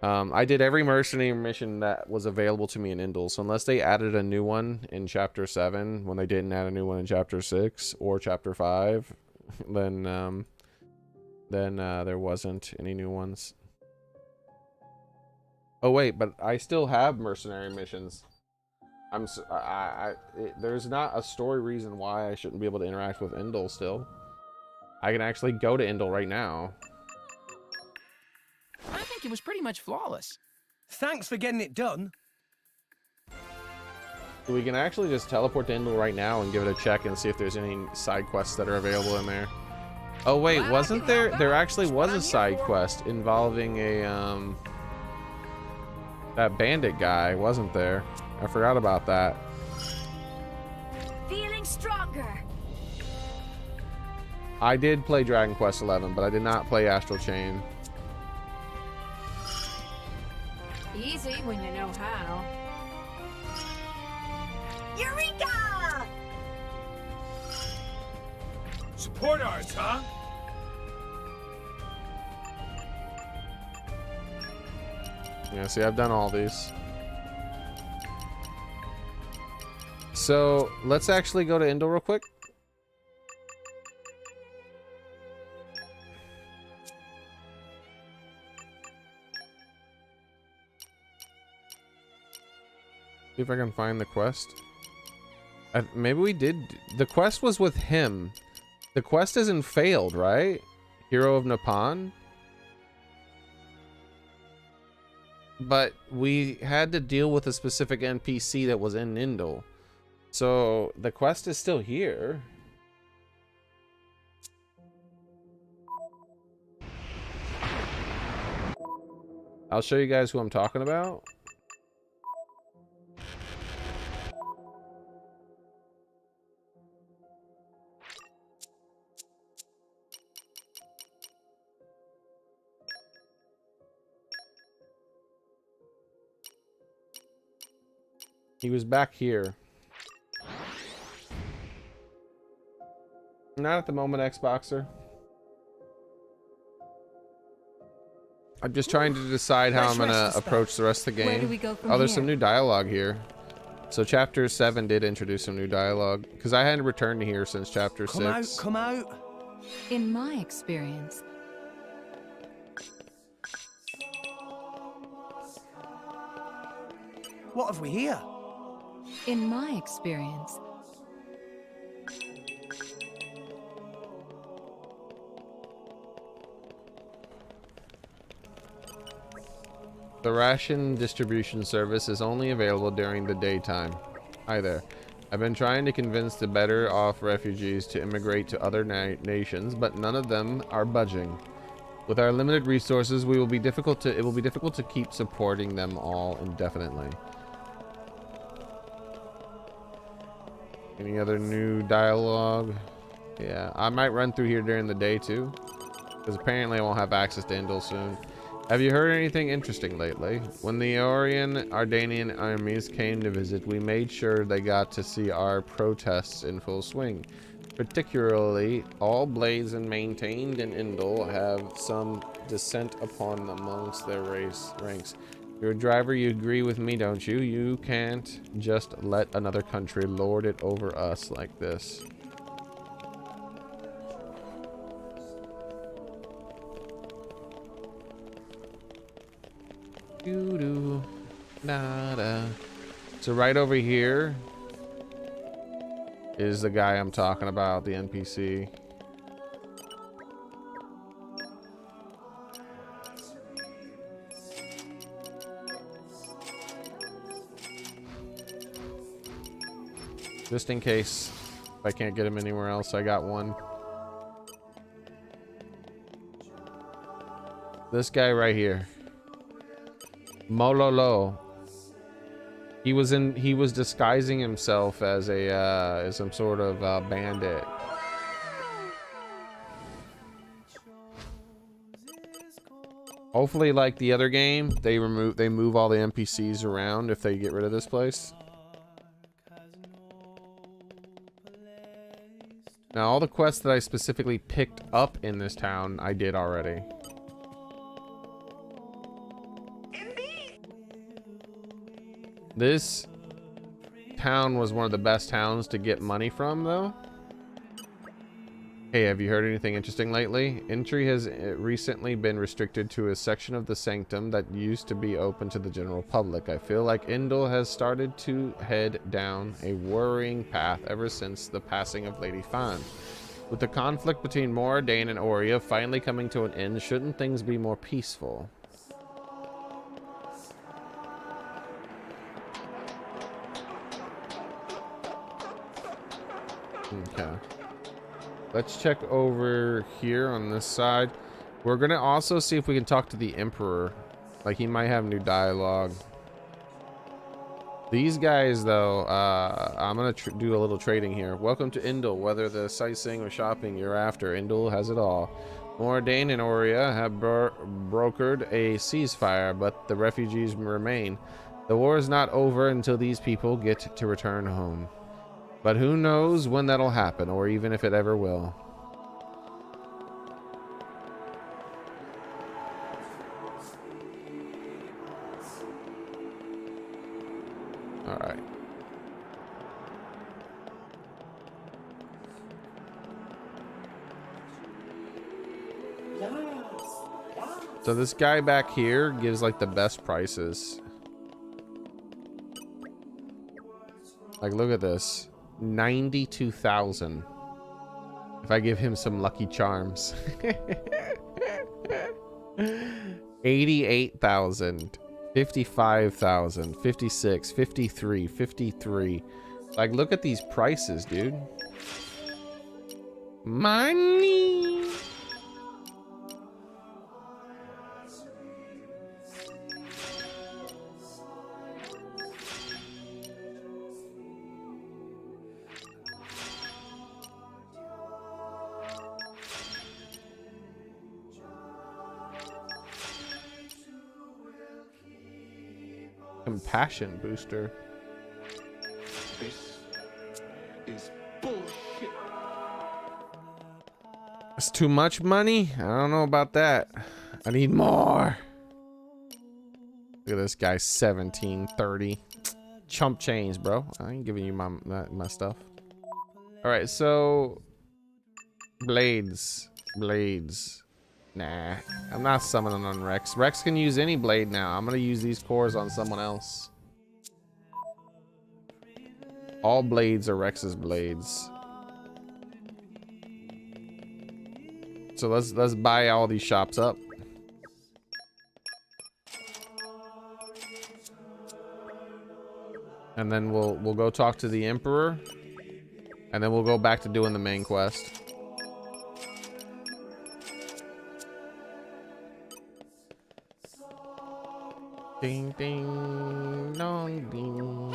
I did every mercenary mission that was available to me in Indle. So unless they added a new one in Chapter 7, when they didn't add a new one in Chapter 6 or Chapter 5, then there wasn't any new ones. Oh wait, but I still have mercenary missions. There's not a story reason why I shouldn't be able to interact with Indle still. I can actually go to Indle right now. I think it was pretty much flawless. Thanks for getting it done. We can actually just teleport to Indle right now and give it a check and see if there's any side quests that are available in there. Oh wait, wasn't there? There actually was a side quest involving a that bandit guy, wasn't there? I forgot about that. Feeling stronger. I did play Dragon Quest XI, but I did not play Astral Chain. Easy when you know how. Eureka! Support ours, huh? Yeah, see, I've done all these. So, let's actually go to Indle real quick. See if I can find the quest. Maybe we did. The quest was with him. The quest isn't failed, right? Hero of Nippon. But we had to deal with a specific NPC that was in Indel. So the quest is still here. I'll show you guys who I'm talking about. He was back here. Not at the moment, Xboxer. I'm just trying to decide how I'm gonna approach the rest of the game. Where do we go from Oh, there's here? some new dialogue here. So chapter 7 did introduce some new dialogue because I hadn't returned to here since chapter 6. Come out. In my experience, What have we here? in my experience, The ration distribution service is only available during the daytime. Hi there. I've been trying to convince the better off refugees to immigrate to other nations, but none of them are budging. With our limited resources, it will be difficult to keep supporting them all indefinitely. Any other new dialogue? Yeah, I might run through here during the day too, because apparently I won't have access to Indel soon. Have you heard anything interesting lately? When the Ardanian armies came to visit, we made sure they got to see our protests in full swing. Particularly, all blades and maintained in Indel have some dissent upon amongst their ranks. You're a driver, you agree with me, don't you? You can't just let another country lord it over us like this. Doo-doo. Nada. So right over here is the guy I'm talking about, the NPC. Just in case if I can't get him anywhere else, I got one. This guy right here. Mololo. He was disguising himself as as some sort of bandit. Hopefully, like the other game, they move all the NPCs around if they get rid of this place. Now, all the quests that I specifically picked up in this town, I did already. This town was one of the best towns to get money from, though. Hey, have you heard anything interesting lately? Entry has recently been restricted to a section of the sanctum that used to be open to the general public. I feel like Indel has started to head down a worrying path ever since the passing of Lady Fan. With the conflict between Moradane and Aurea finally coming to an end, shouldn't things be more peaceful? Okay. Let's check over here on this side. We're gonna also see if we can talk to the Emperor. Like, he might have new dialogue. These guys, though, I'm gonna do a little trading here. Welcome to Indel. Whether the sightseeing or shopping you're after, Indel has it all. Moradane and Aurea have brokered a ceasefire, but the refugees remain. The war is not over until these people get to return home. But who knows when that'll happen, or even if it ever will. All right. So this guy back here gives like the best prices. Like, look at this. 92,000. If I give him some lucky charms. 88,000. 55,000. 56. 53. 53. Like, look at these prices, dude. Money. Compassion booster. This is bullshit. It's too much money? I don't know about that. I need more. Look at this guy, 1730. Chump change, bro. I ain't giving you my stuff. All right, so blades. Nah, I'm not summoning on Rex. Rex can use any blade now. I'm gonna use these cores on someone else. All blades are Rex's blades. So let's buy all these shops up. And then we'll go talk to the Emperor. And then we'll go back to doing the main quest. Ding ding dong ding.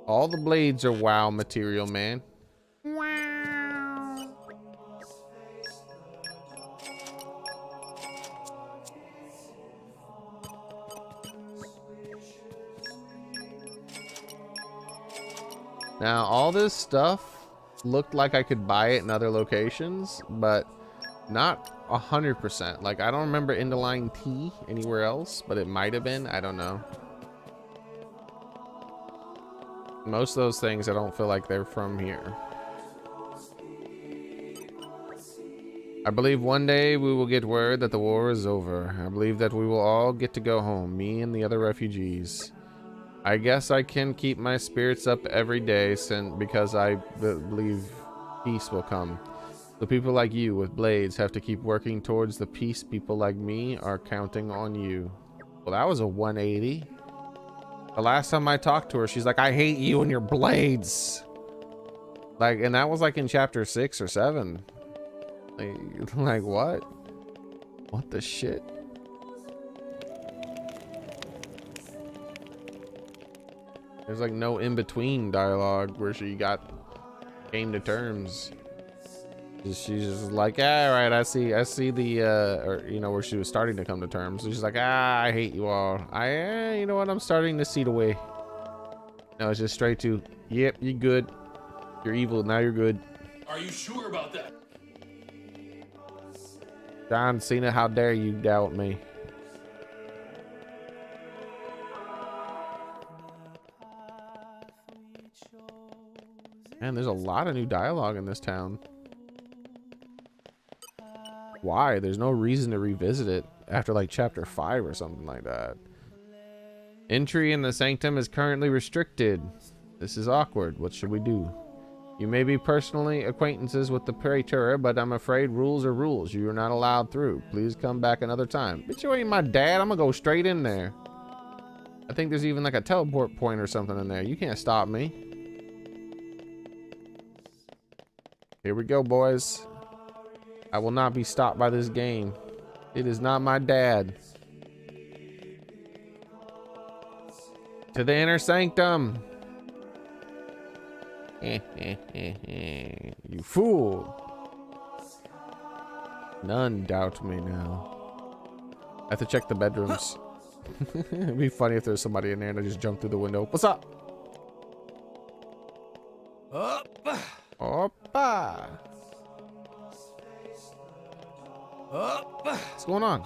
All the blades are WoW material, man. Wow. Now, all this stuff looked like I could buy it in other locations, but not 100%. Like, I don't remember Indoline Tea anywhere else, but it might have been. I don't know. Most of those things, I don't feel like they're from here. I believe one day we will get word that the war is over. I believe that we will all get to go home, me and the other refugees. I guess I can keep my spirits up every day because I believe peace will come. The people like you with blades have to keep working towards the peace. People like me are counting on you. Well, that was a 180. The last time I talked to her, she's like, I hate you and your blades. Like, and that was like in chapter 6 or 7. Like what? What the shit? There's like no in-between dialogue where she came to terms. She's just like, ah, all right, I see the or you know, where she was starting to come to terms. So she's like, ah, I hate you all. You know what, I'm starting to see the way. No, it's just straight to, yep, you're good. You're evil, now you're good. Are you sure about that? John Cena, how dare you doubt me? Man, there's a lot of new dialogue in this town. Why? There's no reason to revisit it after like chapter 5 or something like that. Entry in the sanctum is currently restricted. This is awkward. What should we do? You may be personally acquaintances with the Praetor, but I'm afraid rules are rules. You are not allowed through. Please come back another time. Bitch, you ain't my dad. I'm gonna go straight in there. I think there's even like a teleport point or something in there. You can't stop me. Here we go, boys. I will not be stopped by this game. It is not my dad. To the inner sanctum. You fool. None doubt me now. I have to check the bedrooms. It'd be funny if there's somebody in there and I just jump through the window. What's up? Oppa. What's going on?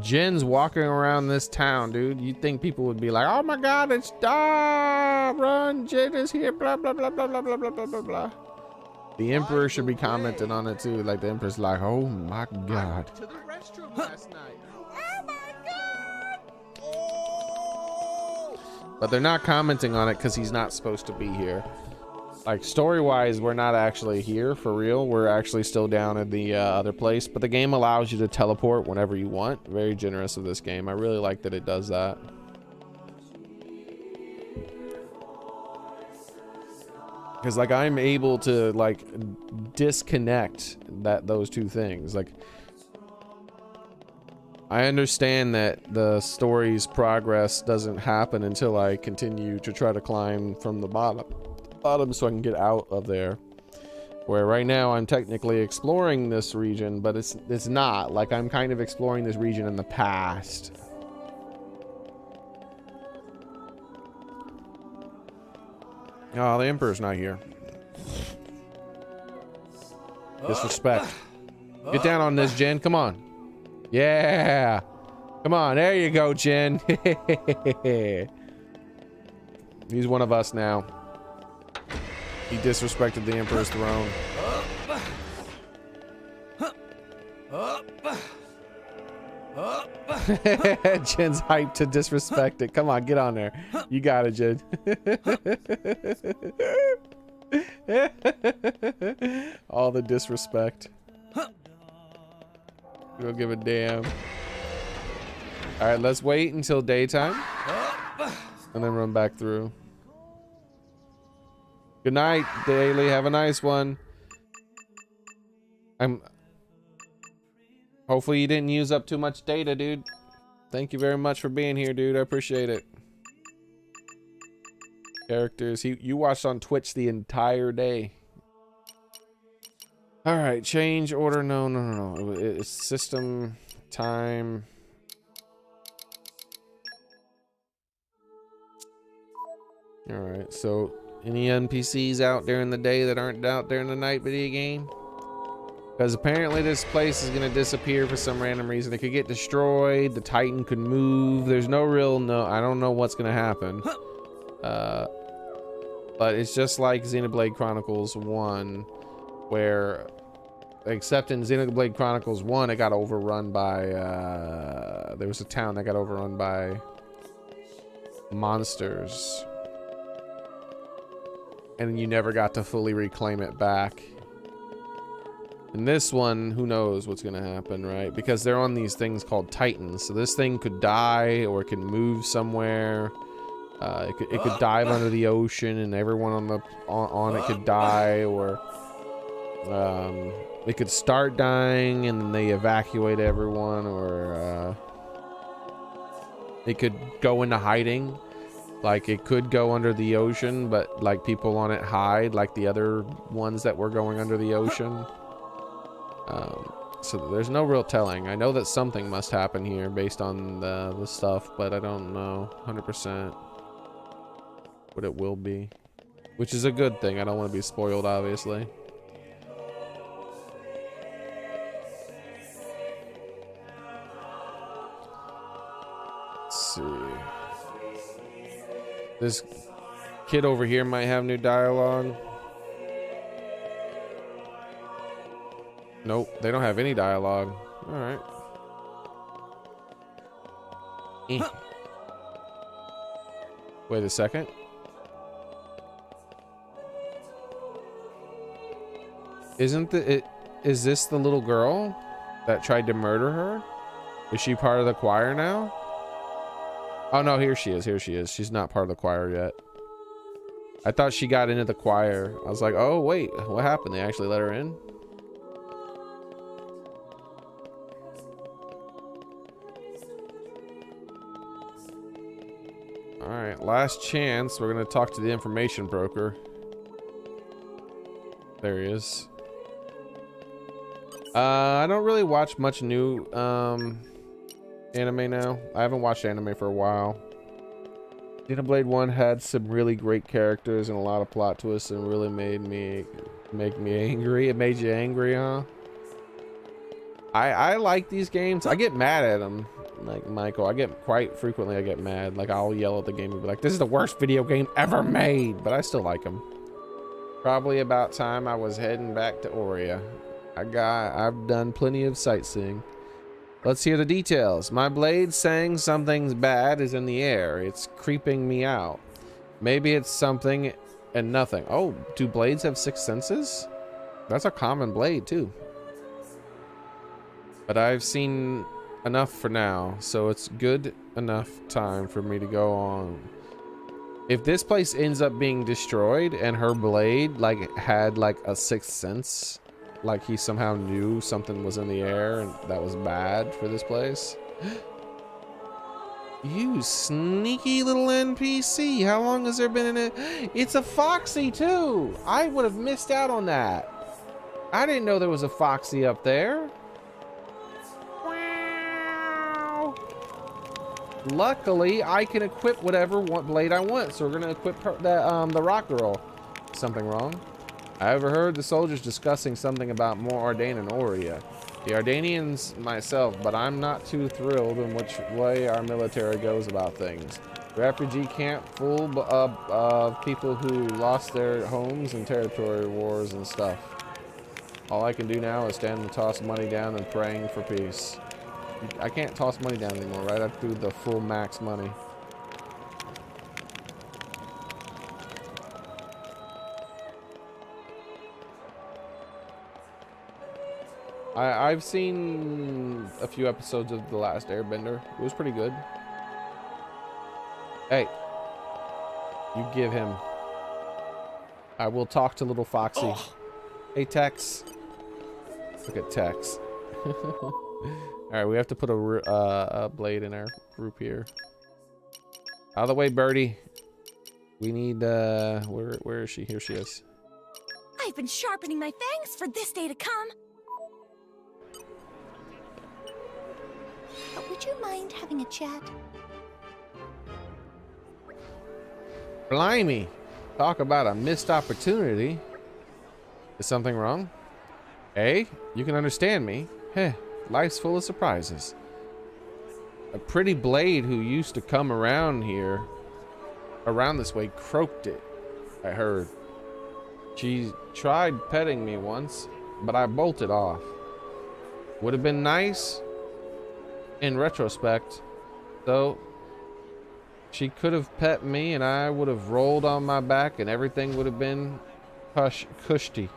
Jin's walking around this town, dude. You'd think people would be like, oh my god, it's run, Jin is here, blah blah blah blah blah blah blah blah blah. The Emperor should be commenting on it too. Like the Emperor's like, oh my god. To the restroom last night. But they're not commenting on it because he's not supposed to be here. Like story-wise, we're not actually here for real. We're actually still down in the other place. But the game allows you to teleport whenever you want. Very generous of this game. I really like that it does that. Because like I'm able to like disconnect those two things. Like I understand that the story's progress doesn't happen until I continue to try to climb from the bottom so I can get out of there. Where right now I'm technically exploring this region, but it's not. Like I'm kind of exploring this region in the past. Oh, the Emperor's not here. Disrespect. Get down on this, Jin. Come on. Yeah. Come on. There you go, Jin. He's one of us now. He disrespected the Emperor's throne. Jin's hyped to disrespect it. Come on, get on there. You got it, Jin. All the disrespect. We don't give a damn. All right, let's wait until daytime and then run back through. Good night, Daily. Have a nice one. Hopefully you didn't use up too much data, dude. Thank you very much for being here, dude. I appreciate it. Characters. You watched on Twitch the entire day. All right, change order. No. It's system time. All right, so any NPCs out during the day that aren't out during the night video game? Because apparently this place is going to disappear for some random reason. It could get destroyed. The Titan could move. There's no I don't know what's going to happen. But it's just like Xenoblade Chronicles 1, where, except in Xenoblade Chronicles 1, it got overrun by, there was a town that got overrun by monsters. And you never got to fully reclaim it back. In this one, who knows what's gonna happen, right? Because they're on these things called Titans. So this thing could die, or it can move somewhere. It could dive under the ocean, and everyone on it could die, or it could start dying and then they evacuate everyone, or it could go into hiding. Like it could go under the ocean, but like people on it hide, like the other ones that were going under the ocean. So there's no real telling. I know that something must happen here based on the stuff, but I don't know 100% what it will be, which is a good thing. I don't want to be spoiled, obviously. Let's see. This kid over here might have new dialogue. Nope, they don't have any dialogue. All right. Wait a second. Is this the little girl that tried to murder her? Is she part of the choir now? Oh no, here she is. Here she is. She's not part of the choir yet. I thought she got into the choir. I was like, oh wait, what happened? They actually let her in? All right, last chance. We're gonna talk to the information broker. There he is. I don't really watch much new anime now. I haven't watched anime for a while. Xenoblade 1 had some really great characters and a lot of plot twists and really make me angry. It made you angry, huh? I like these games. I get mad at them. Like Michael, I get mad. Like I'll yell at the game and be like, this is the worst video game ever made, but I still like them. Probably about time I was heading back to Aurea. I've done plenty of sightseeing. Let's hear the details. My blade saying something's bad is in the air. It's creeping me out. Maybe it's something and nothing. Oh, do blades have 6 senses? That's a common blade too. But I've seen enough for now, so it's good enough time for me to go on. If this place ends up being destroyed and her blade like had like a 6th sense, like he somehow knew something was in the air and that was bad for this place. You sneaky little NPC. How long has there been in it? It's a Foxy too. I would have missed out on that. I didn't know there was a Foxy up there. Wow. Luckily, I can equip whatever blade I want. So we're gonna equip her, the rock girl. Something wrong? I overheard the soldiers discussing something about more Ardain and Aurea. The Ardanians myself, but I'm not too thrilled in which way our military goes about things. Refugee camp full of people who lost their homes in territory wars and stuff. All I can do now is stand and toss money down and praying for peace. I can't toss money down anymore, right? I have to do the full max money. I've seen a few episodes of The Last Airbender. It was pretty good. Hey, you give him. I will talk to little Foxy. Oh. Hey, Tex. Look at Tex. All right, we have to put a blade in our group here. Out of the way, Birdie. We need where is she? Here she is. I've been sharpening my fangs for this day to come. Would you mind having a chat? Blimey. Talk about a missed opportunity. Is something wrong? Hey, you can understand me. Heh, life's full of surprises. A pretty blade who used to come around this way, croaked it, I heard. She tried petting me once, but I bolted off. Would have been nice in retrospect, though. She could have pet me and I would have rolled on my back and everything would have been cushy.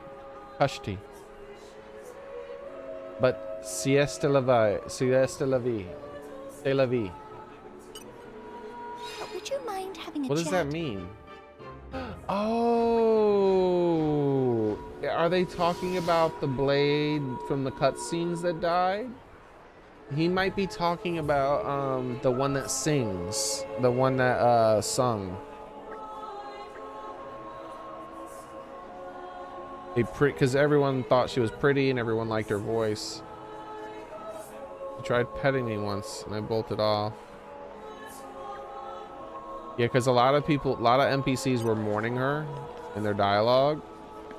But siesta la vie. C'est la vie. Would you mind having a chat? What does that mean? Oh, are they talking about the blade from the cutscenes that died? He might be talking about the one that sings, the one that sung. Because everyone thought she was pretty and everyone liked her voice. She tried petting me once and I bolted off. Yeah, because a lot of NPCs were mourning her in their dialogue.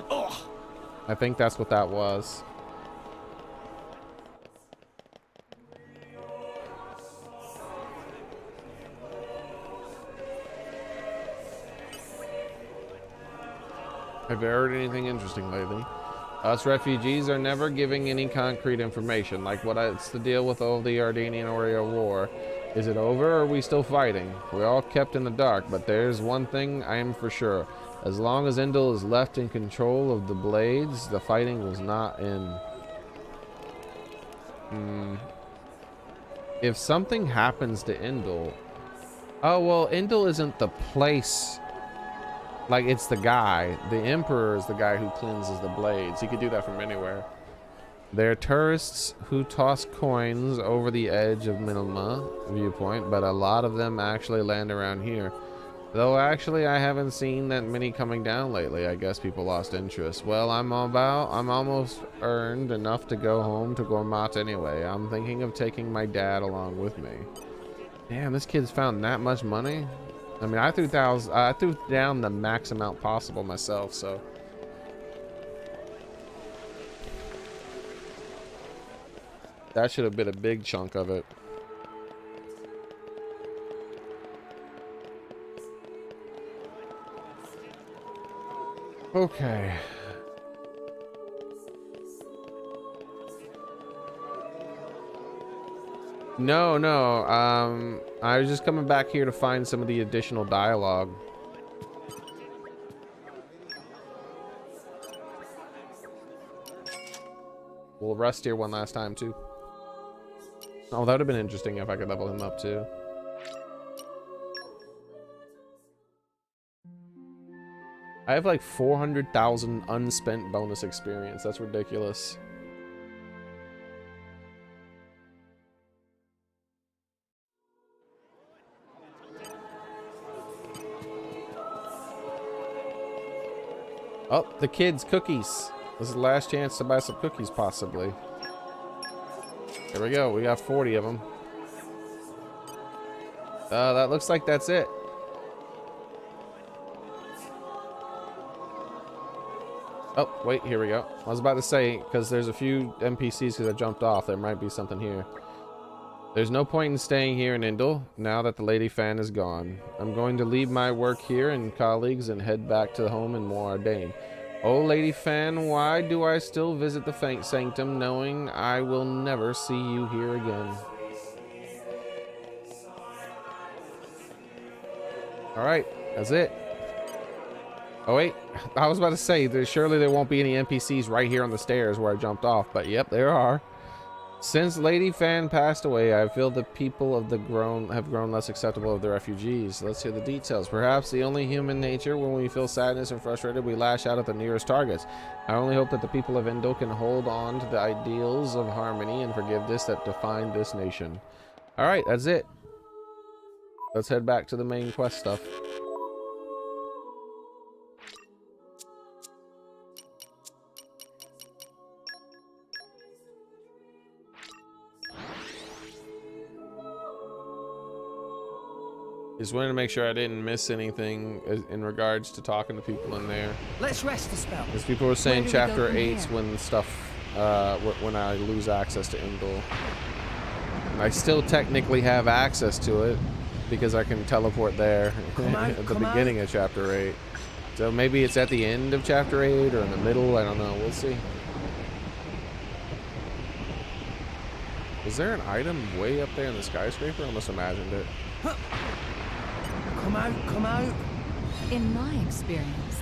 Ugh. I think that's what that was. Have you heard anything interesting lately? Us refugees are never giving any concrete information, like what's the deal with all the Ardanian-Aurea war? Is it over or are we still fighting? We're all kept in the dark, but there's one thing I am for sure. As long as Indul is left in control of the blades, the fighting will not end. If something happens to Indul... Oh, well, Indul isn't the place... Like, it's the guy. The Emperor is the guy who cleanses the blades. He could do that from anywhere. They're tourists who toss coins over the edge of Minilma viewpoint, but a lot of them actually land around here. Though actually I haven't seen that many coming down lately. I guess people lost interest. Well, I'm almost earned enough to go home to Gormat anyway. I'm thinking of taking my dad along with me. Damn, this kid's found that much money. I mean, I threw down the max amount possible myself, so. That should have been a big chunk of it. Okay. No, no. I was just coming back here to find some of the additional dialogue. We'll rest here one last time too. Oh, that would have been interesting if I could level him up too. I have like 400,000 unspent bonus experience. That's ridiculous. Oh, the kids' cookies. This is the last chance to buy some cookies, possibly. Here we go. We got 40 of them. That looks like that's it. Oh, wait, here we go. I was about to say, because there's a few NPCs that jumped off, there might be something here. There's no point in staying here in Indle, now that the Lady Fan is gone. I'm going to leave my work here and colleagues and head back to home in Moradane. Oh, Lady Fan, why do I still visit the Sanctum, knowing I will never see you here again? Alright, that's it. Oh wait, I was about to say, surely there won't be any NPCs right here on the stairs where I jumped off, but yep, there are. Since Lady Fan passed away, I feel the people of the have grown less acceptable of the refugees. Let's hear the details. Perhaps the only human nature, when we feel sadness and frustrated, we lash out at the nearest targets. I only hope that the people of Indle can hold on to the ideals of harmony and forgiveness that define this nation. Alright, that's it. Let's head back to the main quest stuff. Just wanted to make sure I didn't miss anything in regards to talking to people in there. Let's rest a spell. Because people were saying chapter 8's when stuff, when I lose access to Indle. And I still technically have access to it because I can teleport there at the beginning of chapter 8. So maybe it's at the end of chapter 8 or in the middle. I don't know. We'll see. Is there an item way up there in the skyscraper? I almost imagined it. Come out, come out. In my experience,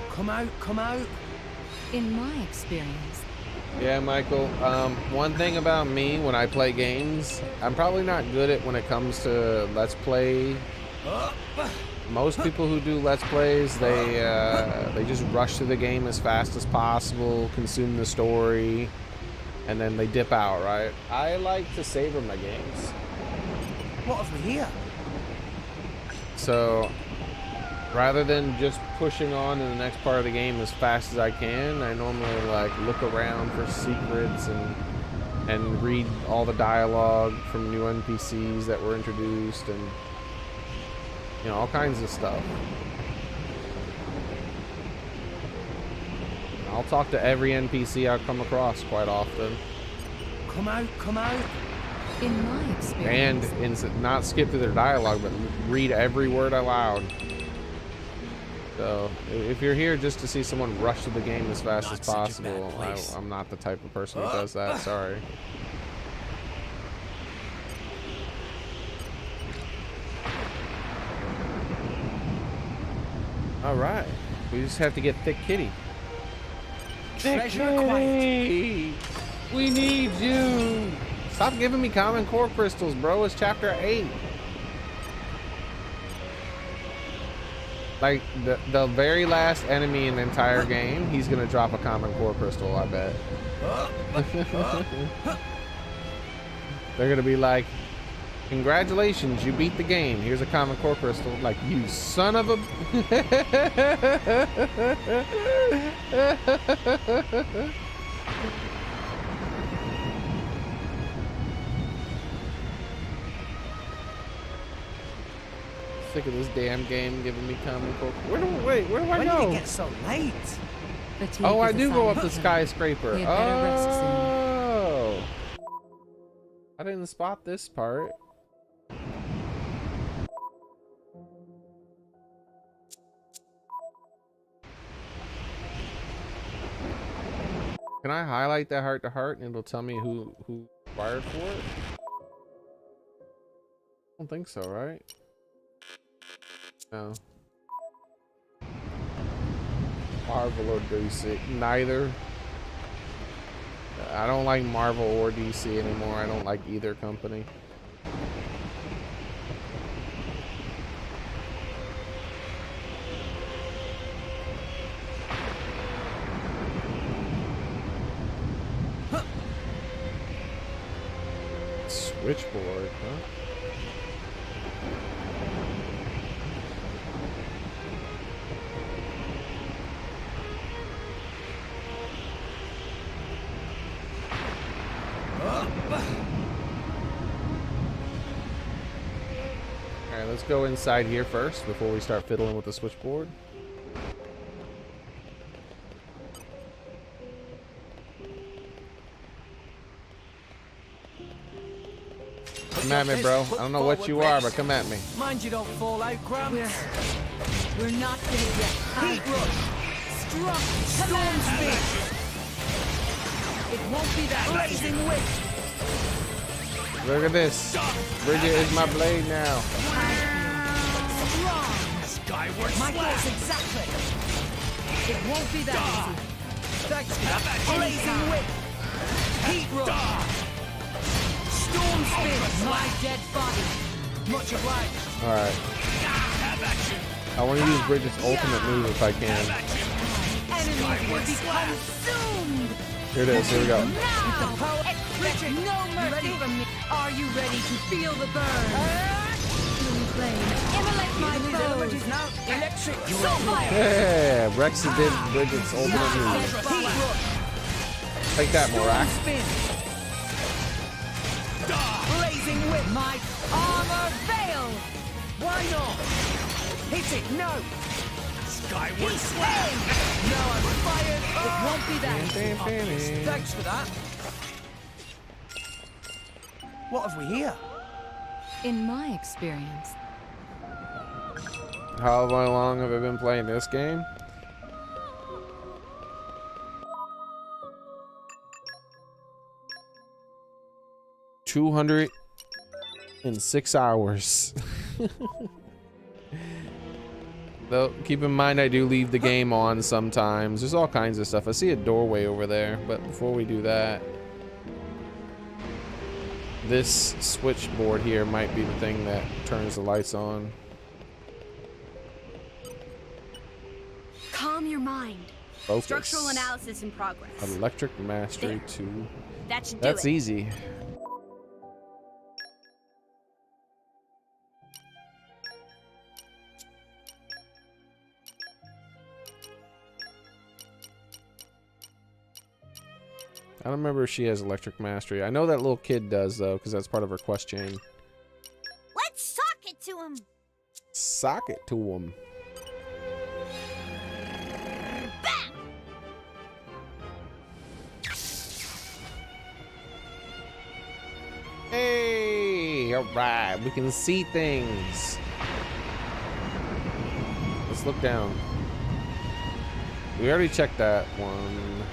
come out, come out. In my experience. Yeah, Michael, one thing about me when I play games, I'm probably not good at when it comes to Let's Play. Most people who do Let's Plays, they just rush through the game as fast as possible, consume the story, and then they dip out, right? I like to savor my games. What have we here? So, rather than just pushing on to the next part of the game as fast as I can, I normally like look around for secrets and read all the dialogue from new NPCs that were introduced and, you know, all kinds of stuff. I'll talk to every NPC I come across quite often. Come out, come out. In my experience. And not skip through their dialogue, but read every word aloud. So, if you're here just to see someone rush through the game as fast as possible, I'm not the type of person who does that, sorry. Alright, we just have to get Thick Kitty. Thick Kitty! We need you! Stop giving me common core crystals, bro, it's chapter 8. Like, the very last enemy in the entire game, he's gonna drop a common core crystal, I bet. They're gonna be like, congratulations, you beat the game. Here's a common core crystal. Like, you son of a... Sick of this damn game giving me comic book. Where do I When go? did it get so late? Fatigue Oh, I is a do go sign up the of- skyscraper. We had better rest soon. Oh, I didn't spot this part. Can I highlight that heart to heart and it'll tell me who fired for it? I don't think so, right? No. Marvel or DC? Neither. I don't like Marvel or DC anymore. I don't like either company. Switchboard, huh? Alright, let's go inside here first before we start fiddling with the switchboard. Come at me, bro. I don't know what you are, but come at me. Mind you don't fall out, Grump. We're not dead yet. Heat rush. Strong command speed. It won't be that Blazing whip. Look at this. Bridget is my blade now. strong. Skyward My slash. goals exactly. It won't be that easy. Thanks for that. Blazing whip. Heat rush. Storm spin. My dead body. Much obliged. Alright. I want to use Bridget's ultimate move if I can. Enemy will be consumed. Here it is. Here we go. Now, expect no mercy from me. Are you ready to feel the burn? Immolate my foes. Is now electric. So fire. Yeah, Rex did Bridget's ultimate move. Heat rush. Take that, Morak. Spin. Blazing whip. My armor veil. Why not? Hit it. No. Skyward He's slash. Now I'm fired. It won't be that easy. Thanks for that. What have we here? In my experience, How long have I been playing this game? $206 hours. Though, keep in mind I do leave the game on sometimes. There's all kinds of stuff. I see a doorway over there, but before we do that, this switchboard here might be the thing that turns the lights on. Calm your mind. Focus. Structural analysis in progress. Electric mastery There. 2. That should do That's it. easy. I don't remember if she has electric mastery. I know that little kid does though, because that's part of her quest chain. Let's sock it to him. Sock it to him. Hey, all right, we can see things. Let's look down. We already checked that one.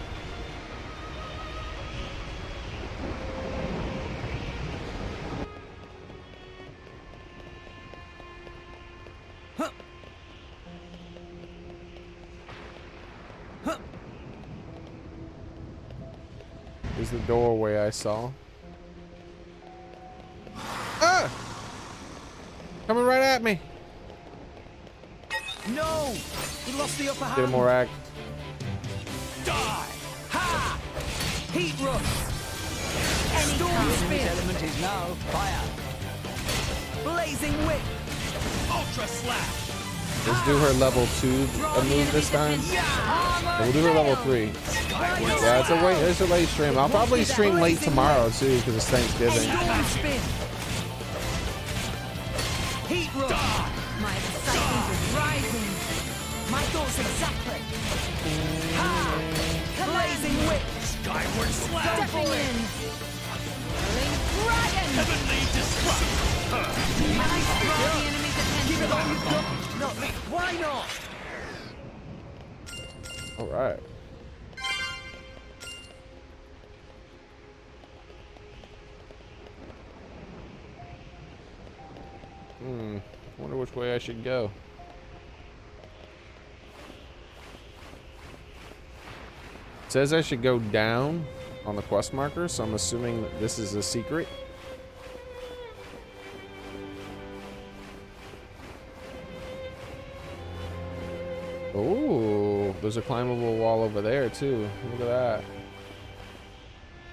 Here's the doorway I saw. Ah! Coming right at me. No! He lost the upper hand. Get him, Morak. Die! Ha! Heat rush. Storm Enemy's spin. element is now fire. Blazing whip. Ultra slash. Let's do her level 2 move this time. We'll do her level 3. Yeah, it's a late stream. I'll probably stream late tomorrow too because it's Thanksgiving. Storm spin. Heat rush. My excitement is rising. My thoughts exactly. Ha! Blazing whip. Skyward slam. Stepping in. Whirling dragon. Heavenly destruct. Can I draw the enemy's attention? Give it all you've got. No, why not? All right. Wonder which way I should go. It says I should go down on the quest marker, so I'm assuming that this is a secret. Oh, there's a climbable wall over there too. Look at that.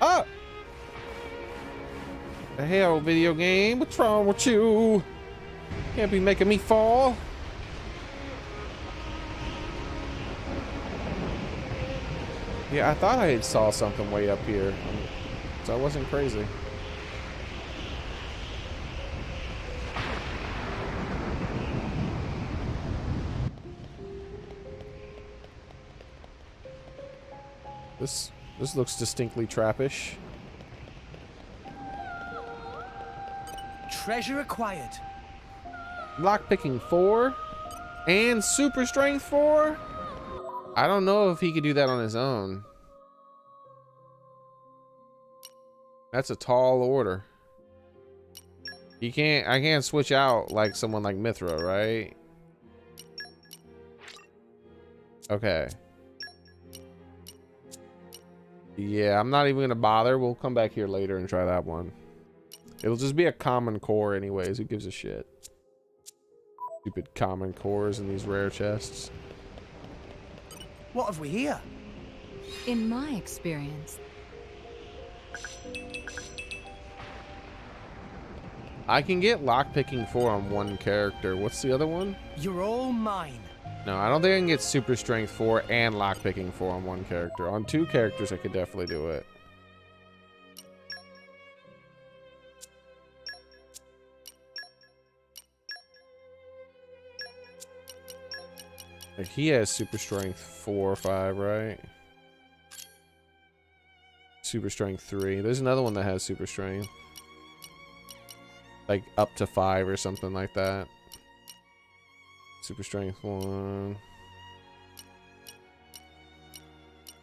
Ah! The hell, video game? What's wrong with you? Can't be making me fall. Yeah, I thought I had saw something way up here, so I wasn't crazy. This looks distinctly trappish. Treasure acquired. Lockpicking 4 and super strength 4. I don't know if he could do that on his own. That's a tall order. I can't switch out like someone like Mithra, right? Okay. Yeah, I'm not even gonna bother. We'll come back here later and try that one. It'll just be a common core anyways. Who gives a shit? Stupid common cores in these rare chests. What have we here? In my experience, I can get lockpicking 4 on one character. What's the other one? You're all mine. No, I don't think I can get super strength 4 and lockpicking 4 on one character. On 2 characters, I could definitely do it. Like he has super strength 4 or 5, right? Super strength 3. There's another one that has super strength. Like up to 5 or something like that. Super strength 1.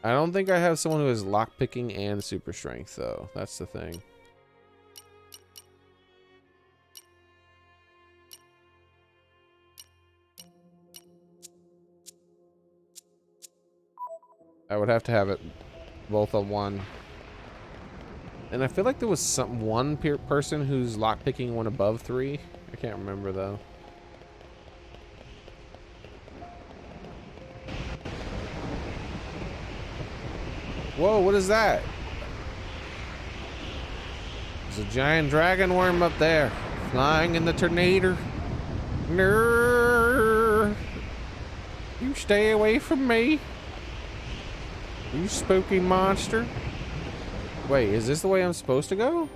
I don't think I have someone who has lockpicking and super strength though. That's the thing. I would have to have it both on one. And I feel like there was one person who's lockpicking one above 3. I can't remember though. Whoa, what is that? There's a giant dragon worm up there, flying in the tornado. Nurr. You stay away from me. You spooky monster. Wait, is this the way I'm supposed to go?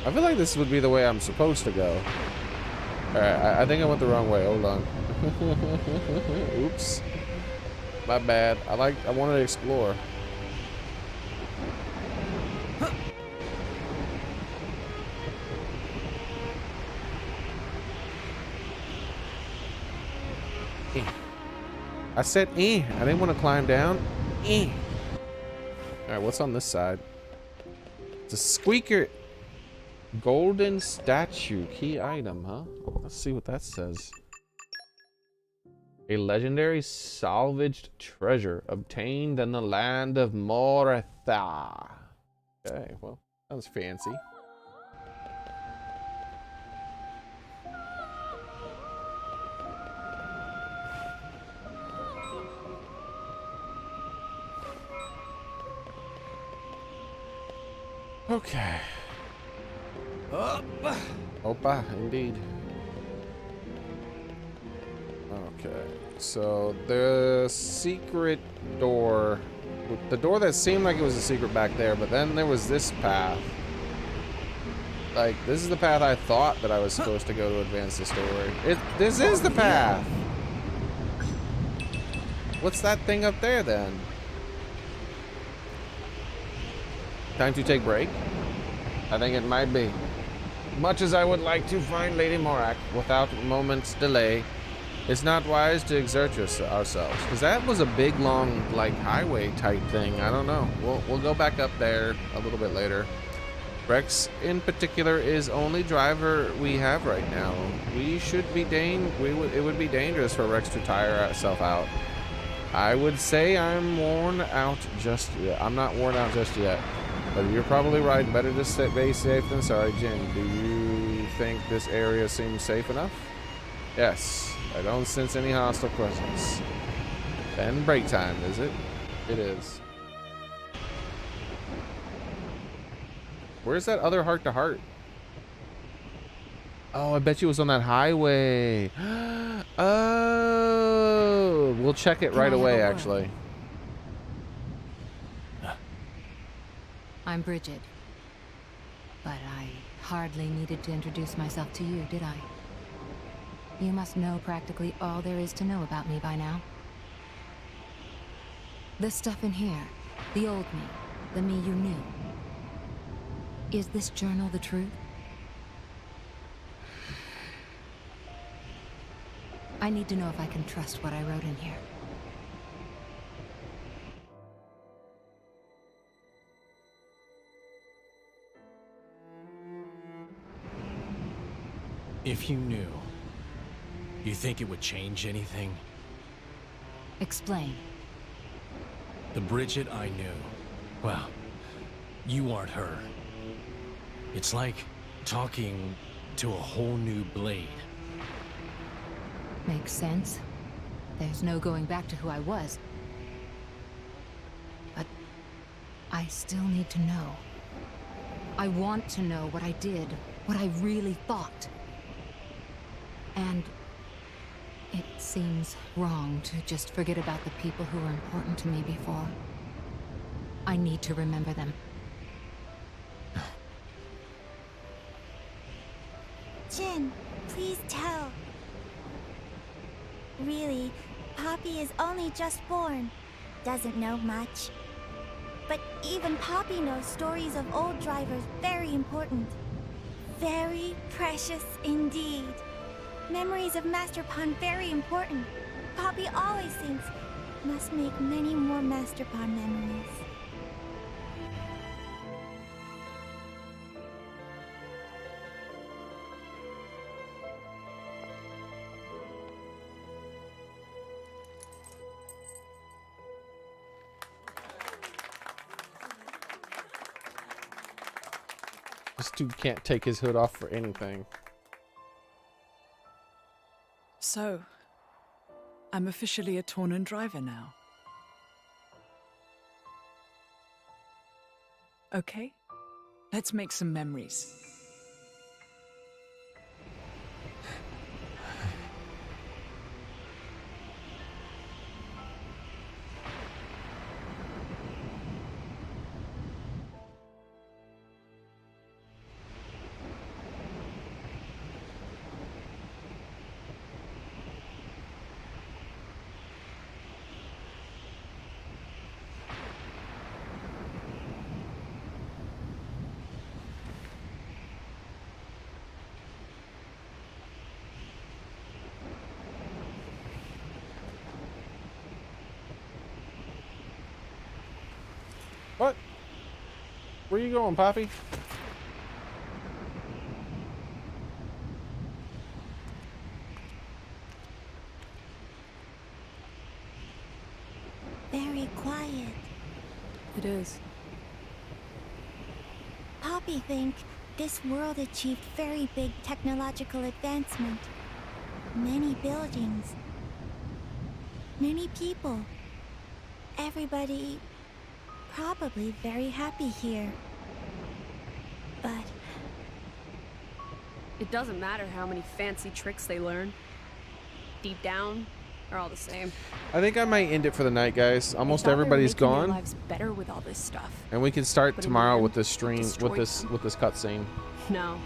I feel like this would be the way I'm supposed to go. Alright, I think I went the wrong way. Hold on. Oops. My bad. I wanted to explore. I said I didn't want to climb down. Alright, what's on this side? It's a squeaker. Golden statue. Key item, huh? Let's see what that says. A legendary salvaged treasure obtained in the land of Moratha. Okay, well, sounds fancy. Okay. Opa, indeed. Okay, so the secret door, the door that seemed like it was a secret back there, but then there was this path. Like, this is the path I thought that I was supposed to go to advance the story. This is the path! What's that thing up there, then? Time to take break? I think it might be. Much as I would like to find Lady Morak without a moment's delay, it's not wise to exert ourselves. Because that was a big, long, like, highway type thing. I don't know. We'll go back up there a little bit later. Rex, in particular, is only driver we have right now. We should be it would be dangerous for Rex to tire herself out. I would say I'm worn out just yet. I'm not worn out just yet. But you're probably right. Better to be safe than sorry. Jin, do you think this area seems safe enough? Yes. I don't sense any hostile presence. Then break time, is it? It is. Where's that other heart-to-heart? Oh, I bet you it was on that highway. Oh, we'll check it right away, actually. I'm Bridget. But I hardly needed to introduce myself to you, did I? You must know practically all there is to know about me by now. The stuff in here, the old me, the me you knew. Is this journal the truth? I need to know if I can trust what I wrote in here. If you knew, you think it would change anything? Explain. The Bridget I knew, well, you aren't her. It's like talking to a whole new Blade. Makes sense. There's no going back to who I was. But I still need to know. I want to know what I did, what I really thought. And it seems wrong to just forget about the people who were important to me before. I need to remember them. Jin, please tell. Really, Poppy is only just born. Doesn't know much. But even Poppy knows stories of old drivers very important. Very precious indeed. Memories of Master Pawn very important. Poppy always thinks, must make many more Master Pawn memories. This dude can't take his hood off for anything. So, I'm officially a Tornan driver now. Okay, let's make some memories. What? Where you going, Poppy? Very quiet. It is. Poppy think this world achieved very big technological advancement. Many buildings. Many people. Everybody probably very happy here. But it doesn't matter how many fancy tricks they learn. Deep down, They're all the same. I think I might end it for the night, guys. Almost They thought they were everybody's making their gone, lives better with all this stuff. and we can start But in the tomorrow end, with this stream, destroyed with this them. cutscene. No.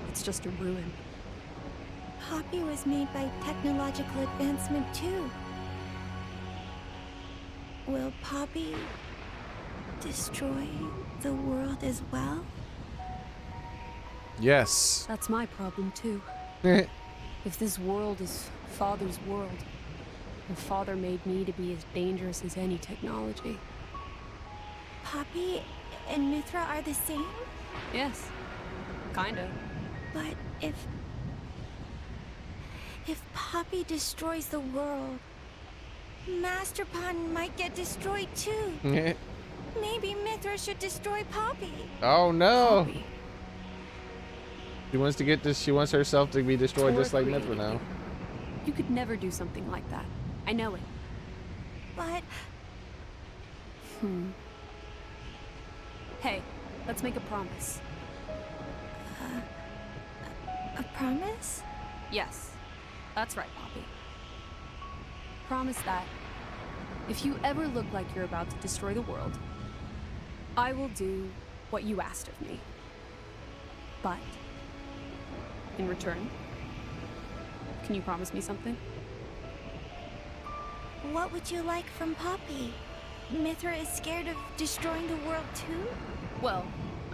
It's just a ruin. Poppy was made by technological advancement too. Will Poppy destroy the world as well? Yes. That's my problem too. If this world is Father's world, and Father made me to be as dangerous as any technology. Poppy and Mithra are the same? Yes. Kinda. But if Poppy destroys the world, Master Pun might get destroyed too. Maybe Mithra should destroy Poppy. Oh no. Poppy. She wants to get this. She wants herself to be destroyed Tor just like created Mithra now. you. You could never do something like that. I know it. But Hey, let's make a promise. a promise? Yes. That's right, Poppy. Promise that if you ever look like you're about to destroy the world, I will do what you asked of me. But in return, can you promise me something? What would you like from Poppy? Mithra is scared of destroying the world too? Well,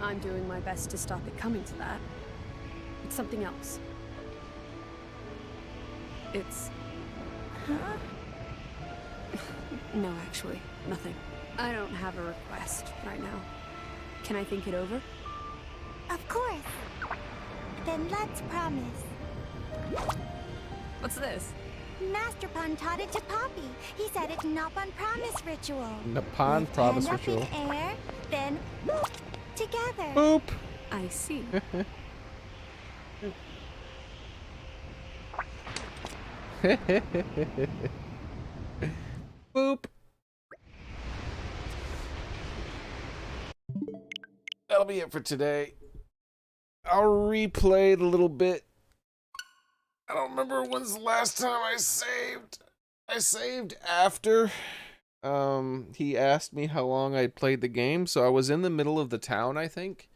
I'm doing my best to stop it coming to that. It's something else. It's... Huh? No, actually, nothing. I don't have a request right now. Can I think it over? Of course. Then let's promise. What's this? Master Pun taught it to Poppy. He said it's Napan promise ritual. Napan promise Hand ritual. up in air, then boop, together. Boop. I see. Boop. That'll be it for today. I'll replay the little bit. I don't remember when's the last time I saved. I saved after he asked me how long I'd played the game, so I was in the middle of the town, I think.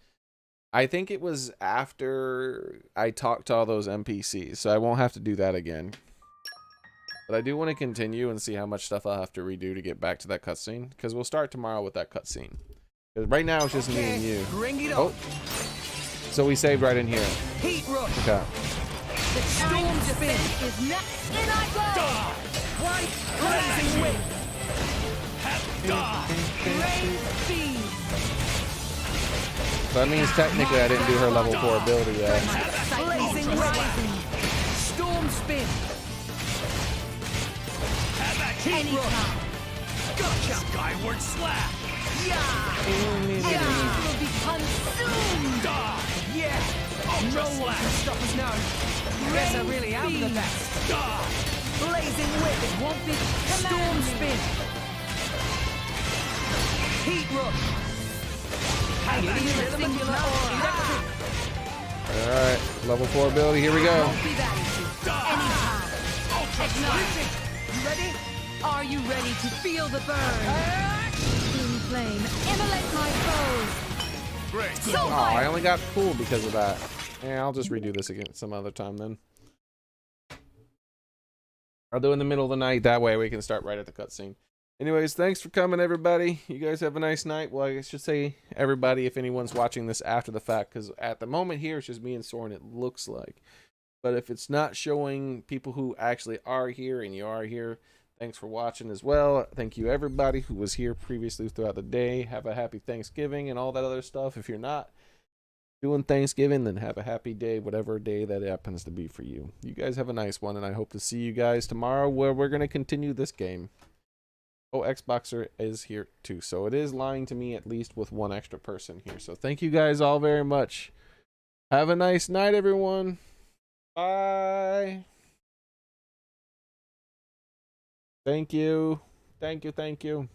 I think it was after I talked to all those NPCs, so I won't have to do that again. But I do want to continue and see how much stuff I'll have to redo to get back to that cutscene, because we'll start tomorrow with that cutscene. Because right now it's just me and you. Bring it Oh, on. so we saved right in here. Heat rush. Okay. The storm spin is next. In I go. White blazing wind. Rain speed. So that means technically I didn't do her level 4 ability yet. Blazing wind. Storm spin. Heat rush. Gotcha. Skyward slap. Yeah. Yeah. Will be consumed. Yeah. No one can stop us now. Guess I really am the best. Blazing whip. It won't be. Storm spin. Heat rush. Alright, level 4 ability, here we go. Won't be that easy. Anytime. Acknowledge. You ready? Are you ready to feel the burn? Twin flame, immolate my foes. Great. So Oh, I only got cool because of that. Yeah, I'll just redo this again some other time then. I'll do it in the middle of the night, that way we can start right at the cutscene. Anyways, thanks for coming, everybody. You guys have a nice night. Well, I should say everybody if anyone's watching this after the fact, because at the moment here, it's just me and Soren, it looks like. But if it's not showing people who actually are here, and you are here, thanks for watching as well. Thank you, everybody who was here previously throughout the day. Have a happy Thanksgiving and all that other stuff. If you're not doing Thanksgiving, then have a happy day, whatever day that happens to be for you. You guys have a nice one, and I hope to see you guys tomorrow where we're going to continue this game. Oh, Xboxer is here too, so it is lying to me at least with one extra person here. So thank you guys all very much. Have a nice night, everyone. Bye. Thank you. Thank you. Thank you.